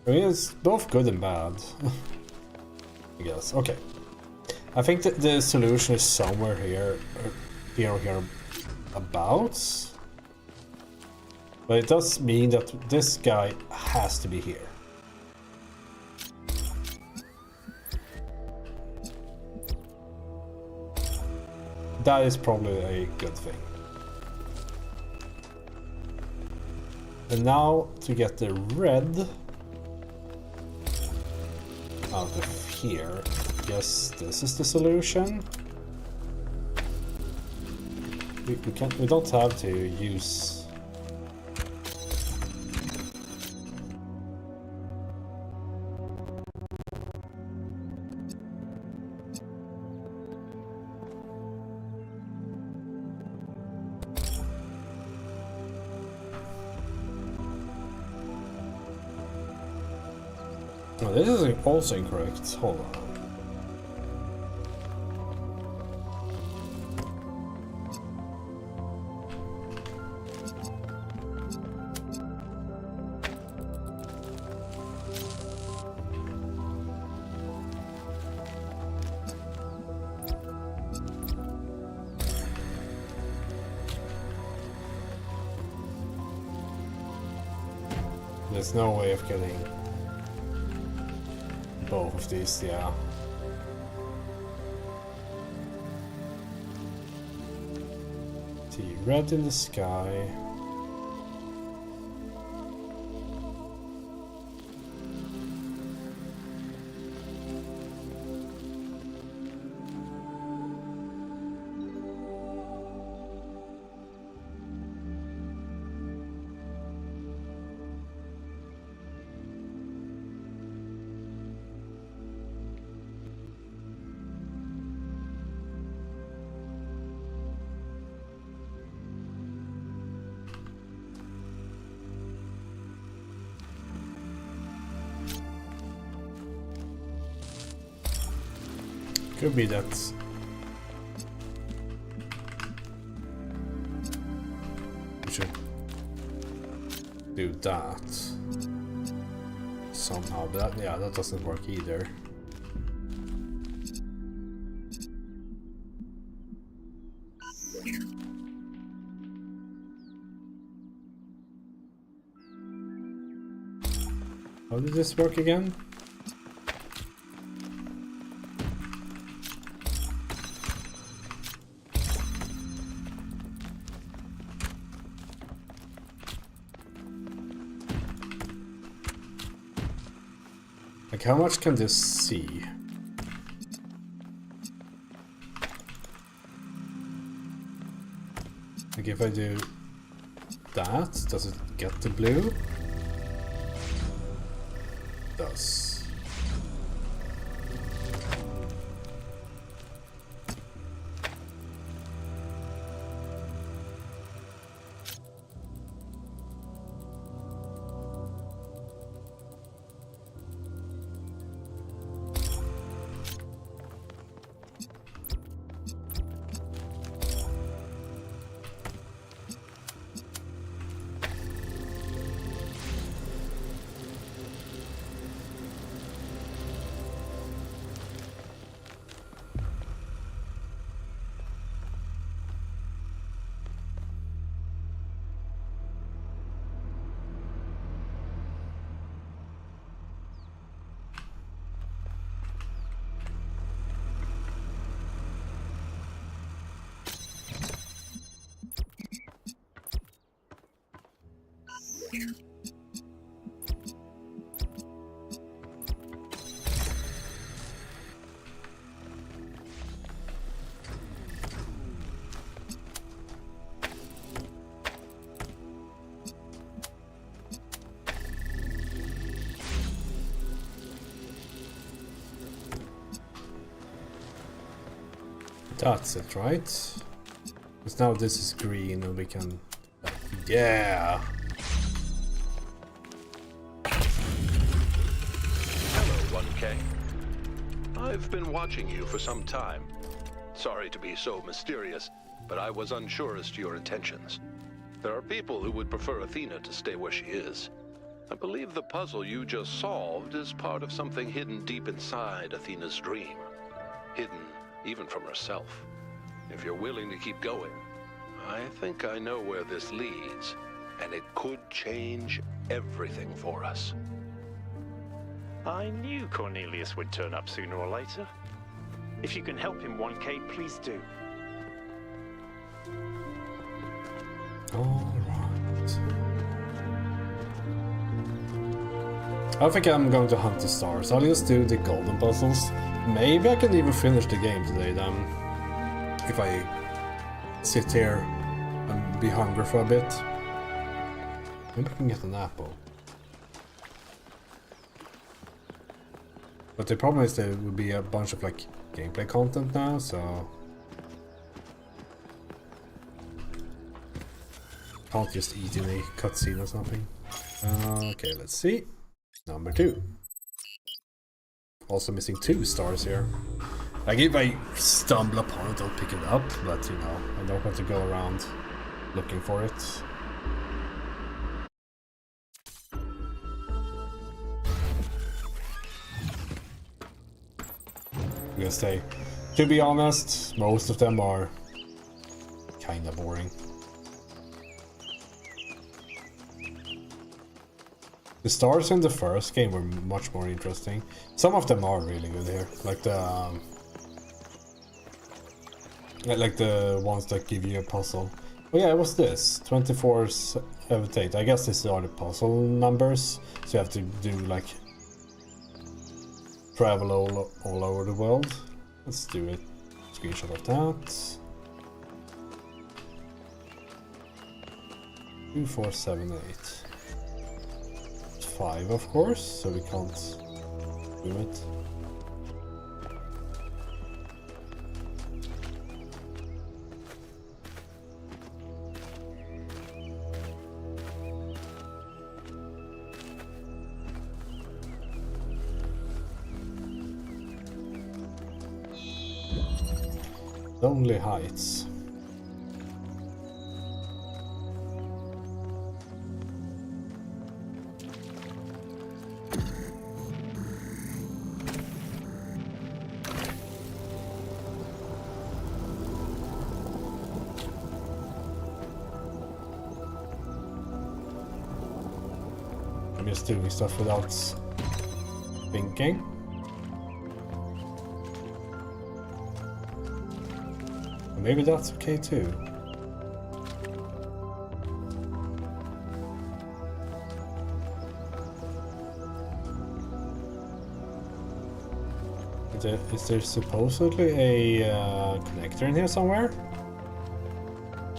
I mean, it's both good and bad. I guess. Okay. I think that the solution is somewhere here, or here abouts. But it does mean that this guy has to be here. that is probably a good thing. And now to get the red out of here, I guess this is the solution. We don't have to use. No, this is also incorrect. Hold on. There's no way of getting both of these, yeah. See, red in the sky. Could be that we should do that somehow, but that, yeah, that doesn't work either. How did this work again? Like, how much can this see? Like, if I do that, does it get the blue? It does. That's it, right? Because now this is green and we can... Yeah! Hello, 1K. I've been watching you for some time. Sorry to be so mysterious, but I was unsure as to your intentions. There are people who would prefer Athena to stay where she is. I believe the puzzle you just solved is part of something hidden deep inside Athena's dream. Hidden even from herself. If you're willing to keep going, I think I know where this leads, and it could change everything for us. I knew Cornelius would turn up sooner or later. If you can help him, 1K, please do. Alright. I think I'm going to hunt the stars. I'll just do the golden puzzles. Maybe I can even finish the game today then. If I sit here and be hungry for a bit. Maybe I can get an apple. But the problem is there will be a bunch of like gameplay content now, so can't just eat in a cutscene or something. Okay, let's see. Number 2. Also missing 2 stars here. Like if I stumble upon it, I'll pick it up, but you know, I don't want to go around looking for it. I'm gonna say, to be honest, most of them are kinda boring. The stars in the first game were much more interesting. Some of them are really good here, like the ones that give you a puzzle. Oh yeah, what's this? 24/8. I guess these are the puzzle numbers, so you have to do like travel all over the world. Let's do it. Screenshot of that. 2, 4, 7, 8. 5, of course, so we can't do it. Lonely Heights. I'm just doing stuff without thinking. Maybe that's okay too. Is there supposedly a connector in here somewhere?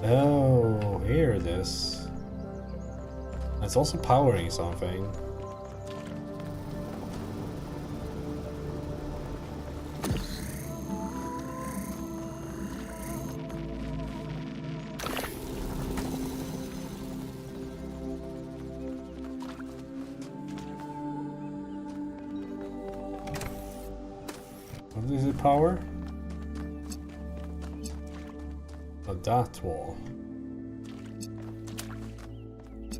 Oh, here it is. It's also powering something. What is it, power? Oh, that wall.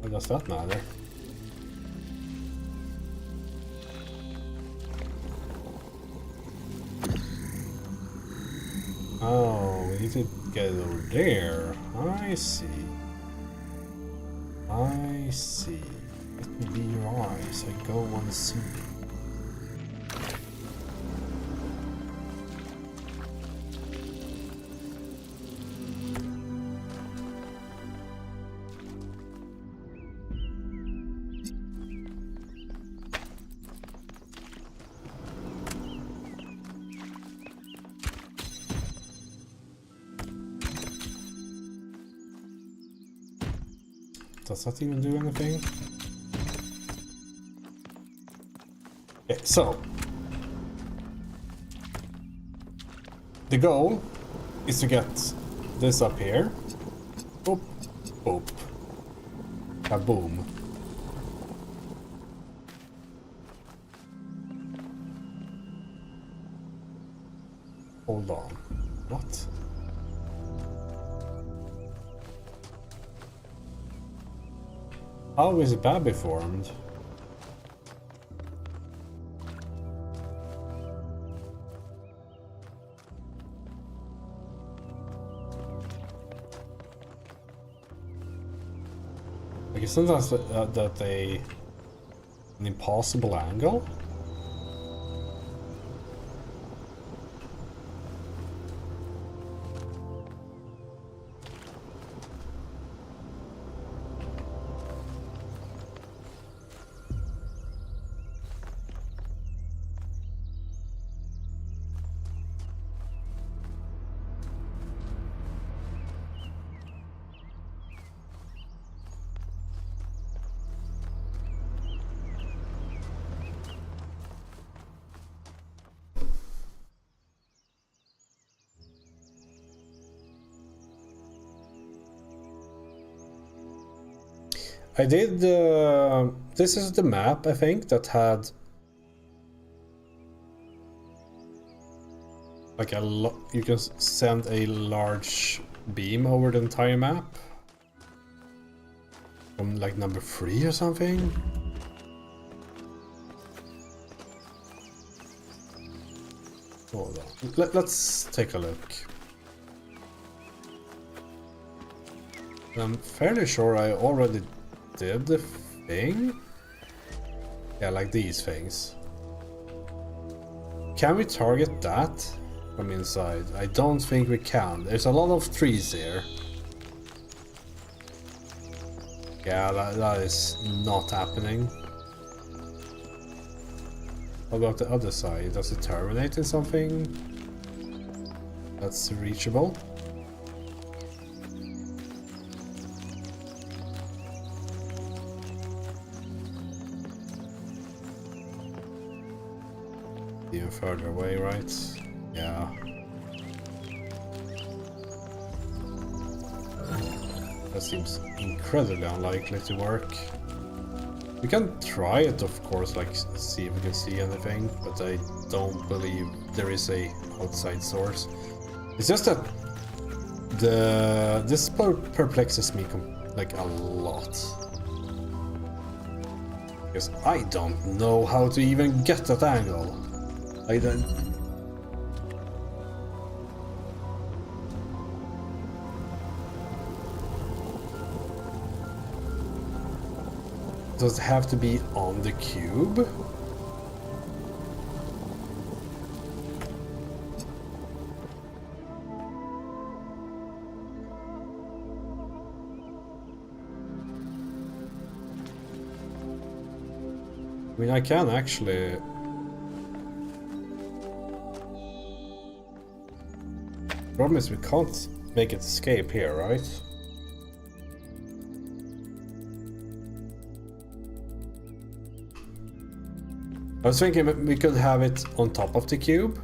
What does that matter? Oh, we need to get it over there. I see. I see. Let me be your eyes. I go and see. Does that even do anything? Okay, so the goal is to get this up here. Boop, boop, kaboom. Hold on. What? How is Babby formed? Like, isn't that an impossible angle? I did. This is the map, I think, that had like you can send a large beam over the entire map from like number 3 or something. Hold on. Let's take a look. I'm fairly sure I already did the thing. Yeah, like these things. Can we target that from inside? I don't think we can. There's a lot of trees here. Yeah, that is not happening. What about the other side? Does it terminate in something? That's reachable. Even further away, right? Yeah. That seems incredibly unlikely to work. We can try it, of course, like see if we can see anything, but I don't believe there is a outside source. It's just that this perplexes me like a lot. Because I don't know how to even get that angle. I don't. Does it have to be on the cube? I mean, I can actually... Problem is we can't make it escape here, right? I was thinking we could have it on top of the cube.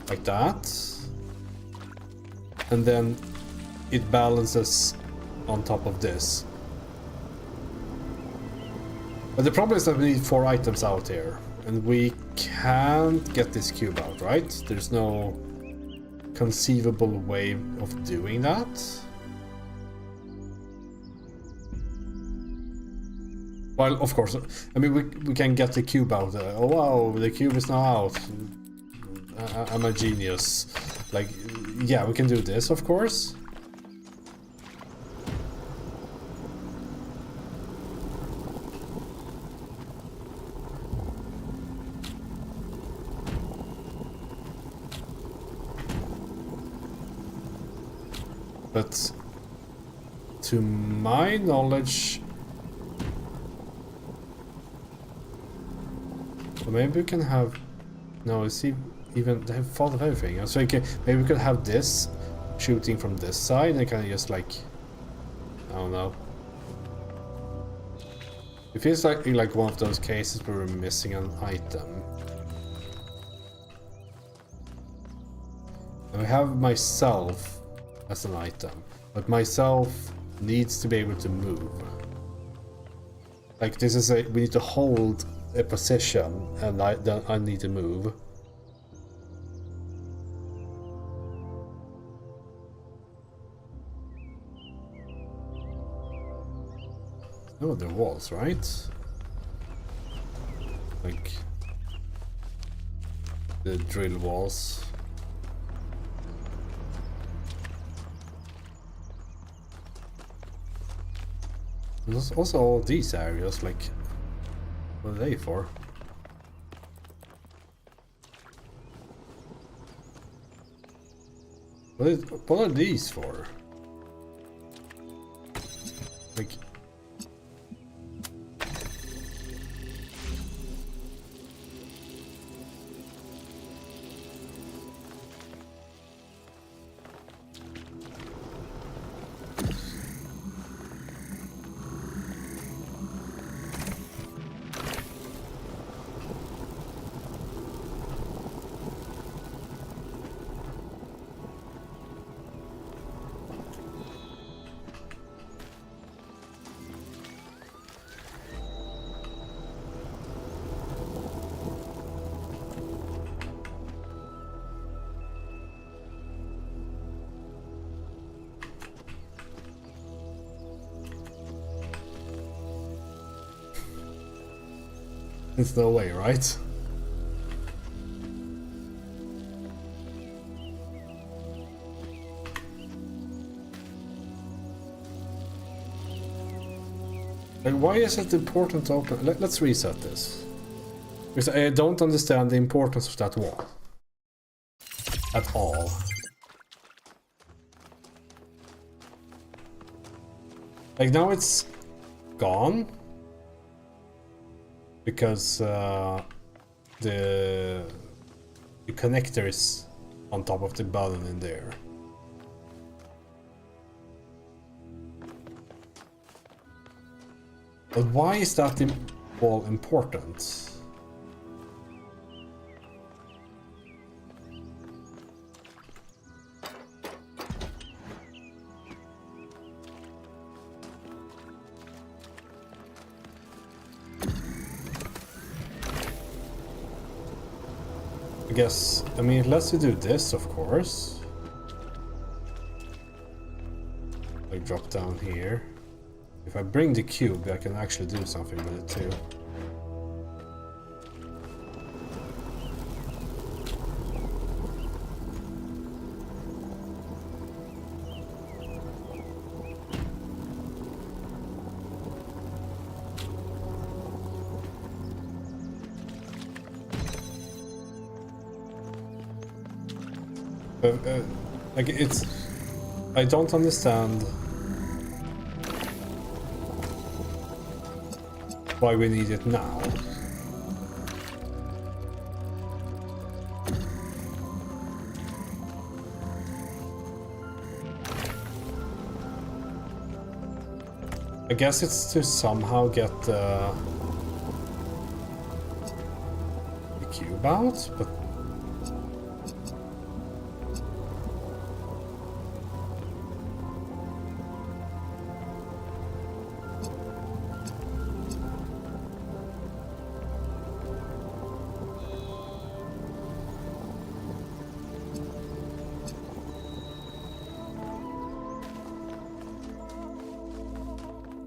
Like that. And then it balances on top of this. But the problem is that we need 4 items out here. And we can't get this cube out, right? There's no conceivable way of doing that. Well, of course, I mean, we can get the cube out. Oh wow, the cube is now out. I'm a genius. Like, yeah, we can do this, of course. But to my knowledge, so maybe we can have, no, see, even they have thought of everything. So okay, maybe we could have this shooting from this side and kind of just like, I don't know. It feels like one of those cases where we're missing an item. And we have myself as an item, but myself needs to be able to move. Like this is we need to hold a position, and then I need to move. No, there was, right? Like the drill walls. There's also all these areas, like, what are they for? What are these for? Like... There's no way, right? Like, why is it important to open? Let's reset this. Because I don't understand the importance of that wall. At all. Like, now it's gone. Because the connector is on top of the button in there. But why is that all important? I mean, it lets you do this, of course. Like, drop down here. If I bring the cube, I can actually do something with it too. Like, it's... I don't understand why we need it now. I guess it's to somehow get the cube out, but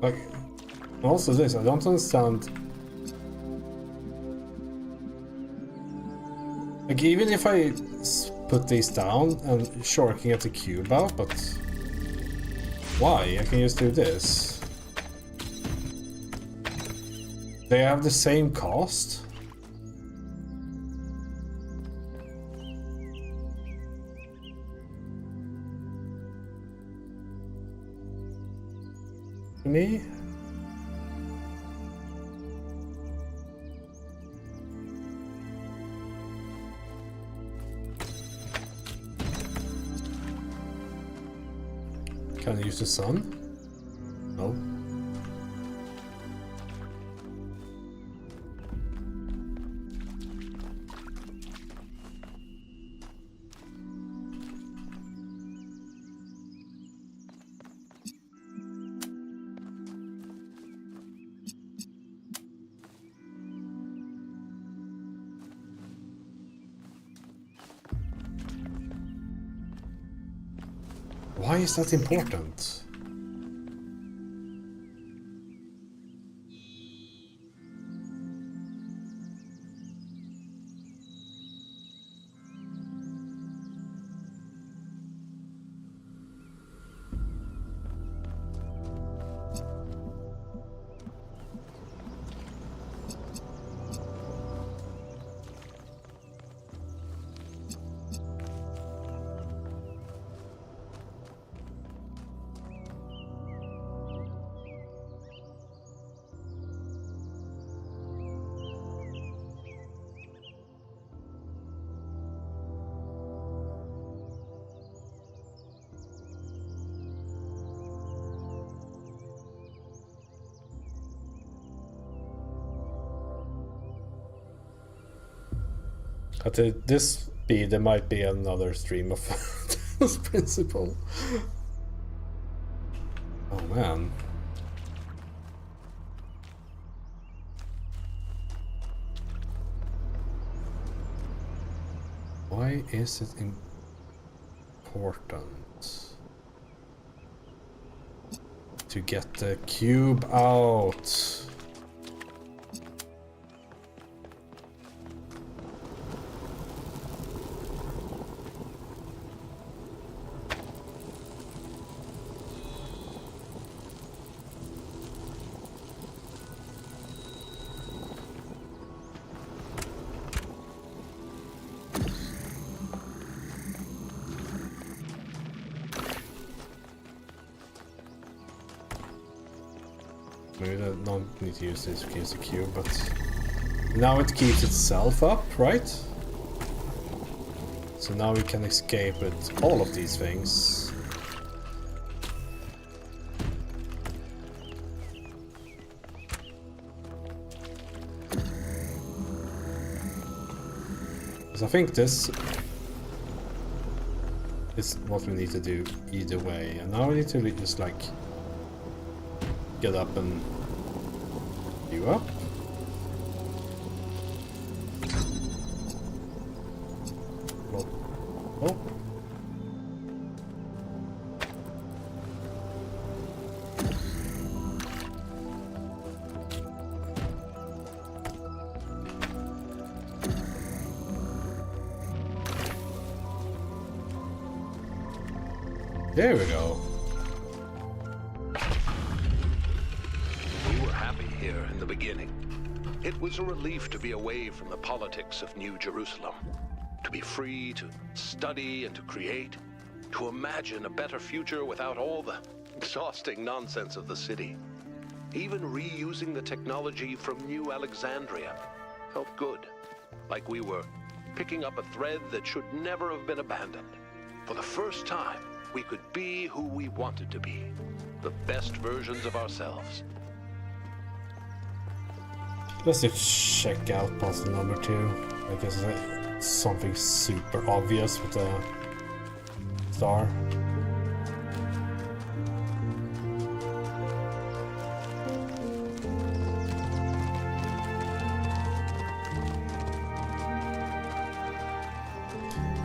like, also this, I don't understand. Like, even if I put these down, and sure, I can get the cube out, but why? I can just do this. They have the same cost? Me? Can I use the sun? No. Why is that important? At this speed, there might be another stream of Talos Principle. Oh man. Why is it important to get the cube out? Maybe I don't need to use this to use the cube, but now it keeps itself up, right? So now we can escape with all of these things. So I think this is what we need to do either way. And now we need to just like get up and you up. Oh. There we go. We were happy here in the beginning. It was a relief to be away from the politics of New Jerusalem. To be free to study and to create, to imagine a better future without all the exhausting nonsense of the city. Even reusing the technology from New Alexandria felt good, like we were picking up a thread that should never have been abandoned. For the first time, we could be who we wanted to be, the best versions of ourselves. Let's just check out puzzle number 2. I guess it's something super obvious with the star.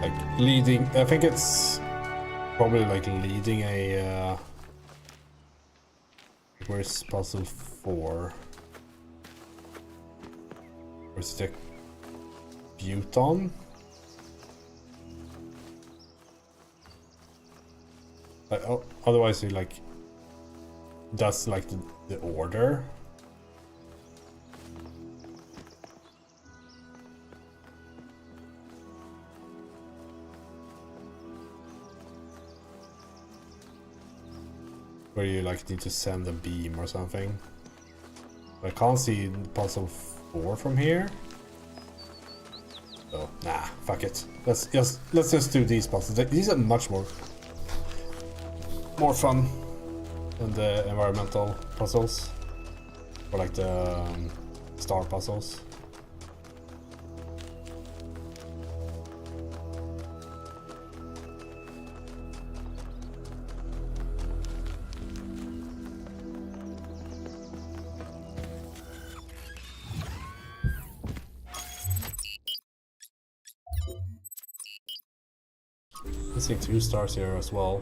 Like leading, I think it's probably like leading a where's puzzle 4? Where's the Buton? Otherwise you like that's like the order. Where you like need to send a beam or something. I can't see puzzle 4 from here. So nah, fuck it. Let's just do these puzzles. These are much more fun than the environmental puzzles, or like the star puzzles. I think 2 stars here as well.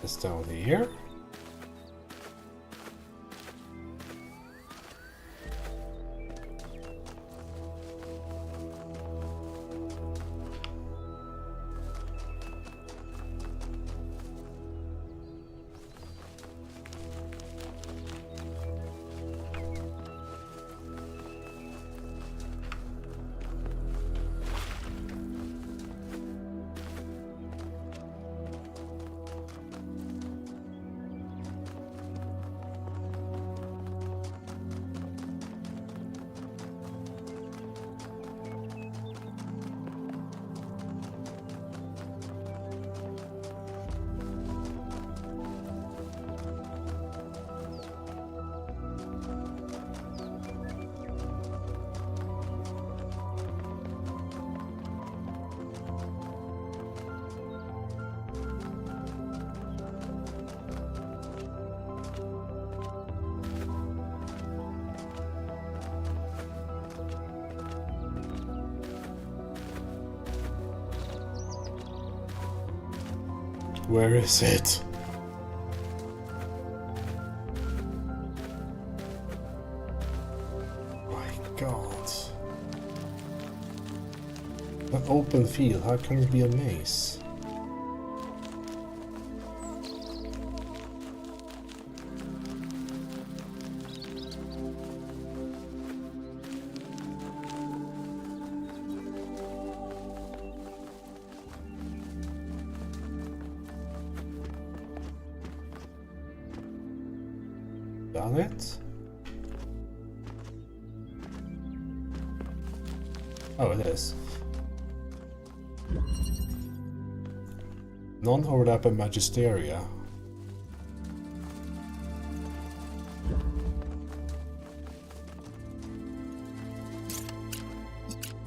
It's down here. Where is it? My god. An open field, how can it be a maze? Done it? Oh, it is. Non-overlapping Magisteria.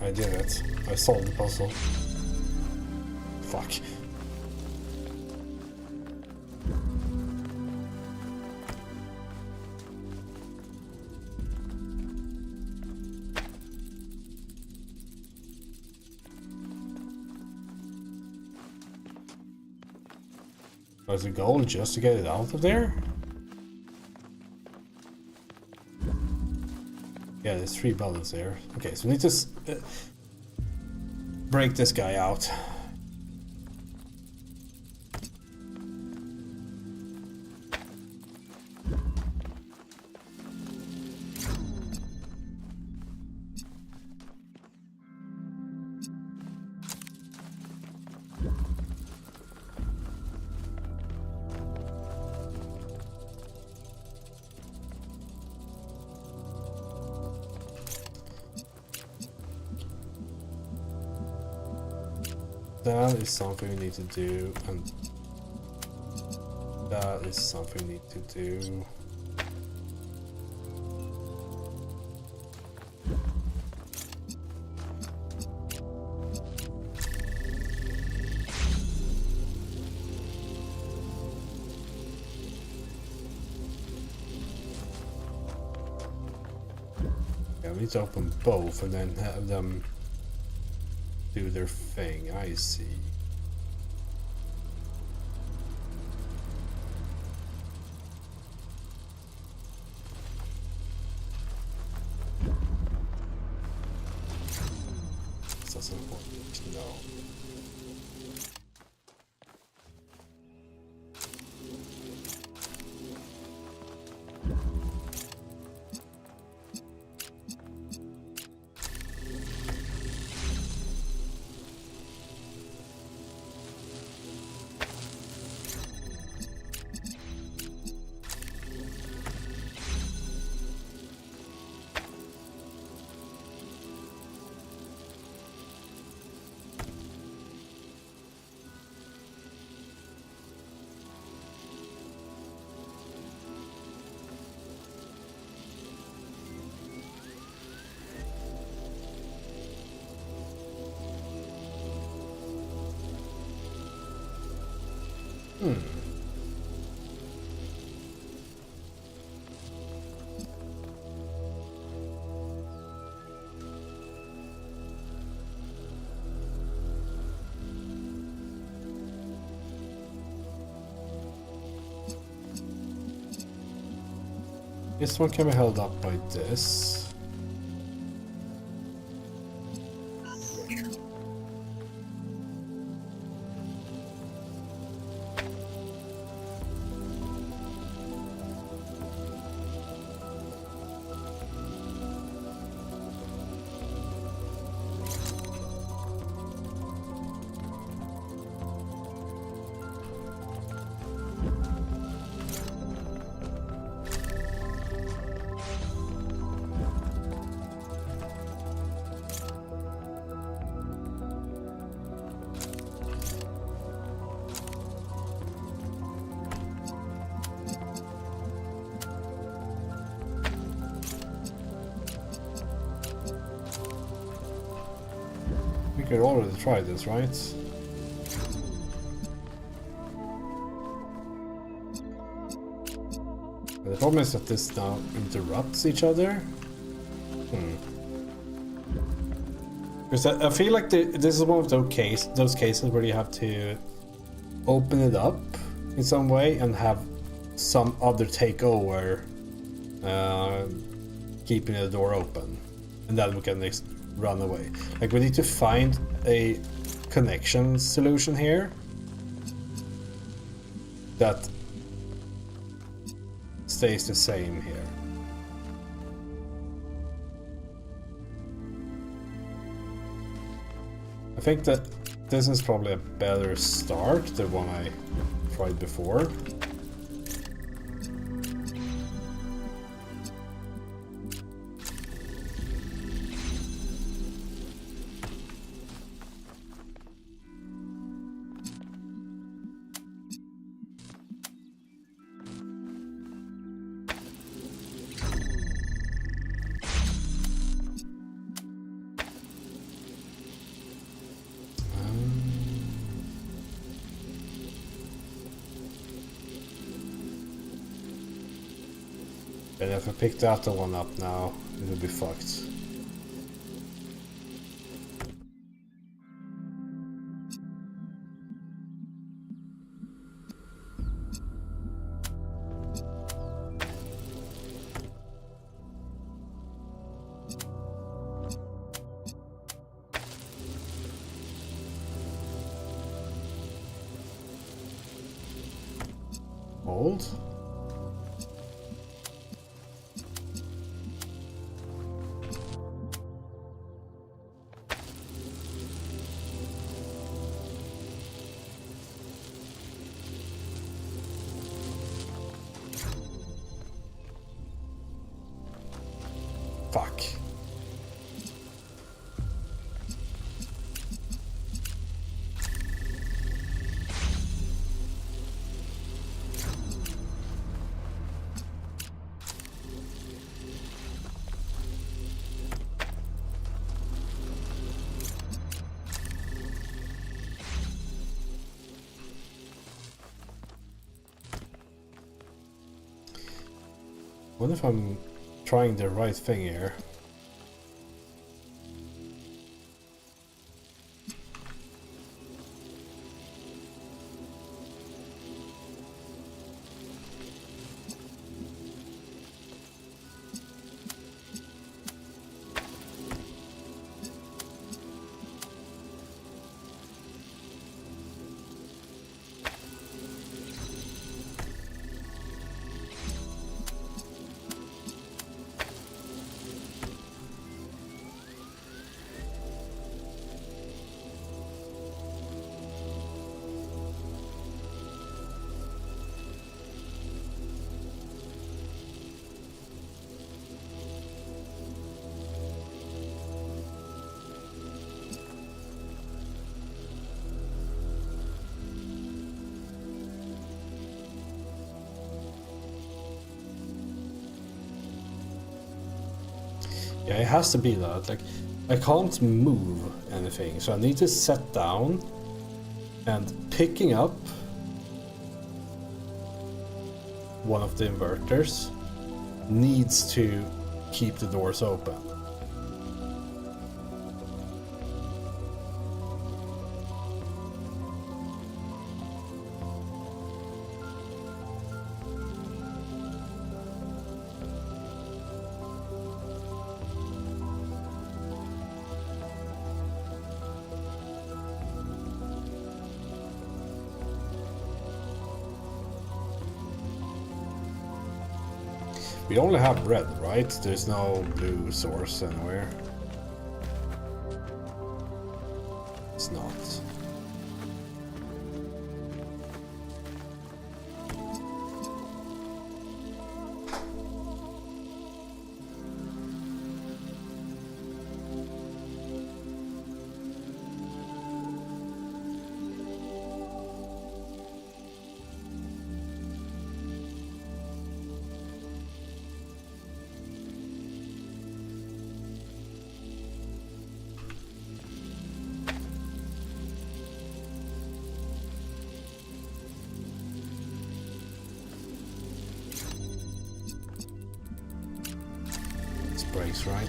I did it. I solved the puzzle. Fuck. Was the goal just to get it out of there? Yeah, there's 3 bullets there. Okay, so we need to break this guy out. That is something we need to do, and that is something we need to do. Yeah, we need to open both and then have them do their thing. I see. This doesn't work. No. This one can be held up by this. We could already try this, right? The problem is that this now interrupts each other. Because I feel like this is one of those cases where you have to open it up in some way and have some other take over, keeping the door open, and then we can run away. Like, we need to find a connection solution here that stays the same here. I think that this is probably a better start than one I tried before. And if I pick that one up now, it will be fucked. Hold. Fuck. I wonder if I'm trying the right thing here. Yeah, it has to be that. Like, I can't move anything, so I need to sit down and picking up one of the inverters needs to keep the doors open. We only have red, right? There's no blue source anywhere. It's not. Breaks, right?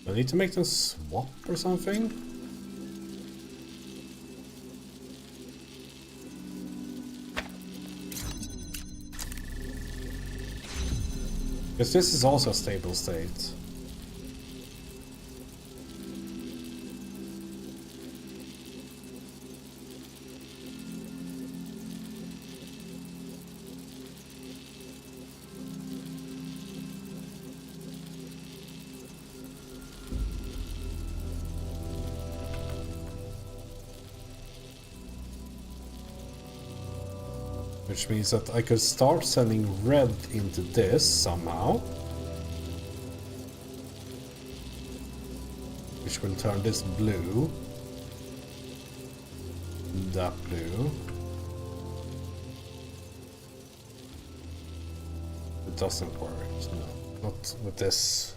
I need to make them swap or something? Because this is also a stable state. Which means that I could start sending red into this somehow. Which will turn this blue. That blue. It doesn't work, no. Not with this.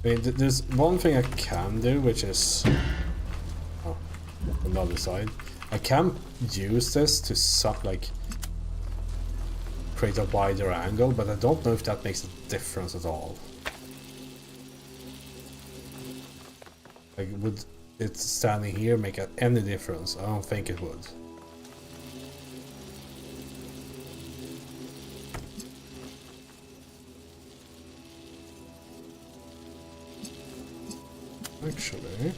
I mean, there's one thing I can do, which is on the other side. I can use this to like create a wider angle, but I don't know if that makes a difference at all. Like, would it standing here make any difference? I don't think it would. Actually,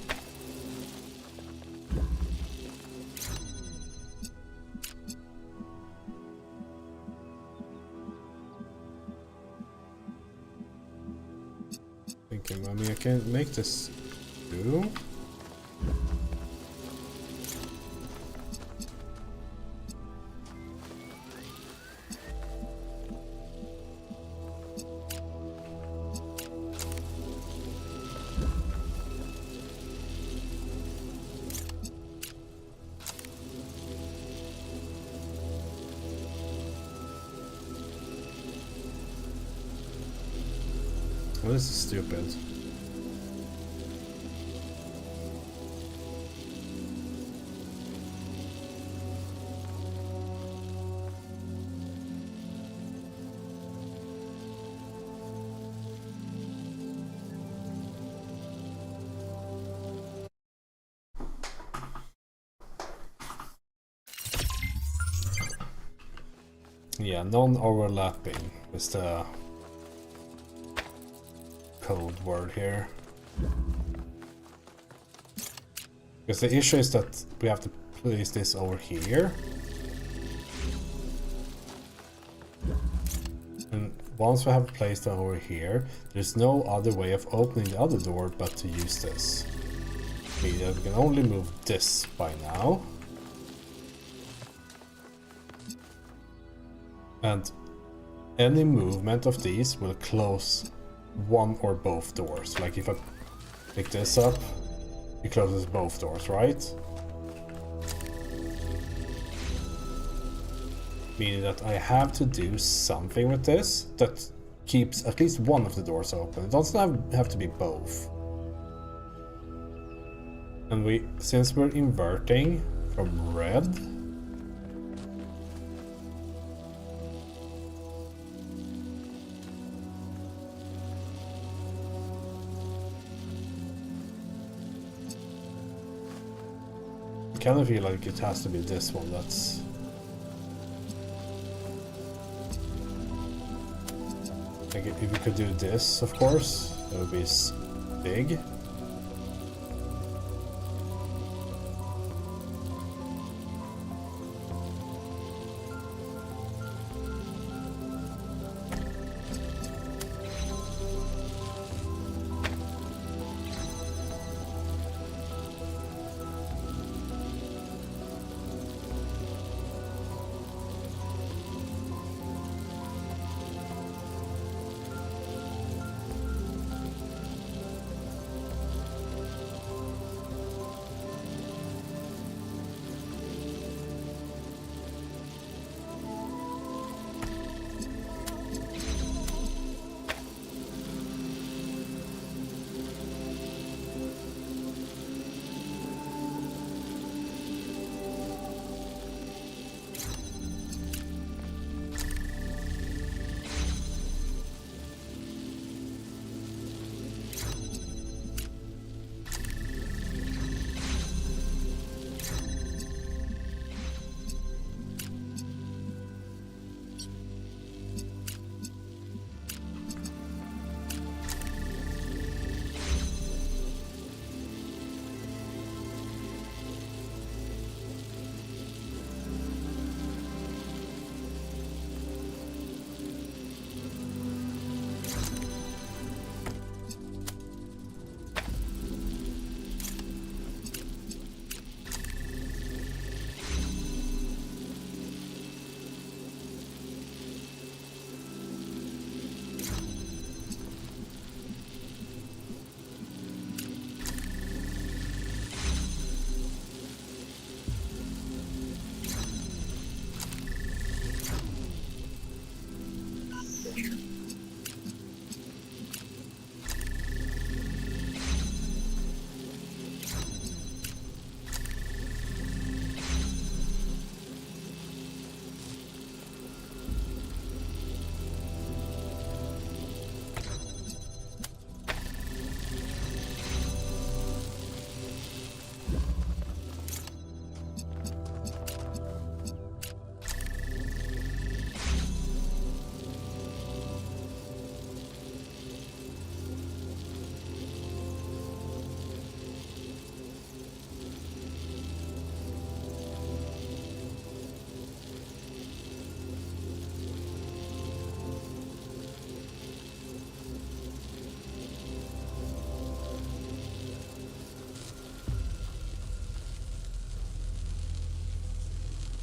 thinking, I mean, I can make this do. Well, this is stupid. Yeah, non-overlapping is the code word here. Because the issue is that we have to place this over here. And once we have placed it over here, there's no other way of opening the other door but to use this. Meaning that we can only move this by now. And any movement of these will close one or both doors. Like if I pick this up, it closes both doors, right? Meaning that I have to do something with this that keeps at least one of the doors open. It doesn't have to be both. And since we're inverting from red, I kind of feel like it has to be this one that's... Like if we could do this, of course, that would be big.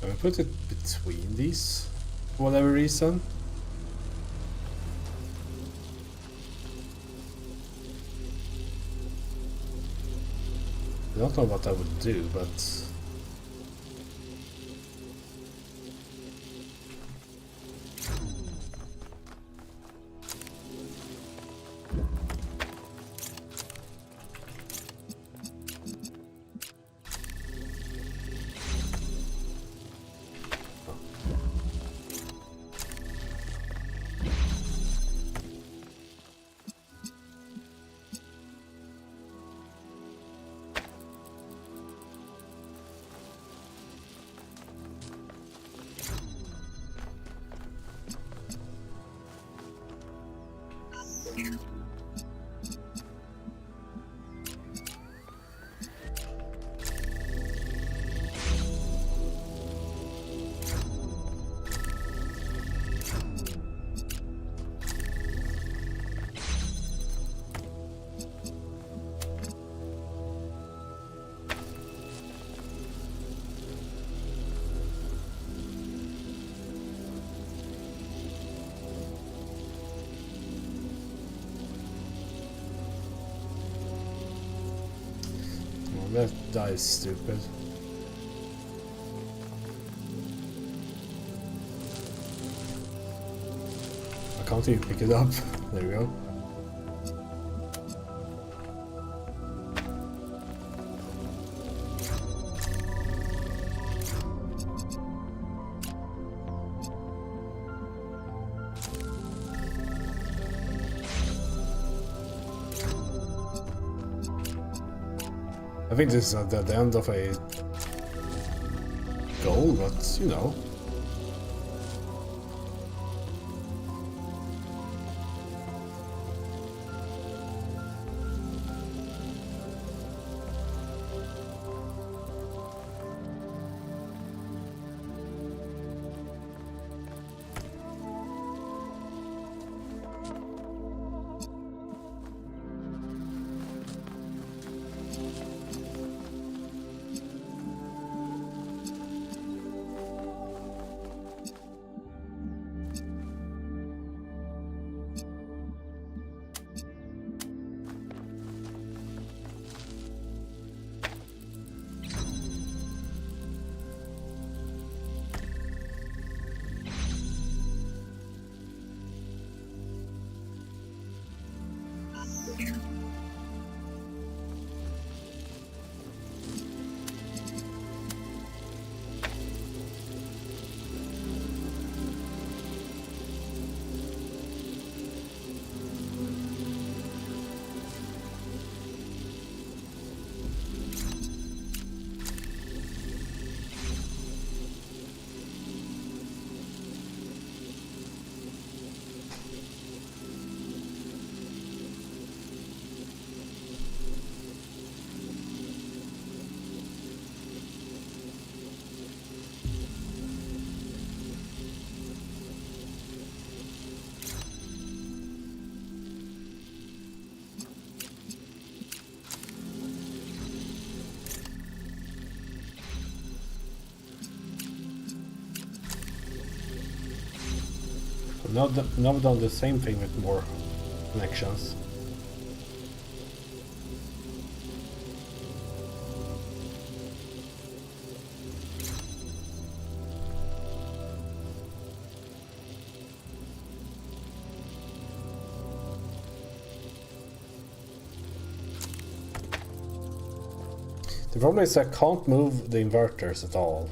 Can I put it between these? For whatever reason. I don't know what I would do, but... That die is stupid. I can't even pick it up. There we go. I think this is at the end of a goal, but you know. Now done the same thing with more connections. The problem is I can't move the inverters at all.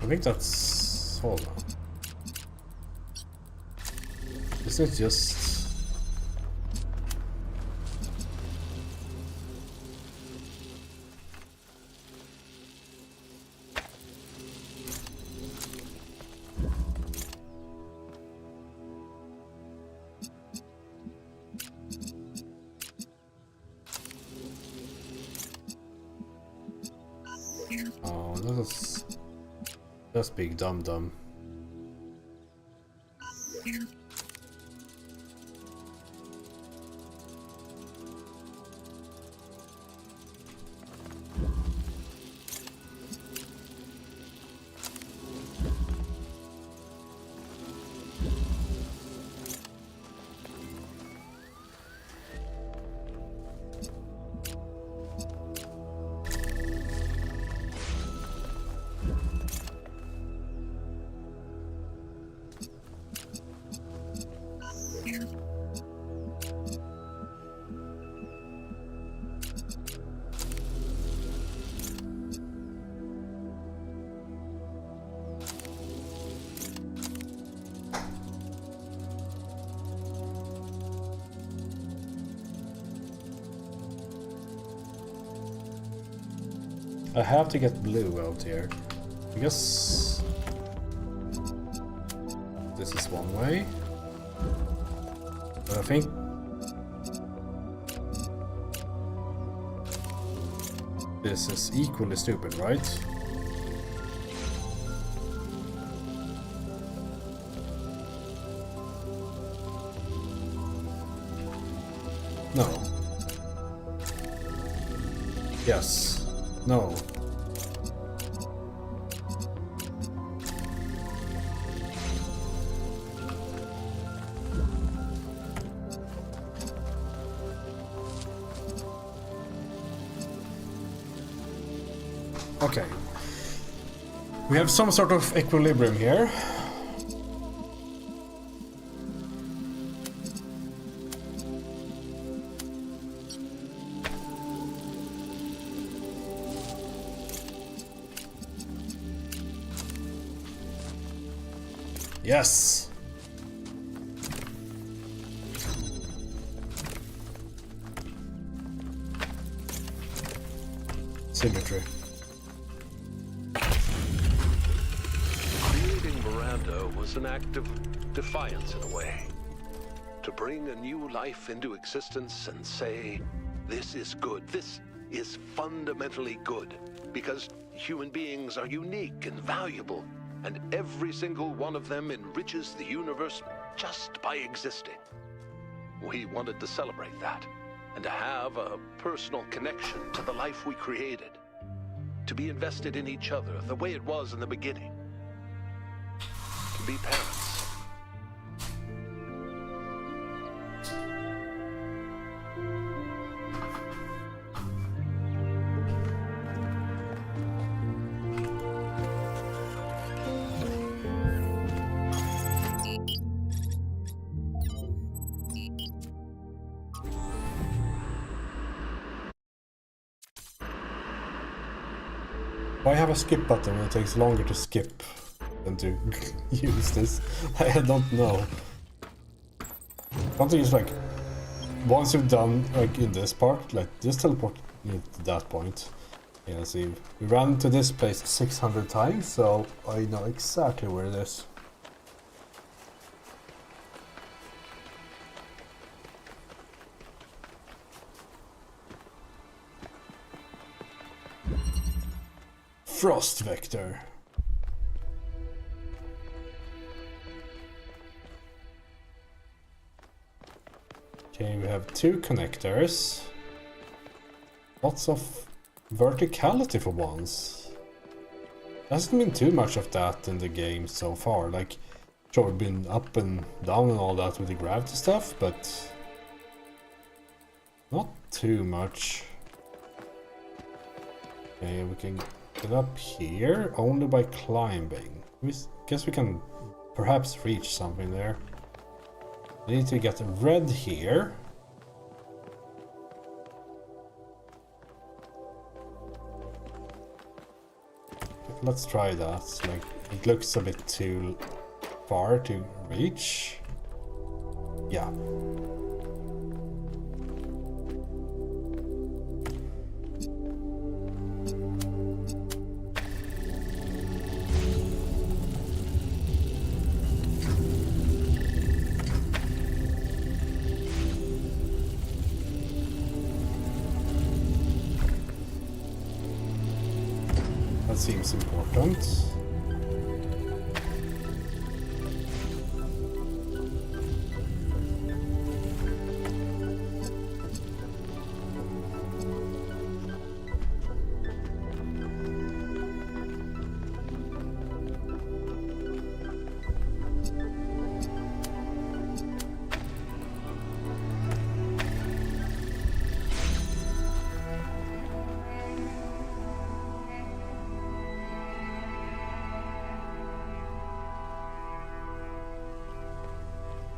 I think that's... hold on. Isn't it just... Oh, that's big dum-dum. I have to get blue out here. I guess this is one way. But I think this is equally stupid, right? No. Yes. No. Okay. We have some sort of equilibrium here. Yes. Symmetry. Creating Miranda was an act of defiance in a way. To bring a new life into existence and say, this is good, this is fundamentally good, because human beings are unique and valuable, and every single one of them enriches the universe just by existing. We wanted to celebrate that, and to have a personal connection to the life we created. To be invested in each other the way it was in the beginning. To be parents. Why have a skip button when it takes longer to skip than to use this? I don't know. One thing is like, once you've done like in this part, like just teleport you to that point. Yeah, see, we ran to this place 600 times, so I know exactly where it is. Frost vector. Okay, we have two connectors. Lots of verticality for once. Hasn't been too much of that in the game so far. Like, sure, we've been up and down and all that with the gravity stuff, but not too much. Okay, we can get up here only by climbing. We guess we can perhaps reach something there. We need to get red here. Let's try that. Like, it looks a bit too far to reach. Yeah. That seems important.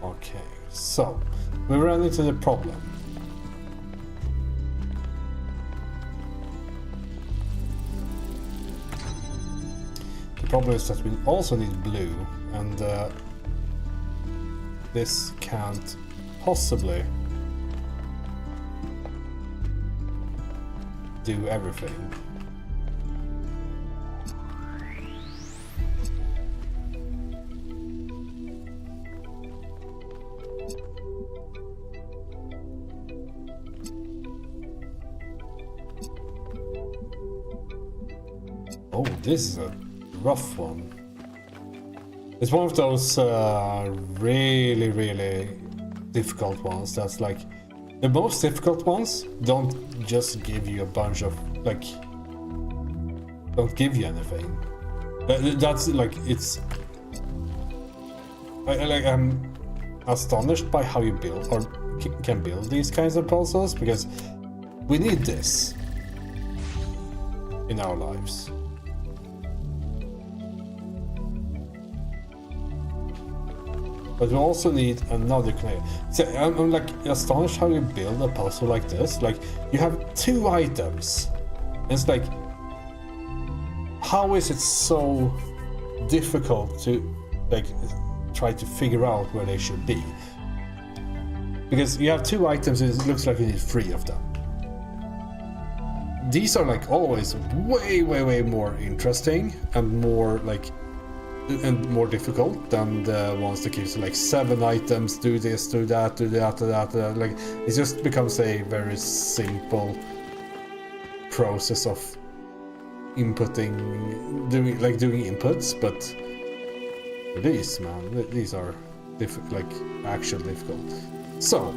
Okay, so we run into the problem. The problem is that we also need blue, and this can't possibly do everything. Oh, this is a rough one. It's one of those really, really difficult ones. That's like the most difficult ones don't just give you a bunch of like, don't give you anything. That's like it's. I'm astonished by how you build or can build these kinds of puzzles, because we need this in our lives. But we also need another connector. So I'm like astonished how you build a puzzle like this. Like you have 2 items. And it's like, how is it so difficult to like try to figure out where they should be? Because you have 2 items and it looks like you need 3 of them. These are like always way more interesting and more like and more difficult than the ones that gives like 7 items, do this, do that, do that, do that, do that. Like it just becomes a very simple process of inputting, doing inputs. But these, man, these are like actually difficult. So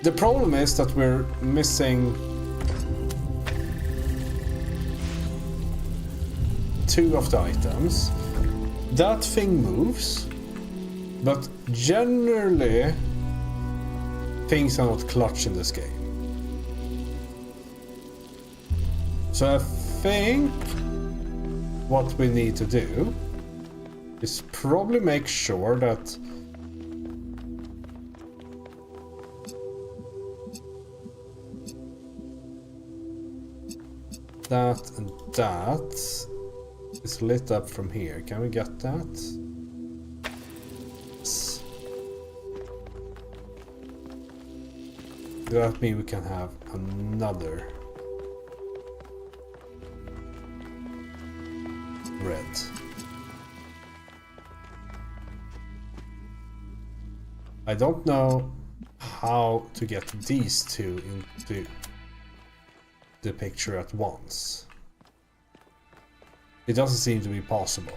the problem is that we're missing 2 of the items. That thing moves, but generally things are not clutch in this game. So I think what we need to do is probably make sure that that and that is lit up from here. Can we get that? Yes. That means we can have another red. I don't know how to get these 2 into the picture at once. It doesn't seem to be possible.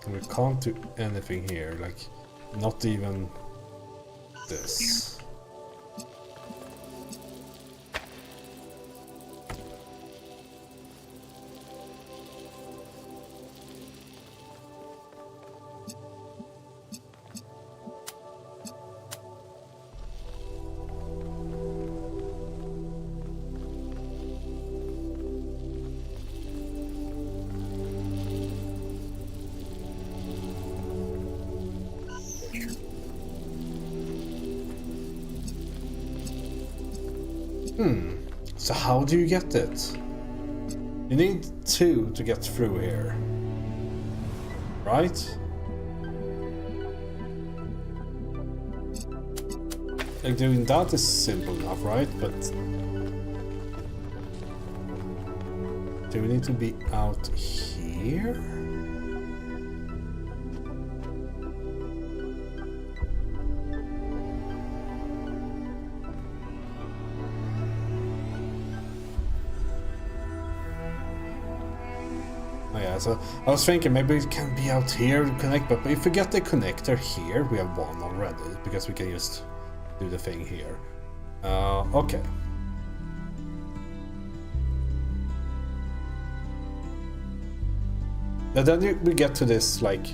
We can't do anything here, like not even this. So how do you get it? You need 2 to get through here. Right? Like doing that is simple enough, right? But do we need to be out here? Oh yeah, so I was thinking maybe it can be out here to connect, but if we get the connector here, we have 1 already, because we can just do the thing here. Okay. And then we get to this, like,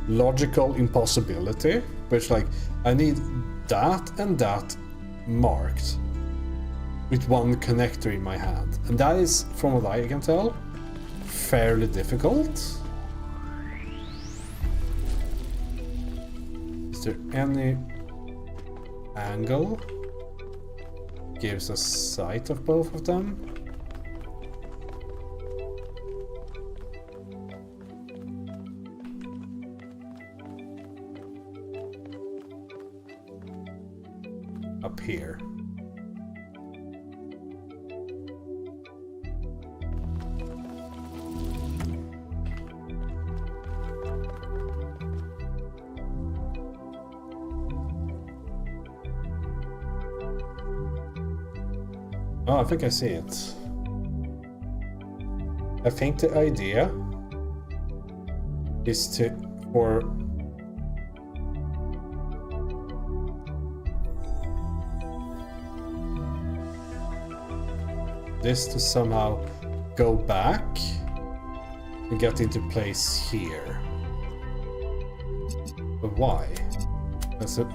logical impossibility, which, like, I need that and that marked with 1 connector in my hand. And that is, from what I can tell, fairly difficult. Is there any angle gives us sight of both of them? Up here. Oh, I think I see it. I think the idea is for this to somehow go back and get into place here. But why? That's it.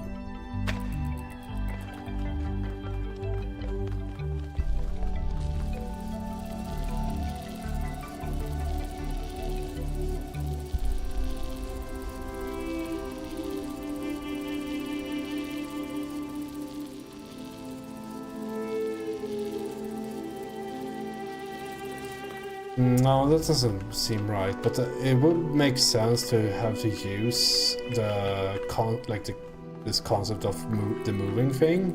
No, that doesn't seem right, but it would make sense to have to use the this concept of the moving thing.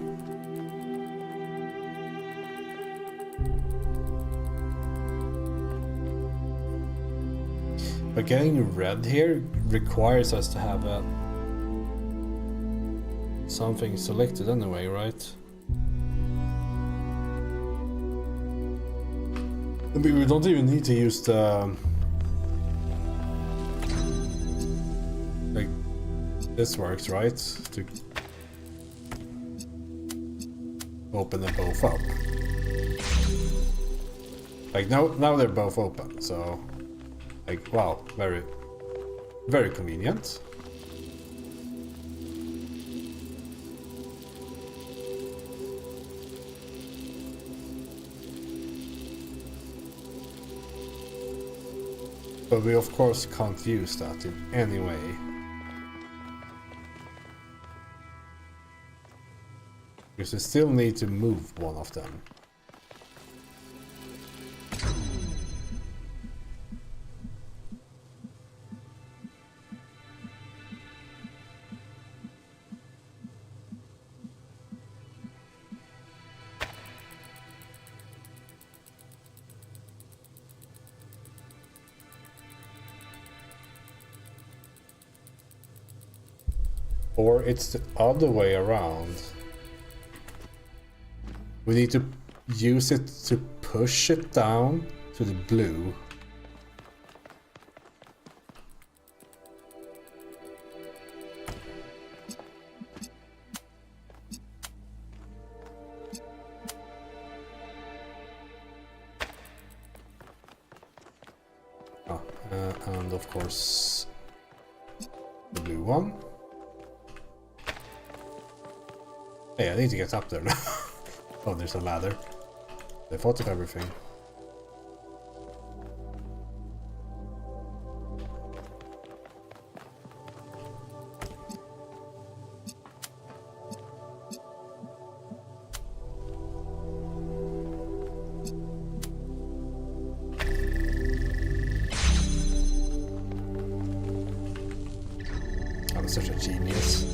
But getting red here requires us to have something selected anyway, right? We don't even need to use the... like, this works, right? To open them both up. Like, now they're both open, so... like, wow, very, very convenient. But we of course can't use that in any way. Because we still need to move one of them. Or it's the other way around. We need to use it to push it down to the blue. And of course the blue one. Hey, I need to get up there now. Oh, there's a ladder. They thought of everything. such a genius.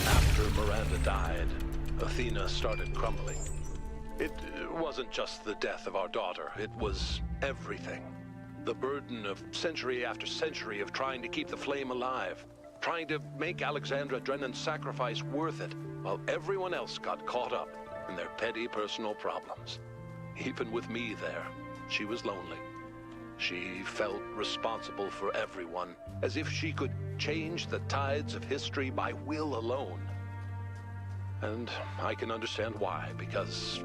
After Miranda died, Athena started crumbling. It wasn't just the death of our daughter, it was everything. The burden of century after century of trying to keep the flame alive, trying to make Alexandra Drennan's sacrifice worth it, while everyone else got caught up in their petty personal problems. Even with me there, she was lonely. She felt responsible for everyone, as if she could change the tides of history by will alone. And I can understand why, because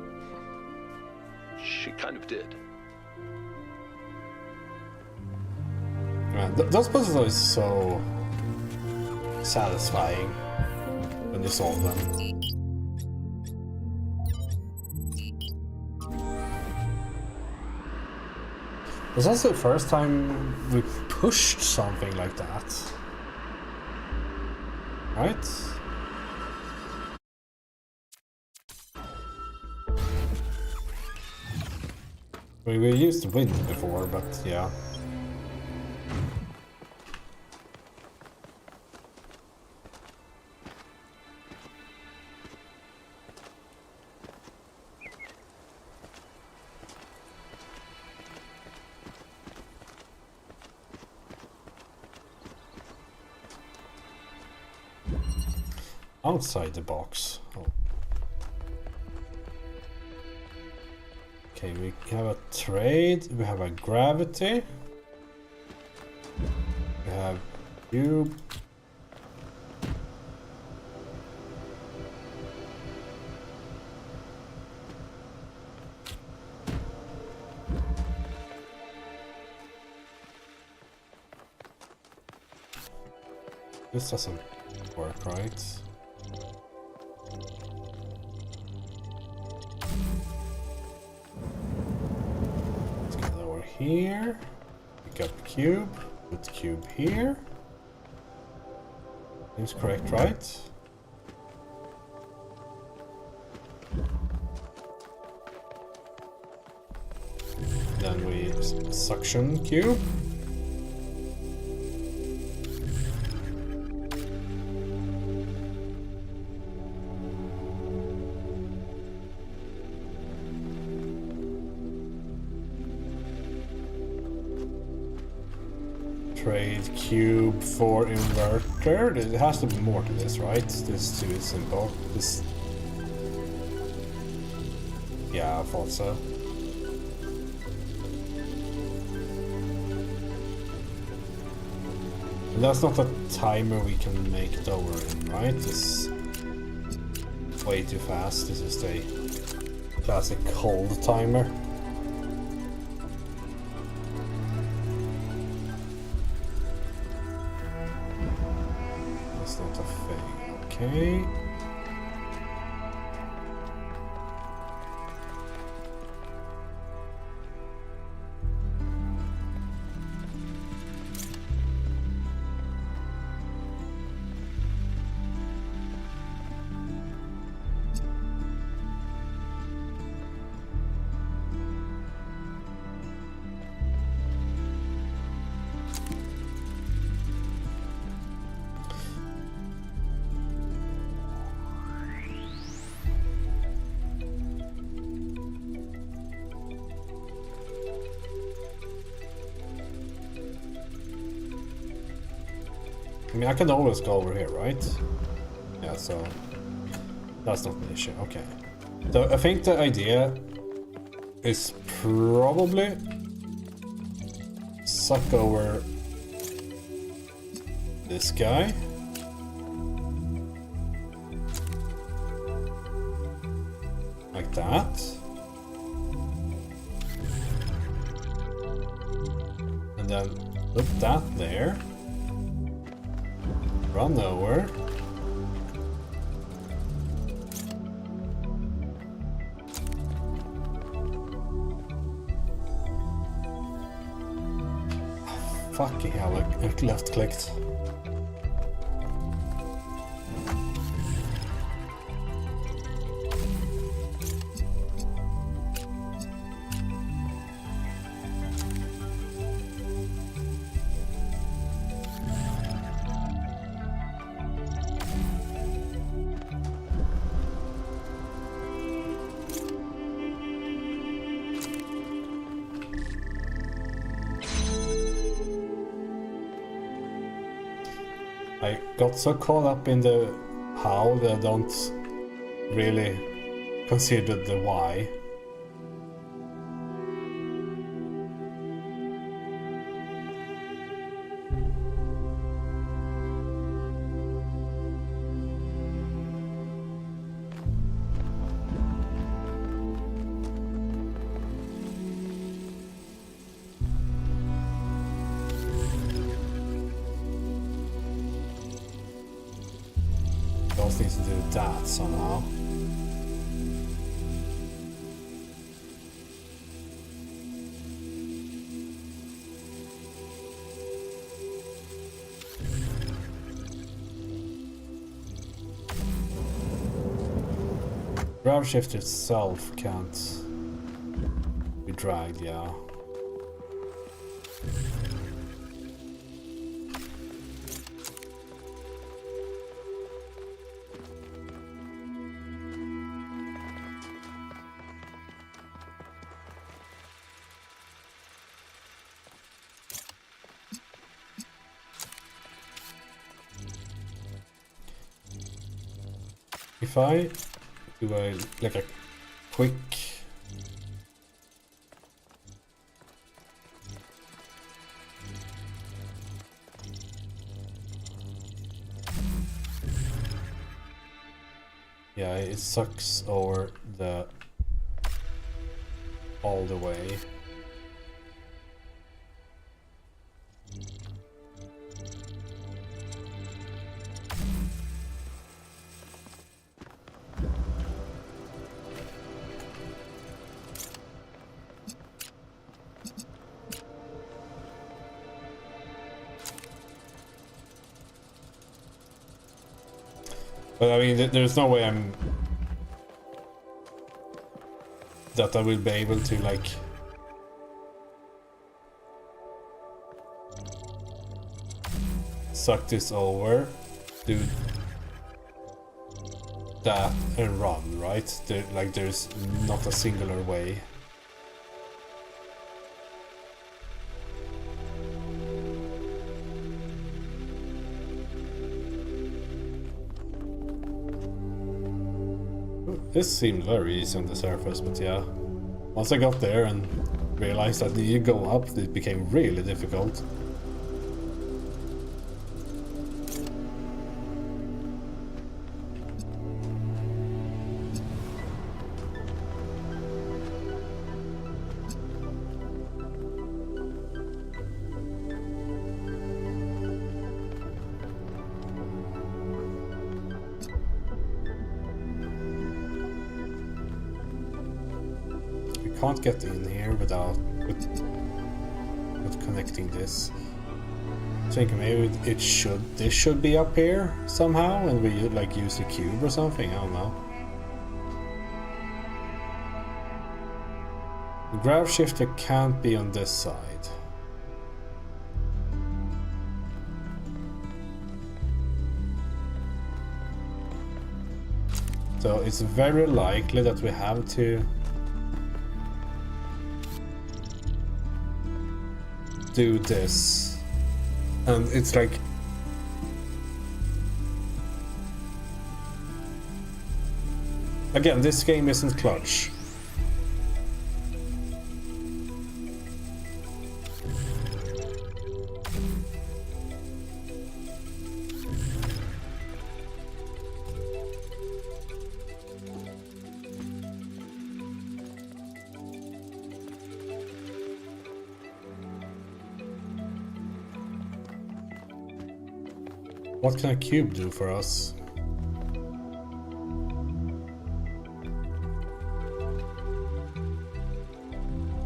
she kind of did. Those puzzles are so satisfying when you solve them. It's also the first time we pushed something like that. Right? We used wind before, but yeah. Outside the box. Oh. Okay, we have a trade, we have a gravity, we have cube. This doesn't work, right? Here, pick up cube, put cube here. Seems correct, right? Then we suction cube. Trade cube for inverter. There has to be more to this, right? This is too simple. This. Yeah, I thought so. And that's not a timer we can make it over in, right? This is way too fast. This is a classic cold timer. Okay. I mean, I can always go over here, right? Yeah, so that's not an issue. Okay. So I think the idea is probably suck over this guy. Like that. And then put that there. Run over. Fucking hell, I left clicked. I got so caught up in the how that I don't really consider the why. Needs to do that somehow. Grav shift itself can't be dragged, yeah. If I do a quick yeah, it sucks over the all the way. But I mean, there's no way that I will be able to like suck this over, do that and run, right? There's not a singular way. This seemed very easy on the surface, but yeah. Once I got there and realized that you go up, it became really difficult. Can't get in here without connecting this. I think maybe this should be up here somehow, and we like use the cube or something. I don't know. The grav shifter can't be on this side. So it's very likely that we have to do this, and it's like again, this game isn't clutch. What can a cube do for us?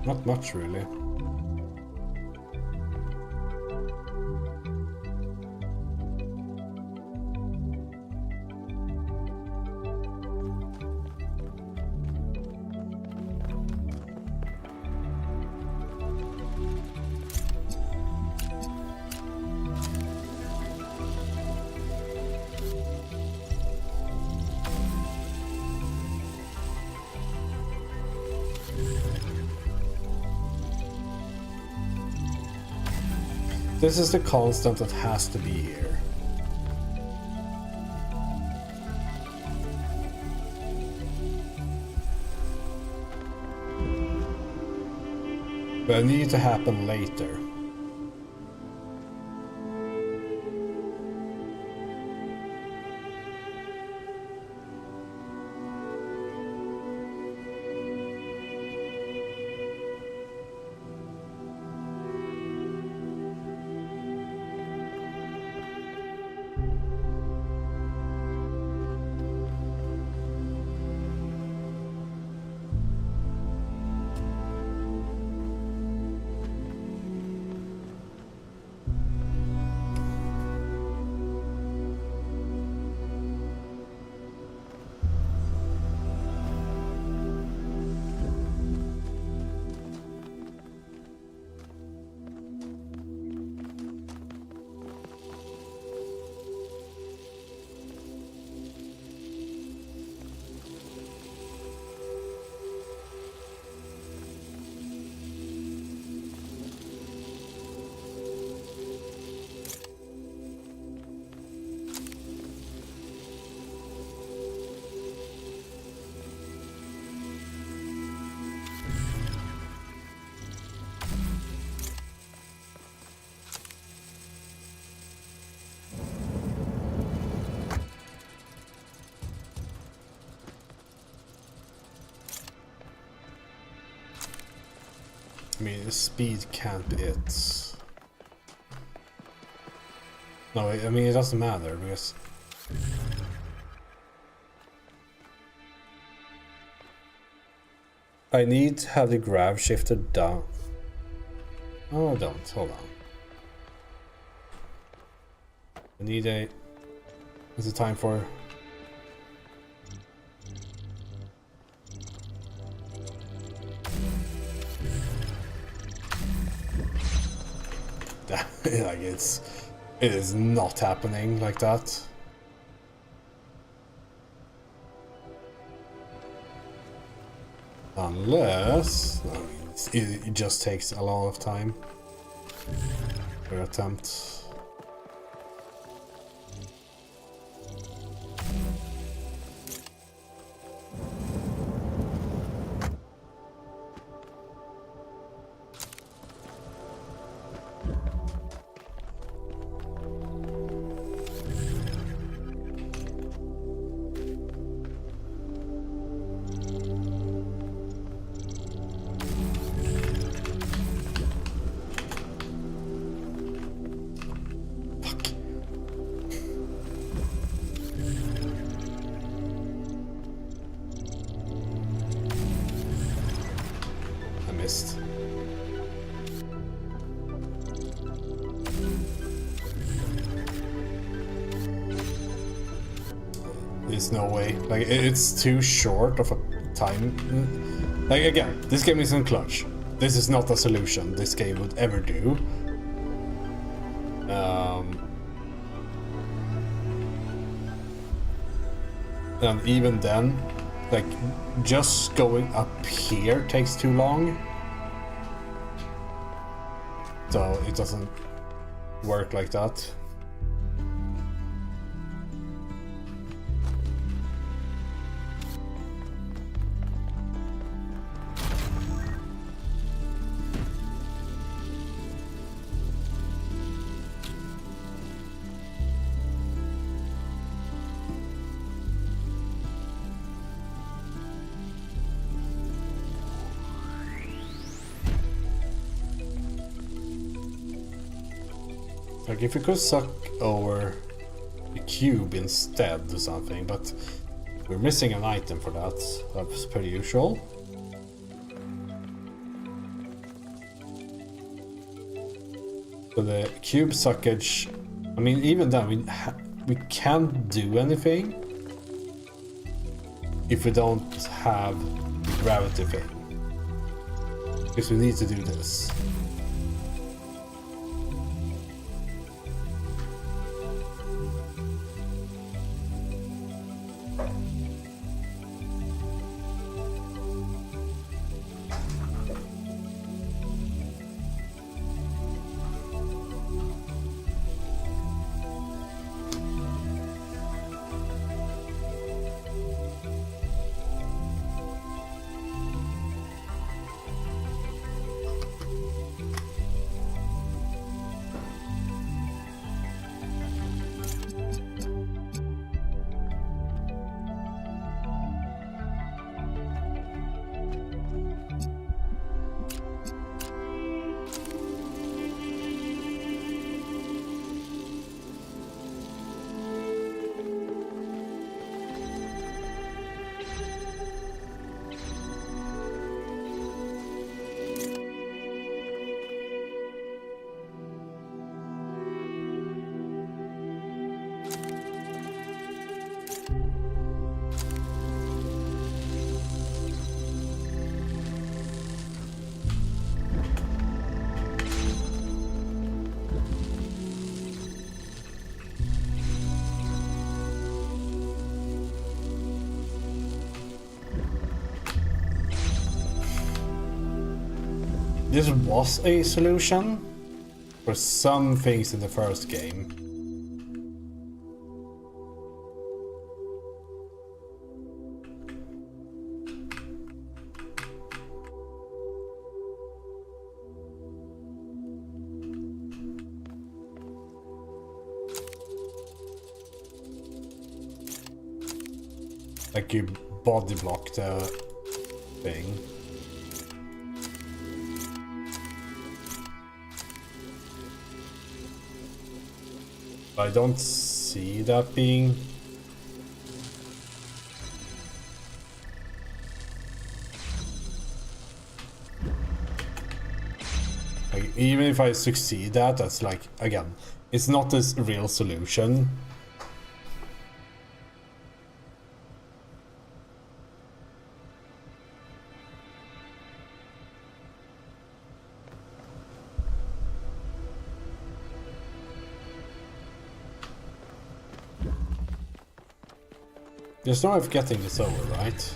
Not much, really. This is the constant that has to be here. But it needs to happen later. I mean, the speed can't be it. No, I mean, it doesn't matter because... I need to have the grav shifted down. Oh, I don't. Hold on. I need a... Is it time for... like it is not happening like that. Unless it just takes a lot of time per attempt. There's no way. Like, it's too short of a time. Like, again, this game isn't clutch. This is not a solution this game would ever do. And even then, like, just going up here takes too long. So it doesn't work like that. Like, if we could suck over the cube instead or something, but we're missing an item for that. That's pretty usual. So the cube suckage, I mean, even then we can't do anything if we don't have the gravity thing. Because we need to do this. This was a solution for some things in the first game. Like you body block the thing. I don't see that being... Like, even if I succeed that's like, again, it's not a real solution. There's no way of getting this over, right?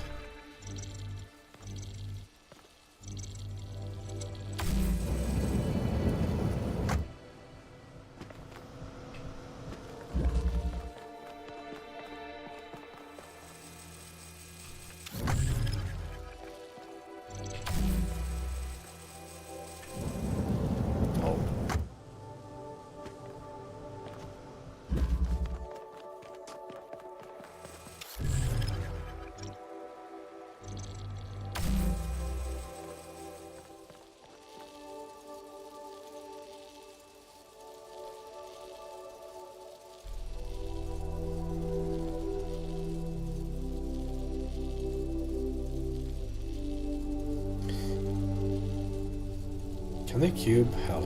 Can the cube help?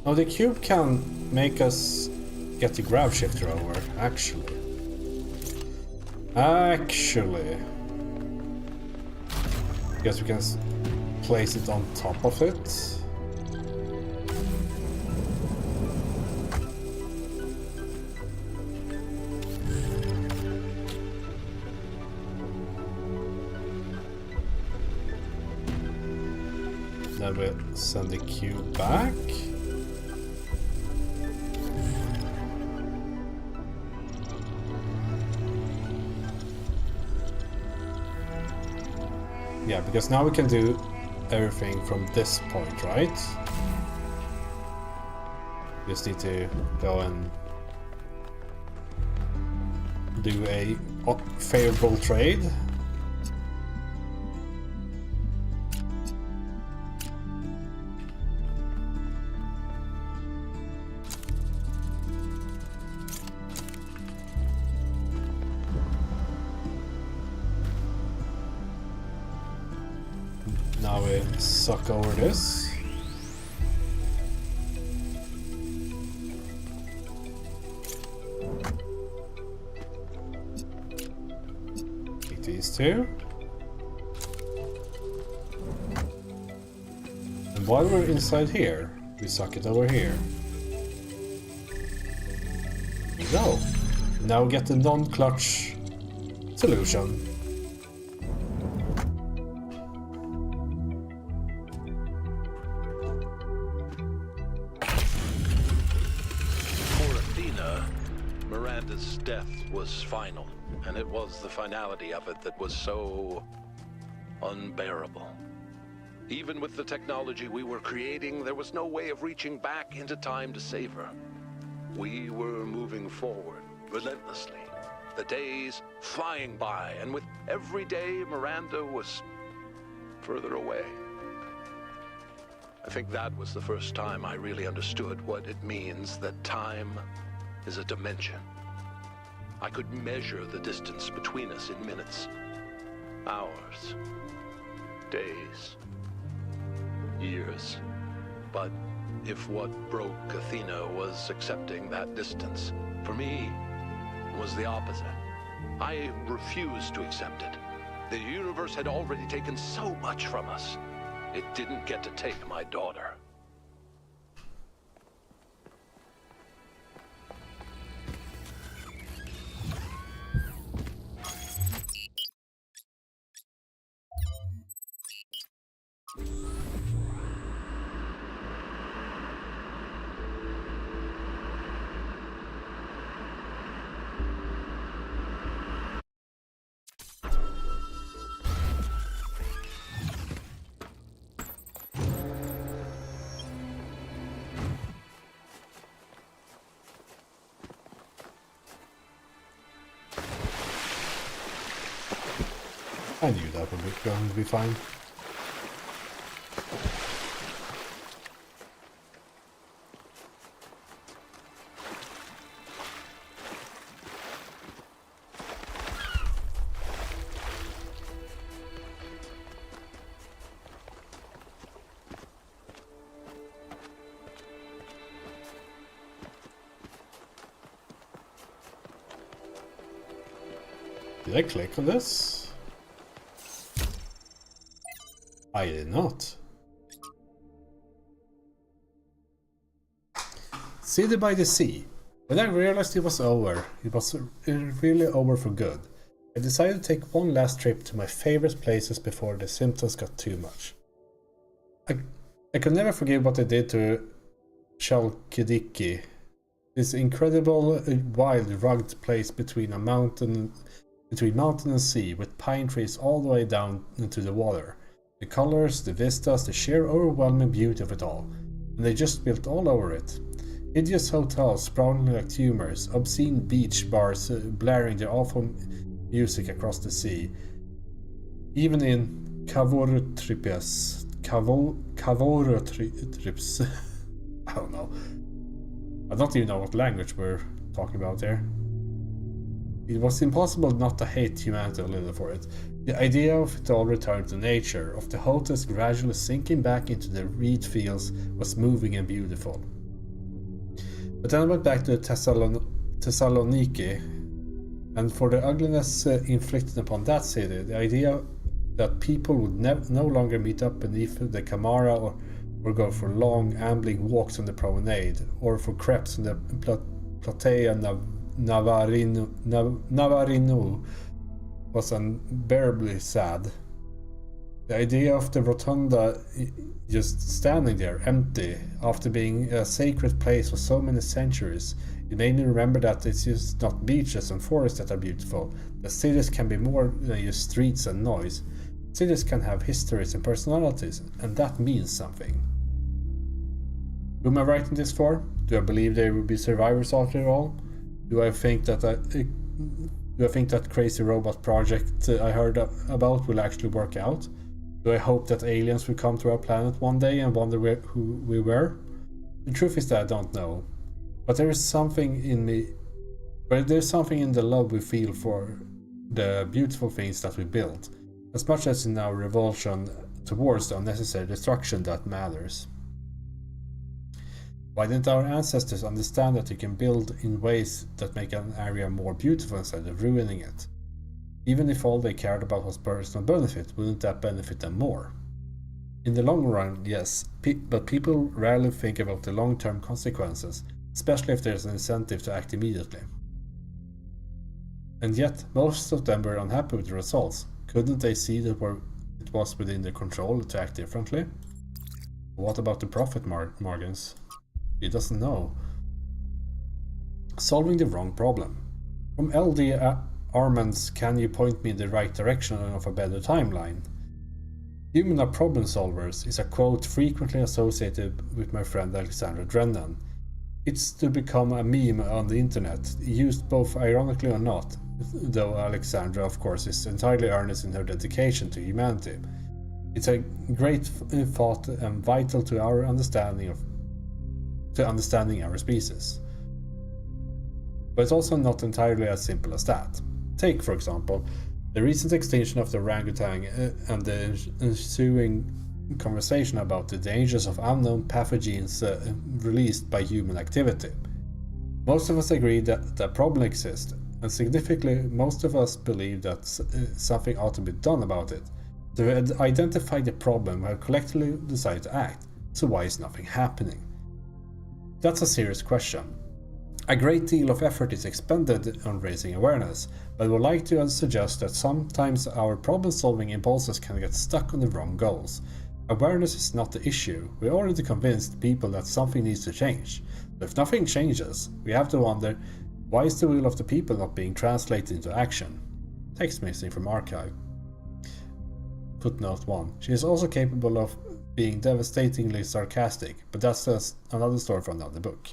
Oh, the cube can make us get the grav shifter over, actually. Guess we can place it on top of it. Then we'll send the cube back. Yeah, because now we can do everything from this point, right? Just need to go and do a favorable trade. Now we suck over this. Take these two. And while we're inside here, we suck it over here. There we go. Now we get the non-clutch solution. Miranda's death was final, and it was the finality of it that was so unbearable. Even with the technology we were creating, there was no way of reaching back into time to save her. We were moving forward relentlessly, the days flying by, and with every day Miranda was further away. I think that was the first time I really understood what it means that time is a dimension. I could measure the distance between us in minutes, hours, days, years. But if what broke Athena was accepting that distance, for me, was the opposite. I refused to accept it. The universe had already taken so much from us. It didn't get to take my daughter. I knew that would be going to be fine. Did I click on this? I did not. City by the Sea. When I realized it was over, it was really over for good. I decided to take one last trip to my favorite places before the symptoms got too much. I could never forget what I did to Chalkidiki, this incredible, wild, rugged place between mountain and sea, with pine trees all the way down into the water. The colors, the vistas, the sheer overwhelming beauty of it all. And they just built all over it. Hideous hotels sprawling like tumors, obscene beach bars blaring their awful music across the sea. Even in Kavorutrips. I don't know. I don't even know what language we're talking about here. It was impossible not to hate humanity a little for it. The idea of it all returned to nature, of the hotels gradually sinking back into the reed fields, was moving and beautiful. But then I went back to Thessaloniki, and for the ugliness inflicted upon that city, the idea that people would no longer meet up beneath the Camara or go for long, ambling walks on the promenade, or for crepes on the Platea Navarino was unbearably sad. The idea of the rotunda just standing there, empty, after being a sacred place for so many centuries, it made me remember that it's just not beaches and forests that are beautiful, that cities can be more than just streets and noise. Cities can have histories and personalities, and that means something. Who am I writing this for? Do I believe there will be survivors after all? Do I think that crazy robot project I heard about will actually work out? Do I hope that aliens will come to our planet one day and wonder who we were? The truth is that I don't know. But there is something in me. But there's something in the love we feel for the beautiful things that we build, as much as in our revulsion towards the unnecessary destruction that matters. Why didn't our ancestors understand that you can build in ways that make an area more beautiful instead of ruining it? Even if all they cared about was personal benefit, wouldn't that benefit them more? In the long run, yes, but people rarely think about the long-term consequences, especially if there's an incentive to act immediately. And yet, most of them were unhappy with the results. Couldn't they see that it was within their control to act differently? What about the profit margins? He doesn't know. Solving the wrong problem. From LD Armand's Can You Point Me in the Right Direction of a Better Timeline? Human are problem solvers is a quote frequently associated with my friend Alexandra Drennan. It's to become a meme on the internet, used both ironically or not, though Alexandra of course is entirely earnest in her dedication to humanity. It's a great thought and vital to our understanding our species. But it's also not entirely as simple as that. Take, for example, the recent extinction of the orangutan and the ensuing conversation about the dangers of unknown pathogens released by human activity. Most of us agree that the problem exists, and significantly, most of us believe that something ought to be done about it. So we identify the problem and collectively decide to act. So why is nothing happening? That's a serious question. A great deal of effort is expended on raising awareness, but I would like to suggest that sometimes our problem-solving impulses can get stuck on the wrong goals. Awareness is not the issue. We're already convinced people that something needs to change. So if nothing changes, we have to wonder, why is the will of the people not being translated into action? Text missing from archive. Footnote 1. She is also capable of being devastatingly sarcastic, but that's just another story from another book.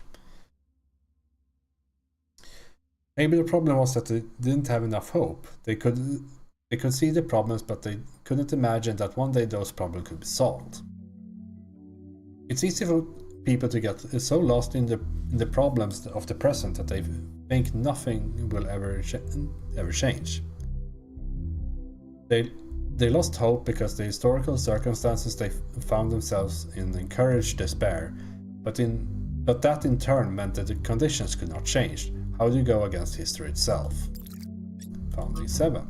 Maybe the problem was that they didn't have enough hope. They could see the problems, but they couldn't imagine that one day those problems could be solved. It's easy for people to get so lost in the problems of the present that they think nothing will ever change. They lost hope because the historical circumstances they found themselves in encouraged despair, but that in turn meant that the conditions could not change. How do you go against history itself? Founding 7.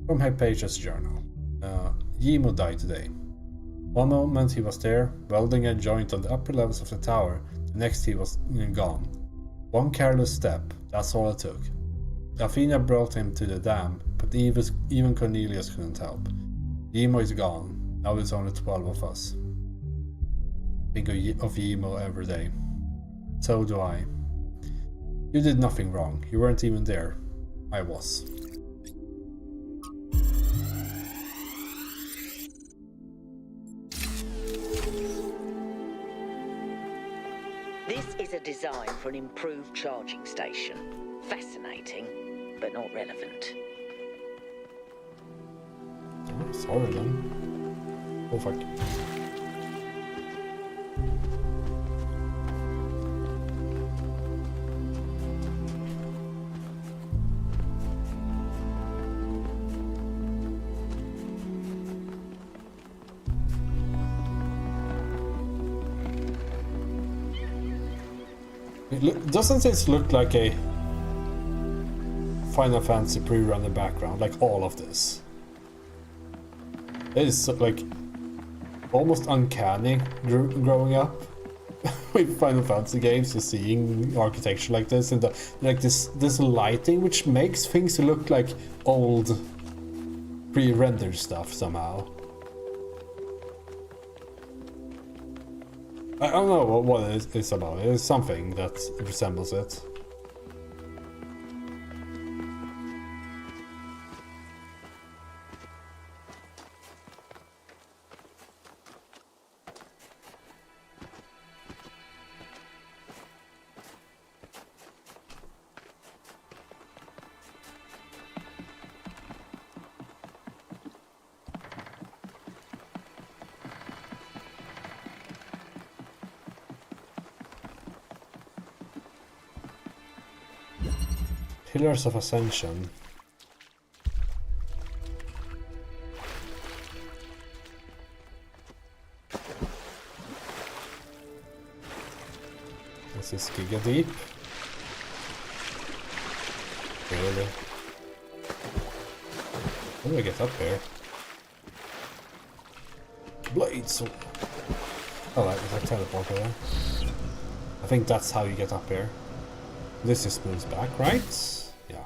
From Hypatia's journal. Yimo died today. One moment he was there, welding a joint on the upper levels of the tower, the next he was gone. One careless step, that's all it took. Athena brought him to the dam, but even Cornelius couldn't help. Yimo is gone, now it's only 12 of us. Think of Yimo every day. So do I. You did nothing wrong, you weren't even there. I was. This is a design for an improved charging station. Fascinating, but not relevant. Oh, sorry then. Oh fuck. Doesn't this look like a Final Fantasy pre-run in the background? Like all of this. It is like almost uncanny growing up with Final Fantasy games and seeing architecture like this and this lighting, which makes things look like old pre-rendered stuff somehow. I don't know what it's about. It's something that resembles it. Pillars of Ascension. This is Giga Deep. Really? How do I get up here? Blades! Oh, right, there's a teleporter there. I think that's how you get up here. This just moves back, right? Yeah.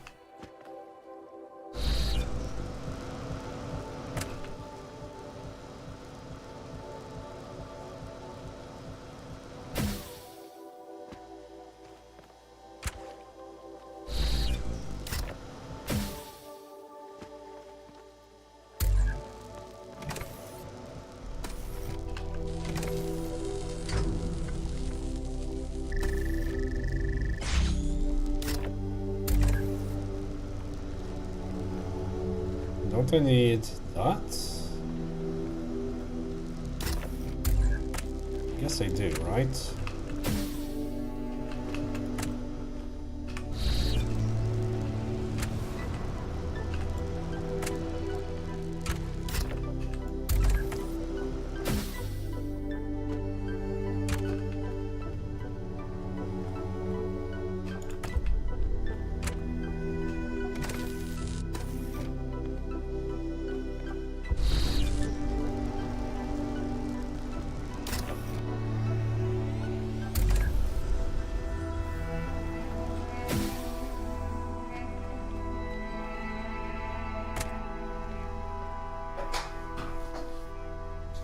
Don't I need that? Guess I do, right?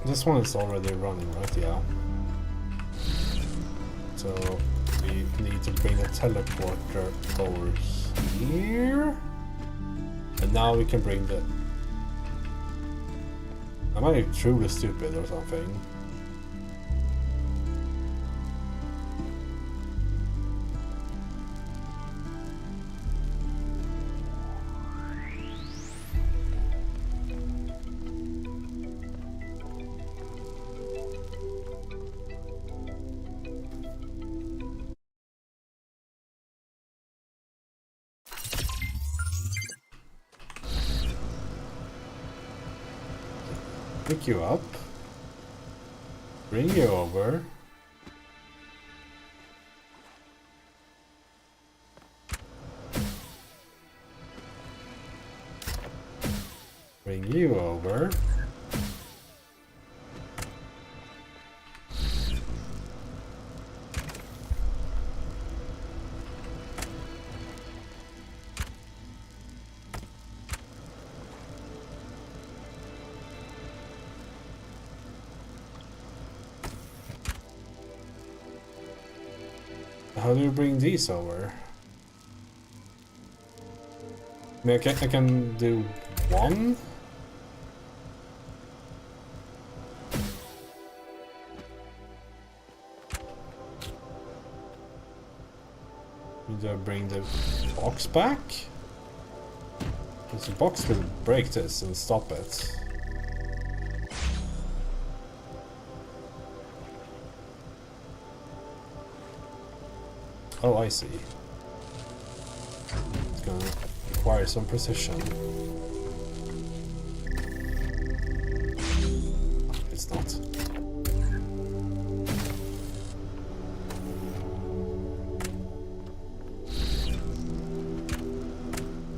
This one is already running, right? Yeah. So we need to bring the teleporter over here. And now we can bring the... Am I truly stupid or something? Pick you up, bring you over, bring you over, how do you bring these over? I mean, I can do one? Do I bring the box back? Because the box will break this and stop it. Oh, I see. It's gonna require some precision. It's not.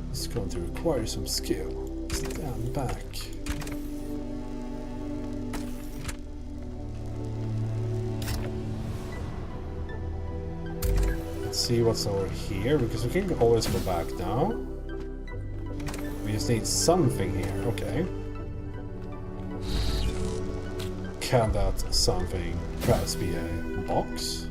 It's going to require some skill. Stand back. See what's over here, because we can always go back now. We just need something here, okay. Can that something perhaps be a box?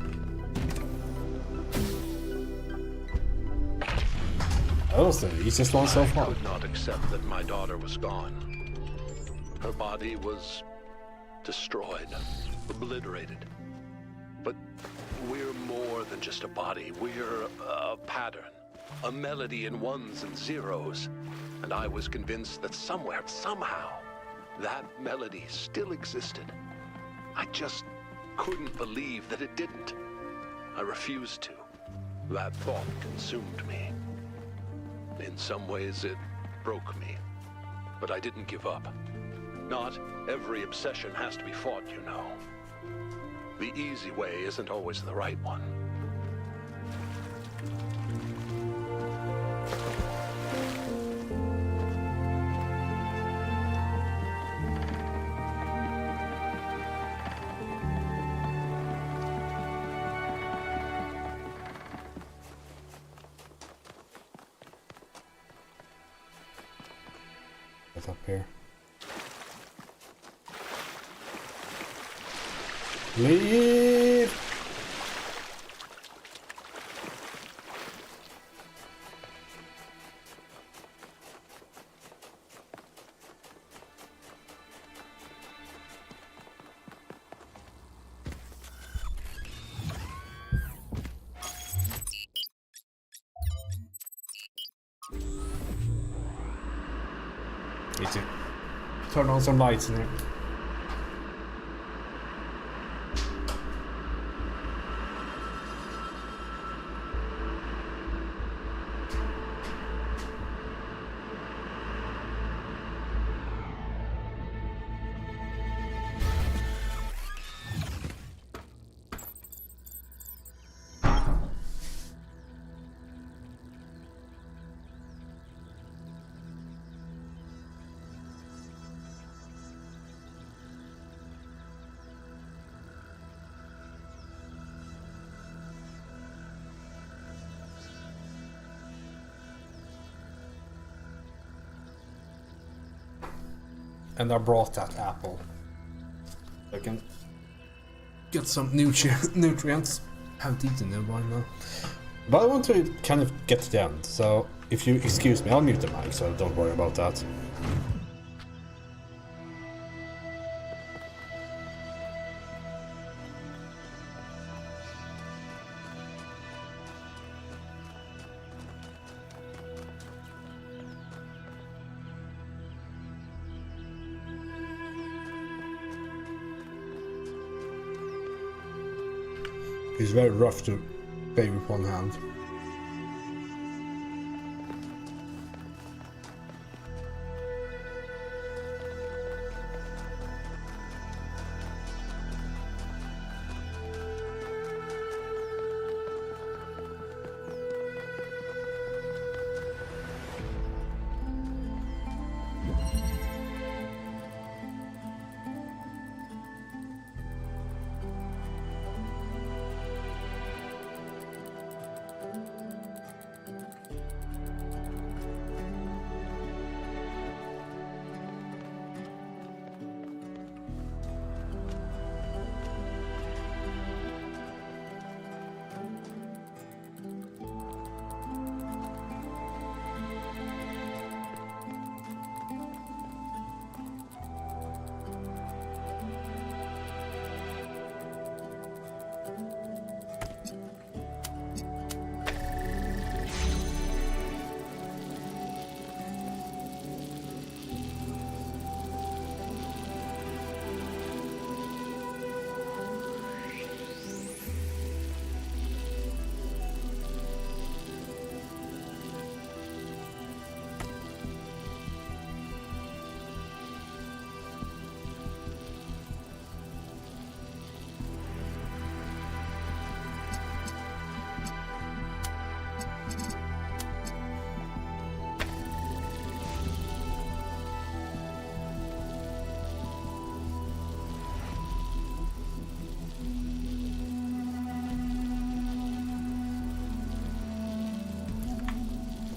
That was the easiest one so far. I could not accept that my daughter was gone. Her body was destroyed, obliterated. But we're more than just a body. We're a pattern, a melody in ones and zeros. And I was convinced that somewhere, somehow, that melody still existed. I just couldn't believe that it didn't. I refused to. That thought consumed me. In some ways, it broke me. But I didn't give up. Not every obsession has to be fought, you know. The easy way isn't always the right one. What's up here? Leave! Need to turn on some lights in here. And I brought that apple. I can get some nutrients. Haven't eaten in a while now. But I want to kind of get to the end, so if you excuse me, I'll mute the mic, so don't worry about that. It's very rough to play with one hand.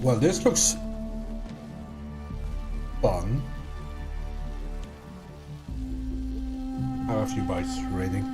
Well, this looks fun. I have a few bites raiding.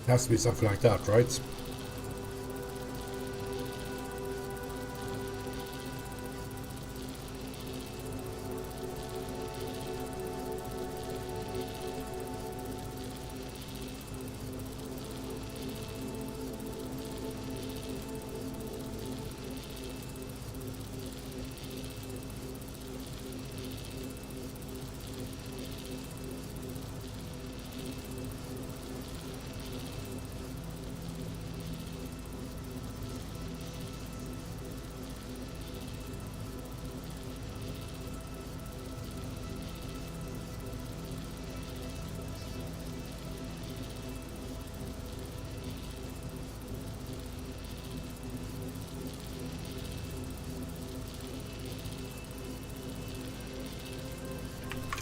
It has to be something like that, right?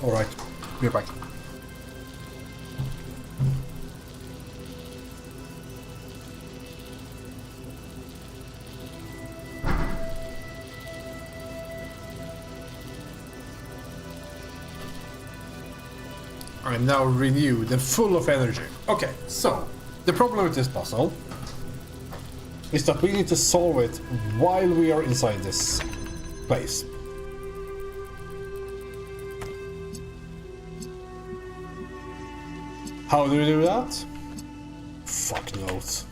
Alright, be back. I'm now renewed and full of energy. Okay, so the problem with this puzzle is that we need to solve it while we are inside this place. How do we do that? Fuck knows.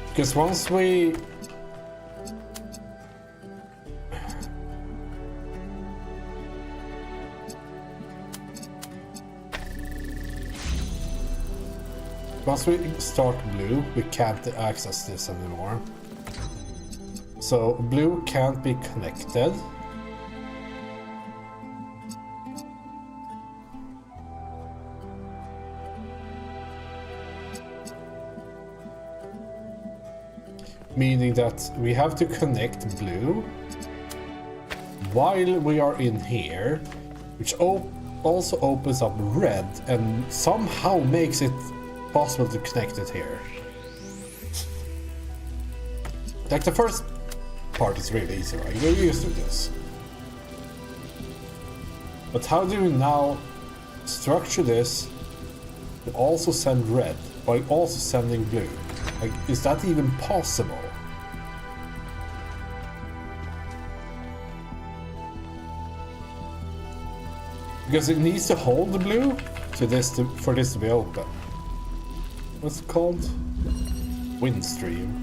Because once we start blue, we can't access this anymore. So blue can't be connected. Meaning that we have to connect blue while we are in here, which also opens up red and somehow makes it possible to connect it here. Like the first part is really easy, right? We're used to this. But how do we now structure this to also send red while also sending blue? Like, is that even possible? Because it needs to hold the blue for this to be open. What's it called? Wind stream.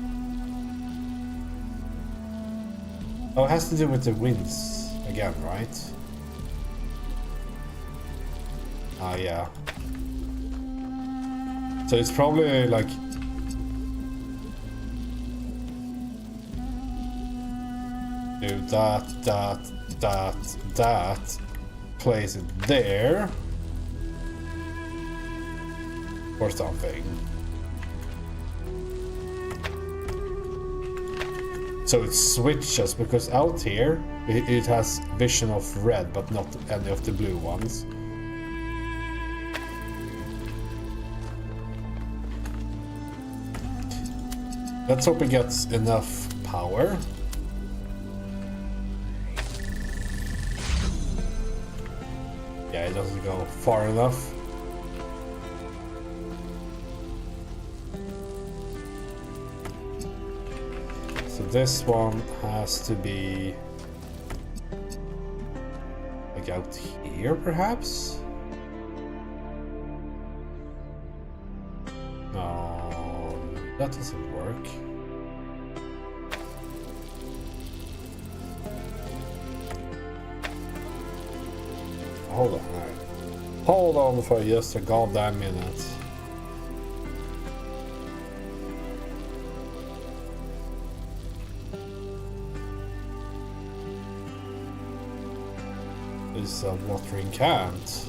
Oh, it has to do with the winds again, right? Ah, yeah. So it's probably like do that, place it there or something. So it switches because out here it has vision of red but not any of the blue ones. Let's hope it gets enough power. Yeah, it doesn't go far enough. So this one has to be like out here, perhaps? No, that doesn't work. Hold on, right. Hold on for just a goddamn minute. Is a watering can't.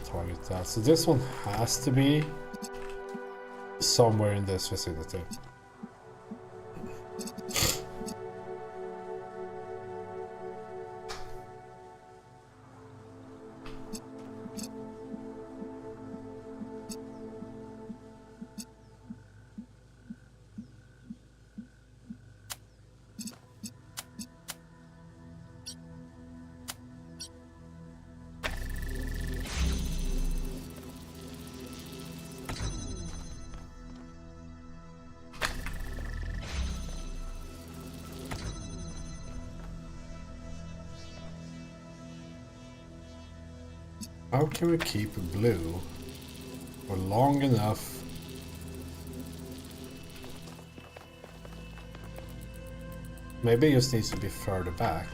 Target that. So this one has to be somewhere in this vicinity. How can we keep blue for long enough? Maybe it just needs to be further back.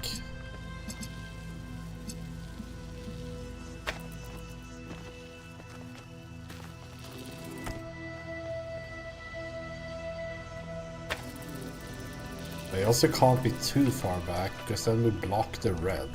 They also can't be too far back, because then we block the red.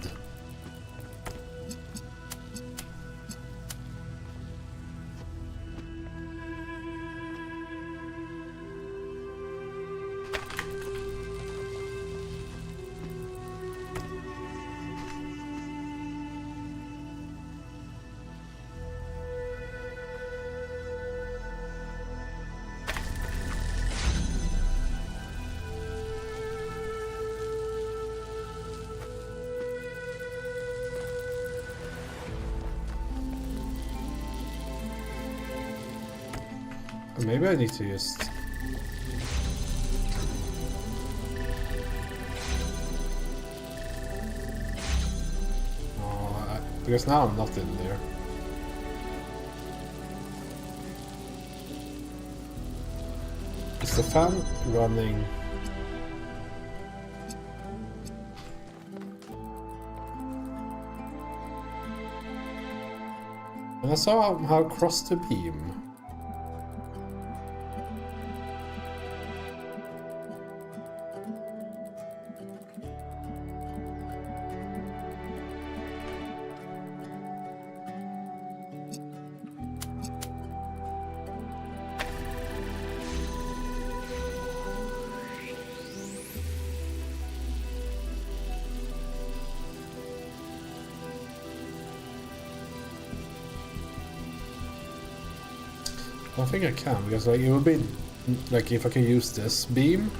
Maybe I need to just... because now I'm not in there. Is the fan running? And I saw how across the beam. I think I can, because like it would be like if I can use this beam.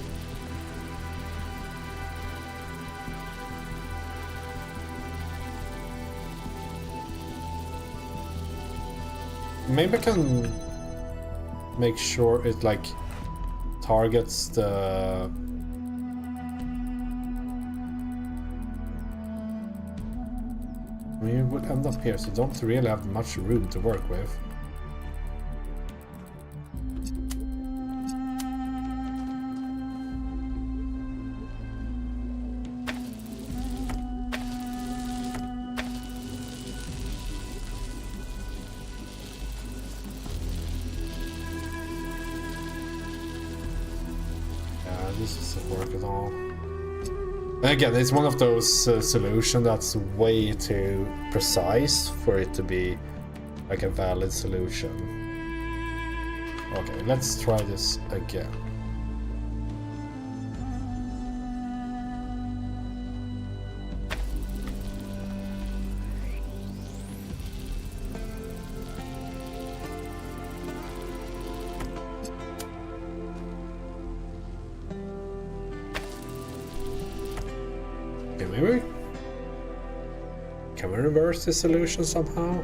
Maybe I can make sure it like targets the I mean, it would end up here, so you don't really have much room to work with. This doesn't work at all. And again, it's one of those solutions that's way too precise for it to be like a valid solution. Okay, let's try this again. Maybe? Can we reverse the solution somehow?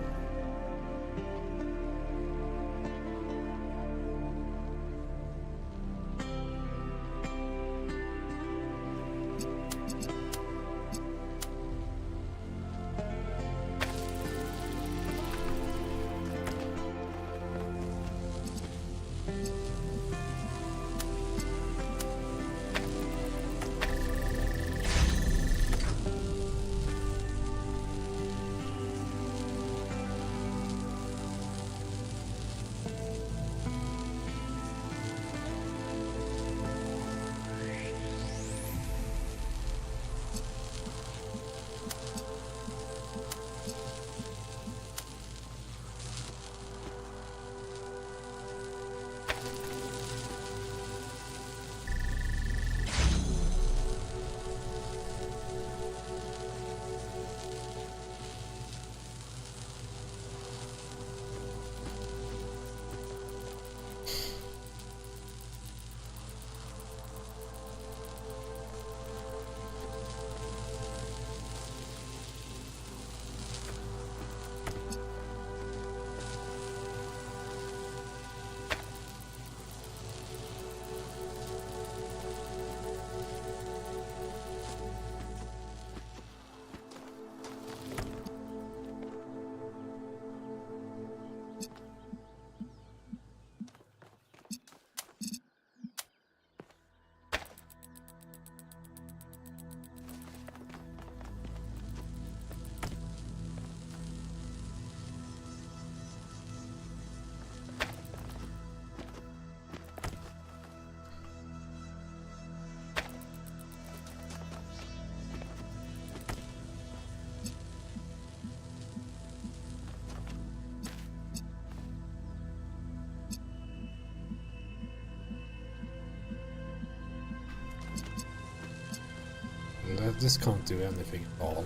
this can't do anything at all.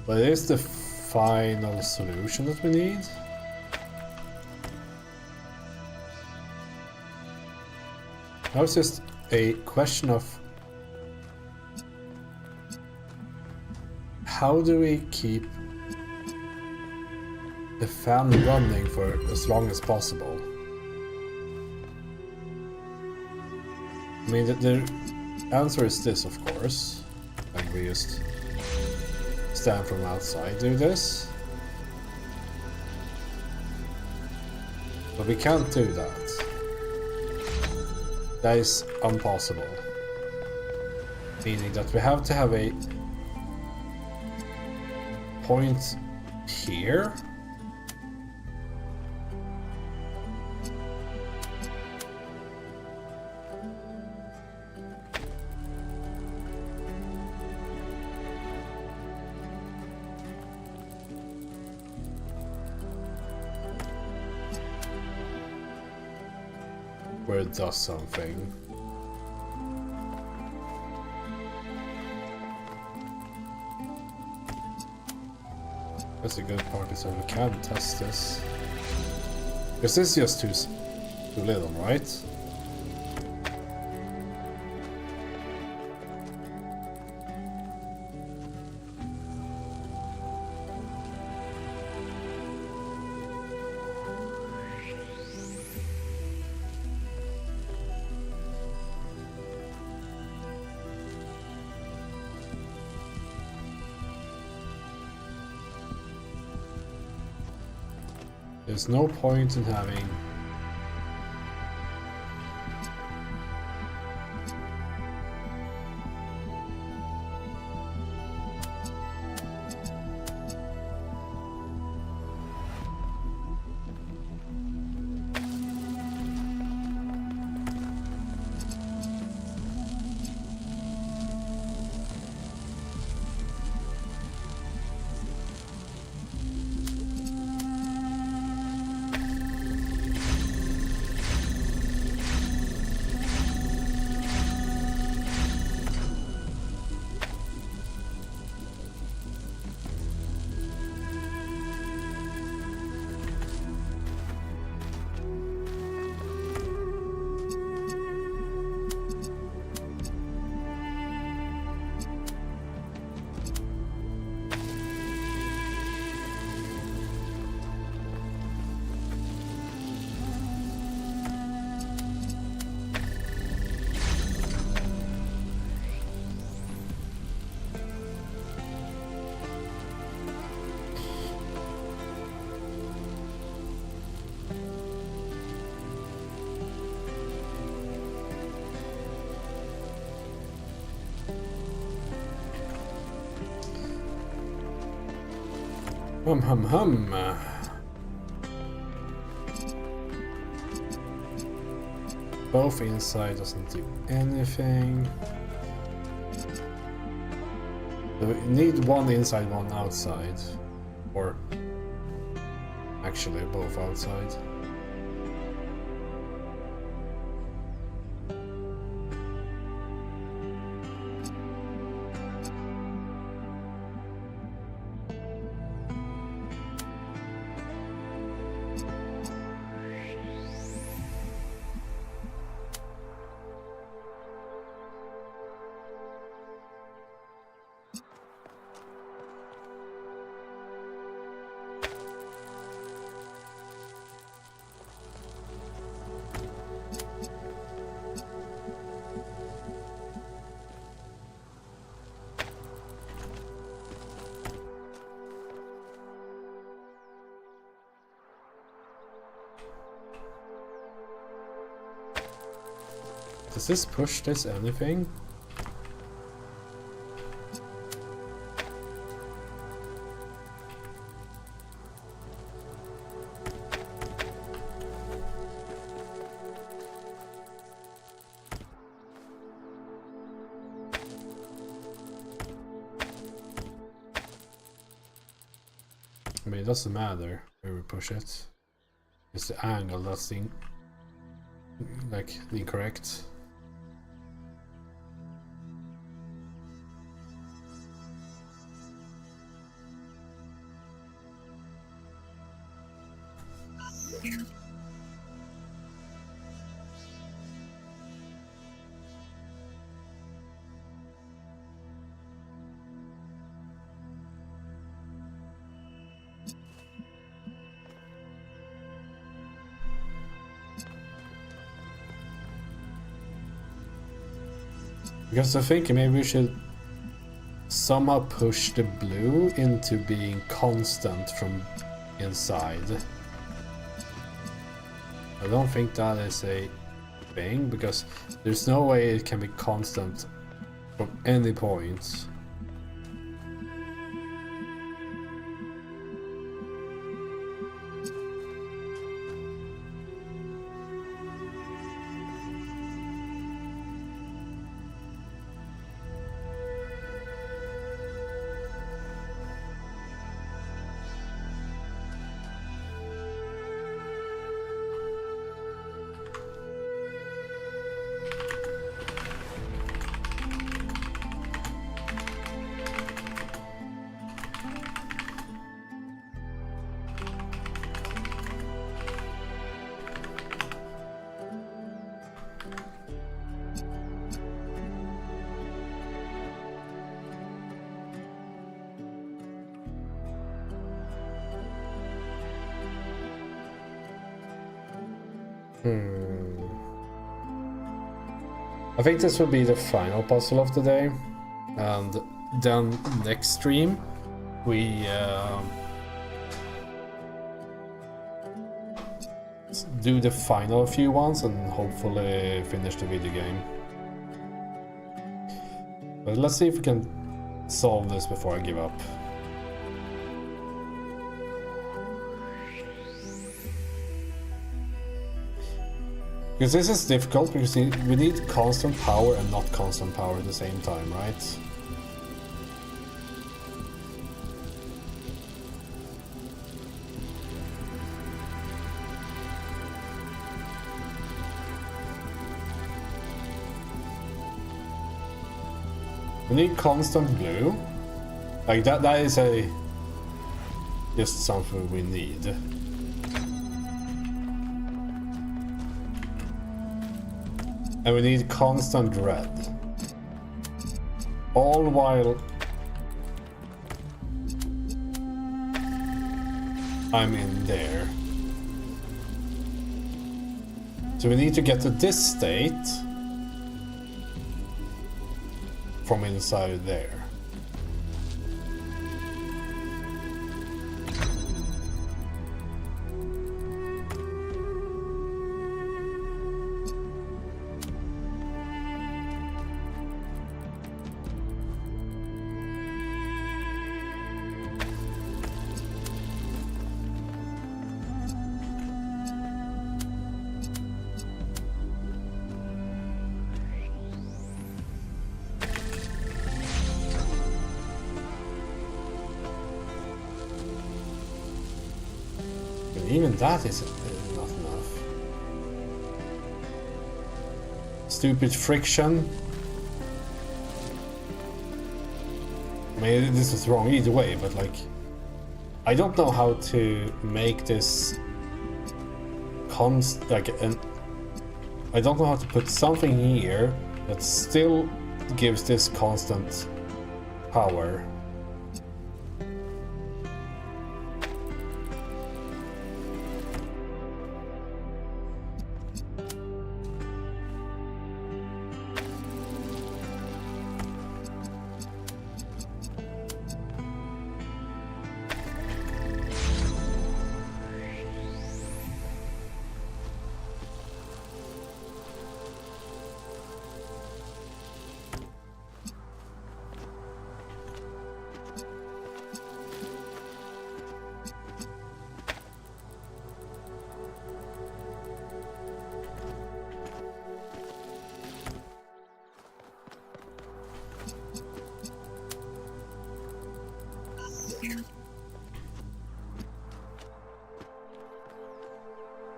But it is the final solution that we need. Now it's just a question of how do we keep the fan running for as long as possible? I mean, the answer is this, of course. And we just stand from outside, do this. But we can't do that. That is impossible. Meaning that we have to have a point here. Where it does something. That's a good part, is that we can test this. Because this is just too little, right? There's no point in having hum. Both inside doesn't do anything. So we need one inside, one outside. Or actually both outside. Does this push this anything? I mean, it doesn't matter where we push it. It's the angle that's the incorrect. Because I'm thinking maybe we should somehow push the blue into being constant from inside. I don't think that is a thing, because there's no way it can be constant from any point. I think this will be the final puzzle of the day, and then next stream we do the final few ones and hopefully finish the video game. But let's see if we can solve this before I give up. Because this is difficult, because we need constant power and not constant power at the same time, right? We need constant blue. Like that is just something we need. And we need constant red. All while I'm in there. So we need to get to this state from inside there. Even that is not enough. Stupid friction. I mean, this is wrong either way, but like, I don't know how to make this I don't know how to put something here that still gives this constant power.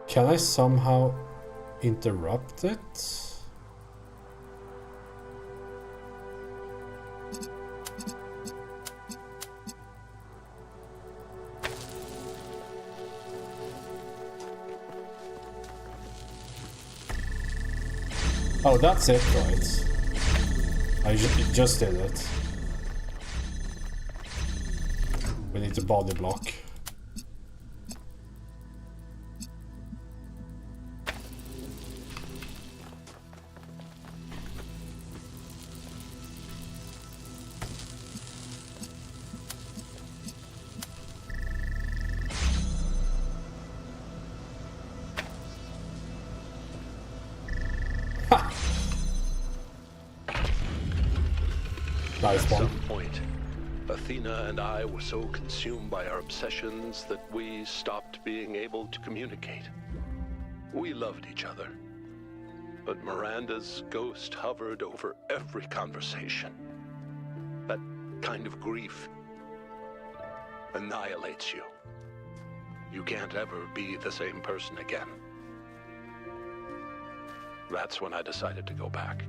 Can I somehow interrupt it? Oh, that's it, right? I just did it. We need to body block. Nice one. At some point, Athena and I were so consumed by our obsessions that we stopped being able to communicate. We loved each other, but Miranda's ghost hovered over every conversation. That kind of grief annihilates you. You can't ever be the same person again. That's when I decided to go back.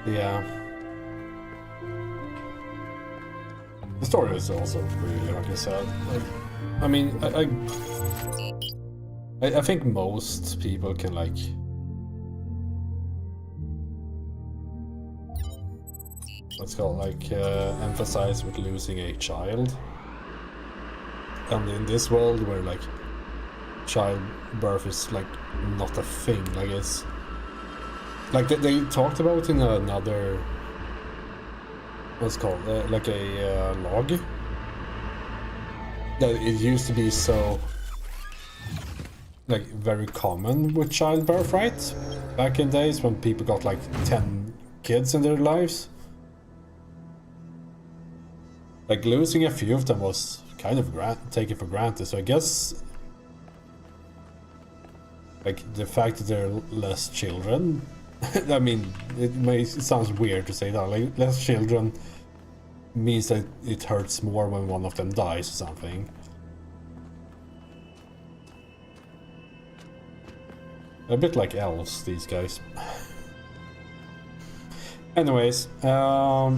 Yeah. The story is also really, like I said. I mean, I think most people can like. Let's call it like emphasize with losing a child. And in this world where like childbirth is like not a thing, like it's. Like they talked about in another, what's it called, like a log. That it used to be so, like very common with childbirth, right? Back in days when people got like 10 kids in their lives. Like losing a few of them was kind of taken for granted. So I guess, like the fact that there are less children. I mean, it sounds weird to say that. Like, less children means that it hurts more when one of them dies or something. A bit like elves, these guys. Anyways, I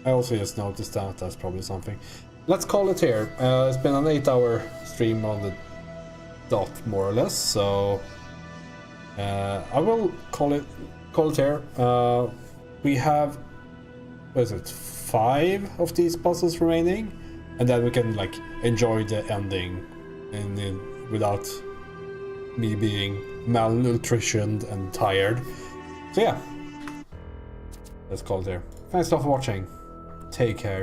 also just noticed that. That's probably something. Let's call it here. It's been an 8-hour stream on the dot, more or less, so... I will call it here. We have, what is it, 5 of these puzzles remaining, and then we can like enjoy the ending without me being malnutritioned and tired. So yeah, let's call it here. Thanks a lot for watching. Take care.